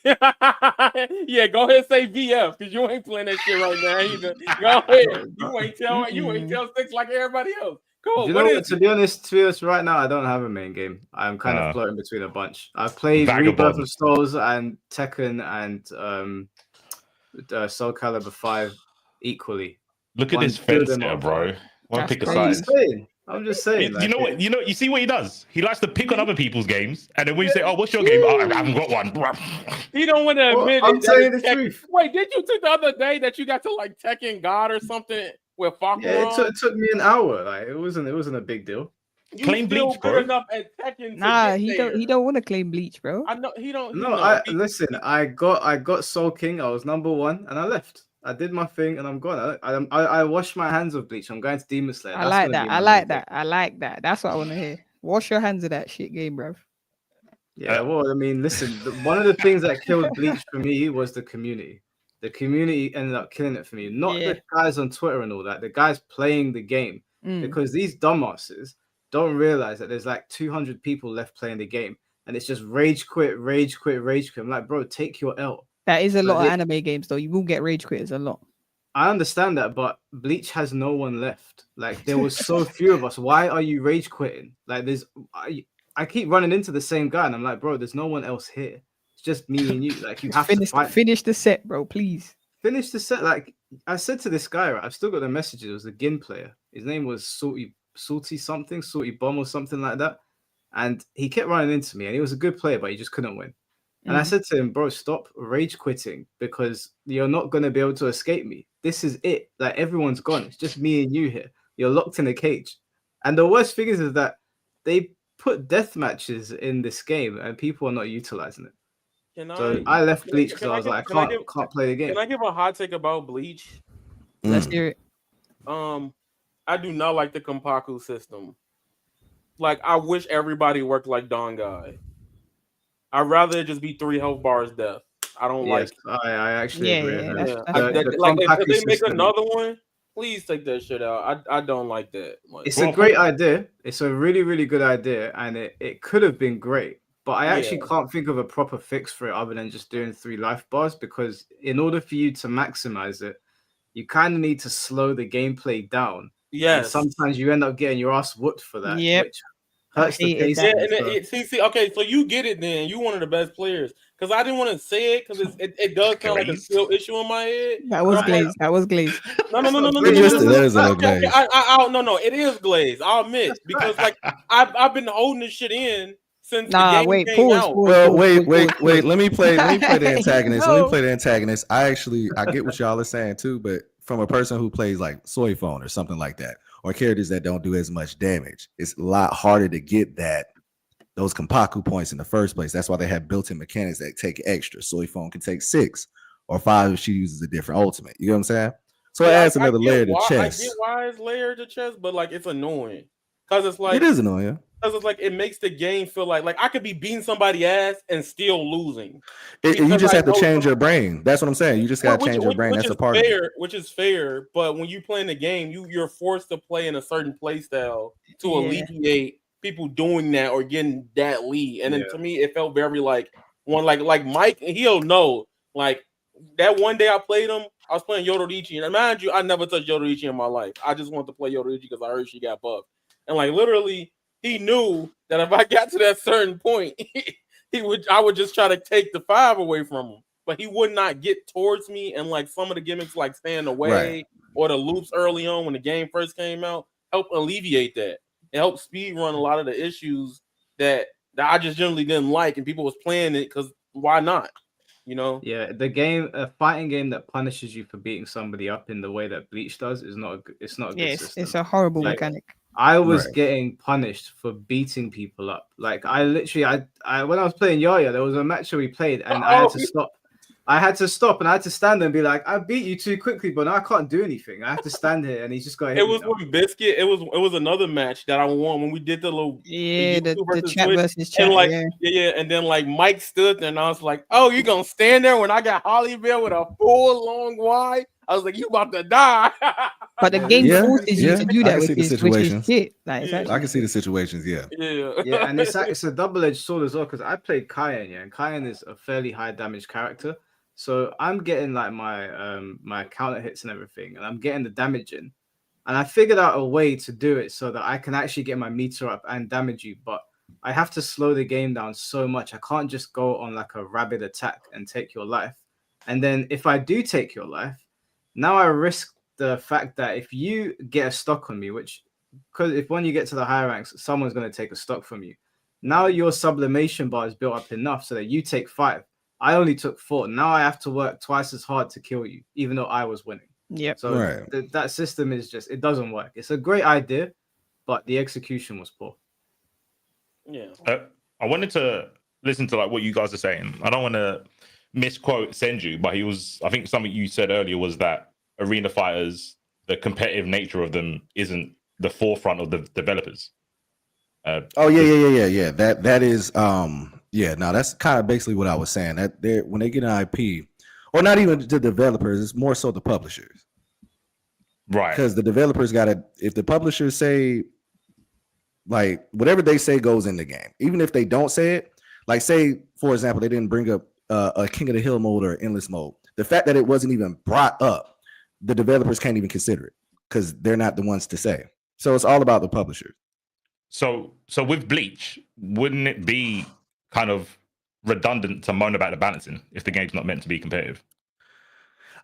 Yeah, go ahead and say VF because you ain't playing that shit right now either. Go ahead. You ain't tell Six like everybody else. Cool. You know what? To be honest, right now I don't have a main game. I'm kind of floating between a bunch. I've played Rebirth of Souls and Tekken and Soul Calibur 5 equally. Look at this fence there, bro. Won't pick a side. I'm just saying. You know what? You see what he does? He likes to pick on other people's games, and then when you say, "Oh, what's your game?" "Oh, I haven't got one." He don't want to admit I'm it. telling you the truth. Wait, did you think the other day that you got to like Tekken God or something with Falcon? Yeah, it took me an hour. Like it wasn't a big deal. You claim Bleach, bro. Enough at Tekken nah, he don't want to claim Bleach, bro. I know he don't. No, listen. I got Soul King. I was number 1, and I left. I did my thing, and I'm gone. I washed my hands of Bleach. I'm going to Demon Slayer. I like that. That's what I want to hear. Wash your hands of that shit game, bro. Yeah, well, I mean, listen. One of the things that killed Bleach for me was the community. The community ended up killing it for me. Not the guys on Twitter and all that. The guys playing the game, because these dumbasses don't realize that there's like 200 people left playing the game, and it's just rage quit, rage quit, rage quit. I'm like, bro, take your L. That is a lot of anime games, though. You will get rage quitters a lot. I understand that, but Bleach has no one left. Like, there was so few of us. Why are you rage quitting? Like, I keep running into the same guy, and I'm like, bro, there's no one else here. It's just me and you. Like, you have to fight. Finish the set, bro, please. Finish the set. Like, I said to this guy, right, I've still got the messages. It was a Gin player. His name was Salty Bomb or something like that. And he kept running into me, and he was a good player, but he just couldn't win. And I said to him, bro, stop rage quitting because you're not going to be able to escape me. This is it. Like, everyone's gone. It's just me and you here. You're locked in a cage. And the worst thing is that they put death matches in this game and people are not utilizing it. I left Bleach because I was like, I can't play the game. Can I give a hot take about Bleach? Let's hear it. I do not like the Kompaku system. Like, I wish everybody worked like Don Guy. I'd rather it just be 3 health bars death. I don't like it. I actually agree. If they make another one, please take that shit out. I don't like that. Like, it's a great idea. It's a really, really good idea, and it could have been great. But I actually can't think of a proper fix for it other than just doing 3 life bars, because in order for you to maximize it, you kind of need to slow the gameplay down. Yes. And sometimes you end up getting your ass whooped for that. Yep. Which hurts the pace. See, okay, so you get it then. You one of the best players. Because I didn't want to say it because it does sound like a skill issue in my head. That was glazed. That was glazed. No. That is a little glazed. No, it is glazed. I'll admit. Because like I've been holding this shit in since the game came out. Well, wait. Let me play the antagonist. Let me play the antagonist. I get what y'all are saying too, but from a person who plays like Soy Phone or something like that, or characters that don't do as much damage, it's a lot harder to get those Kompaku points in the first place. That's why they have built-in mechanics that take extra. Soy Phone can take 6 or 5 if she uses a different ultimate. You know what I'm saying? So it adds another layer to chess. I get why it's layered to chess, but like it's annoying. Because it's like it is annoying. Because it's like it makes the game feel like I could be beating somebody's ass and still losing. You just have to change your brain. That's what I'm saying. You just got to change your brain. That's a part of it. Which is fair, but when you play in the game, you're forced to play in a certain play style to alleviate people doing that or getting that lead. And then to me, it felt very like Mike, he'll know. Like that one day I played him, I was playing Yoruichi, and mind you, I never touched Yoruichi in my life. I just wanted to play Yoruichi because I heard she got buffed. And like literally, he knew that if I got to that certain point, I would just try to take the 5 away from him. But he would not get towards me. And like some of the gimmicks, like staying away or the loops early on when the game first came out, help alleviate that. It helped speed run a lot of the issues that I just generally didn't like, and people was playing it because why not? You know? Yeah, a fighting game that punishes you for beating somebody up in the way that Bleach does is not a good system. It's a horrible mechanic. I was getting punished for beating people up. Like I literally, when I was playing Yaya, there was a match that we played, and I had to stop. I had to stop and I had to stand there and be like, I beat you too quickly, but now I can't do anything. I have to stand here and he's just got to hit It was with Biscuit. It was another match that I won when we did the little the chat Twitch. versus chat. And like yeah. and then like Mike stood there and I was like, oh, you gonna stand there when I got Hollyville with a full long Y? I was like, you about to die. But the game forces you to do that, which is shit. Like, I can see the situations. Yeah. Yeah, and it's a double-edged sword as well because I played Cayenne, and Cayenne is a fairly high damage character. So I'm getting like my my counter hits and everything, and I'm getting the damage in. And I figured out a way to do it so that I can actually get my meter up and damage you, but I have to slow the game down so much. I can't just go on like a rabid attack and take your life. And then if I do take your life, now I risk the fact that if you get a stock on me, which because if when you get to the higher ranks, someone's going to take a stock from you. Now your sublimation bar is built up enough so that you take 5. I only took 4. Now I have to work twice as hard to kill you, even though I was winning. Yep. So that system is just, it doesn't work. It's a great idea, but the execution was poor. Yeah. I wanted to listen to like what you guys are saying. I don't want to misquote Senju, but I think something you said earlier was that arena fighters, the competitive nature of them isn't the forefront of the developers. Yeah. That is no, that's kind of basically what I was saying. That they when they get an IP, or not even the developers, it's more so the publishers. Right. Because the developers gotta, if the publishers say like whatever they say goes in the game, even if they don't say it, like say, for example, they didn't bring up a King of the Hill mode or endless mode. The fact that it wasn't even brought up, the developers can't even consider it because they're not the ones to say. So it's all about the publishers. So with Bleach, wouldn't it be kind of redundant to moan about the balancing if the game's not meant to be competitive?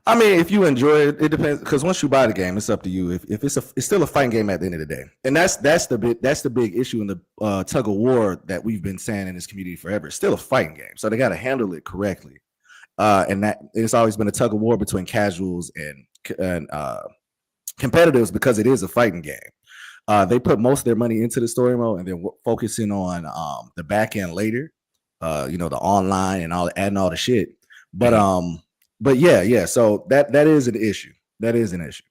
I mean, if you enjoy it, it depends. Because once you buy the game, it's up to you. If it's still a fighting game at the end of the day, and that's the big issue in the tug of war that we've been saying in this community forever. It's still a fighting game, so they got to handle it correctly. And that it's always been a tug of war between casuals and competitives because it is a fighting game. They put most of their money into the story mode and then focusing on the back end later, the online and adding all the shit. But yeah. So that is an issue. That is an issue.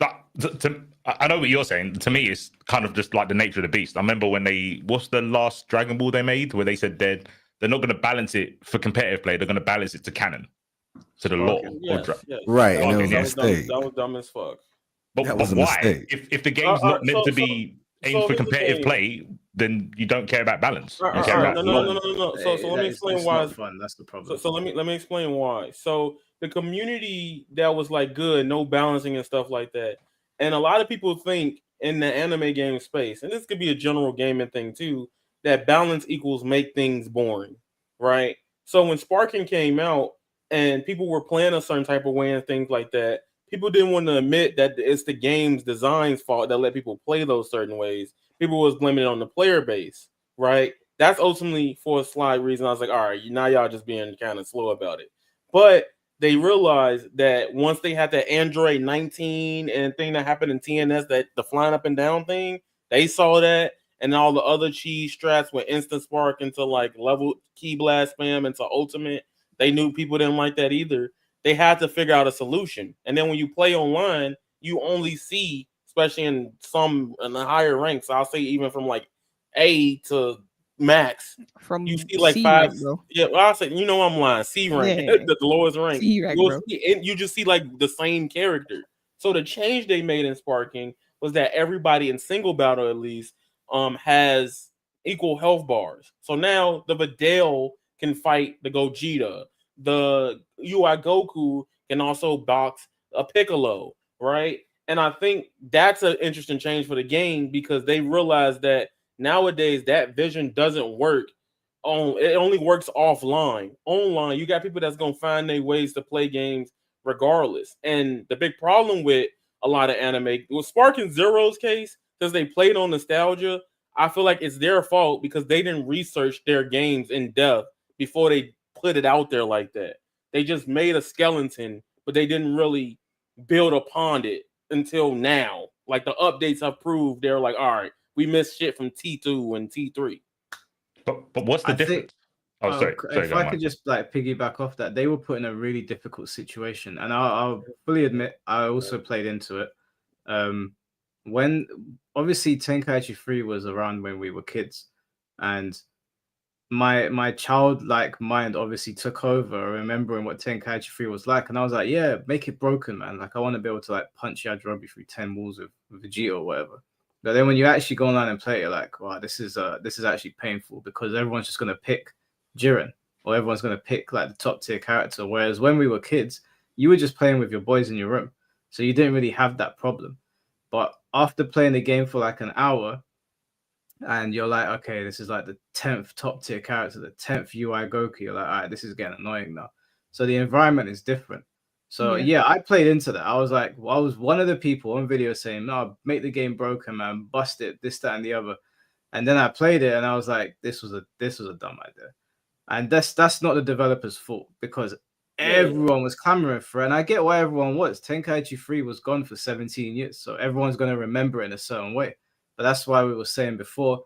I know what you're saying. To me, it's kind of just like the nature of the beast. I remember when what's the last Dragon Ball they made where they said they're not going to balance it for competitive play. They're going to balance it to canon, to the lore. Yes. Right. And it was that was dumb as fuck. But why? If the game's not meant to be aimed for competitive play, then you don't care about balance. No. So let me explain why. Not fun. That's the problem. So let me explain why. So the community that was like good, no balancing and stuff like that, and a lot of people think in the anime game space, and this could be a general gaming thing too, that balance equals make things boring, right? So when Sparking came out and people were playing a certain type of way and things like that, people didn't want to admit that it's the game's design's fault that let people play those certain ways. People was blaming it on the player base, right? That's ultimately for a slight reason. I was like, all right, now y'all just being kind of slow about it. But they realized that once they had the Android 19 and thing that happened in TNS, that the flying up and down thing, they saw that, and all the other cheese strats with instant spark into like level key blast spam into ultimate. They knew people didn't like that either. They had to figure out a solution. And then when you play online, you only see, especially in the higher ranks, I'll say even from like A to max, from you see like C 5. rank, bro. Yeah, well, I'll say, I'm lying. C rank, Yeah. the lowest rank. C rank, bro. You just see like the same character. So the change they made in Sparking was that everybody in single battle at least has equal health bars. So now the Videl can fight the Gogeta. The UI Goku can also box a Piccolo, right? And I think that's an interesting change for the game because they realize that nowadays that vision doesn't work. It only works offline. Online, you got people that's gonna find their ways to play games regardless. And the big problem with a lot of anime, with Sparking Zero's case, because they played on nostalgia, I feel like it's their fault because they didn't research their games in depth before they put it out there like that. They just made a skeleton, but they didn't really build upon it until now. Like the updates have proved they're like, all right, we missed shit from T2 and T3. But what's the difference? Oh, sorry. If I could just like piggyback off that, they were put in a really difficult situation, and I'll fully admit I also played into it. When obviously Tenkaichi 3 was around when we were kids, and my childlike mind obviously took over, remembering what Tenkaichi 3 was like, and I was like, yeah, make it broken, man. Like I want to be able to like punch Yajirobe through 10 walls with Vegeta or whatever. But then when you actually go online and play it, you're like, wow, this is actually painful because everyone's just gonna pick Jiren, or everyone's gonna pick like the top tier character. Whereas when we were kids, you were just playing with your boys in your room, so you didn't really have that problem. But after playing the game for like an hour, and you're like, okay, this is like the 10th top tier character, the 10th UI Goku. You're like, all right, this is getting annoying now. So the environment is different. So yeah, I played into that. I was like, well, I was one of the people on video saying, no, make the game broken, man, bust it, this, that, and the other. And then I played it, and I was like, this was a dumb idea. And that's not the developers' fault because everyone was clamoring for it. And I get why everyone was. Tenkaichi 3 was gone for 17 years, so everyone's going to remember it in a certain way. But that's why we were saying before,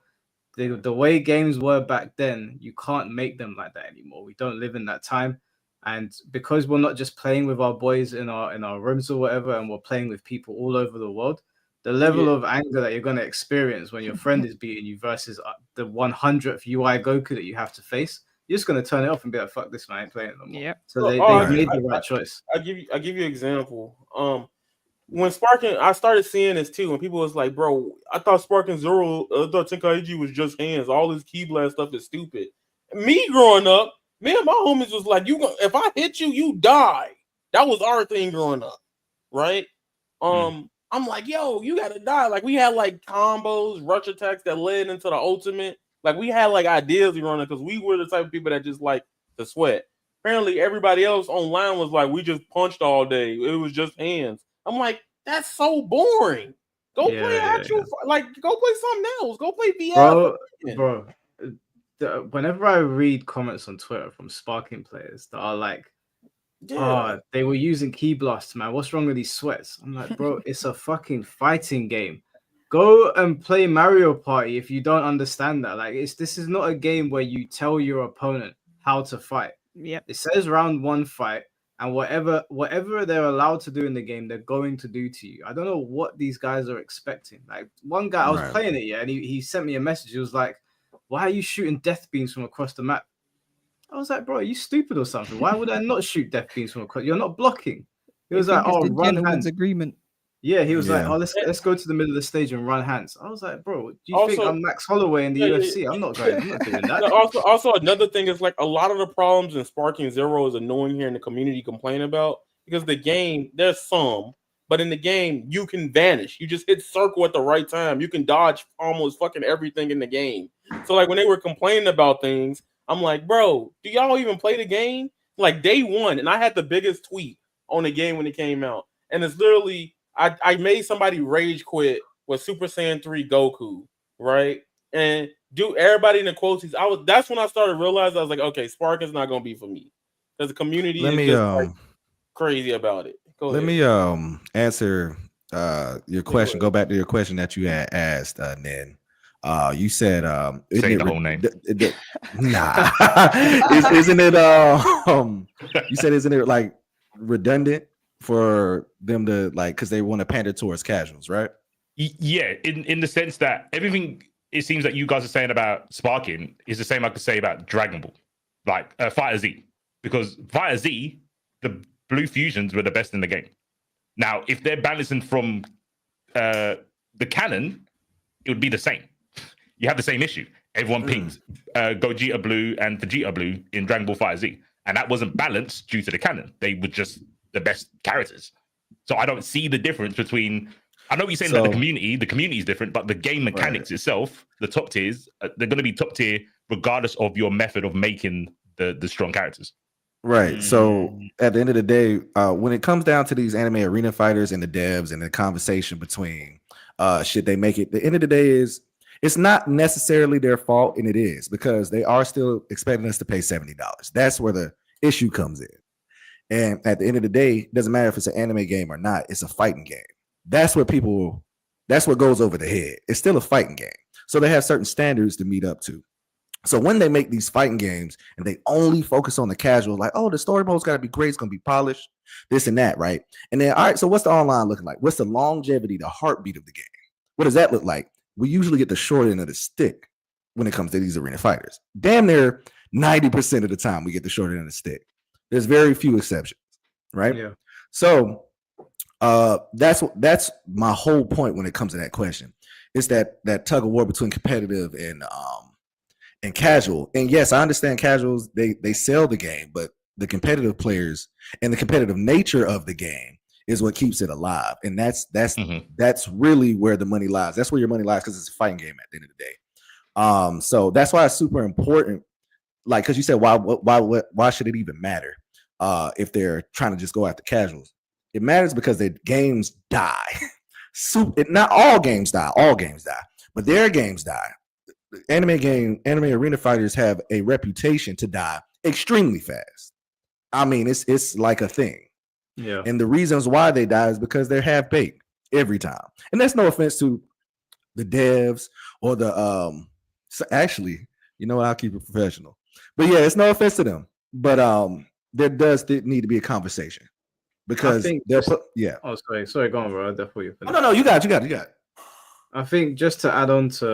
the way games were back then, you can't make them like that anymore. We don't live in that time. And because we're not just playing with our boys in our rooms or whatever, and we're playing with people all over the world, the level of anger that you're going to experience when your friend is beating you versus the 100th UI Goku that you have to face, you're just going to turn it off and be like, fuck this, man, I ain't playing it no more. So they made the right choice. I give you an example. When Sparking, I started seeing this too, and people was like, bro, I thought Sparking Zero, I thought Tenkaichi was just hands. All this Key Blast stuff is stupid. Me growing up, me and my homies was like, if I hit you, you die. That was our thing growing up, right? I'm like, yo, you gotta die. Like we had like combos, rush attacks that led into the ultimate. Like we had like ideas growing up because we were the type of people that just like to sweat. Apparently, everybody else online was like, we just punched all day. It was just hands. I'm like, that's so boring. Go play actual, like go play something else. Go play VR. Bro. Whenever I read comments on Twitter from Sparking players that are like, oh, they were using Key Blasts, man. What's wrong with these sweats? I'm like, bro, it's a fucking fighting game. Go and play Mario Party if you don't understand that. Like, this is not a game where you tell your opponent how to fight. Yep. It says round one fight, and whatever they're allowed to do in the game, they're going to do to you. I don't know what these guys are expecting. Like one guy, I was playing it, and he sent me a message. He was like, why are you shooting death beams from across the map? I was like, bro, are you stupid or something? Why would I not shoot death beams from across? You're not blocking. He was like, oh, run hands. Agreement. Yeah, he was like, oh, let's go to the middle of the stage and run hands. I was like, bro, do you think I'm Max Holloway in the UFC? I'm not doing that. Also, another thing is like a lot of the problems in Sparking Zero is annoying here in the community complain about because the game, there's some, but in the game, you can vanish. You just hit circle at the right time. You can dodge almost fucking everything in the game. So like when they were complaining about things, I'm like, bro, do y'all even play the game? Like day one, and I had the biggest tweet on the game when it came out. And it's literally, I made somebody rage quit with Super Saiyan 3 Goku, right? And everybody in the quotes, that's when I started realizing I was like, okay, Spark is not gonna be for me. Because the community is just like crazy about it. Let me answer your question. Go back to your question that you had asked, Nen. You said say the whole name. Nah. Isn't it you said isn't it like redundant for them to like because they want to pander towards casuals, right? Yeah, in the sense that everything it seems that you guys are saying about Sparking is the same I could say about Dragon Ball, like FighterZ, because FighterZ, the blue fusions were the best in the game. Now, if they're balancing from the canon, it would be the same. You have the same issue. Everyone pings Gogeta Blue and Vegeta Blue in Dragon Ball FighterZ, and that wasn't balanced due to the canon. They were just the best characters. So I don't see the difference between. I know you're saying that the community is different, but the game mechanics itself, the top tiers, they're going to be top tier regardless of your method of making the strong characters. Right. So at the end of the day, when it comes down to these anime arena fighters and the devs and the conversation between should they make it, the end of the day is it's not necessarily their fault, and it is because they are still expecting us to pay $70. That's where the issue comes in. And at the end of the day, it doesn't matter if it's an anime game or not, it's a fighting game. That's what goes over the head. It's still a fighting game. So they have certain standards to meet up to. So when they make these fighting games and they only focus on the casual, like, oh, the story mode's got to be great, it's going to be polished, this and that, right? And then, all right, so what's the online looking like? What's the longevity, the heartbeat of the game? What does that look like? We usually get the short end of the stick when it comes to these arena fighters. Damn near 90% of the time we get the short end of the stick. There's very few exceptions, right? Yeah. So that's my whole point when it comes to that question. It's that tug of war between competitive and casual. And yes, I understand casuals, they sell the game, but the competitive players and the competitive nature of the game is what keeps it alive. And that's really where the money lies. That's where your money lies, because it's a fighting game at the end of the day. So that's why it's super important. Like, because you said why should it even matter if they're trying to just go after casuals? It matters because the games die. Not all games die, but their games die. Anime arena fighters have a reputation to die extremely fast. I mean, it's like a thing. Yeah. And the reasons why they die is because they're half baked every time. And that's no offense to the devs or the so actually, you know what, I'll keep it professional. But yeah, it's no offense to them. But there does need to be a conversation. Because they're Oh, sorry, go on, bro. I thought you finished. No, you got it. I think just to add on to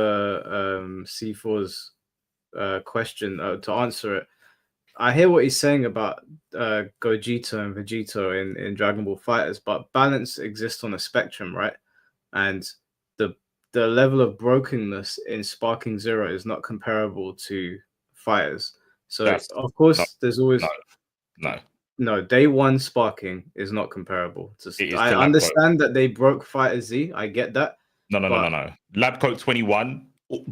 C4's question, to answer it, I hear what he's saying about Gogeta and Vegito in Dragon Ball FighterZ, but balance exists on a spectrum, right? And the level of brokenness in Sparking Zero is not comparable to FighterZ. So of course, there's always no, day one sparking is not comparable. I understand that they broke FighterZ. I get that. No. Lab Coat 21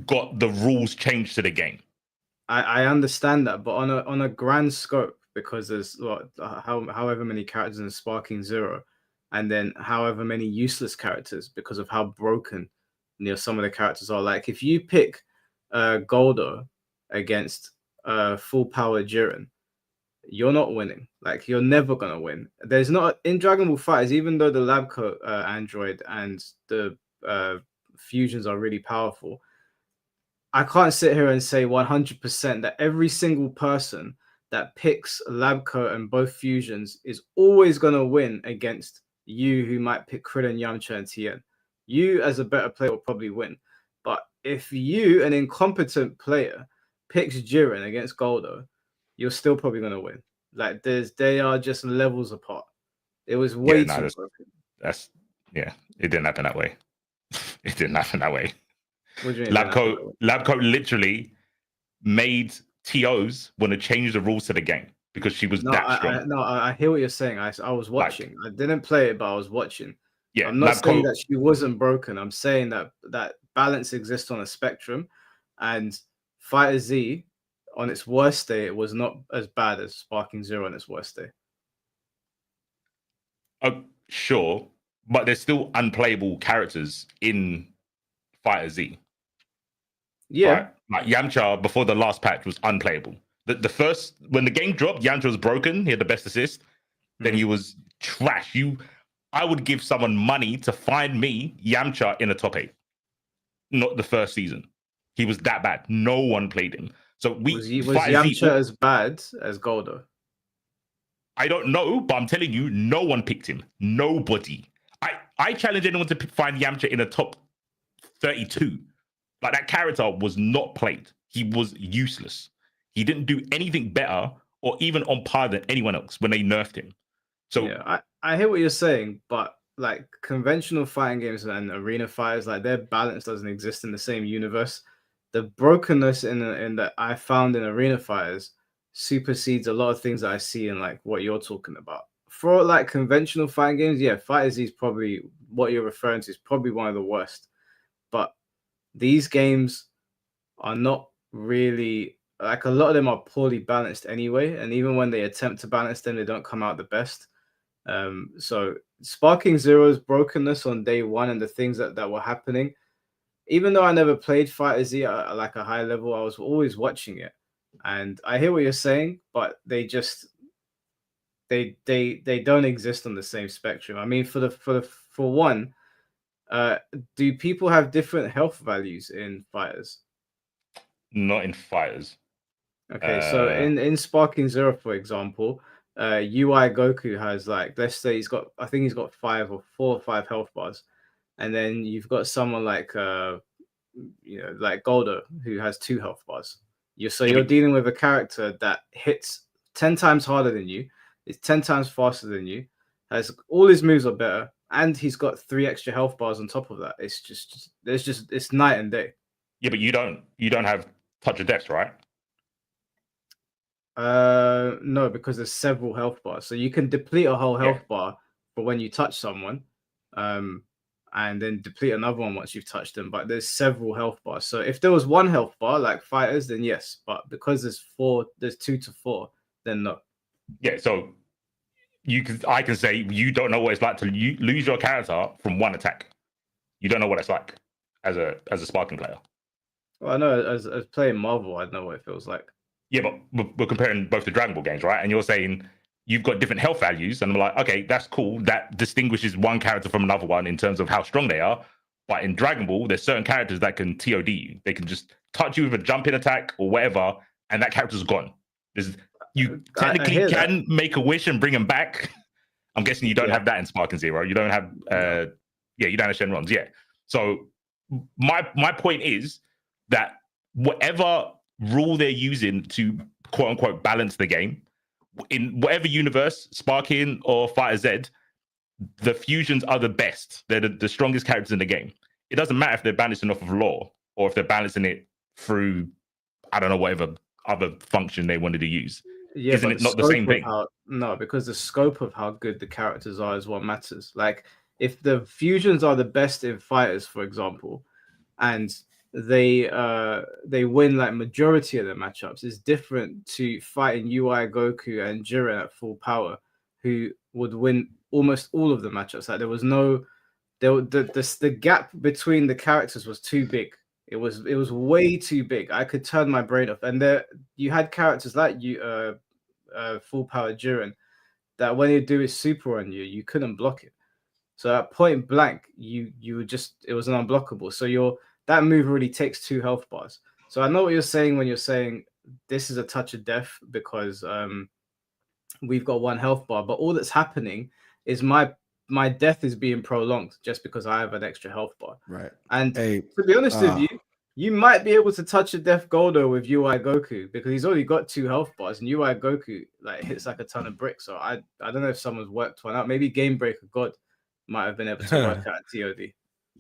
got the rules changed to the game. I understand that, but on a grand scope, because there's however many characters in Sparking Zero, and then however many useless characters because of how broken some of the characters are. Like if you pick Goldo against full power Jiren, you're not winning. Like you're never gonna win. There's not in Dragon Ball FighterZ, even though the lab coat android and the fusions are really powerful. I can't sit here and say 100% that every single person that picks lab coat and both fusions is always gonna win against you, who might pick Krillin, Yamcha, and Tien. You, as a better player, will probably win. But if you, an incompetent player, picks Jiren against Goldo, you're still probably going to win. Like they are just levels apart. It was way too broken. It didn't happen that way. It didn't happen that way. What do you mean? Labco literally made TOs want to change the rules to the game because she was that strong. I hear what you're saying. I was watching. I didn't play it, but I was watching. Yeah, I'm not saying that she wasn't broken. I'm saying that balance exists on a spectrum, and FighterZ on its worst day, it was not as bad as Sparking Zero on its worst day. Sure, but there's still unplayable characters in FighterZ. Yeah, right? Like Yamcha before the last patch was unplayable. The first, when the game dropped, Yamcha was broken. He had the best assist. Then he was trash. I would give someone money to find me Yamcha in a top 8. Not the first season. He was that bad. No one played him. So was Yamcha as bad as Goldo? I don't know, but I'm telling you, no one picked him. Nobody. I challenge anyone to find Yamcha in a top 32. Like that character was not played. He was useless. He didn't do anything better or even on par than anyone else when they nerfed him. So yeah, I hear what you're saying, but like conventional fighting games and arena fighters, like their balance doesn't exist in the same universe. The brokenness in that I found in arena fighters supersedes a lot of things that I see in like what you're talking about. For like conventional fighting games, yeah, FighterZ is probably what you're referring to is probably one of the worst. But these games are not really, like a lot of them are poorly balanced anyway, and even when they attempt to balance them, they don't come out the best. So Sparking Zero's brokenness on day one and the things that were happening, even though I never played FighterZ at like a high level, I was always watching it. And I hear what you're saying, but they just they don't exist on the same spectrum. I mean, for one, do people have different health values in fighters? not in fighters. Okay, so in Sparking Zero, for example, UI Goku has like, let's say I think he's got 4 or 5 health bars, and then you've got someone like like Goldo who has 2 health bars. You're dealing with a character that hits 10 times harder than you, is 10 times faster than you, has all his moves are better, and he's got 3 extra health bars on top of that. It's night and day. Yeah, but you don't have touch of dex, right? No, because there's several health bars, so you can deplete a whole health bar for when you touch someone, and then deplete another one once you've touched them. But there's several health bars. So if there was 1 health bar like fighters, then yes. But because there's 2 to 4, then no. Yeah, so I can say you don't know what it's like to lose your character from 1 attack. You don't know what it's like as a Sparking player. Well, I know as playing Marvel, I know what it feels like. Yeah, but we're comparing both the Dragon Ball games, right? And you're saying you've got different health values, and I'm like, okay, that's cool. That distinguishes one character from another one in terms of how strong they are. But in Dragon Ball, there's certain characters that can TOD you. They can just touch you with a jumping attack or whatever, and that character's gone. You technically can make a wish and bring them back. I'm guessing you don't have that in Sparking Zero. You don't have, you don't have Shenrons, yeah. So my point is that whatever rule they're using to quote unquote balance the game in whatever universe, Sparking or FighterZ, the fusions are the best. They're the strongest characters in the game. It doesn't matter if they're balancing off of lore or if they're balancing it through, I don't know, whatever other function they wanted to use. Yeah, isn't it not the same thing? No, because the scope of how good the characters are is what matters. Like if the fusions are the best in fighters, for example, and they win like majority of the matchups, is different to fighting UI Goku and Jiren at full power, who would win almost all of the matchups. Like the gap between the characters was too big. It was way too big. I could turn my brain off. And you had characters like full power Jiren that when he'd do his super on you, you couldn't block it. So at point blank, you were it was an unblockable. So that move really takes 2 health bars. So I know what you're saying when you're saying this is a touch of death because we've got 1 health bar, but all that's happening is my death is being prolonged just because I have an extra health bar. Right. And to be honest with you, you might be able to touch a death Goldo with UI Goku because he's already got 2 health bars, and UI Goku like hits like a ton of bricks. So I don't know if someone's worked one out. Maybe Game Breaker God might have been able to work out TOD.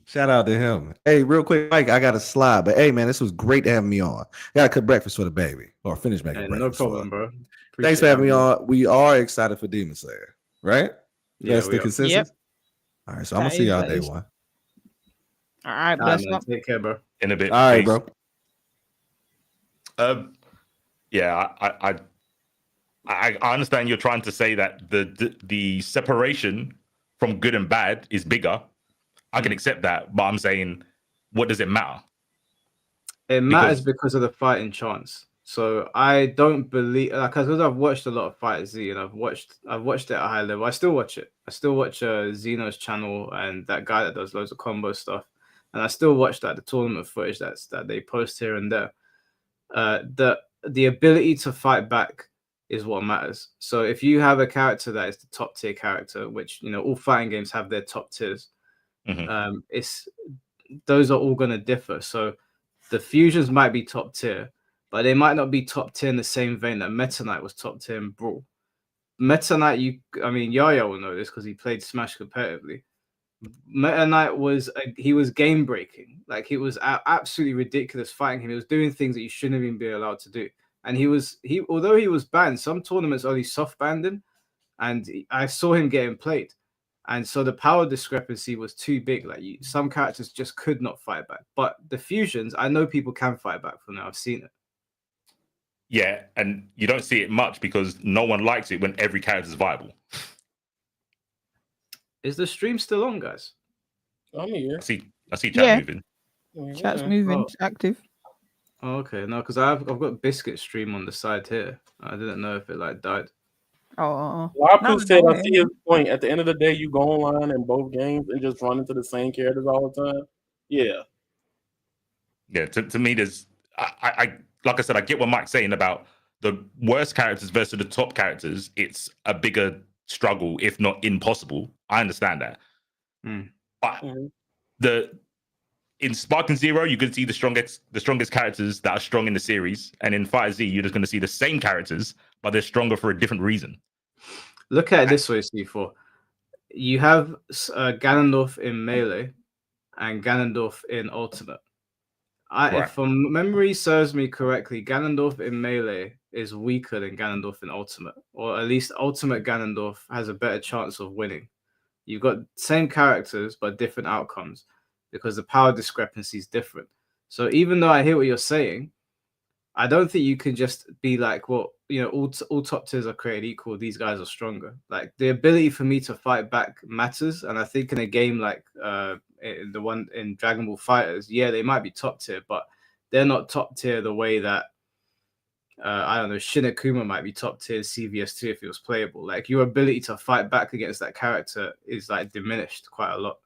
Shout out to him. Hey, real quick, Mike, I got to slide, but hey, man, this was great to have me on. Got to cook breakfast for the baby or finish making breakfast. No problem, bro. Thanks for having me on. We are excited for Demon Slayer, right? Yeah, that's the consensus. Yep. All right, so I'm gonna see y'all day 1. All right, bless up. Take care, bro. In a bit. All right, bro. Yeah, I understand you're trying to say that the separation from good and bad is bigger. I can accept that, but I'm saying, what does it matter? It matters because of the fighting chance. So I don't believe, because I've watched a lot of FighterZ and I've watched it at a high level. I still watch it. I still watch Zeno's channel and that guy that does loads of combo stuff, and I still watch the tournament footage that they post here and there. The ability to fight back is what matters. So if you have a character that is the top tier character, which all fighting games have their top tiers, those are all going to differ. So the fusions might be top tier, but they might not be top tier in the same vein that Meta Knight was top tier in Brawl. Meta Knight, Yaya will know this because he played Smash competitively. Meta Knight was game breaking. Like he was absolutely ridiculous fighting him. He was doing things that you shouldn't even be allowed to do. And although he was banned, some tournaments only soft banned him, and I saw him getting played. And so the power discrepancy was too big. Like some characters just could not fight back. But the fusions, I know people can fight back from now. I've seen it. Yeah, and you don't see it much because no one likes it when every character is viable. Is the stream still on, guys? I'm here. I see chat moving. Chat's moving. It's active. Oh, okay, no, because I've got Biscuit stream on the side here. I didn't know if it died. Lapu said, I see his point. At the end of the day, you go online in both games and just run into the same characters all the time. Yeah. Yeah, to me, there's I like I said, I get what Mike's saying about the worst characters versus the top characters. It's a bigger struggle, if not impossible. I understand that. But in Sparking Zero, you can see the strongest characters that are strong in the series, and in FighterZ, you're just going to see the same characters, but they're stronger for a different reason. Look at it this way, C4. You have Ganondorf in melee and Ganondorf in ultimate. If memory serves me correctly, Ganondorf in melee is weaker than Ganondorf in ultimate, or at least ultimate Ganondorf has a better chance of winning. You've got same characters but different outcomes because the power discrepancy is different. So even though I hear what you're saying, I don't think you can just be like, well, all top tiers are created equal. These guys are stronger. Like the ability for me to fight back matters, and I think in a game like the one in Dragon Ball FighterZ, yeah, they might be top tier, but they're not top tier the way that I don't know, Shin Akuma might be top tier CVS2 if it was playable. Like your ability to fight back against that character is like diminished quite a lot.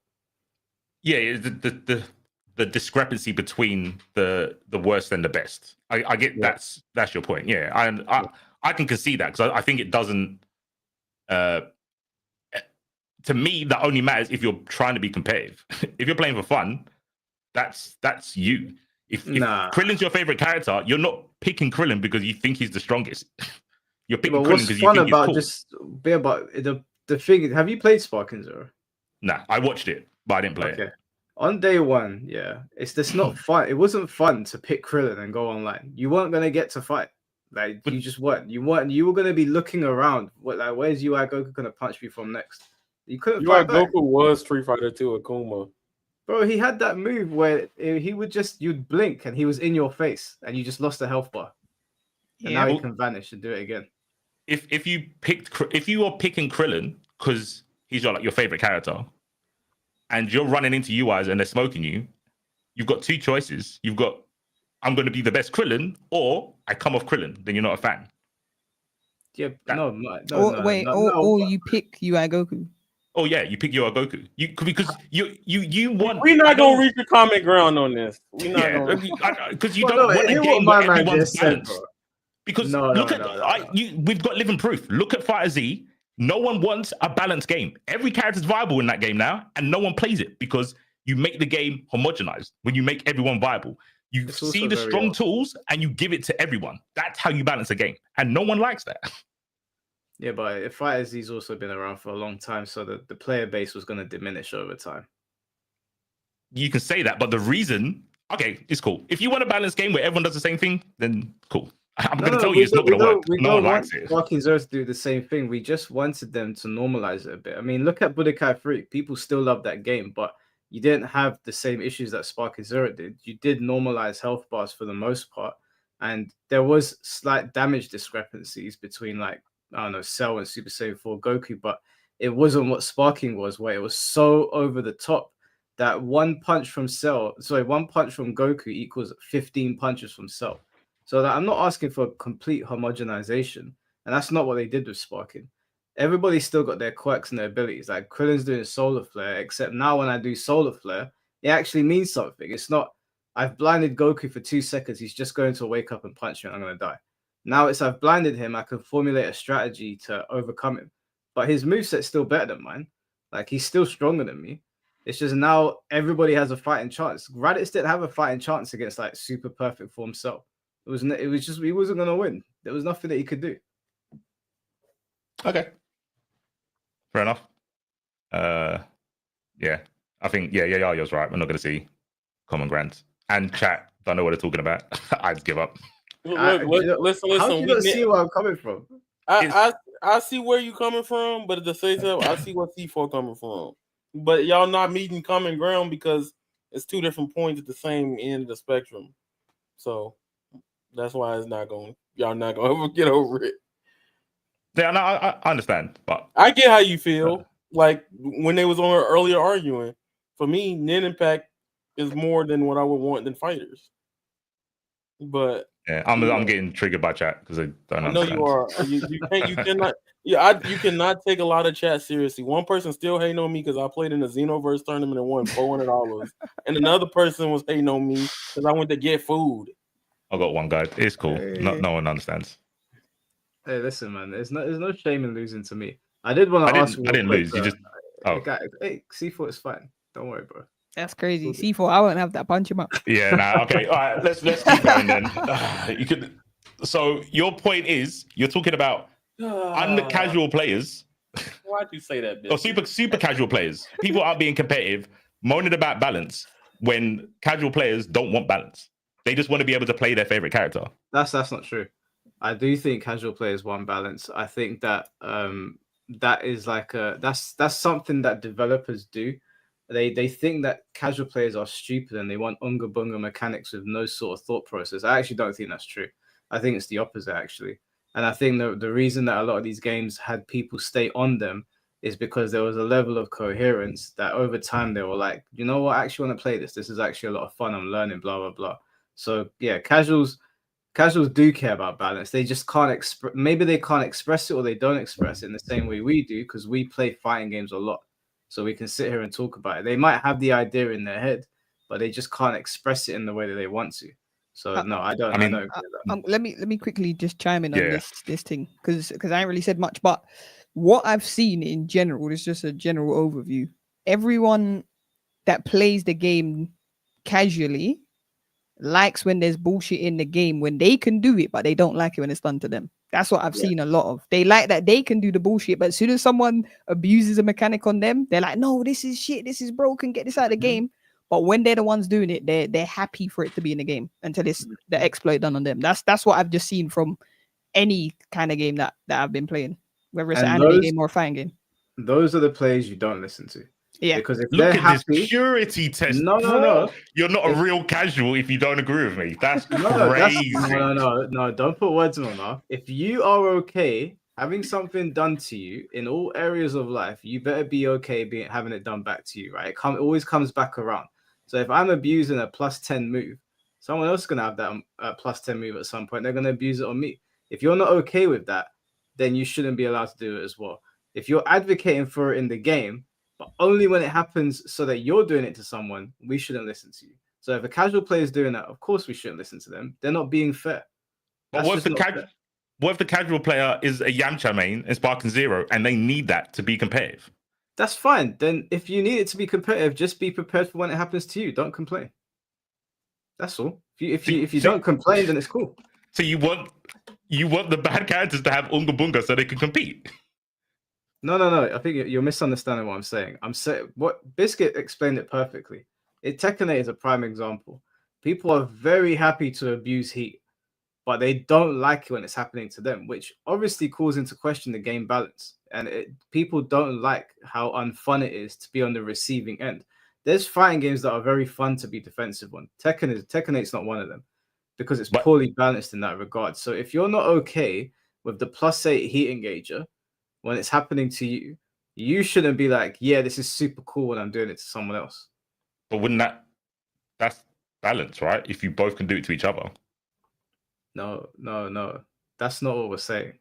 Yeah, the discrepancy between the worst and the best. I get that's your point. Yeah, I can concede that because I think it doesn't. To me, that only matters if you're trying to be competitive. If you're playing for fun, that's you. If Krillin's your favorite character, you're not picking Krillin because you think he's the strongest. You're picking Krillin because you think he's cool. Just be about the thing. Have you played Sparking Zero? Nah, I watched it, but I didn't play it. On day one, yeah, it's just not fun. It wasn't fun to pick Krillin and go online. You weren't gonna get to fight. Like you just weren't. You were gonna be looking around. Where's UI Goku gonna punch me from next? You couldn't. UI Goku was Street Fighter 2 Akuma. Bro, he had that move where he would you'd blink and he was in your face and you just lost the health bar. And now he can vanish and do it again. If you are picking Krillin because he's your favorite character, and you're running into UIs and they're smoking you, you've got two choices. You've got I'm going to be the best Krillin, or I come off Krillin. Then you're not a fan. Yeah, no. Or you pick UI Goku. Oh yeah, you pick your Goku. Because you want. We're not gonna reach a common ground on this. We're not gonna because you don't want a game where everyone's balanced. Because we've got living proof. Look at FighterZ. No one wants a balanced game. Every character's viable in that game now, and no one plays it because you make the game homogenized. When you make everyone viable, you see the strong tools and you give it to everyone. That's how you balance a game, and no one likes that. Yeah, but FighterZ's also been around for a long time, so the player base was going to diminish over time. You can say that, but the reason, okay, it's cool. If you want a balanced game where everyone does the same thing, then cool. I'm going to tell you it's not going to work. No one likes it. Sparking Zero to do the same thing. We just wanted them to normalize it a bit. I mean, look at Budokai Freak. People still love that game, but you didn't have the same issues that Sparking Zero did. You did normalize health bars for the most part, and there was slight damage discrepancies between I don't know, Cell and Super Saiyan 4 Goku, but it wasn't what Sparking was, where it was so over the top that one punch from Goku equals 15 punches from Cell. So that I'm not asking for complete homogenization, and that's not what they did with Sparking. Everybody's still got their quirks and their abilities. Like Krillin's doing Solar Flare, except now when I do Solar Flare, it actually means something. It's not, I've blinded Goku for 2 seconds, he's just going to wake up and punch me and I'm going to die. Now it's I've blinded him, I can formulate a strategy to overcome him. But his moveset's still better than mine. Like he's still stronger than me. It's just now everybody has a fighting chance. Raditz didn't have a fighting chance against super perfect form Cell. It was just he wasn't gonna win. There was nothing that he could do. Okay. Fair enough. Yeah. I think you're right. We're not gonna see common ground. And chat don't know what they're talking about. I'd give up. Listen. How do you not see where I'm coming from? I see where you're coming from, but at the same time, I see where C4 coming from. But y'all not meeting common ground because it's two different points at the same end of the spectrum. So that's why y'all not gonna ever get over it. Yeah, no, I understand, but I get how you feel. Like when they was on earlier arguing, for me, Nin Impact is more than what I would want than fighters. But yeah, I'm getting triggered by chat because I don't understand. I know you are. You cannot. Yeah, you cannot take a lot of chat seriously. One person still hating on me because I played in the Xenoverse tournament and won $400, and another person was hating on me because I went to get food. I got one guy. It's cool. Hey. No one understands. Hey, listen, man. There's no shame in losing to me. I did want to ask. I didn't lose. You just. Oh. Hey, C4 is fine. Don't worry, bro. That's crazy. C4, I won't have that punch him up. Yeah. Nah. Okay. All right. Let's keep going then. You could. So your point is you're talking about casual players. Why'd you say that? Or super casual players. People aren't being competitive, moaning about balance when casual players don't want balance. They just want to be able to play their favorite character. That's not true. I do think casual players want balance. I think that that is like that's something that developers do. They think that casual players are stupid and they want unga bunga mechanics with no sort of thought process. I actually don't think that's true. I think it's the opposite actually. And I think the reason that a lot of these games had people stay on them is because there was a level of coherence that over time they were like, you know what, I actually want to play this. This is actually a lot of fun. I'm learning, blah, blah, blah. So yeah, casuals do care about balance. They just can't express. Maybe they can't express it or they don't express it in the same way we do because we play fighting games a lot. So we can sit here and talk about it. They might have the idea in their head, but they just can't express it in the way that they want to. So no, I don't. I don't let me quickly just chime in on this thing because I ain't really said much. But what I've seen in general is just a general overview. Everyone that plays the game casually likes when there's bullshit in the game when they can do it, but they don't like it when it's done to them. That's what I've seen a lot of. They like that they can do the bullshit, but as soon as someone abuses a mechanic on them, they're like, no, this is shit. This is broken. Get this out of the game. But when they're the ones doing it, they're happy for it to be in the game until it's the exploit done on them. That's what I've just seen from any kind of game that I've been playing, whether it's an anime game or a fighting game. Those are the players you don't listen to. Yeah, because if Look they're at happy, this purity test. No. You're not a real casual if you don't agree with me. That's No, crazy. No, don't put words in my mouth. If you are okay having something done to you in all areas of life, you better be okay having it done back to you, right? It always comes back around. So if I'm abusing a +10 move, someone else is going to have that +10 move at some point. They're going to abuse it on me. If you're not okay with that, then you shouldn't be allowed to do it as well. If you're advocating for it in the game, but only when it happens so that you're doing it to someone, we shouldn't listen to you. So if a casual player is doing that, of course we shouldn't listen to them. They're not being fair. But what if the casual player is a Yamcha main in Sparking Zero and they need that to be competitive? That's fine. Then if you need it to be competitive, just be prepared for when it happens to you. Don't complain. That's all. If you don't complain, then it's cool. So you want the bad characters to have Unga Bunga so they can compete? No. I think you're misunderstanding what I'm saying. I'm saying what Biscuit explained it perfectly. Tekken 8 is a prime example. People are very happy to abuse heat, but they don't like it when it's happening to them, which obviously calls into question the game balance. And people don't like how unfun it is to be on the receiving end. There's fighting games that are very fun to be defensive on. Tekken 8's not one of them because it's poorly balanced in that regard. So if you're not okay with the +8 heat engager when it's happening to you, you shouldn't be like, yeah, this is super cool when I'm doing it to someone else. But wouldn't that's balance, right? If you both can do it to each other. No. That's not what we're saying.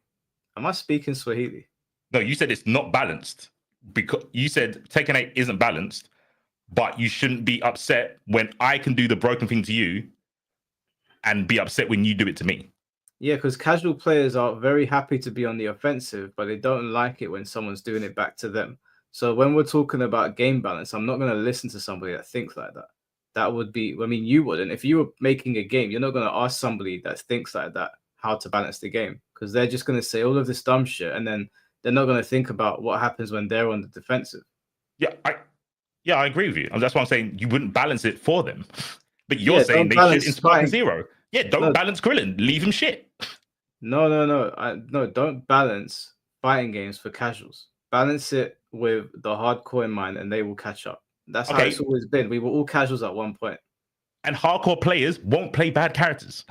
Am I speaking Swahili? No, you said it's not balanced. Because you said Tekken 8 isn't balanced, but you shouldn't be upset when I can do the broken thing to you and be upset when you do it to me. Yeah, because casual players are very happy to be on the offensive, but they don't like it when someone's doing it back to them. So when we're talking about game balance, I'm not going to listen to somebody that thinks like that. That would be, I mean, you wouldn't. If you were making a game, you're not going to ask somebody that thinks like that how to balance the game because they're just going to say all of this dumb shit and then they're not going to think about what happens when they're on the defensive. Yeah, I agree with you. And that's why I'm saying you wouldn't balance it for them. But you're saying they should in Sparking Zero. Yeah, don't balance Krillin. Leave him shit. No, don't balance fighting games for casuals. Balance it with the hardcore in mind and they will catch up. That's how it's always been. We were all casuals at one point. And hardcore players won't play bad characters.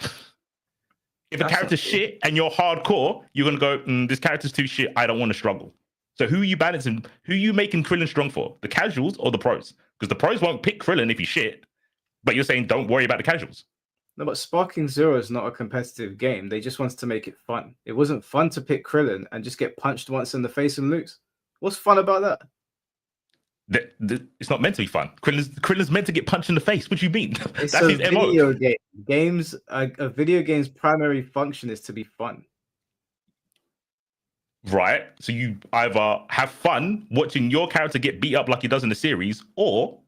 If a character's shit and you're hardcore, you're going to go, this character's too shit. I don't want to struggle. So who are you balancing? Who are you making Krillin strong for? The casuals or the pros? Because the pros won't pick Krillin if he's shit. But you're saying don't worry about the casuals. No, but Sparking Zero is not a competitive game. They just wanted to make it fun. It wasn't fun to pick Krillin and just get punched once in the face and lose. What's fun about that? It's not meant to be fun. Krillin's meant to get punched in the face. What do you mean? It's That's a his MO. video game. A video game's primary function is to be fun. Right. So you either have fun watching your character get beat up like he does in the series, or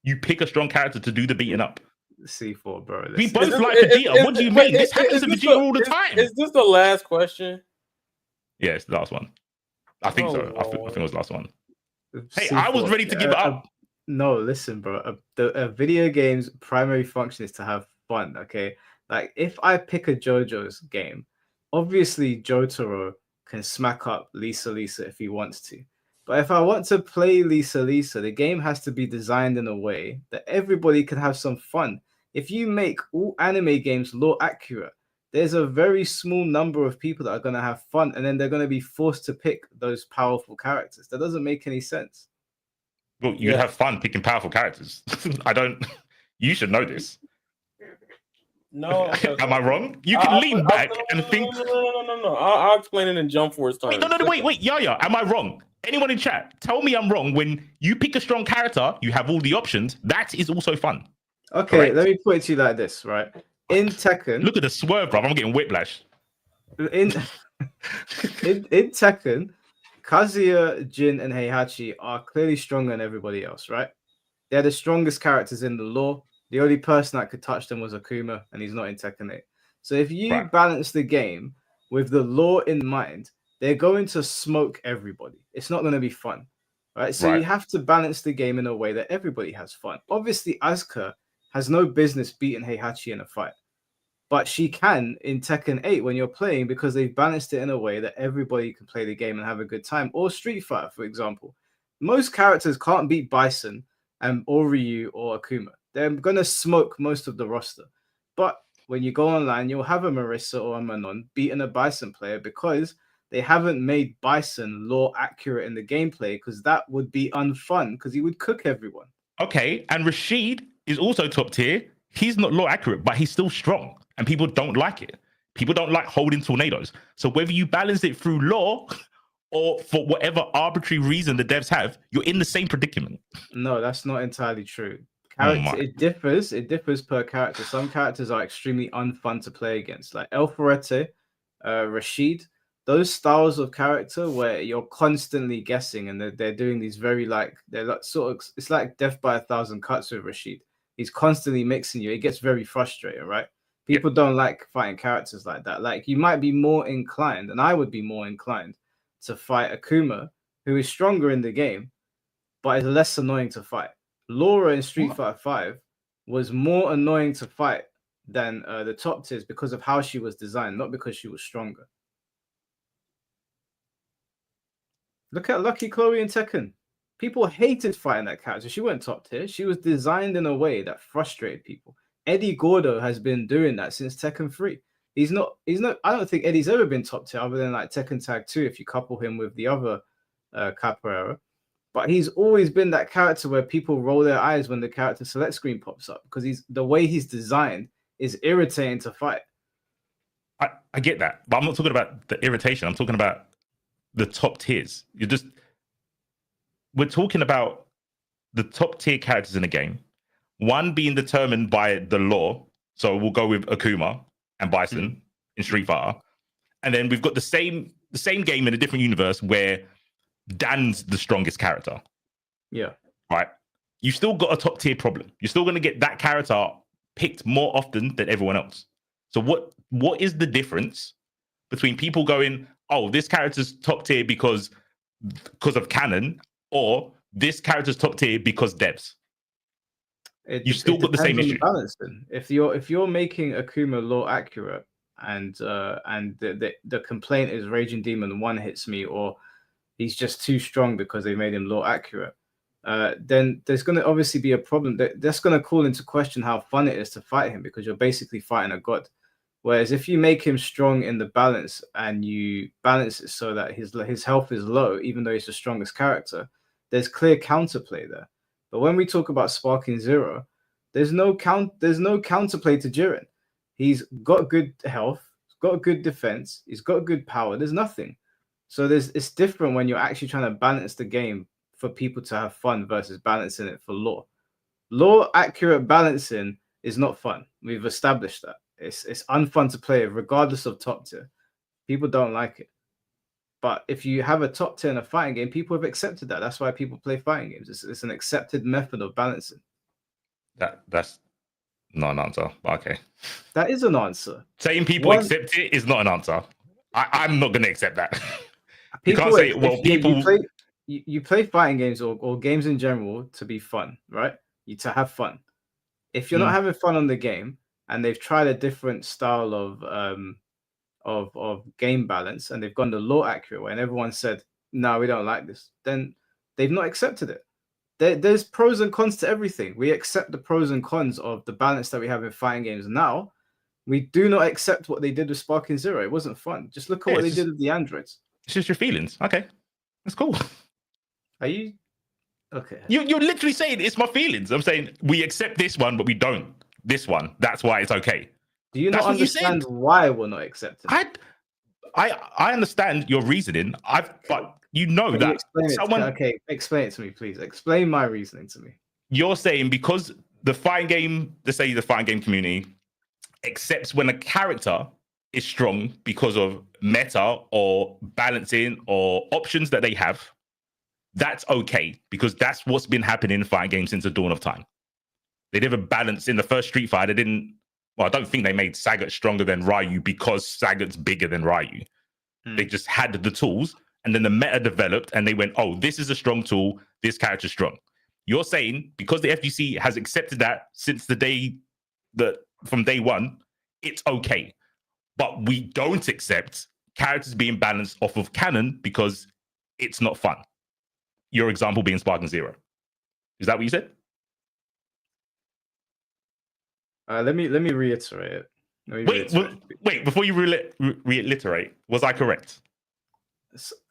you pick a strong character to do the beating up. C4, bro. We both like Vegeta. What do you mean? This happens to Vegeta all the time. Is this the last question? Yeah, it's the last one. I think so. I think it was the last one. Hey, C4, I was ready to give it up. No, listen, bro. A video game's primary function is to have fun, okay? Like, if I pick a JoJo's game, obviously Jotaro can smack up Lisa if he wants to. But if I want to play Lisa, the game has to be designed in a way that everybody can have some fun. If you make all anime games lore accurate, there's a very small number of people that are going to have fun, and then they're going to be forced to pick those powerful characters. That doesn't make any sense. Well, you have fun picking powerful characters. I don't. You should know this. No. Am I wrong? You can lean back and think. No. I'll explain it in Jump Force terms. Wait. Yaya, am I wrong? Anyone in chat, tell me I'm wrong. When you pick a strong character, you have all the options. That is also fun. Okay, correct? Let me put it to you like this, right? In Tekken, look at the swerve, bro. I'm getting whiplash. In Tekken, Kazuya, Jin, and Heihachi are clearly stronger than everybody else, right? They're the strongest characters in the lore. The only person that could touch them was Akuma, and he's not in Tekken 8. So if you balance the game with the lore in mind, they're going to smoke everybody. It's not going to be fun, right? So you have to balance the game in a way that everybody has fun. Obviously, Asuka has no business beating Heihachi in a fight, but she can in Tekken 8 when you're playing, because they've balanced it in a way that everybody can play the game and have a good time. Or Street Fighter, for example. Most characters can't beat Bison or Ryu or Akuma. They're going to smoke most of the roster. But when you go online, you'll have a Marissa or a Manon beating a Bison player because they haven't made Bison lore accurate in the gameplay, because that would be unfun because he would cook everyone. Okay, and Rashid is also top tier. He's not lore accurate, but he's still strong, and people don't like it. People don't like holding tornadoes. So whether you balance it through lore or for whatever arbitrary reason the devs have, you're in the same predicament. No, that's not entirely true. It differs. It differs per character. Some characters are extremely unfun to play against, like El Ferrete, Rashid. Those styles of character where you're constantly guessing, and they're doing these it's like Death by 1,000 Cuts with Rashid. He's constantly mixing you. It gets very frustrating, right? People don't like fighting characters like that. Like, you might be more inclined, and I would be more inclined to fight Akuma, who is stronger in the game, but is less annoying to fight. Laura in Street Fighter 5 was more annoying to fight than the top tiers because of how she was designed, not because she was stronger. Look at Lucky Chloe in Tekken. People hated fighting that character. She went top tier. She was designed in a way that frustrated people. Eddie Gordo has been doing that since Tekken 3. He's not. I don't think Eddie's ever been top tier other than like Tekken Tag 2 if you couple him with the other Capoeira. But he's always been that character where people roll their eyes when the character select screen pops up, because the way he's designed is irritating to fight. I get that, but I'm not talking about the irritation. I'm talking about the top tiers. We're talking about the top tier characters in the game. One being determined by the lore. So we'll go with Akuma and Bison in Street Fighter. And then we've got the same game in a different universe where Dan's the strongest character. Yeah. Right. You've still got a top tier problem. You're still going to get that character picked more often than everyone else. So what is the difference between people going, oh, this character's top tier because of canon, or this character's top tier because devs? You still got the same issue. If you're making Akuma lore accurate, and the complaint is Raging Demon one hits me, or he's just too strong because they made him lore accurate, then there's going to obviously be a problem. That's going to call into question how fun it is to fight him, because you're basically fighting a god. Whereas if you make him strong in the balance and you balance it so that his health is low, even though he's the strongest character, there's clear counterplay there. But when we talk about Sparking Zero, there's no counterplay to Jiren. He's got good health, he's got good defense, he's got good power. There's nothing. So it's different when you're actually trying to balance the game for people to have fun versus balancing it for lore. Lore accurate balancing is not fun. We've established that. It's unfun to play regardless of top tier. People don't like it. But if you have a top tier in a fighting game, people have accepted that. That's why people play fighting games. It's an accepted method of balancing. That's not an answer. Okay. That is an answer. Saying people accept it is not an answer. I'm not going to accept that. People, you can't say, well, people... You play fighting games or games in general to be fun, right? To have fun. If you're not having fun on the game and they've tried a different style of game balance and they've gone the lore accurate way and everyone said, no, we don't like this, then they've not accepted it. There's pros and cons to everything. We accept the pros and cons of the balance that we have in fighting games now. We do not accept what they did with Sparking Zero. It wasn't fun. Just look at what they did with the androids. It's just your feelings. Okay. That's cool. Are you... Okay. You're literally saying it's my feelings. I'm saying we accept this one, but we don't this one. That's why it's okay. Do you not understand why we're not accepting? I understand your reasoning. But you know Can that you explain someone. Okay, explain it to me, please. Explain my reasoning to me. You're saying because the fighting game, let's say the fighting game community accepts when a character is strong because of meta or balancing or options that they have. That's okay because that's what's been happening in fighting games since the dawn of time. They never balanced in the first Street Fighter. They didn't. Well, I don't think they made Sagat stronger than Ryu because Sagat's bigger than Ryu. They just had the tools, and then the meta developed, and they went, "Oh, this is a strong tool. This character's strong." You're saying because the FGC has accepted that since the day that from day one, it's okay, but we don't accept characters being balanced off of canon because it's not fun. Your example being Sparking Zero. Is that what you said? Let me reiterate it. Wait, before you reiterate, was I correct?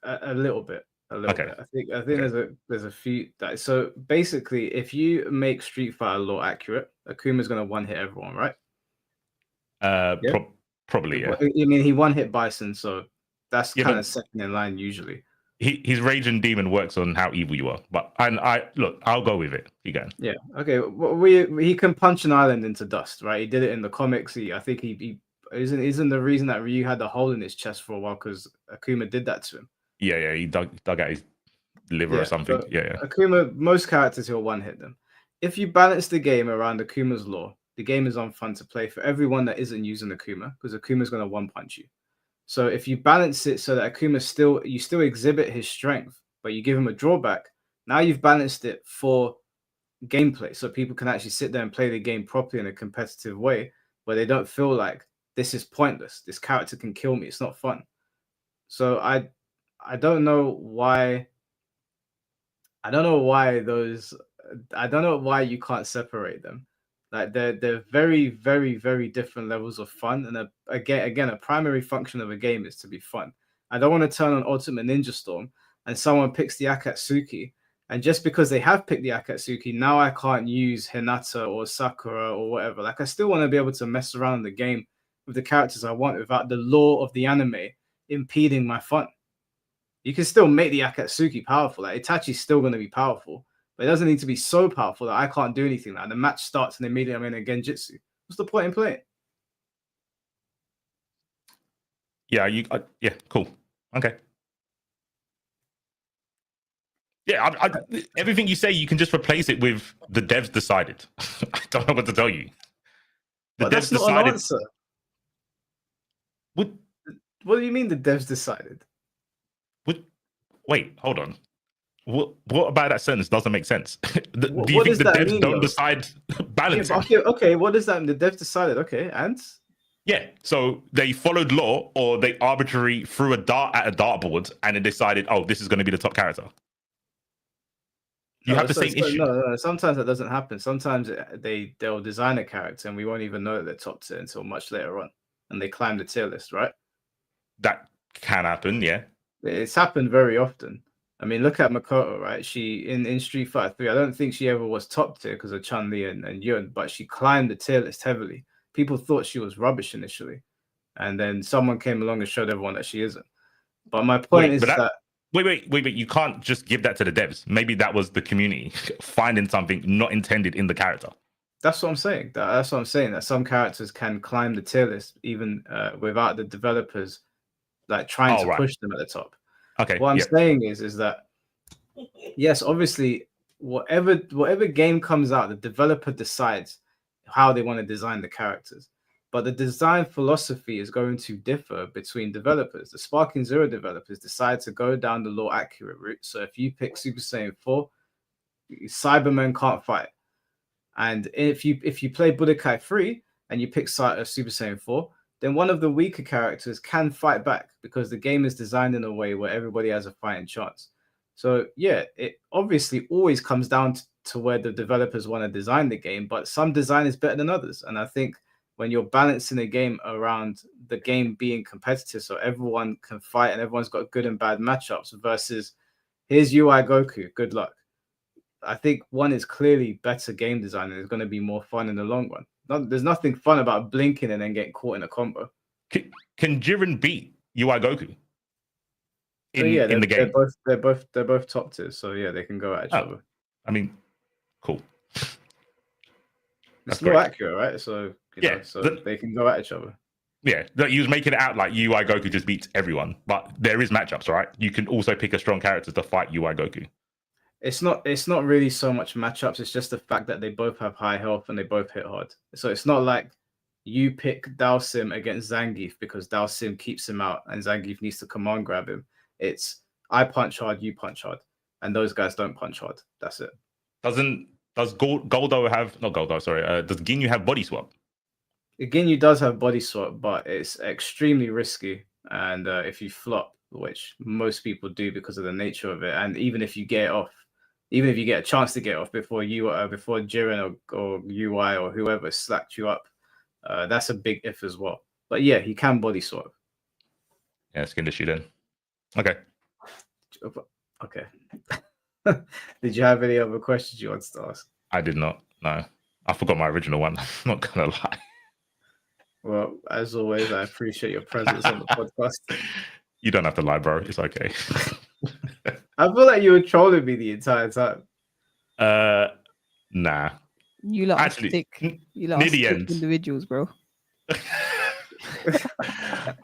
A little bit. Bit. I think there's a few that. So basically, if you make Street Fighter lore accurate, Akuma's gonna one hit everyone, right? Probably, yeah. I mean, he one hit Bison, so that's kind of second in line usually. His Raging Demon works on how evil you are, but I look, I'll go with it. You can. Yeah. Okay. Well, he can punch an island into dust, right? He did it in the comics. I think he isn't the reason that Ryu had the hole in his chest for a while because Akuma did that to him. Yeah. He dug out his liver or something. Yeah. Akuma, most characters he'll one hit them. If you balance the game around Akuma's lore, the game is unfun to play for everyone that isn't using Akuma because Akuma's going to one punch you. So if you balance it so that Akuma you still exhibit his strength, but you give him a drawback, now you've balanced it for gameplay. So people can actually sit there and play the game properly in a competitive way where they don't feel like this is pointless. This character can kill me. It's not fun. So I don't know why. I don't know why you can't separate them. Like they're very, very, very different levels of fun. And again, a primary function of a game is to be fun. I don't want to turn on Ultimate Ninja Storm and someone picks the Akatsuki. And just because they have picked the Akatsuki, now I can't use Hinata or Sakura or whatever. Like I still want to be able to mess around in the game with the characters I want without the lore of the anime impeding my fun. You can still make the Akatsuki powerful. Like Itachi's still going to be powerful. But it doesn't need to be so powerful that I can't do anything. Like the match starts and immediately I'm in a Genjutsu. What's the point in playing? Yeah, yeah, cool. Okay. Yeah, everything you say, you can just replace it with the devs decided. I don't know what to tell you. The devs that's not decided. an answer. What do you mean the devs decided? Wait, hold on. What about that sentence doesn't make sense? Do you What think does the that devs mean, don't though? decide balancing? Okay, what does that mean? The devs decided, okay, and? Yeah, so they followed law or they arbitrarily threw a dart at a dartboard and it decided, oh, this is going to be the top character. You have the same issue. No, sometimes that doesn't happen. Sometimes they'll design a character and we won't even know that they're top tier until much later on. And they climb the tier list, right? That can happen, yeah. It's happened very often. I mean, look at Makoto, right? She in Street Fighter 3, I don't think she ever was top tier because of Chun-Li and Yun, but she climbed the tier list heavily. People thought she was rubbish initially, and then someone came along and showed everyone that she isn't. But my point is that Wait. You can't just give that to the devs. Maybe that was the community finding something not intended in the character. That's what I'm saying. That's what I'm saying. That some characters can climb the tier list even without the developers like trying to push them at the top. Okay. What I'm saying is that yes, obviously, whatever game comes out, the developer decides how they want to design the characters. But the design philosophy is going to differ between developers. The Sparking Zero developers decide to go down the lore accurate route. So if you pick Super Saiyan 4, Cybermen can't fight. And if you play Budokai 3 and you pick Super Saiyan 4, then one of the weaker characters can fight back because the game is designed in a way where everybody has a fighting chance. So yeah, it obviously always comes down to where the developers want to design the game, but some design is better than others. And I think when you're balancing a game around the game being competitive so everyone can fight and everyone's got good and bad matchups versus here's UI Goku, good luck. I think one is clearly better game design and it's going to be more fun in the long run. There's nothing fun about blinking and then getting caught in a combo. Can Jiren beat UI Goku? In the game, they're both top tiers, so yeah, they can go at each other. I mean, cool. It's not accurate, right? So they can go at each other. Yeah, you was making it out like UI Goku just beats everyone, but there is matchups, right? You can also pick a strong character to fight UI Goku. It's not really so much matchups. It's just the fact that they both have high health and they both hit hard. So it's not like you pick Dalsim against Zangief because Dalsim keeps him out and Zangief needs to command grab him. It's I punch hard, you punch hard, and those guys don't punch hard. That's it. Does Goldo have not Goldo? Sorry, does Ginyu have body swap? Ginyu does have body swap, but it's extremely risky. And if you flop, which most people do because of the nature of it, and even if you get it off, even if you get a chance to get off before Jiren or UI or whoever slapped you up, that's a big if as well. But yeah, he can body swap. Yeah, skin to shoot in. Okay. Did you have any other questions you wanted to ask? I did not. No, I forgot my original one. I'm not gonna lie. Well, as always, I appreciate your presence on the podcast. You don't have to lie, bro. It's okay. I feel like you were trolling me the entire time. Nah. You lot you lot individuals, bro.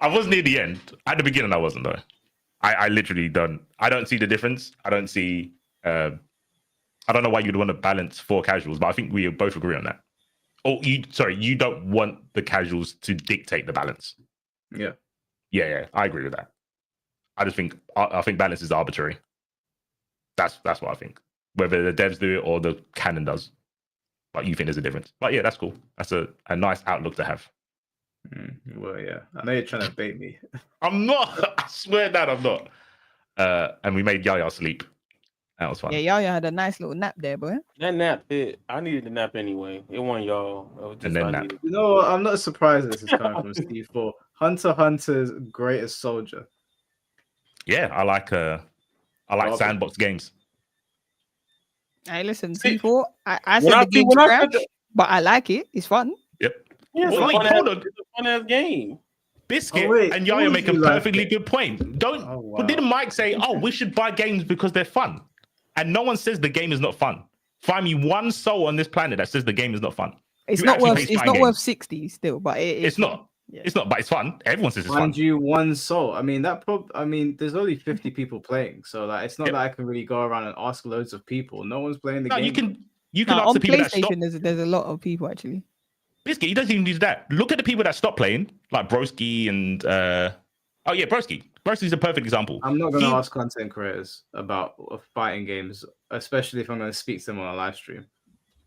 I was near the end. At the beginning, I wasn't though. I literally don't. I don't see the difference. I don't see. I don't know why you'd want to balance 4 casuals, but I think we both agree on that. Oh, you don't want the casuals to dictate the balance. Yeah. Yeah, I agree with that. I just think I think balance is arbitrary. That's what I think. Whether the devs do it or the canon does, but you think there's a difference. But yeah, that's cool. That's a nice outlook to have. Well, yeah, I know you're trying to bait me. I'm not. I swear that I'm not. And we made Yaya sleep. That was fun. Yeah, Yaya had a nice little nap there, boy. That nap hit. I needed the nap anyway. It wasn't y'all. It was just and then nap. You know what? I'm not surprised this is coming from Steve 4. Hunter x Hunter's greatest soldier. Yeah, I like sandbox games. Hey, listen, C4. I said the game's trash, but I like it. It's fun. Yep. Yeah, it's a fun ass game. Biscuit and Yaya make a perfectly good point. But didn't Mike say, "Oh, we should buy games because they're fun"? And no one says the game is not fun. Find me one soul on this planet that says the game is not fun. It's not worth 60 still, but it's not. Yeah. It's not, but it's fun. Everyone says it's fun. Find you one soul. I mean, there's only 50 people playing, so like it's not that I can really go around and ask loads of people. No one's playing the game. You can ask the people that stop. There's a lot of people actually. Biscuit, he doesn't even use that. Look at the people that stop playing, like Broski and Broski. Broski's a perfect example. I'm not going to ask content creators about fighting games, especially if I'm going to speak to them on a live stream.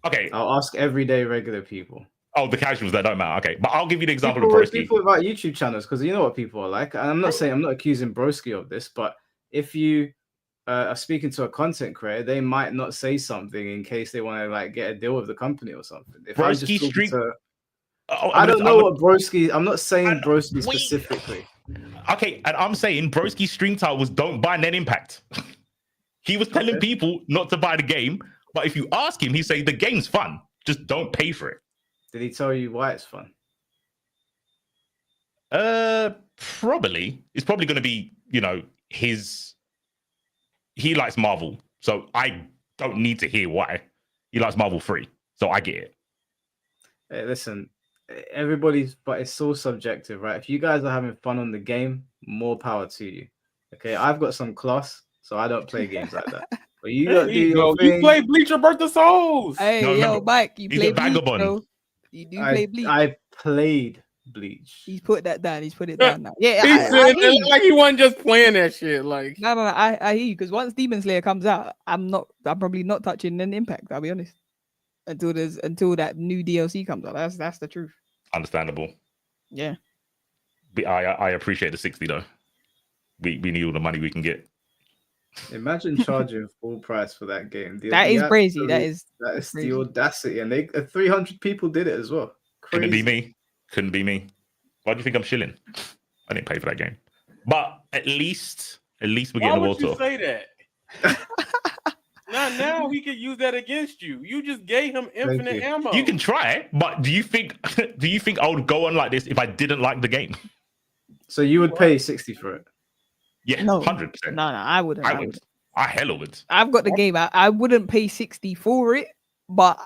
Okay. I'll ask everyday regular people. Oh, the casuals that don't matter. Okay, but I'll give you the example of Broski. People about YouTube channels, because you know what people are like. And I'm not accusing Broski of this, but if you are speaking to a content creator, they might not say something in case they want to like get a deal with the company or something. If Broski stream. I don't know what Broski. I'm not saying Broski specifically. Okay, and I'm saying Broski's stream title was "Don't buy Net Impact." He was telling people not to buy the game, but if you ask him, he say the game's fun. Just don't pay for it. Did he tell you why it's fun? Probably. It's probably going to be, his he likes Marvel, so I don't need to hear why. He likes Marvel free, so I get it. Hey, listen, but it's so subjective, right? If you guys are having fun on the game, more power to you. Okay, I've got some class, so I don't play games like that. But you There got to do you your go. You thing. play Bleach or Birth of Souls. Hey, No, yo, remember, Mike, you he's play a Bleach, vagabond. bro. You do play Bleach. I played Bleach. He's put that down. He's put it down now. Yeah, He's I saying hear you. like he wasn't just playing that shit. Like, No, I hear you because once Demon Slayer comes out, I'm probably not touching an Impact. I'll be honest. Until that new DLC comes out. That's the truth. Understandable. Yeah. But I appreciate the 60 though. We need all the money we can get. Imagine charging full price for that game. That is crazy. That is the audacity, and 300 people did it as well. Crazy. Couldn't be me. Why do you think I'm shilling? I didn't pay for that game. But at least we're getting the world tour. Why would you say that? Now he could use that against you. You just gave him infinite ammo. You can try it, but do you think I would go on like this if I didn't like the game? So you would pay 60 for it? Yeah, No. 100%. No, I wouldn't. I would. I hella would. I've got the game. I wouldn't pay 60 for it, but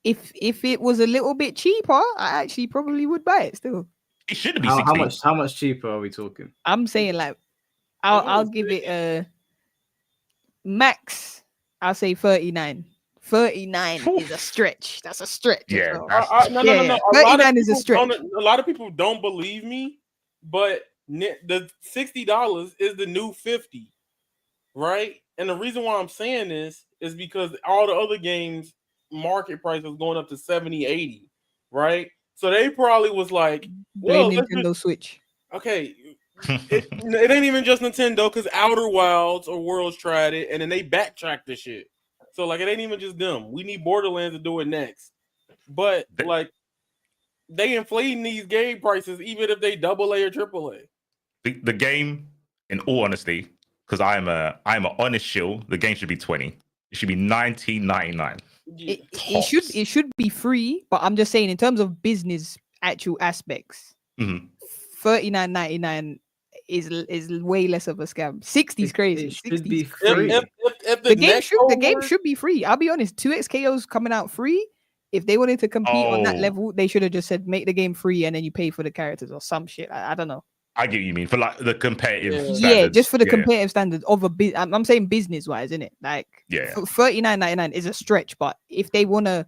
if it was a little bit cheaper, I actually probably would buy it still. It shouldn't be 60. How much cheaper are we talking? I'm saying like I'll give it a max. I'll say 39. 39 is a stretch. That's a stretch. Yeah. No. 39 is a stretch. A lot of people don't believe me, but the $60 is the new 50, right? And the reason why I'm saying this is because all the other games market price was going up to 70, 80, right? So they probably was like, well, Nintendo Switch. Okay, it ain't even just Nintendo because Outer Wilds or Worlds tried it and then they backtracked the shit. So like it ain't even just them. We need Borderlands to do it next. But like they inflating these game prices even if they AA or AAA. The game, in all honesty, because I'm a honest shill, the game should be 20. It should be $19.99. It should be free, but I'm just saying in terms of business actual aspects, $39.99 is way less of a scam. 60 is crazy. It should be free. If the game should be free. I'll be honest. 2XKO's coming out free. If they wanted to compete on that level, they should have just said make the game free and then you pay for the characters or some shit. I don't know. I get what you mean for like the competitive. Yeah, standards. just for the competitive standards of a I'm saying business wise, isn't it? Like, $39.99 is a stretch, but if they want to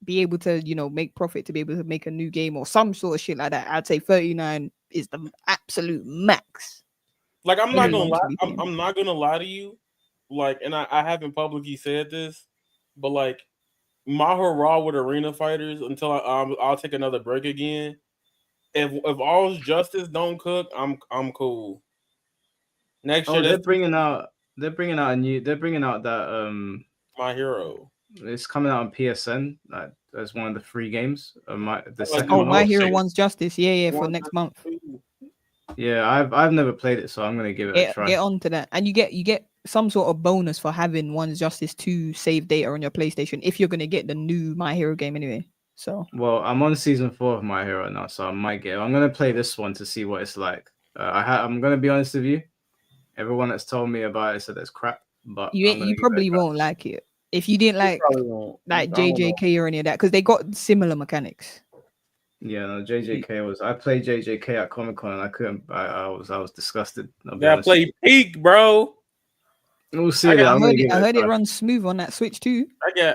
be able to, make profit to be able to make a new game or some sort of shit like that, I'd say 39 is the absolute max. Like, I'm not gonna lie. I'm not gonna lie to you. Like, and I haven't publicly said this, but like, my hurrah with arena fighters until I'll take another break again. If All's Justice don't cook, I'm cool. Next year they're bringing out that My Hero. It's coming out on PSN as one of the free games. My Hero One's Justice, for next month. Yeah, I've never played it, so I'm gonna give it a try. Get on to that, and you get some sort of bonus for having One's Justice 2 save data on your PlayStation if you're gonna get the new My Hero game anyway. So I'm on season 4 of My Hero now, so I'm gonna play this one to see what it's like. I'm gonna be honest with you. Everyone that's told me about it said it's crap, but you probably won't like it if you didn't like JJK or any of that because they got similar mechanics. Yeah, no, JJK was. I played JJK at Comic Con and I couldn't. I was disgusted. I played Peak, bro. We'll see. I heard it runs smooth on that Switch too.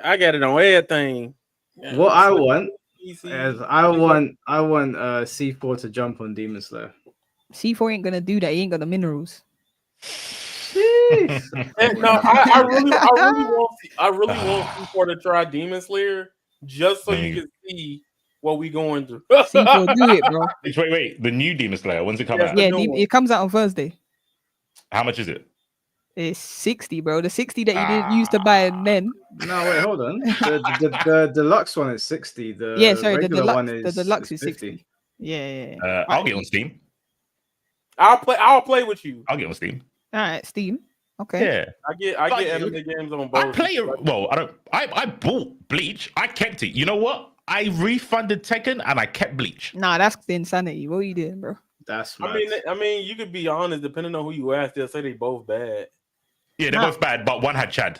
I got it on everything. What I want is I want C4 to jump on Demon Slayer. C4 ain't gonna do that. He ain't got the minerals. No, I really want C4 to try Demon Slayer just so you can see what we going through. C4 do it, bro. Wait, the new Demon Slayer. When's it come out? Yeah, it comes out on Thursday. How much is it? It's 60, bro. The 60 that you didn't use to buy then. No, wait, hold on. The deluxe one is 60. The regular one is the deluxe is 50. 60. Yeah. I'll get on Steam. I'll play with you. I'll get on Steam. All right, Steam. Okay. Yeah. I get anime games on both. I play it. Well, I bought Bleach. I kept it. You know what? I refunded Tekken and I kept Bleach. Nah, that's the insanity. What are you doing, bro? That's I mean, you could be honest. Depending on who you ask, they'll say they both bad. Yeah, they're both bad, but one had Chad,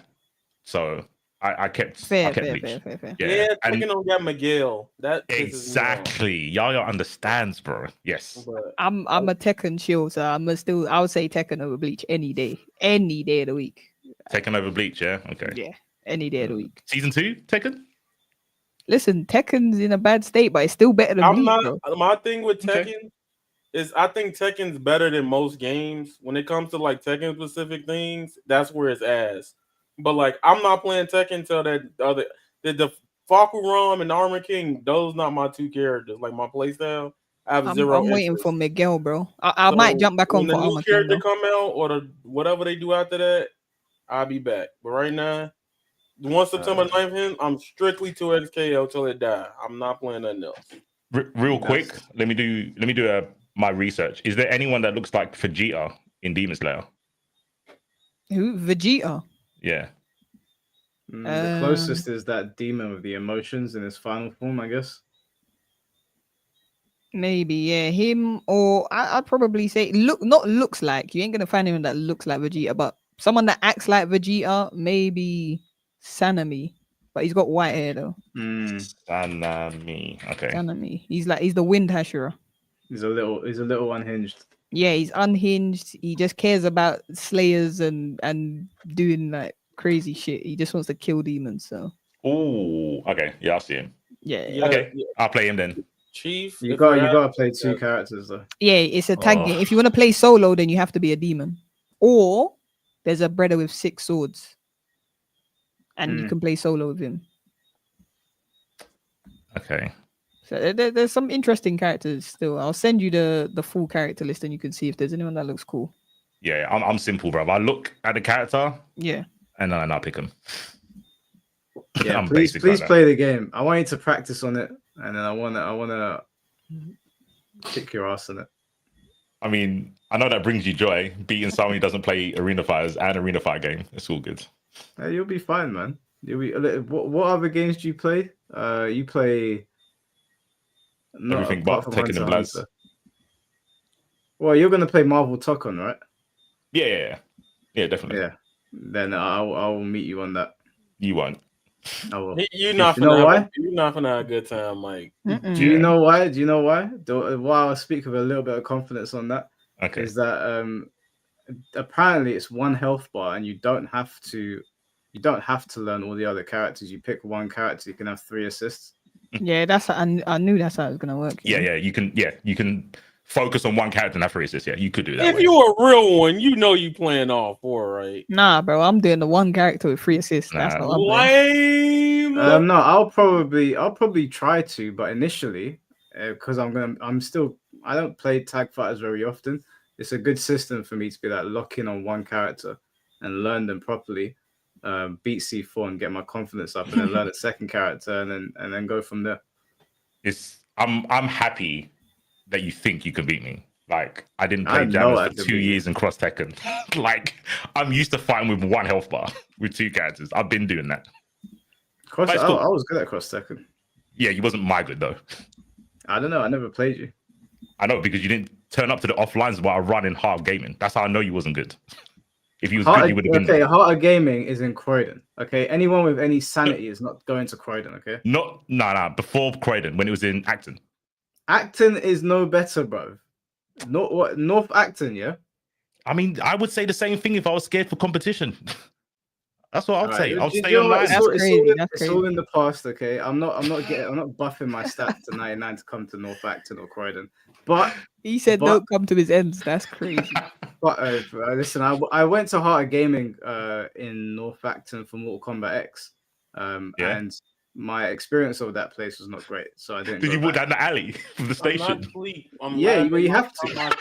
so I kept Bleach. Fair. Yeah, and Tekken don't got Miguel. That pisses exactly. Yaya understands, bro. Yes. me off. I'm a Tekken shield, so I would say Tekken over Bleach any day of the week. Tekken over Bleach, yeah. Okay. Yeah, any day of the week. Season 2, Tekken. Listen, Tekken's in a bad state, but it's still better than Bleach, bro. My thing with Tekken is I think Tekken's better than most games. When it comes to like Tekken specific things, that's where it's ass. But like I'm not playing Tekken till the Fakuram and Armor King, those not my two characters. Like my playstyle. I have zero I'm waiting interest. for Miguel, bro. I might jump back on when for the new Armor character King, come out or whatever they do after that, I'll be back. But right now, once September 9th hits, I'm strictly 2XKO till it die. I'm not playing nothing else. Real quick, let me do my research. Is there anyone that looks like Vegeta in Demon Slayer? Who? Vegeta? Yeah. The closest is that demon with the emotions in his final form, I guess. Maybe, yeah, him, or I'd probably say looks like. You ain't gonna find anyone that looks like Vegeta, but someone that acts like Vegeta, maybe Sanami, but he's got white hair though. Sanami, okay. Sanami, he's the Wind Hashira. He's a little unhinged. Yeah, he's unhinged. He just cares about slayers and doing like crazy shit. He just wants to kill demons. So. Oh, okay. Yeah, I'll see him. Yeah. Okay, I'll play him then. Chief, you gotta play two characters though. Yeah, it's a tag game. If you want to play solo, then you have to be a demon, or there's a brother with 6 swords, and you can play solo with him. Okay. So there's some interesting characters still. I'll send you the full character list, and you can see if there's anyone that looks cool. Yeah, I'm simple, bro. I look at the character. Yeah. And then I'll pick him. Yeah, please play the game. I want you to practice on it, and then I wanna kick your ass on it. I mean, I know that brings you joy, beating someone who doesn't play Arena Fighters and Arena Fight game. It's all good. You'll be fine, man. You'll be. What other games do you play? You play everything but Tekken and Blaz. Well, you're gonna play Marvel Tekken, right? Yeah, definitely. Yeah. Then I will meet you on that. You won't. I will. You're not gonna have a good time, Mike. Do you know why? Why I'll speak with a little bit of confidence on that. Okay. Is that apparently it's one health bar, and you don't have to learn all the other characters. You pick one character, you can have 3 assists. Yeah, I knew that's how it was gonna work. Yeah, you can focus on one character and have 3 assists. Yeah, you could do that. If you're a real one, you know you playing all 4, right? Nah, bro, I'm doing the one character with 3 assists. That's not lame. No, I'll probably try to, but initially, because I don't play tag fighters very often. It's a good system for me to be like lock in on one character and learn them properly, beat C4 and get my confidence up, and then learn a second character and then go from there. I'm happy that you think you can beat me. Like, I didn't play Jammers for 2 years in Cross Tekken. Like, I'm used to fighting with 1 health bar with 2 characters. I've been doing that. I was good at Cross Tekken. Yeah, you wasn't my good though. I don't know. I never played you. I know, because you didn't turn up to the offlines while I run in Heart of Gaming. That's how I know you wasn't good. If you was good, you would have been. Okay, Heart of Gaming is in Croydon. Okay, anyone with any sanity is not going to Croydon. Okay. No. Before Croydon, when it was in Acton. Acton is no better, bro. North Acton, yeah. I mean, I would say the same thing if I was scared for competition. That's what I'll say. I'll stay online. online. It's all in the past, okay. I'm not buffing my stats to 99 to come to North Acton or Croydon. But he said don't come to his ends. That's crazy. But listen, I went to Heart of Gaming in North Acton for Mortal Kombat X, and my experience of that place was not great. So I didn't. Did you walk down the alley from the station? Yeah, well, you have to. That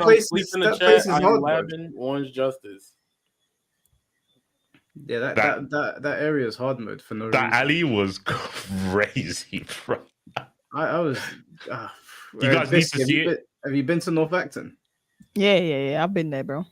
place is hard. Orange Justice. Yeah, that area is hard mode for no reason. That alley was crazy, bro. I was. You guys need to see it. Have you been to North Acton? Yeah. I've been there, bro.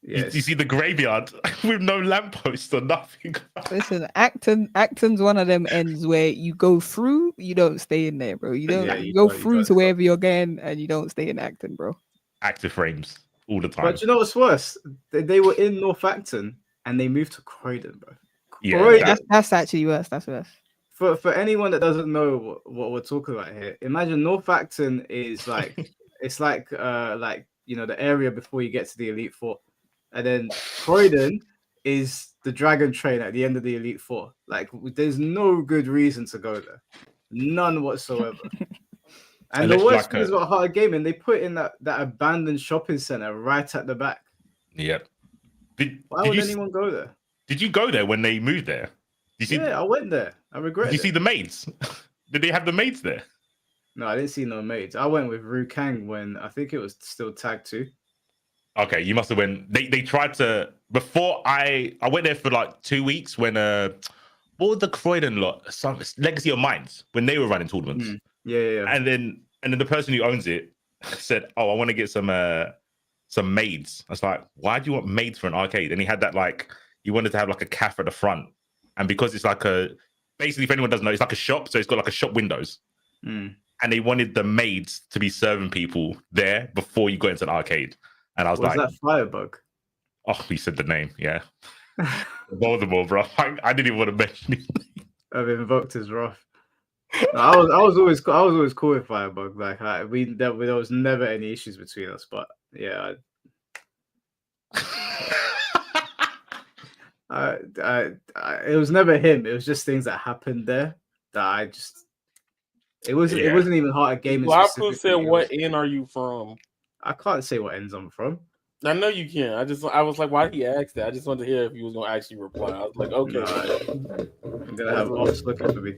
Yes. You see the graveyard with no lamppost or nothing. Listen, Acton's one of them ends where you go through, you don't stay in there, bro. You don't go through to wherever you're going, and you don't stay in Acton, bro. Active frames. all the time. But you know what's worse? They were in Northampton and they moved to Croydon, bro. Yeah, Croydon. That's actually worse. That's worse. For anyone that doesn't know what we're talking about here, imagine Northampton is like it's like the area before you get to the Elite Four, and then Croydon is the Dragon Train at the end of the Elite Four. Like, there's no good reason to go there, none whatsoever. And the worst thing is about hard gaming, they put in that abandoned shopping center right at the back. Yep. Why would anyone go there? Did you go there when they moved there? I went there. I regret it. Did you see the maids? Did they have the maids there? No, I didn't see no maids. I went with Ru Kang when I think it was still Tag 2. Okay, you must have went. They tried to before I went there for like 2 weeks when what was the Croydon lot? Some Legacy of Minds when they were running tournaments. Yeah. And then the person who owns it said, "Oh, I want to get some maids." I was like, "Why do you want maids for an arcade?" And he had that like he wanted to have like a cafe at the front, and because it's like basically, if anyone doesn't know, it's like a shop, so it's got like a shop windows. And they wanted the maids to be serving people there before you go into an arcade. And I was like, that Firebug? Oh, he said the name, yeah. Voldemort, bro. I didn't even want to mention it. I've invoked his wrath. No, I was always cool with Firebug. Like there was never any issues between us. But yeah, it was never him. It was just things that happened there that I just. It wasn't even hard gaming. Lapu said, "What end are you from?" I can't say what ends I'm from. I know you can. I was like, why did he ask that? I just wanted to hear if he was gonna actually reply. I was like, okay. I'm gonna have ops looking for me.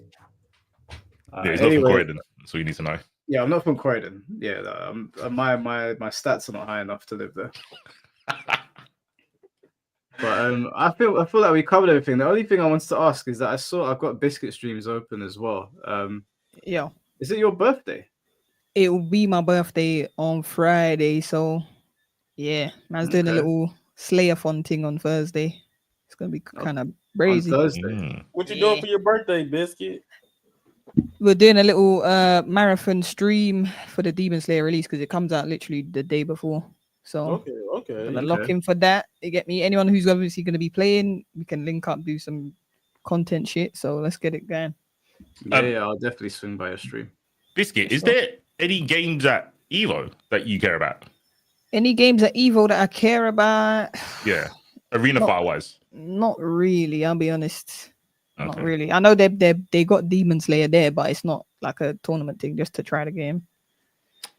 Yeah, he's not from Croydon. That's all you need to know. Yeah, I'm not from Croydon. Yeah, my stats are not high enough to live there. But I feel like we covered everything. The only thing I wanted to ask is that I've got Biscuit streams open as well. Yeah. Is it your birthday? It will be my birthday on Friday, so yeah, man's doing a little Slayer-thon thing on Thursday. It's gonna be kind of crazy. On Thursday. What you doing for your birthday, Biscuit? We're doing a little marathon stream for the Demon Slayer release because it comes out literally the day before. So okay. I'm gonna lock in for that. You get me? Anyone who's obviously gonna be playing, we can link up, do some content shit. So let's get it going. Yeah, I'll definitely swing by a stream. Biscuit, is there any games at Evo that you care about? Any games at Evo that I care about? Yeah, arena fire wise. Not really. I'll be honest. Not really. I know they got Demon Slayer there, but it's not like a tournament thing just to try the game.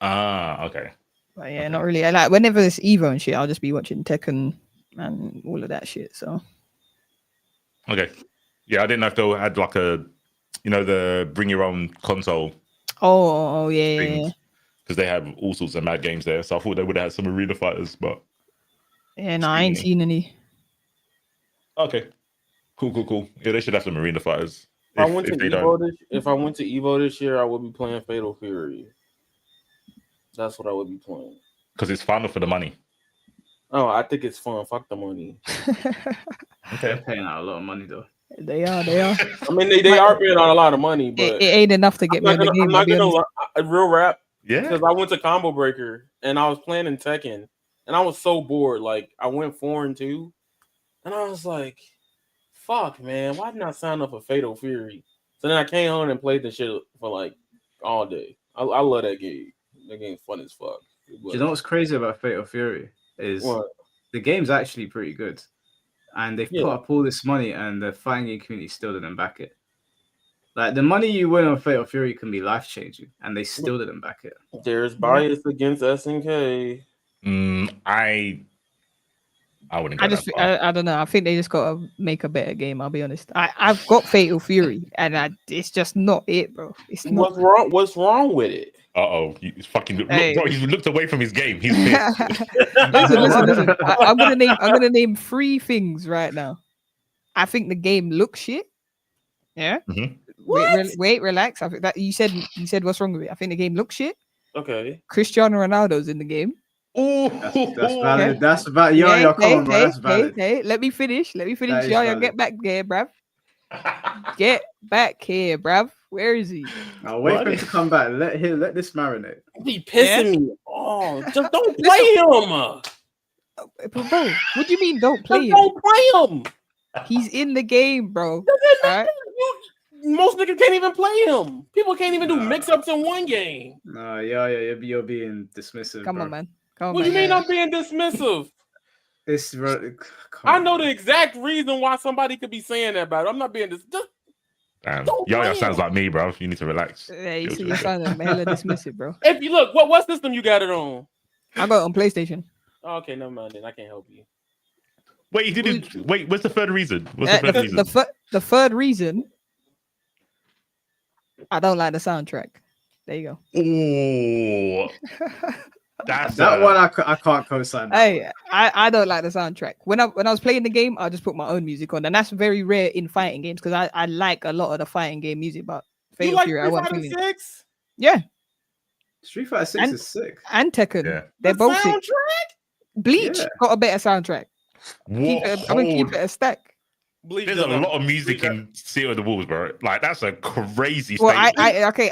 Okay. But yeah, not really. I like whenever it's Evo and shit, I'll just be watching Tekken and all of that shit. So okay, yeah, I didn't know if they had like the bring your own console. Oh yeah. Because they have all sorts of mad games there, so I thought they would have had some arena fighters, but yeah, no, I ain't seen any. Okay, cool. Yeah, they should have some arena fighters. If I went to Evo this year, I would be playing Fatal Fury. That's what I would be playing. Because it's fun for the money. Oh, I think it's fun. Fuck the money. Okay, they're paying out a lot of money though. They are. I mean, they are paying out a lot of money, but it ain't enough to get me in the game. I'm not gonna lie, real rap. Yeah. Because I went to Combo Breaker and I was playing in Tekken and I was so bored. Like I went 4-2, and I was like, "Fuck, man, why didn't I sign up for Fatal Fury?" So then I came home and played the shit for like all day. I love that game. That game's fun as fuck. Do you know what's crazy about Fatal Fury is the game's actually pretty good, and they've put up all this money, and the fighting game community still didn't back it. Like the money you win on Fatal Fury can be life changing, and they still didn't back it. There's bias against SNK. I wouldn't. I don't know. I think they just got to make a better game. I'll be honest. I've got Fatal Fury, and it's just not it, bro. It's not. What's wrong with it? You fucking look, bro. He's looked away from his game. He's pissed. Listen. I'm gonna name 3 things right now. I think the game looks shit. Yeah. Mm-hmm. Wait, relax. I think that you said what's wrong with it. I think the game looks shit. Okay. Cristiano Ronaldo's in the game. Oh, that's valid. Okay. That's valid. Yo, come on, bro. That's valid. Hey, let me finish. Yo, get back here, bruv. Get back here, bruv. Where is he? I'll wait for him to come back. Let this marinate. Be pissing me. Oh, just don't play him. Bro, what do you mean don't play him? Don't play him. He's in the game, bro. Alright? Most niggas can't even play him. People can't even do mix-ups in one game. No, you're being dismissive. Come bro. on, man. Come on, What do you man. mean I'm being dismissive? I know the exact reason why somebody could be saying that about it. I'm not being Damn. Don't Yaya blame sounds like me, bro. You need to relax. Yeah, you see, you're sounding hella dismissive, bro. If you look, what system you got it on? I got it on PlayStation. Oh, okay, never mind then. I can't help you. Wait, you didn't. Wait, what's the third reason? What's the third reason? The third reason, I don't like the soundtrack. There you go. Ooh. That one I can't co-sign. Hey, I don't like the soundtrack. When I was playing the game, I just put my own music on, and that's very rare in fighting games because I like a lot of the fighting game music. But You like Street Fighter 6? Yeah, Street Fighter 6 is sick. and Tekken. Yeah. They're both sick. Soundtrack? Bleach Yeah. got a better soundtrack. I'm gonna keep it a stack. Bleach There's a lot of music in City of the Wolves, bro. Like that's a crazy. Well, statement.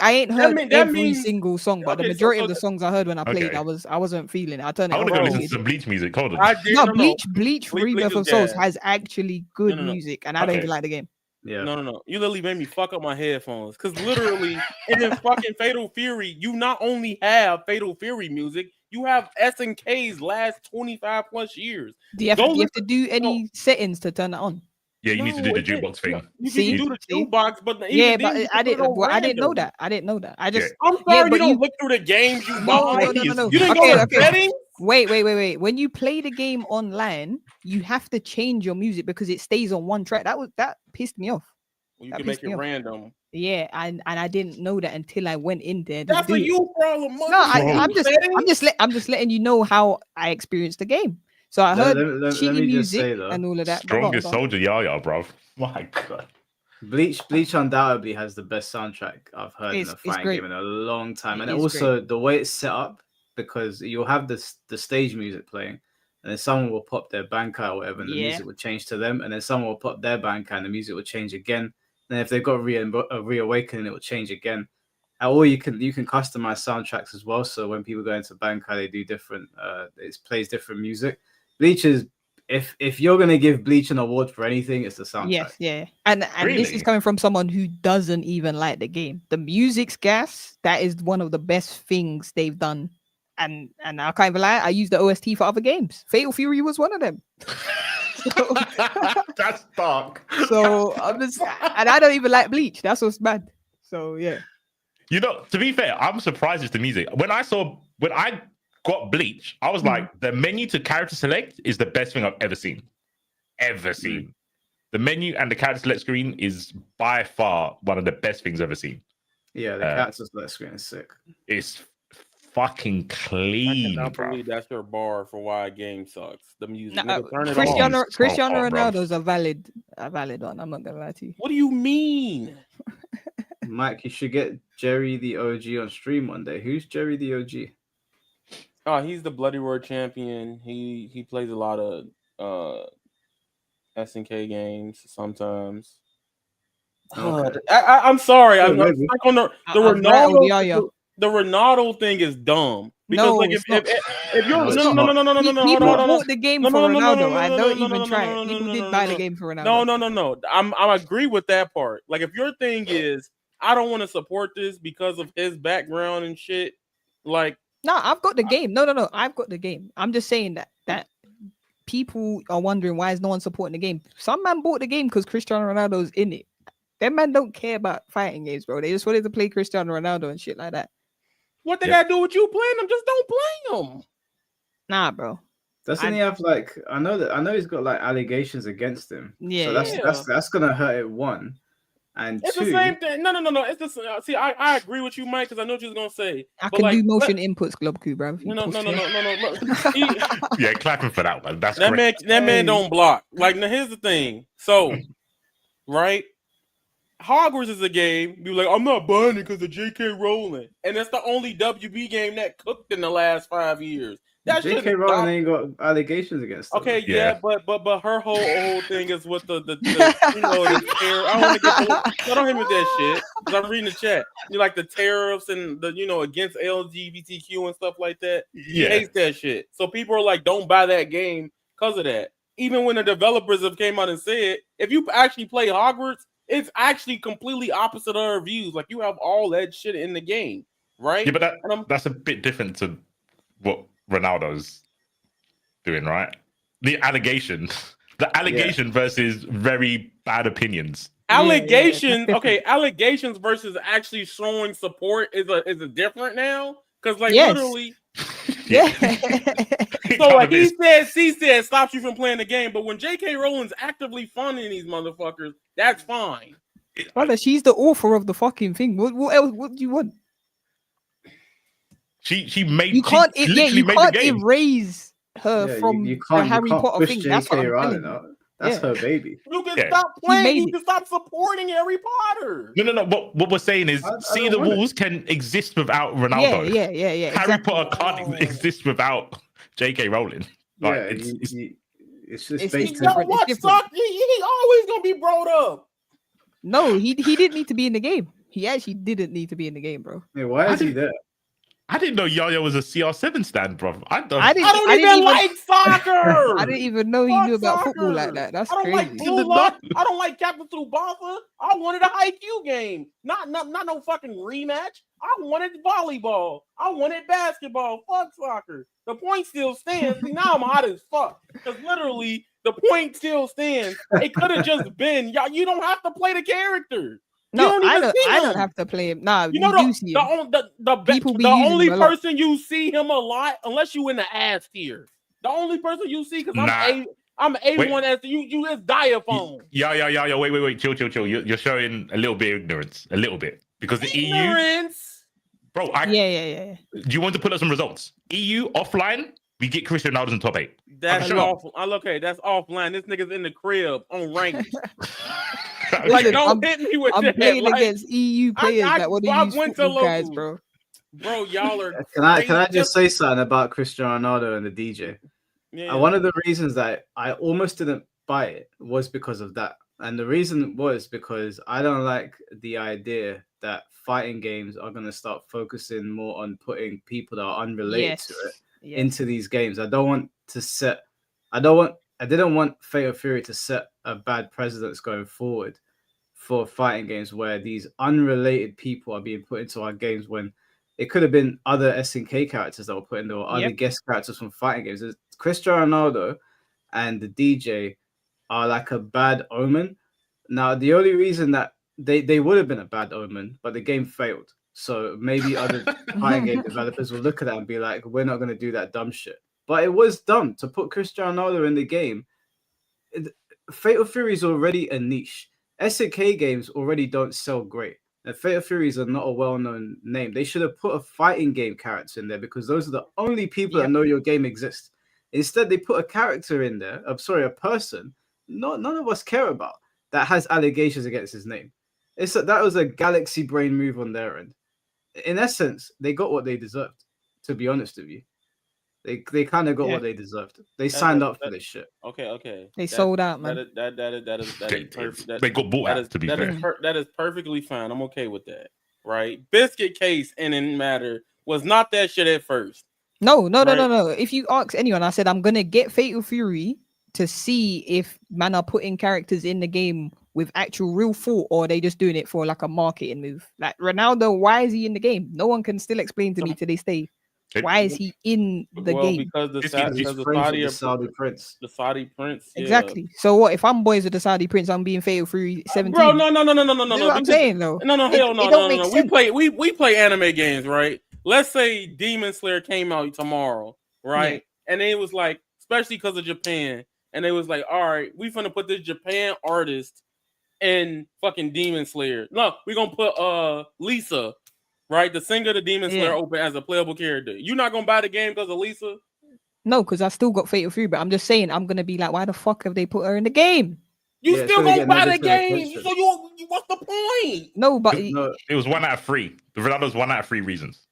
I ain't heard that every means- single song, but the Okay, majority so of the songs I heard when I played, Okay. I wasn't feeling it. I turned it I want off. to go listen to some Bleach music. Hold on. I did No, no, Bleach Rebirth is of Souls gas. has actually good No, no. music, and I don't Okay. even like the game. Yeah. No. You literally made me fuck up my headphones. Because literally, in this fucking Fatal Fury, you not only have Fatal Fury music, you have SNK's last 25 plus years. Do you have to do any settings to turn it on? Yeah, you need to do the jukebox thing. You See? can do the jukebox, but Yeah, even then, but you I can put it didn't. on Well, I didn't know random. that. I didn't know that. I just. I'm sorry, Yeah, you but don't look through the games you No, buy. no. You didn't go to settings? Wait. When you play the game online, you have to change your music because it stays on one track. That pissed me off. You That can make pissed me it off. random. Yeah, and I didn't know that until I went in there. to That's do a it. you problem. No, I'm just letting you know how I experienced the game. So I heard Let shitty me just music say, though, and all of that. but go on, Strongest go on. soldier, Yaya, bro. My God. Bleach undoubtedly has the best soundtrack I've heard in It's a fighting great. game in a long time, It and is also the way it's set up, because you'll have the stage music playing, and then someone will pop their bankai or whatever, and the Yeah. music will change to them, and then someone will pop their bankai, and the music will change again. Then if they've got a reawakening, it will change again. Or you can customize soundtracks as well. So when people go into bankai, they do different. It plays different music. Bleach is. If you're gonna give Bleach an award for anything, it's the soundtrack. Yes, yeah. And this is Really? coming from someone who doesn't even like the game. The music's gas. That is one of the best things they've done. And I can't even lie, I use the OST for other games. Fatal Fury was one of them. That's dark. So I'm just, and I don't even like Bleach. That's what's bad. So yeah. You know, to be fair, I'm surprised it's the music. When I got Bleach, I was like, the menu to character select is the best thing I've ever seen. The menu and the character select screen is by far one of the best things I've ever seen. Yeah, the character select screen is sick. It's fucking clean, I cannot bro. believe that's your bar for why a game sucks. The music. Nah, Nigga, turn it Cristiano off. Ronaldo's a valid one. I'm not gonna lie to you. What do you mean? Mike, you should get Jerry the OG on stream one day. Who's Jerry the OG? Oh, he's the Bloody Roar champion. He plays a lot of SNK games sometimes. Okay. I'm sorry. I'm maybe. stuck on the I'm right with Yaya. Ronaldo. The Ronaldo thing is dumb because No, like it's if not. you're It's no not. People bought the game for Ronaldo. I don't even try it. no, People did buy the game for Ronaldo. No. I agree with that part. Like if your thing is I don't want to support this because of his background and shit. Like No, I've got the game. No. I've got the game. I'm just saying that people are wondering why is no one supporting the game. Some man bought the game because Cristiano Ronaldo's in it. Them man don't care about fighting games, bro. They just wanted to play Cristiano Ronaldo and shit like that. what they gotta do with you playing them? Just don't play them. Nah, bro. Doesn't he have like I know he's got like allegations against him. Yeah, So that's gonna hurt it, one. And It's two, the same thing. No. It's the see. I agree with you, Mike, because I know what you was gonna say. I But, can like, do motion inputs, Globku, bro. if you No. push it. He- Yeah, clapping for that one. That's that man, great. that man don't block. Like now, here's the thing. So, right, Hogwarts is a game. You're like, I'm not buying it because of J.K. Rowling, and it's the only WB game that cooked in the last 5 years. That shit J.K. is Rowling dumb. ain't got allegations against her. Okay, Yeah. but her whole thing is with the you know, the terror. I don't want to get don't hit me with that shit because I'm reading the chat. You like the tariffs and the against LGBTQ and stuff like that. She Yeah. hates that shit. So people are like, don't buy that game because of that. Even when the developers have came out and said, if you actually play Hogwarts, it's actually completely opposite of her views. Like you have all that shit in the game, right? Yeah, but that's a bit different to what Ronaldo's doing, right? The allegation versus very bad opinions. Allegations, okay, allegations versus actually showing support is a different now because literally, so like he said stops you from playing the game, but when J.K. Rowling's actively funding these motherfuckers, that's fine. Brother, she's the author of the fucking thing. What else? What do you want? She made. You can't. She You made can't the game. erase her from you the can't Harry Potter push thing. That's what J.K. I'm Rowling telling you. out. That's her baby. You can stop playing. You can stop supporting Harry Potter. No. What we're saying is, See the Walls can exist without Ronaldo. Yeah. Harry Exactly. Potter can't exist without J.K. Rowling. Like, it's just It's based different. Yo, what suck? He always gonna be brought up. No, he didn't need to be in the game. He actually didn't need to be in the game, bro. Yeah, why is he there? I didn't know Yaya was a CR7 stand, bro. I don't don't even like soccer. I didn't even know he knew about football like that. That's I don't crazy. like Blue Lock. I don't like Captain Tsubasa. I wanted a IQ game, not no fucking rematch. I wanted volleyball. I wanted basketball. Fuck soccer. The point still stands. See, now I'm hot as fuck because literally the point still stands. It could have just been y'all. You don't have to play the character. No, I don't have to play him. Nah, You know do see him. the only person you see him a lot, unless you in the ass tier. The only person you see, because I'm A1 as you is Diaphone. Yeah. Wait. Chill. You're showing a little bit of ignorance. A little bit. Because the EU. Bro, yeah. Do you want to put up some results? EU offline, we get Cristiano Ronaldo in top 8. That's awful. Okay, that's offline. This nigga's in the crib on ranked. Listen, don't hit me with I'm that. playing against EU players that want to use went to football guys, local. bro. Y'all are. Can I just say something about Cristiano Ronaldo and the DJ? Yeah. One of the reasons that I almost didn't buy it was because of that, and the reason was because I don't like the idea that fighting games are going to start focusing more on putting people that are unrelated to it into these games. I didn't want Fatal Fury to set a bad precedence going forward for fighting games where these unrelated people are being put into our games when it could have been other SNK characters that were put in there or other guest characters from fighting games. Cristiano Ronaldo and the DJ are like a bad omen. Now, the only reason that they would have been a bad omen, but the game failed. So maybe other fighting game developers will look at that and be like, we're not going to do that dumb shit. But it was dumb to put Cristiano Ronaldo in the game. Fatal Fury is already a niche. SNK games already don't sell great. And Fatal Furies are not a well-known name. They should have put a fighting game character in there because those are the only people that know your game exists. Instead, they put a character in there. I'm sorry, a person none of us care about that has allegations against his name. That was a galaxy brain move on their end. In essence, they got what they deserved. To be honest with you, they kind of got what they deserved. They signed up for this shit. Okay. They sold out, man. That is perfect. They got bought out. To be fair, that is perfectly fine. I'm okay with that. Right? Biscuit Case and in matter was not that shit at first. No. If you ask anyone, I said I'm gonna get Fatal Fury to see if man are putting characters in the game with actual real thought, or are they just doing it for like a marketing move. Like Ronaldo, why is he in the game? No one can still explain to me to this day. Why is he in the game? Because the Saudi prince. The Saudi prince. Yeah. Exactly. So what if I'm boys with the Saudi prince? I'm being Fatal Fury 17. Bro, no. You know what I'm saying though. Hell no. We play anime games, right? Let's say Demon Slayer came out tomorrow, right? Yeah. And it was like, especially because of Japan, and they was like, all right, we finna put this Japan artist in fucking Demon Slayer. No, we're gonna put Lisa. Right, the singer, the Demon Slayer open as a playable character. You're not gonna buy the game because of Lisa? No, because I still got Fatal Fury, but I'm just saying I'm gonna be like, why the fuck have they put her in the game? You still gonna buy the game? So you what's the point? No, but it was 1 out of 3. The Ronaldo's 1 out of 3 reasons.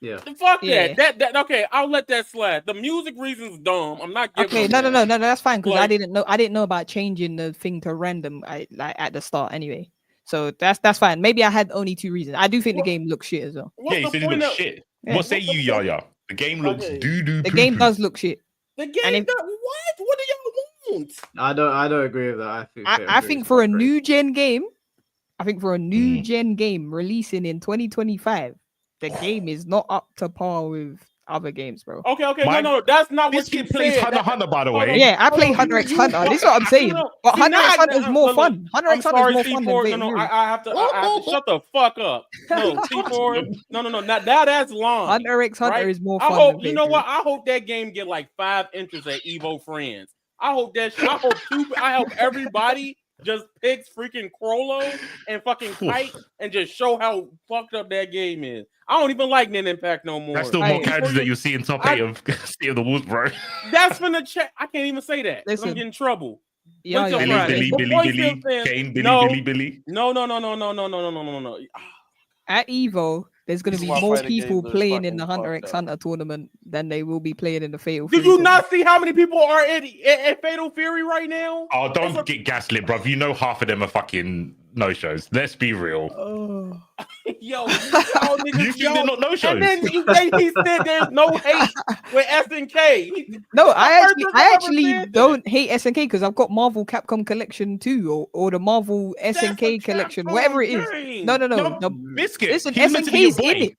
Yeah. Fuck Yeah. that. Okay, I'll let that slide. The music reason's dumb. I'm not giving. Okay, no, that's fine because Like- I didn't know about changing the thing to random. Like at the start anyway. So that's fine. Maybe I had only 2 reasons. I do think the game looks shit as well. Yeah, you said it looks shit. Yeah. What say you, Yaya? The game looks doo-doo. The game does look shit. The game does what? What do y'all want? I don't agree with that. I think for a new gen game, releasing in 2025, the game is not up to par with other games, bro. Okay, no, that's not what you plays said. Hunter, by the way. Yeah, I play Hunter x Hunter. This is what I'm saying. But Hunter x Hunter is more fun. Hunter x Hunter is more fun than C4. Fate No, Fury. I have to shut the fuck up. No, C4. No. Now that's long. Hunter x Hunter right? is more I fun. hope than you Fate know Fury. what? I hope that game get like 5 entries at Evo Friends. I hope that. I hope everybody just picks freaking Crollo and fucking Kite and just show how fucked up that game is. I don't even like Nin Impact no more. That's still more characters that you see in top 8 of Sea of the Wolves, bro. That's finna check. I can't even say that. 'Cause I'm getting in trouble. Yeah, Wait till Billy, Friday. Billy, Boy Billy, still Billy, saying- Kane, Billy, no, Billy, Billy. No. At Evo, there's going to This be is why more fighting people games are playing in fucking the Hunter fucked x up. Hunter tournament than they will be playing in the Fatal Do Fury. you not see how many people are at Fatal Fury right now? Oh, don't get gaslit, bruv. You know half of them are fucking no-shows. Let's be real. Yo, y'all niggas, You think they're not no-shows? And then he said there's no hate with SNK. No, I First actually said don't hate SNK because I've got Marvel Capcom Collection 2 or the Marvel SNK Collection, whatever it is. game. No. No, Biscuit. Listen, He's meant to be your SNK's in boy. it.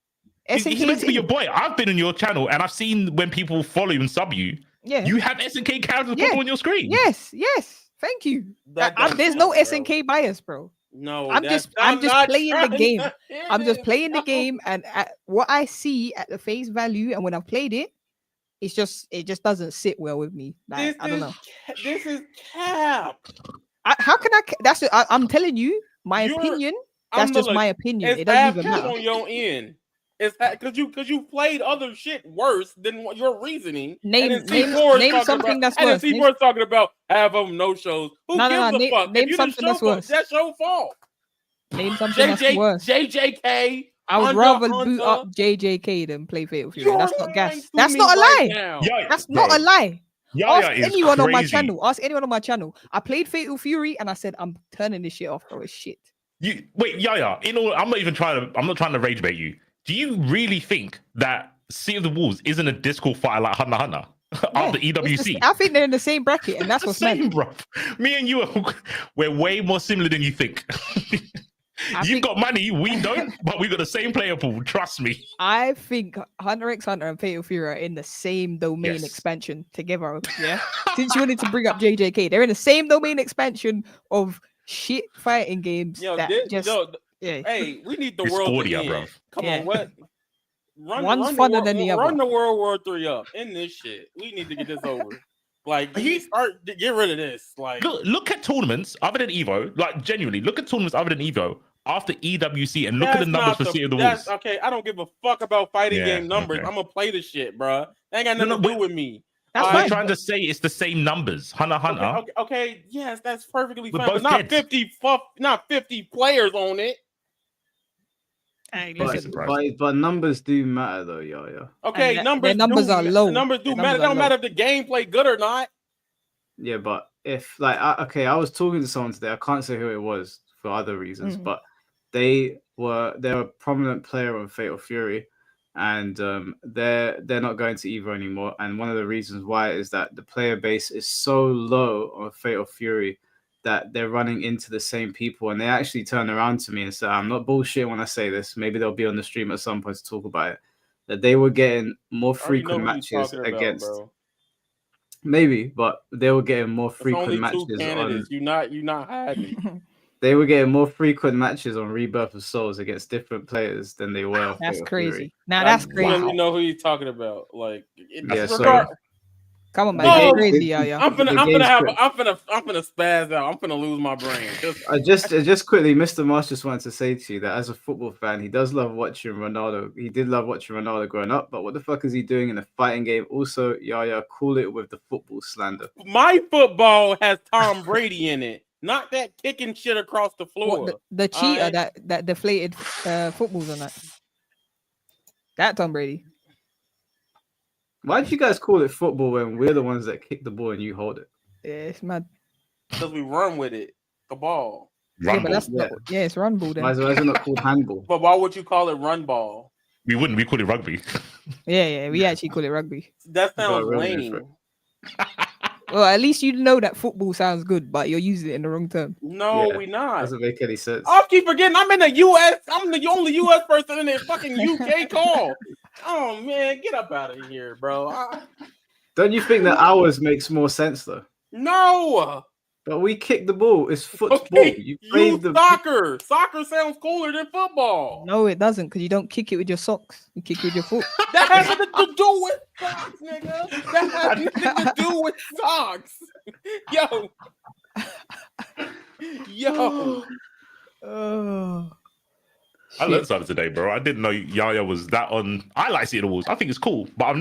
He's meant SNK's to be in your it. boy. I've been on your channel and I've seen when people follow you and sub you. Yeah. You have SNK characters pop on your screen. Yes. Thank you. That There's no SNK bias, bro. No, I'm just playing the game. I'm just playing the game, and what I see at the face value, and when I've played it, it just doesn't sit well with me. Like, I don't know. This is cap. How can I? I'm telling you, my opinion. That's just my opinion. It's It doesn't half even cap matter. on your end. It's because you played other shit worse than what your reasoning. Name and then C4 is name talking something about, that's and worse. then C4 is talking about half of them no shows. Who No, gives a fuck? name If you something the that's show worse. That's your fault. Name something that's worse. JJK. I would Hunter, rather Hunter. boot up JJK than play Fatal Fury. You're That's not lying gas. to That's me not a right lie. now. That's not a lie. Yaya Ask is anyone on my crazy. channel. Ask anyone on my channel. I played Fatal Fury and I said I'm turning this shit off, bro. It's shit. Wait, Yaya. I'm not trying to rage bait you. Do you really think that Sea of the Wolves isn't a discord fighter like Hunter x Hunter after EWC? I think they're in the same bracket, and that's what's same, meant. bro. Me and you we're way more similar than you think. You've got money, we don't, but we got the same player pool. Trust me. I think Hunter x Hunter and Fatal Fury are in the same domain expansion together. Yeah. Since you wanted to bring up JJK, they're in the same domain expansion of shit fighting games. Yo, yeah. Hey, we need the It's world to Cordia, end. bro. Come Yeah. on, what? One's run funner than the other. Run the World War III up in this shit. We need to get this over. Like, get rid of this. Like, Look at tournaments other than Evo. Like, genuinely, look at tournaments other than Evo after EWC and look at the numbers for Sea of the Wolves. Okay, I don't give a fuck about fighting game numbers. okay. I'm gonna play the shit, bro. They ain't got nothing to do with me. I'm trying to say it's the same numbers. Hunter x Hunter. Okay, yes, that's perfectly We're fine. But both not 50 players on it. Hey, But numbers do matter though, yeah. Okay, And numbers are low. Numbers do Their matter. It numbers are don't matter if the gameplay good or not. Yeah, but if I was talking to someone today, I can't say who it was for other reasons, but they're a prominent player on Fatal Fury, and they're not going to Evo anymore. And one of the reasons why is that the player base is so low on Fatal Fury that they're running into the same people, and they actually turn around to me and say, I'm not bullshitting when I say this, maybe they'll be on the stream at some point to talk about it, that they were getting more frequent matches against maybe, but they were getting more frequent matches on You're not hiding. they were getting more frequent matches on Rebirth of Souls against different players than they were. That's crazy. Fury. Now that's You crazy. don't know who you're talking about. Like, Yeah, Come on, man. No, Get crazy, yeah. I'm finna spaz out. I'm finna lose my brain. Just quickly, Mr. Marsh just wanted to say to you that as a football fan, he does love watching Ronaldo. He did love watching Ronaldo growing up, but what the fuck is he doing in a fighting game? Also, Yaya, cool it with the football slander. My football has Tom Brady in it, not that kicking shit across the floor. What, the cheater that deflated footballs on that. That Tom Brady. Why did you guys call it football when we're the ones that kick the ball and you hold it? Yeah, it's mad. Because we run with it, the ball. Yeah, but that's not. Yeah, it's run ball then. Why is it not called handball? But why would you call it run ball? We wouldn't. We call it rugby. Yeah, we actually call it rugby. That sounds lame. Well, at least you know that football sounds good, but you're using it in the wrong term. No, we not. Doesn't make any sense. I keep forgetting I'm in the U.S. I'm the only U.S. person in the fucking U.K. call. Oh man, get up out of here, bro. Don't you think that ours makes more sense though? No. But we kick the ball. It's football. Okay, You play the soccer. Soccer sounds cooler than football. No, it doesn't, because you don't kick it with your socks. You kick it with your foot. That has nothing to do with socks, nigga. That has nothing to do with socks. Yo. Oh. I learned something today, bro. I didn't know Yaya was that on. I like seeing the walls. I think it's cool, but I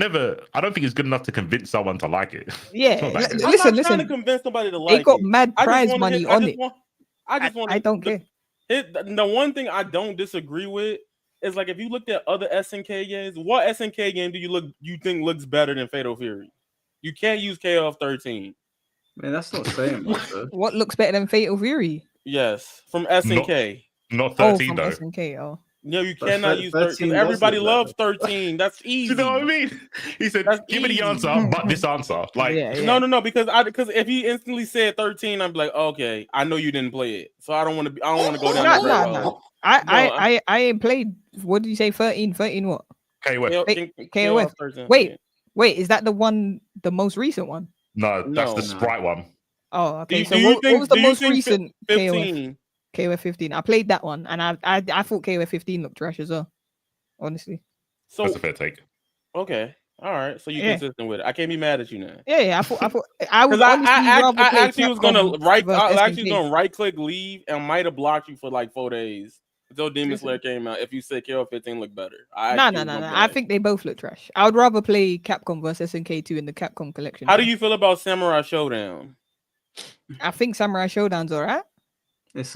don't think it's good enough to convince someone to like it. Yeah, I'm not trying to convince somebody to like it. They got mad prize money on it. I don't care. The one thing I don't disagree with is like if you looked at other SNK games, what SNK game do you think looks better than Fatal Fury? You can't use KOF 13. Man, that's not saying much. What looks better than Fatal Fury? Yes, from SNK. Not 13 from though. SNK, No, you cannot use 13. Everybody loves 13. That's easy. You know what I mean? He said, "Give me the answer, but this answer." Like, no, because if he instantly said 13, I'd be like, okay, I know you didn't play it, so I don't want to go down that road. I ain't played. What did you say? 13? 13 what? KOF. KOF. Wait, is that the most recent one? No, that's the Sprite one. Oh, okay. What was the most recent 15? KOF 15. I played that one, and I thought KOF 15 looked trash as well. Honestly. So that's a fair take. Okay. All right. So you're consistent with it. I can't be mad at you now. Yeah. I thought I was I actually was gonna right click leave and might have blocked you for like 4 days until Demon Slayer came out. If you said KOF 15 looked better. No. I think they both look trash. I would rather play Capcom versus SNK2 in the Capcom collection. How do you feel about Samurai Showdown? I think Samurai Showdown's alright. It's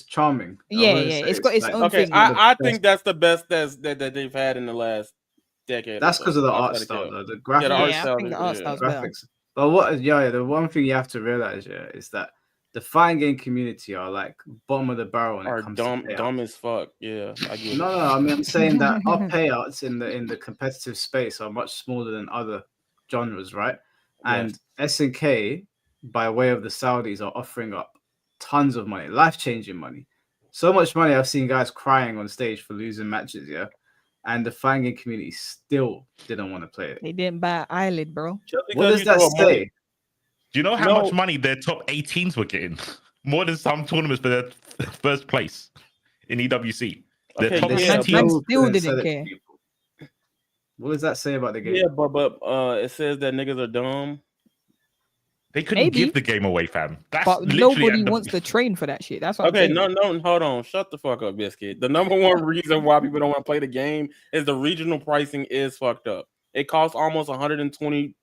charming. It's got its own thing. I think that's the best that they've had in the last decade. That's because of the art style, though. The graphics. I think the art style's better. But the one thing you have to realize, is that the fighting game community are like bottom of the barrel when it comes to dumb as fuck. Yeah, I get it. No. I mean, I'm saying that our payouts in the competitive space are much smaller than other genres, right? And SNK, by way of the Saudis, are offering up tons of money, life-changing money. So much money I've seen guys crying on stage for losing matches, and the fighting game community still didn't want to play it. They didn't buy an eyelid, bro. What does that say? Do you know how much money their top 18s were getting? More than some tournaments for their first place in EWC. Their top 18s still didn't care. What does that say about the game? Yeah, but it says that niggas are dumb. They couldn't give the game away, fam. But nobody wants to train for that shit. That's what okay. No, hold on. Shut the fuck up, Biscuit. The number one reason why people don't want to play the game is the regional pricing is fucked up. It costs almost $120+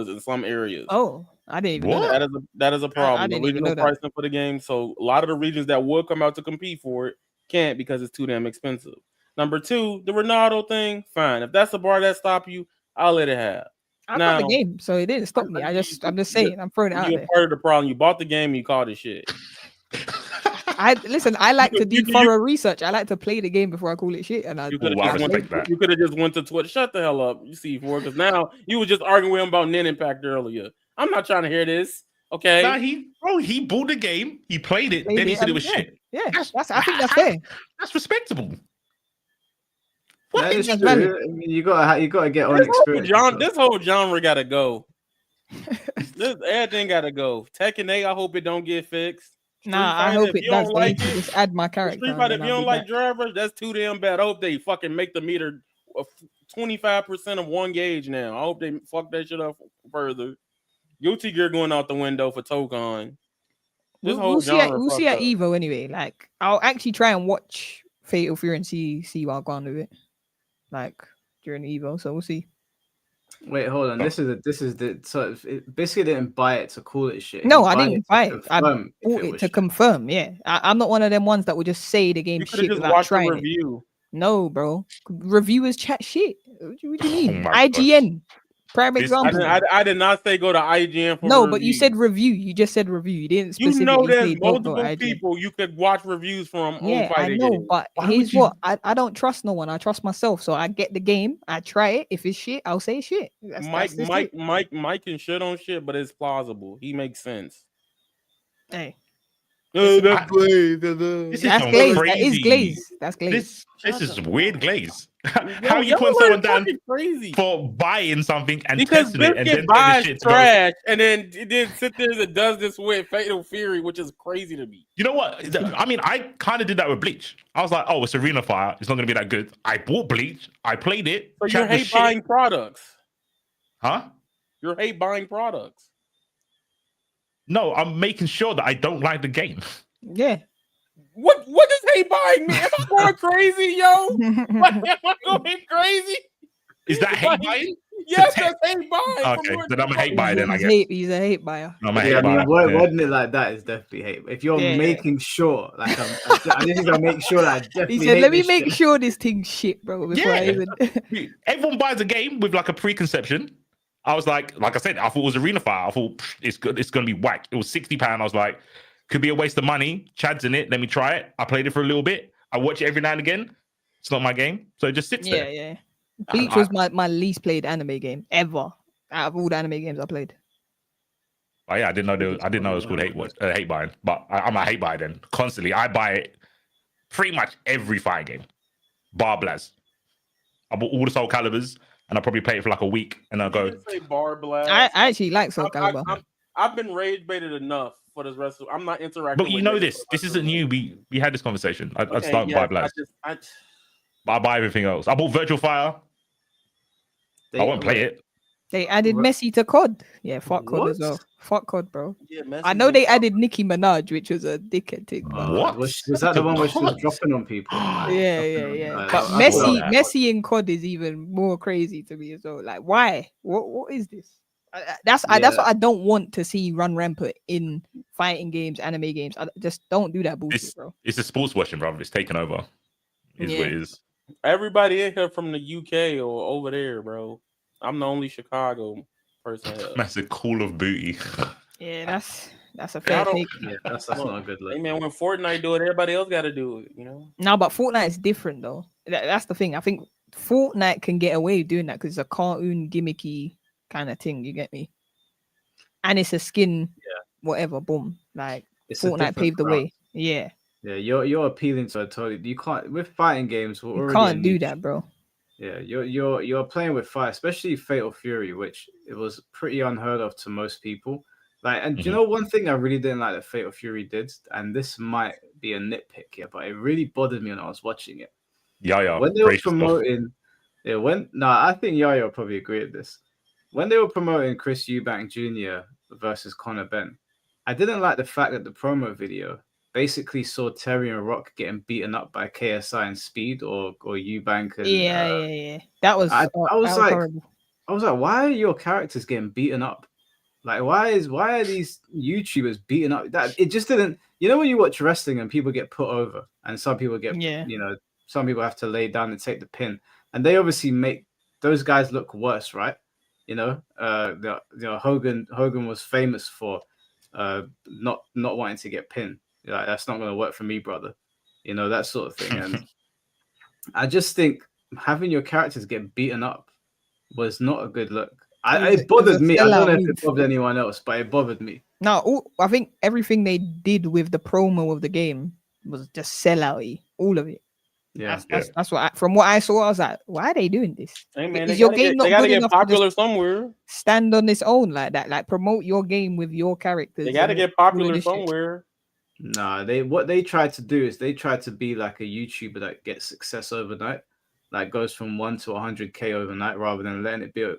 in some areas. Oh, I didn't even know that. That is a problem. I The didn't even regional know that. pricing for the game. So a lot of the regions that would come out to compete for it can't because it's too damn expensive. Number two, the Ronaldo thing. Fine. If that's the bar that stop you, I'll let it have. I bought the game, so it didn't stop me. I'm just saying, I'm throwing it out You're there. part of the problem. You bought the game, and you called it shit. I like to do thorough research. I like to play the game before I call it shit. And You could have just went to Twitter. Shut the hell up, you C4, because now you were just arguing with him about Nin Impact earlier. I'm not trying to hear this. Okay. Nah, he bought the game, he played it, then he said it was shit. Yeah, I think that's fair. That's respectable. That is true. I mean, you gotta get on experience. This whole genre gotta go. Everything gotta go. Tekken 8, I hope it don't get fixed. I hope it does. Like just add my character. Street Fighter, if you don't like drivers, that's too damn bad. I hope they fucking make the meter 25% of one gauge now. I hope they fuck that shit up further. Guilty Gear going out the window for Tokon. We'll see at Evo anyway. Like, I'll actually try and watch Fatal Fury and see what I'll go on with it. Like during Evo, so we'll see. Wait, hold on. This is Biscuit didn't buy it to call it shit. No, I didn't buy it. I bought it to confirm. Yeah, I'm not one of them ones that would just say the game shit without trying it. No, bro. Reviewers chat shit. What do you mean? my IGN, prime I example. did not say go to IGN for No, reviews. but you said review. You just said review. You didn't You specifically know, there's say don't go multiple IGN. people you could watch reviews from on Yeah, I fighting know, games. but here's what I don't trust no one. I trust myself. So I get the game, I try it. If it's shit, I'll say shit. Mike can shit on shit, but it's plausible. He makes sense. Hey. That's glaze. This That's is glaze. crazy. That is glaze. That's glaze. This is weird glaze. Yo, How you y'all put are someone down fucking crazy for buying something and because testing it and then Biscuit saying buys the shit goes? trash and then sit there and does this with Fatal Fury, which is crazy to me. You know what? I mean, I kind of did that with Bleach. I was like, oh, it's Arena Fire. It's not going to be that good. I bought Bleach. I played it. So you chat the hate shit. buying products? Huh? You hate buying products? No, I'm making sure that I don't like the game. Yeah. What does hate buying mean? Am I going crazy, yo? Am I going crazy? Is that hate buying? Yes, that's hate buying. Okay, then I'm a hate buyer then, I guess. He's a hate buyer. I'm a Yeah, hate buyer. wording it like that is definitely hate. If you're Yeah. making sure, like I need to make sure that I definitely He said, hate "Let me this make shit." sure this thing's shit, bro." Before I even. Everyone buys a game with like a preconception. I was like I said, I thought it was Arena Fire. I thought it's good. It's gonna be whack. It was £60. I was like, could be a waste of money. Chad's in it. Let me try it. I played it for a little bit. I watch it every now and again. It's not my game, so it just sits there. Yeah. Bleach was my least played anime game ever out of all the anime games I played. Oh yeah, I didn't know it was called hate buying, but I'm a hate buyer then. Constantly, I buy it pretty much every fighting game, bar Blaz. I bought all the Soul Calibers, and I probably play it for like a week, and I go. Say bar blast. I actually like Soul Calibur. I've been rage baited enough for this rest of. I'm not interacting. But you know this. This isn't new. We had this conversation. I'd start yeah, buy Blaz. But I buy everything else. I bought Virtual Fire. I won't play it. They added Messi to COD. Yeah, fuck COD as well. Fuck COD, bro. Yeah, I know they added Nicki Minaj, which was a dickhead thing. What? Was that the one where she was dropping on people? Yeah. But Messi in COD is even more crazy to me as well. Like, why? What is this? That's what I don't want to see run rampant in fighting games, anime games. I just don't do that bullshit, bro. It's a sports washing, bro. It's taken over. Is what it is. Everybody in here from the UK or over there, bro. I'm the only Chicago person. That's a Call of Booty. Yeah, that's a fair take. Yeah, that's not a good look. Hey man, when Fortnite do it, everybody else got to do it. You know. No, but Fortnite is different though. That's the thing. I think Fortnite can get away with doing that because it's a cartoon gimmicky kind of thing. You get me? And it's a skin, whatever. Boom. Like It's a Fortnite different paved the crowd. way. Yeah. Yeah, you're appealing to a totally. You can't with fighting games. We're You already can't a do niche. that, bro. Yeah, you're playing with fire, especially Fatal Fury, which it was pretty unheard of to most people. Like, and do you know one thing I really didn't like that Fatal Fury did, and this might be a nitpick here, but it really bothered me when I was watching it. Yeah. When they were promoting, I think Yaya will probably agree with this. When they were promoting Chris Eubank Jr. versus Conor Benn, I didn't like the fact that the promo video basically saw Terry and Rock getting beaten up by KSI and Speed or Eubank and Yeah. That was. I was like, horrible. why are your characters getting beaten up? Like, why are these YouTubers beaten up? That it just didn't. You know when you watch wrestling and people get put over, and some people get, some people have to lay down and take the pin, and they obviously make those guys look worse, right? Hogan was famous for not wanting to get pinned. Like, that's not going to work for me, brother. That sort of thing. And I just think having your characters get beaten up was not a good look. It bothered me. I don't know if it bothered anyone else, but it bothered me. No, I think everything they did with the promo of the game was just sellout-y. All of it. Yeah, that's what. From what I saw, I was like, why are they doing this? Hey man, Is your game not good get enough popular to just somewhere? stand on its own like that? Like promote your game with your characters. They got to and get all of popular this shit. somewhere. Nah, what they tried to do is they tried to be like a YouTuber that gets success overnight, like goes from 1 to 100K overnight, rather than letting it be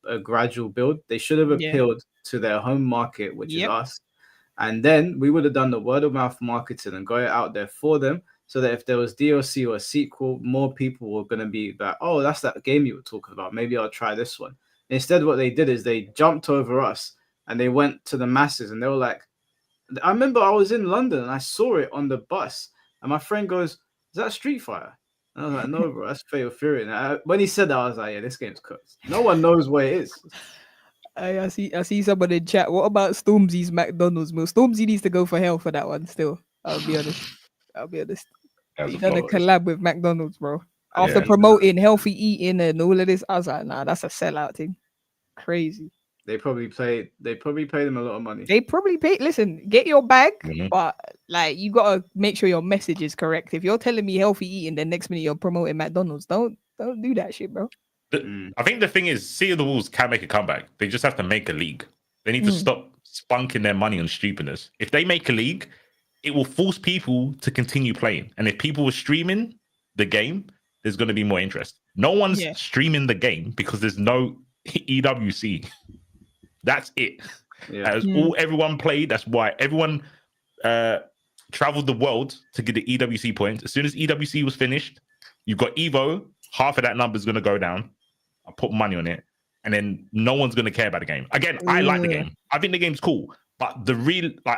a gradual build. They should have appealed to their home market, which is us, and then we would have done the word of mouth marketing and got it out there for them, so that if there was DLC or a sequel, more people were going to be like, oh, that's that game you were talking about. Maybe I'll try this one. Instead, what they did is they jumped over us and they went to the masses, and they were like, I remember I was in London and I saw it on the bus, and my friend goes, "Is that Street Fighter?" And I was like, no, bro, that's Fatal Fury. And when he said that, I was like, yeah, this game's cooked. No one knows where it is. I see someone in chat. What about Stormzy's McDonald's meal? Stormzy needs to go for hell for that one. Still, I'll be honest. He done a collab with McDonald's, bro. After promoting healthy eating and all of this, I was like, nah, that's a sellout thing. Crazy. They probably paid them a lot of money. They probably paid. Listen, get your bag, but like you gotta make sure your message is correct. If you're telling me healthy eating, then next minute you're promoting McDonald's. Don't do that shit, bro. I think the thing is, Sea of the Wolves can make a comeback. They just have to make a league. They need to stop spunking their money on stupidness. If they make a league, it will force people to continue playing. And if people were streaming the game, there's going to be more interest. No one's streaming the game because there's no EWC. That's it. That's all everyone played. That's why everyone traveled the world to get the EWC points. As soon as EWC was finished, you've got Evo. Half of that number is going to go down. I put money on it, and then no one's going to care about the game. Again, I like the game. I think the game's cool, but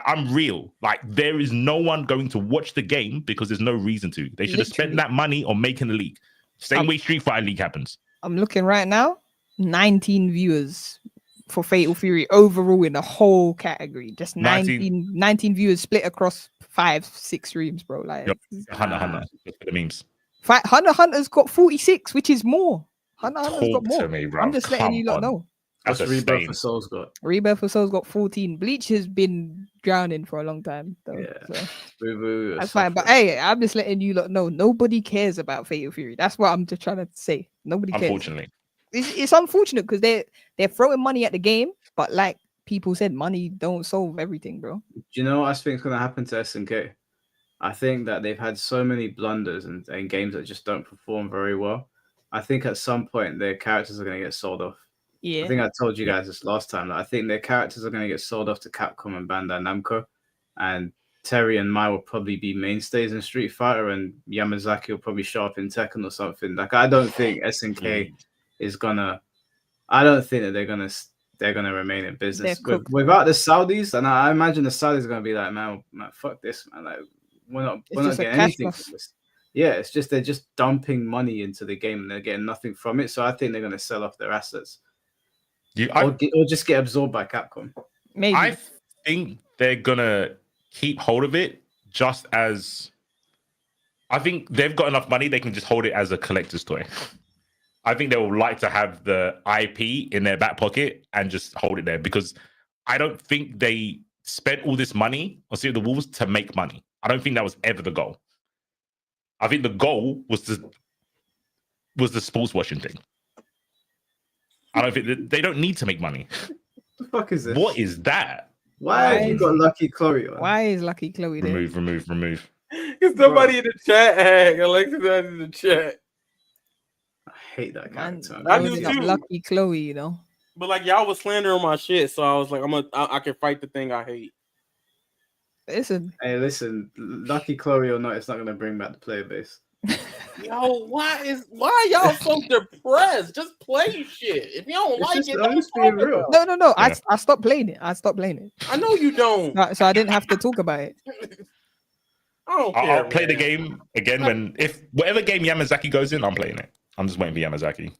I'm real. Like, there is no one going to watch the game because there's no reason to. They should have spent that money on making the league. Same way Street Fighter League happens. I'm looking right now. 19 viewers for Fatal Fury overall in the whole category. Just 19 viewers split across 5-6 streams, bro. Like Hunter, just for the memes. Hunter's got 46, which is more. Hunter's got more. Me, bro. I'm just letting you lot know. What's Rebirth for Souls got? Rebirth for Souls got 14. Bleach has been drowning for a long time, though. Yeah. So that's fine. But hey, I'm just letting you lot know. Nobody cares about Fatal Fury. That's what I'm just trying to say. Nobody cares. Unfortunately. It's unfortunate because they're throwing money at the game, but like people said, money don't solve everything, bro. Do you know what I think is going to happen to SNK? I think that they've had so many blunders and games that just don't perform very well. I think at some point their characters are going to get sold off. Yeah. I think I told you guys this last time. That I think their characters are going to get sold off to Capcom and Bandai Namco, and Terry and Mai will probably be mainstays in Street Fighter, and Yamazaki will probably show up in Tekken or something. Like, I don't think SNK is gonna. I don't think that they're gonna remain in business without the Saudis. And I imagine the Saudis are gonna be like, man, fuck this, man. Like, we're not getting anything from this. Yeah, it's just they're just dumping money into the game and they're getting nothing from it. So I think they're gonna sell off their assets, or just get absorbed by Capcom. Maybe. I think they're gonna keep hold of it, just as I think they've got enough money they can just hold it as a collector's toy. I think they would like to have the IP in their back pocket and just hold it there, because I don't think they spent all this money on Sea of the Wolves to make money. I don't think that was ever the goal. I think the goal was the sports washing thing. I don't think they don't need to make money. What the fuck is this? What is that? Why have you got Lucky Chloe on? Why is Lucky Chloe there? Remove. Because somebody in the chat hack. Alexis in the chat. I hate that character. I do too. Lucky Chloe, you know. But like, y'all was slandering my shit, so I was like, I can fight the thing I hate. Listen, Lucky Chloe or not, it's not going to bring back the player base. Yo, why y'all so depressed? Just play shit. If you don't like it, don't talk about it. No. Yeah. I stopped playing it. I know you don't. So I didn't have to talk about it. I don't care. I'll play the game again if whatever game Yamazaki goes in, I'm playing it. I'm just waiting for Yamazaki.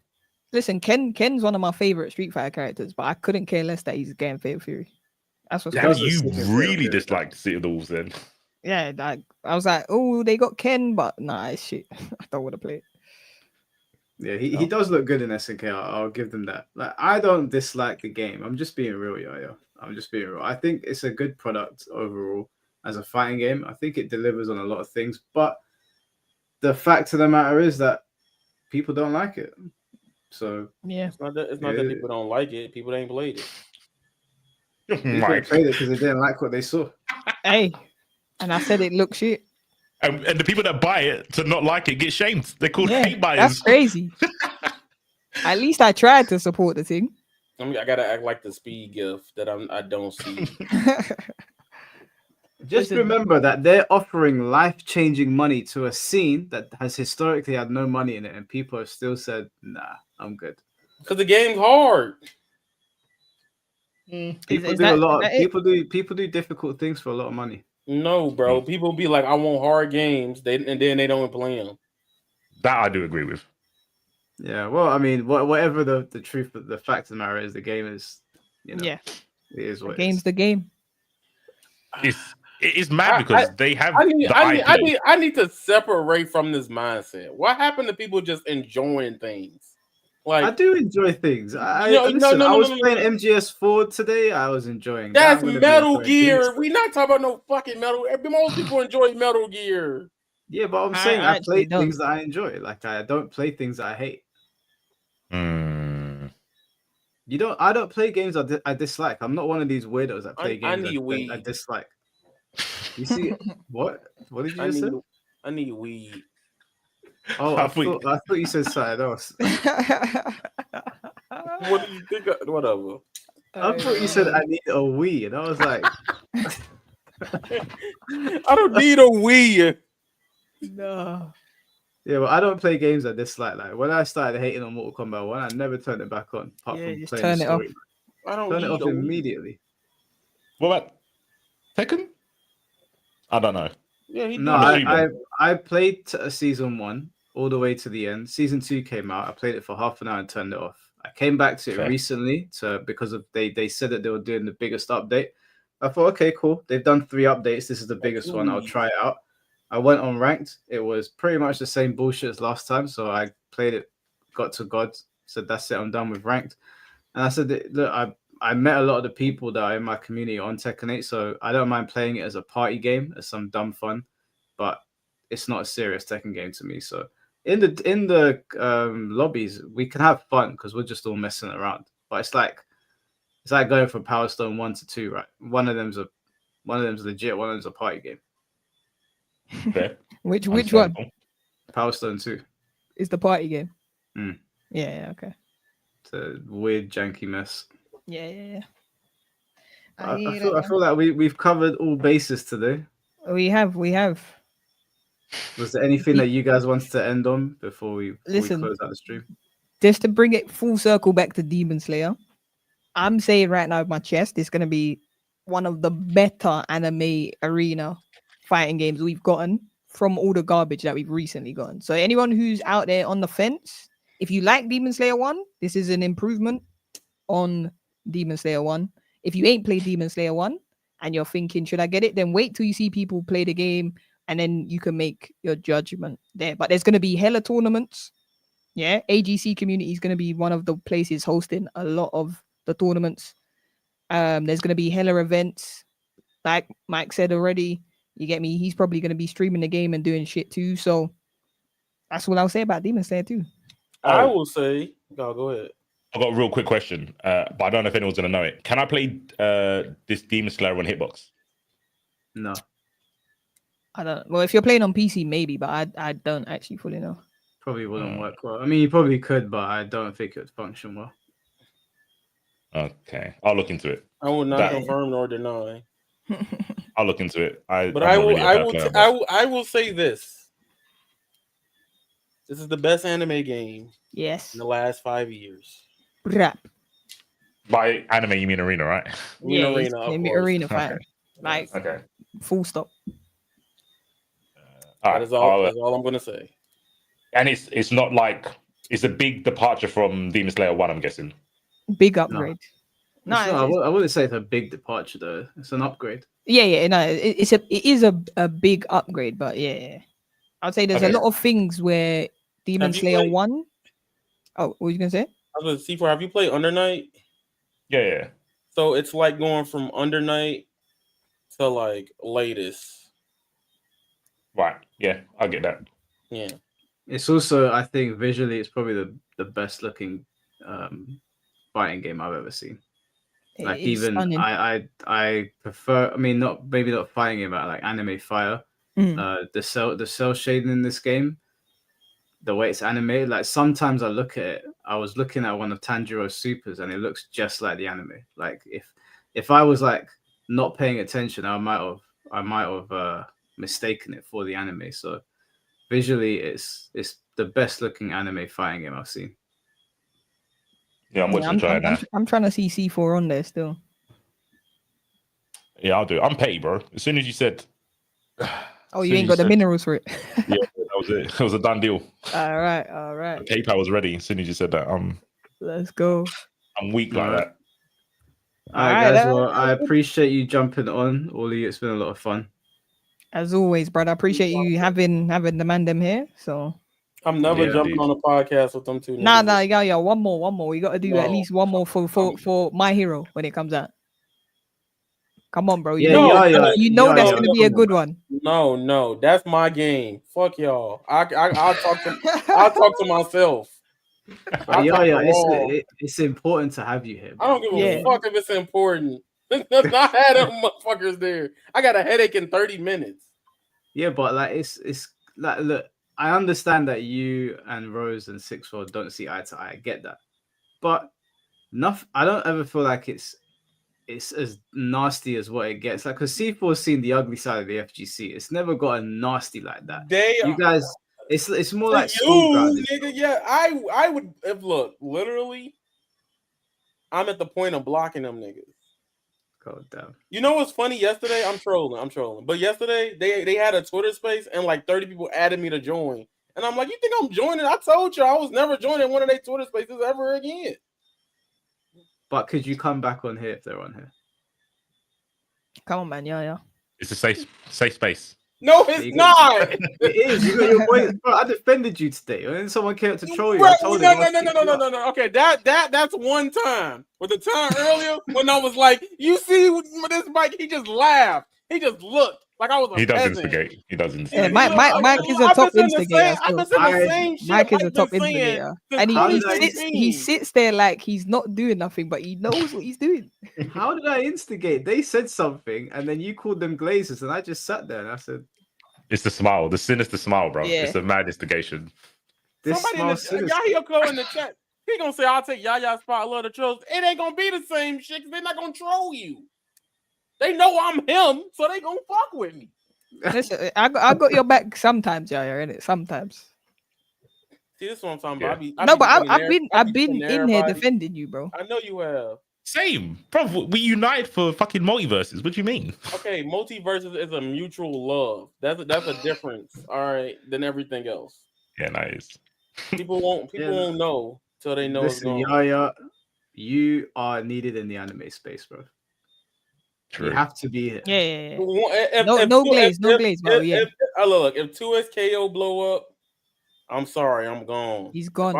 Listen, Ken's one of my favorite Street Fighter characters, but I couldn't care less that he's getting Fatal Fury. That's what's you really disliked City of the Wolves then. Yeah, I was like, oh, they got Ken, but nah, it's shit. I don't want to play it. Yeah, he does look good in SNK. I'll give them that. Like, I don't dislike the game. I'm just being real, yo. I'm just being real. I think it's a good product overall as a fighting game. I think it delivers on a lot of things, but the fact of the matter is that people don't like it. So yeah, it's not that people don't like it. People ain't played it. They played it because they didn't like what they saw. Hey, and I said it looks shit. And the people that buy it to not like it get shamed. They're called hate buyers. That's crazy. At least I tried to support the thing. I gotta act like the speed gift that I don't see. Just remember that they're offering life-changing money to a scene that has historically had no money in it, and people have still said, "Nah, I'm good." Because the game's hard. People do difficult things for a lot of money. No, bro. People be like, "I want hard games," and then they don't play them. That I do agree with. Yeah, well, I mean, whatever the truth, the fact of the matter is, the game is, yeah, it is what the game's it is. the game. It's mad because they have the IP. I need to separate from this mindset. What happened to people just enjoying things? Like I do enjoy things. I was playing MGS4 today. I was enjoying. That's that. I'm gonna be Metal enjoying Gear. We not talking about no fucking Metal. Most people enjoy Metal Gear. Yeah, but I'm saying I play things that I enjoy. Like I don't play things that I hate. I don't play games I dislike. I'm not one of these weirdos that play games I dislike. You see what? What did you just say? I need weed. Oh, I thought you said something else. What do you think? Whatever. I thought you said I need a Wii, and I was like, I don't need a Wii. No. Yeah, but I don't play games I dislike. Like when I started hating on Mortal Kombat 1, I never turned it back on. Apart from just playing turn the it off. story. I don't turn it need off a Wii. immediately. What about Tekken? I don't know. Yeah, No, I played season 1 all the way to the end. Season 2 came out. I played it for half an hour and turned it off. I came back to it recently because of they said that they were doing the biggest update. I thought, okay, cool. They've done 3 updates. This is the biggest one. I'll try it out. I went on ranked. It was pretty much the same bullshit as last time. So I played it, got to God, said that's it. I'm done with ranked. And I said, look, I met a lot of the people that are in my community on Tekken 8, so I don't mind playing it as a party game, as some dumb fun, but it's not a serious Tekken game to me. So in the lobbies, we can have fun because we're just all messing around. But it's like going from Power Stone 1 to 2, right? One of them's legit, one of them's a party game. Okay. Which one? Power Stone 2 is the party game. Yeah, okay. It's a weird, janky mess. Yeah. I feel like we've covered all bases today. We have. Was there anything that you guys wanted to end on before we Listen, close out the stream? Just to bring it full circle back to Demon Slayer, I'm saying right now with my chest, it's going to be one of the better anime arena fighting games we've gotten from all the garbage that we've recently gotten. So anyone who's out there on the fence, if you like Demon Slayer 1, this is an improvement on Demon Slayer 1. If you ain't played Demon Slayer 1 and you're thinking, should I get it? Then wait till you see people play the game and then you can make your judgment there. But there's going to be hella tournaments. Yeah, AGC community is going to be one of the places hosting a lot of the tournaments. There's going to be hella events. Like Mike said already, you get me? He's probably going to be streaming the game and doing shit too. So that's what I'll say about Demon Slayer 2. I will say, go ahead. I've got a real quick question, but I don't know if anyone's going to know it. Can I play this Demon Slayer on Hitbox? No. I don't. Well, if you're playing on PC, maybe, but I don't actually fully know. Probably wouldn't work well. I mean, you probably could, but I don't think it would function well. Okay, I'll look into it. I will not confirm nor deny. I'll look into it. I will say this. This is the best anime game. Yes. In the last 5 years. Rap. By anime, you mean arena, right? Yeah, arena Okay. fighter. Like, full stop. That is all I'm gonna say. And it's not like it's a big departure from Demon Slayer 1, I'm guessing. Big upgrade. No, I wouldn't say it's a big departure though. It's an upgrade. Yeah. No, it is a big upgrade, but yeah. I'd say there's a lot of things where Demon Slayer 1. Oh, what were you gonna say? I was gonna C4. Have you played Under Night? Yeah. So it's like going from Under Night to like latest. Right. Yeah, I get that. Yeah. It's also, I think, visually, it's probably the best looking fighting game I've ever seen. Like even stunning. I prefer. I mean, maybe not fighting game, but like Anime Fire. The cell shading in this game, the way it's animated. Like sometimes I look at it. I was looking at one of Tanjiro's supers, and it looks just like the anime. Like if I was like not paying attention, I might have mistaken it for the anime. So visually, it's the best looking anime fighting game I've seen. Yeah, I'm watching try it now. I'm trying to see C4 on there still. Yeah, I'll do it. I'm petty, bro. As soon as you said, oh, you ain't got the minerals for it. Yeah, was it. It was a done deal. All right. PayPal was ready as soon as you said that. Let's go. I'm weak like that. All right, guys. Well, I appreciate you jumping on, Ollie. It's been a lot of fun. As always, brother. I appreciate you having the Mandem here. So I'm never jumping on a podcast with them two. Nah, yeah. One more. We got to do at least one more for My Hero when it comes out. Come on, bro. You know that's gonna be a good one. No, that's my game. Fuck y'all. I'll talk to myself. It's important to have you here. I don't give a fuck if it's important. I had them motherfuckers there. I got a headache in 30 minutes. Yeah, but like it's like, look, I understand that you and Rose and Sixfold don't see eye to eye. I get that, but I don't ever feel like it's as nasty as what it gets. Like, because C4's seen the ugly side of the FGC. It's never gotten nasty like that. You guys, it's more like school grounding. Nigga. Yeah, I would if look literally. I'm at the point of blocking them niggas. God damn. You know what's funny? Yesterday, I'm trolling. But yesterday, they had a Twitter space and like 30 people added me to join. And I'm like, you think I'm joining? I told you I was never joining one of their Twitter spaces ever again. But could you come back on here if they're on here? Come on, man. Yeah. It's a safe space. No, it's not. It is. You got your voice. Bro, I defended you today. And then someone came up to troll you. Bro, I told no. Okay, that's one time. But the time earlier when I was like, you see this Mike, he just laughed. He just looked like I was a peasant. He does instigate. Mike is a top instigator. Mike is a top instigator. And he sits there like he's not doing nothing, but he knows what he's doing. How did I instigate? They said something, and then you called them glazers, and I just sat there and I said, "It's the smile, the sinister smile, bro. Yeah. It's a mad instigation." Somebody Yahya go in the chat. He gonna say, "I'll take Yaya's spot. I love the trolls." It ain't gonna be the same shit. They're not gonna troll you. They know I'm him, so they gonna fuck with me. Listen, I got your back sometimes, Yaya, innit? Sometimes. See, this is what I'm talking about. I've been in here defending you, bro. I know you have. Same, bro. We unite for fucking multiverses. What do you mean? Okay, multiverses is a mutual love. That's a difference, all right, than everything else. Yeah, nice. People won't know till they know it's going. Yaya, you are needed in the anime space, bro. True. You have to be here. Yeah. No glaze, bro. Look, if 2SKO blow up, I'm sorry, I'm gone. He's gone.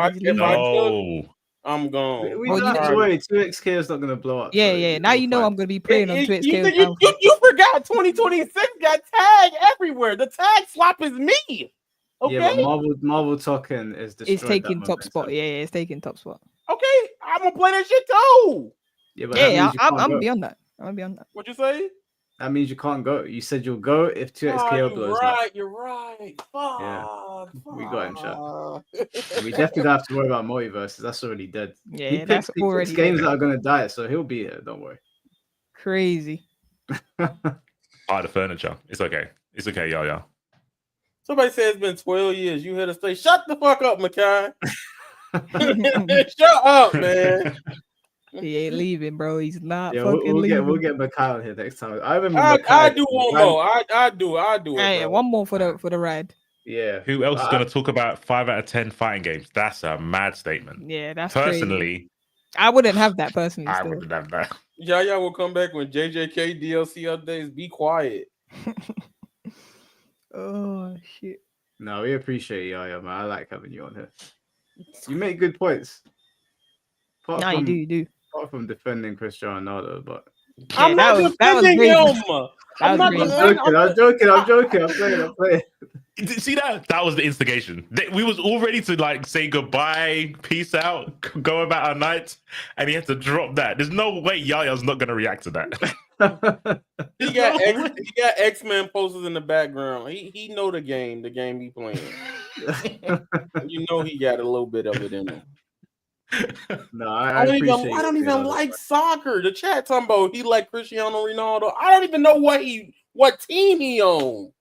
I'm gone. We don't have to worry. 2XK is not going to blow up. Yeah. Now you know I'm going to be praying on 2XK. You forgot 2026 got tagged everywhere. The tag swap is me. Okay. Yeah, but Marvel Token is It's taking top spot. Yeah, it's taking top spot. Okay, I'm gonna play that shit too. Yeah, I'm beyond that. What'd you say? That means you can't go. You said you'll go if 2XKO blows up. You're right. Fuck. Yeah. We got him shot. We definitely don't have to worry about multiverses. That's already dead. Yeah, he that's already games that are gonna die, so he'll be here. Don't worry. Crazy. Part of the furniture. It's okay. It's okay, y'all. Somebody said it's been 12 years. You here to stay? Shut the fuck up, Makai. Shut up, man. He ain't leaving, bro. He's not we'll leaving. We'll get Makai on here next time. I remember I do one more. I do it. Hey, one more for the ride. Yeah. Who else is going to talk about 5 out of 10 fighting games? That's a mad statement. Yeah, that's personally. Crazy. I wouldn't have that personally. I wouldn't have that. Yaya will come back when JJK DLC updates. Be quiet. Oh shit. No, we appreciate Yaya, man. I like having you on here. You make good points. You do. Apart from defending Cristiano Ronaldo, but I'm not defending him. I'm joking. I'm playing. See that? That was the instigation. We was all ready to like say goodbye, peace out, go about our night, and he had to drop that. There's no way Yaya's not gonna react to that. He got X-Men posters in the background. He know the game he playing. You know he got a little bit of it in him. No, I don't even like soccer. The chat talking about he like Cristiano Ronaldo. I don't even know what team he on.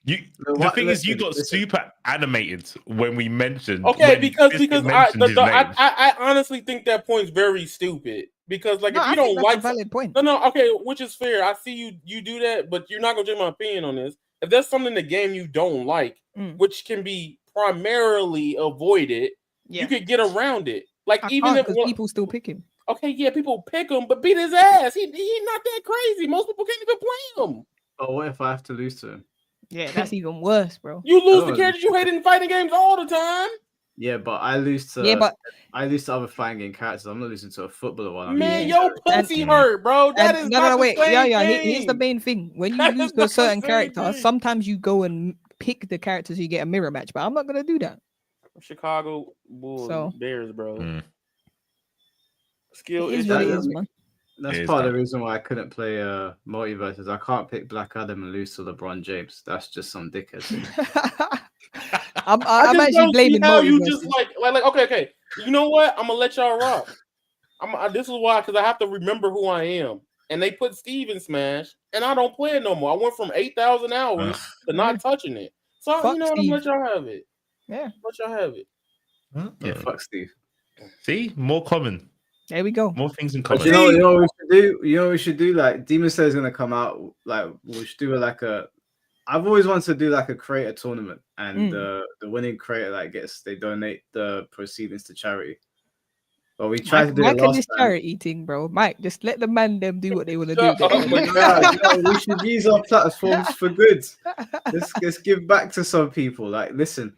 The thing is, you got super animated when we mentioned. Okay, because I honestly think that point's very stupid. Because like No, if I you think don't that's like a valid point. no, okay, which is fair. I see you do that, but you're not gonna change my opinion on this. If there's something in the game you don't like, which can be primarily avoided, you could get around it. Like I even can't if because people still pick him. okay, yeah, people pick him, but beat his ass. He's not that crazy. Most people can't even play him. But what if I have to lose to him? Yeah, that's even worse, bro. You lose I the don't characters you hate in fighting games all the time. Yeah, but I lose to I lose to other fighting game characters. I'm not losing to a footballer while I'm Man, using your pussy hurt, bro. That is no, not the wait, same Here's the thing. main thing: when you That lose is to a not the certain same character, thing. sometimes you go and pick the characters. You get a mirror match, but I'm not gonna do that. Chicago Bulls, So- Bears, bro. Mm. Skill It is issue. what it is, man. That's It is part of dumb. the reason why I couldn't play multiverses. I can't pick Black Adam and lose to LeBron James. That's just some dickhead thing. I'm just actually don't see blaming how you multiverses. just like okay. You know what? I'm gonna let y'all rock. This is why, because I have to remember who I am. And they put Steve in Smash, and I don't play it no more. I went from 8,000 hours to not touching it. So Fuck you know what? I'm Steve. let y'all have it. Yeah, Let y'all have it. Yeah, fuck Steve. See, more common. There we go. More things in But common. you know what we should do? You know what we should do? Like Demon Slayer is gonna come out. Like we should do I've always wanted to do like a creator tournament, and the winning creator they donate the proceedings to charity. But we tried to do it Mike and last this time. charity thing, bro. Mike, just let the man them do what they want to do. Shut up, Yeah, we should use our platforms for good. Let's give back to some people. Like, listen,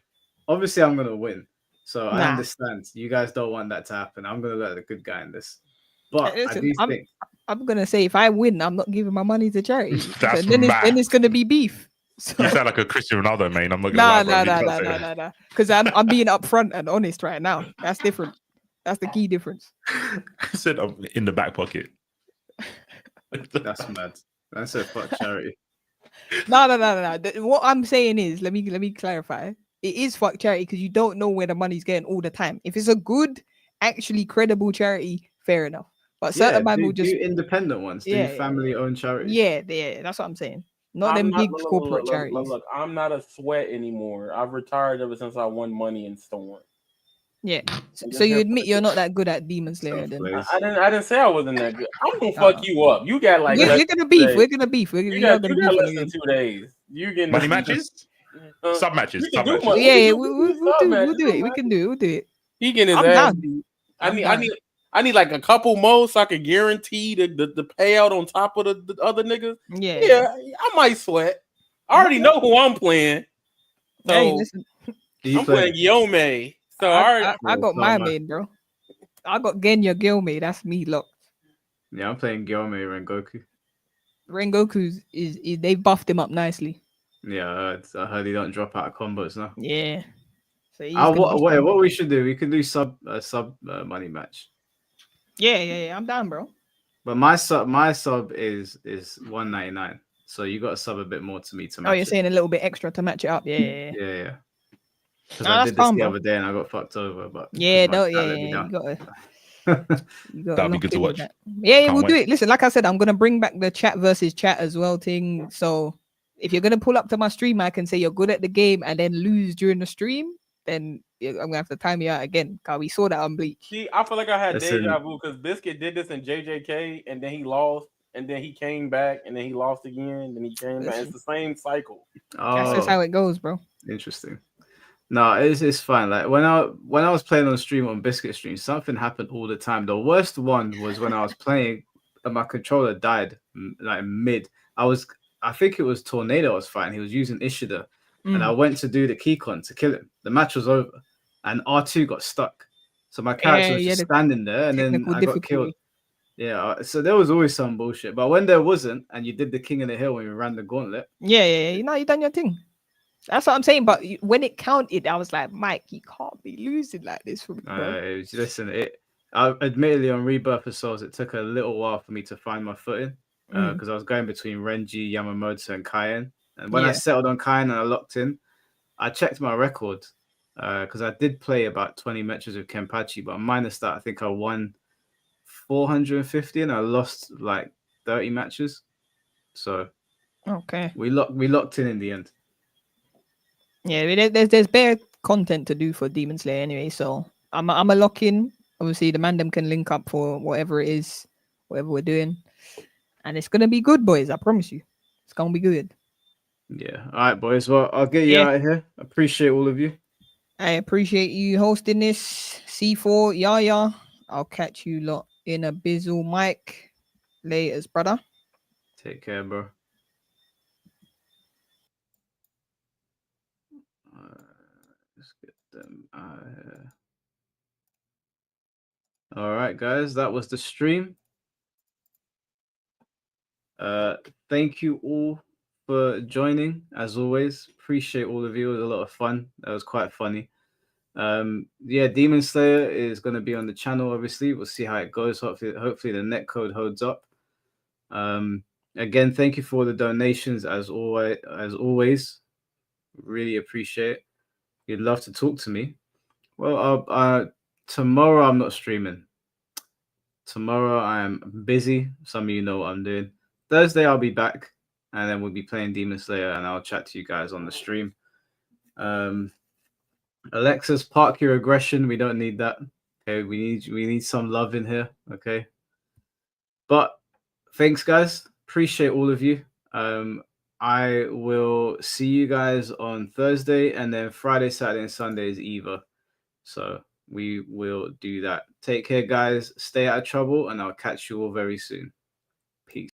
obviously I'm gonna win, so I Nah. understand you guys don't want that to happen. I'm gonna let the good guy in this, but Listen, I do think I'm gonna say if I win, I'm not giving my money to charity. That's then mad. it's gonna be beef. So, You sound like a Cristiano Ronaldo, man. I'm not gonna lie, bro. You can't say that. nah. Because I'm being upfront and honest right now. That's different. That's the key difference. I said I'm in the back pocket. that's mad. That's a fuck charity. No. What I'm saying is, let me clarify. It is fuck charity because you don't know where the money's going all the time. If it's a good, actually credible charity, fair enough. But certain man will just do independent ones. Do family-owned charities. Yeah. That's what I'm saying. Not them big corporate charities. Look, I'm not a sweat anymore. I've retired ever since I won money in Storm. Yeah. So you admit you're not that good at Demon Slayer then? I didn't say I wasn't that good. I'm gonna fuck you up. You got like We're gonna beef. We're gonna beef. You got less than 2 days. You getting Money matches? Sub matches. We'll do it. We can do it. We'll do it. He getting his I'm ass down. beat. I need like a couple more so I can guarantee the payout on top of the other niggas. Yeah, I might sweat. I already know who I'm playing. So Hey, listen. I'm playing Yome. So I got my main, bro. I got Genya Gilme. That's me, look. Yeah, I'm playing Gyome Rengoku. Rengoku's is they buffed him up nicely. Yeah, I heard he don't drop out of combos now. Yeah. So what we should do? We could do sub money match. Yeah. I'm down, bro. But my sub is 199. So you got to sub a bit more to me to match. Oh, you're saying a little bit extra to match it up. Yeah. Because No, I that's did this calm, the bro. other day and I got fucked over. But Yeah, my no, chat let me you down. gotta That'd be good to watch. that. Yeah, Can't we'll do wait. it. Listen, like I said, I'm gonna bring back the chat versus chat as well thing. So if you're gonna pull up to my stream, I can say you're good at the game and then lose during the stream. Then I'm gonna have to time you out again. Cause we saw that on Bleach. See, I feel like I had Listen. deja vu because Biscuit did this in JJK and then he lost and then he came back and then he lost again. Then he came back. It's the same cycle. That's just how it goes, bro. Interesting. No, it's fine. Like when I was playing on stream on Biscuit stream, something happened all the time. The worst one was when I was playing and my controller died like mid. I think it was Tornado I was fighting. He was using Ishida, and I went to do the Keycon to kill him. The match was over, and R2 got stuck. So my character was just standing there, and then I got killed. Yeah, so there was always some bullshit. But when there wasn't, and you did the King of the Hill when you ran the gauntlet. Yeah. You know, you done your thing. That's what I'm saying. But when it counted, I was like, Mike, you can't be losing like this for me, bro. Admittedly on Rebirth of Souls, it took a little while for me to find my footing because I was going between Renji, Yamamoto, and Kaien. And when I settled on Kaien and I locked in, I checked my record because I did play about 20 matches with Kenpachi, but minus that, I think I won 450 and I lost like 30 matches. So okay, we locked in the end. Yeah, there's bare content to do for Demon Slayer anyway, so I'm a lock in. obviously the mandem can link up for whatever it is, whatever we're doing, and it's gonna be good, boys. I promise you, it's gonna be good. Yeah. All right, boys. Well, I'll get you out of here. Appreciate all of you. I appreciate you hosting this. C4 Yaya. I'll catch you lot in a bizzle, Mike. Laters, brother. Take care, bro. Let's get them out of here. All right, guys, that was the stream. Thank you all for joining. As always, appreciate all of you. It was a lot of fun. That was quite funny. Yeah, Demon Slayer is going to be on the channel. Obviously, we'll see how it goes. Hopefully the netcode holds up. Again, thank you for the donations as always. Really appreciate it. You'd love to talk to me. Well, tomorrow I'm not streaming. Tomorrow I'm busy. Some of you know what I'm doing. Thursday I'll be back, and then we'll be playing Demon Slayer, and I'll chat to you guys on the stream. Alexis, park your aggression. We don't need that. Okay, we need some love in here. Okay. But thanks, guys. Appreciate all of you. I will see you guys on Thursday, and then Friday, Saturday, and Sunday is Eva. So we will do that. Take care, guys. Stay out of trouble, and I'll catch you all very soon. Peace.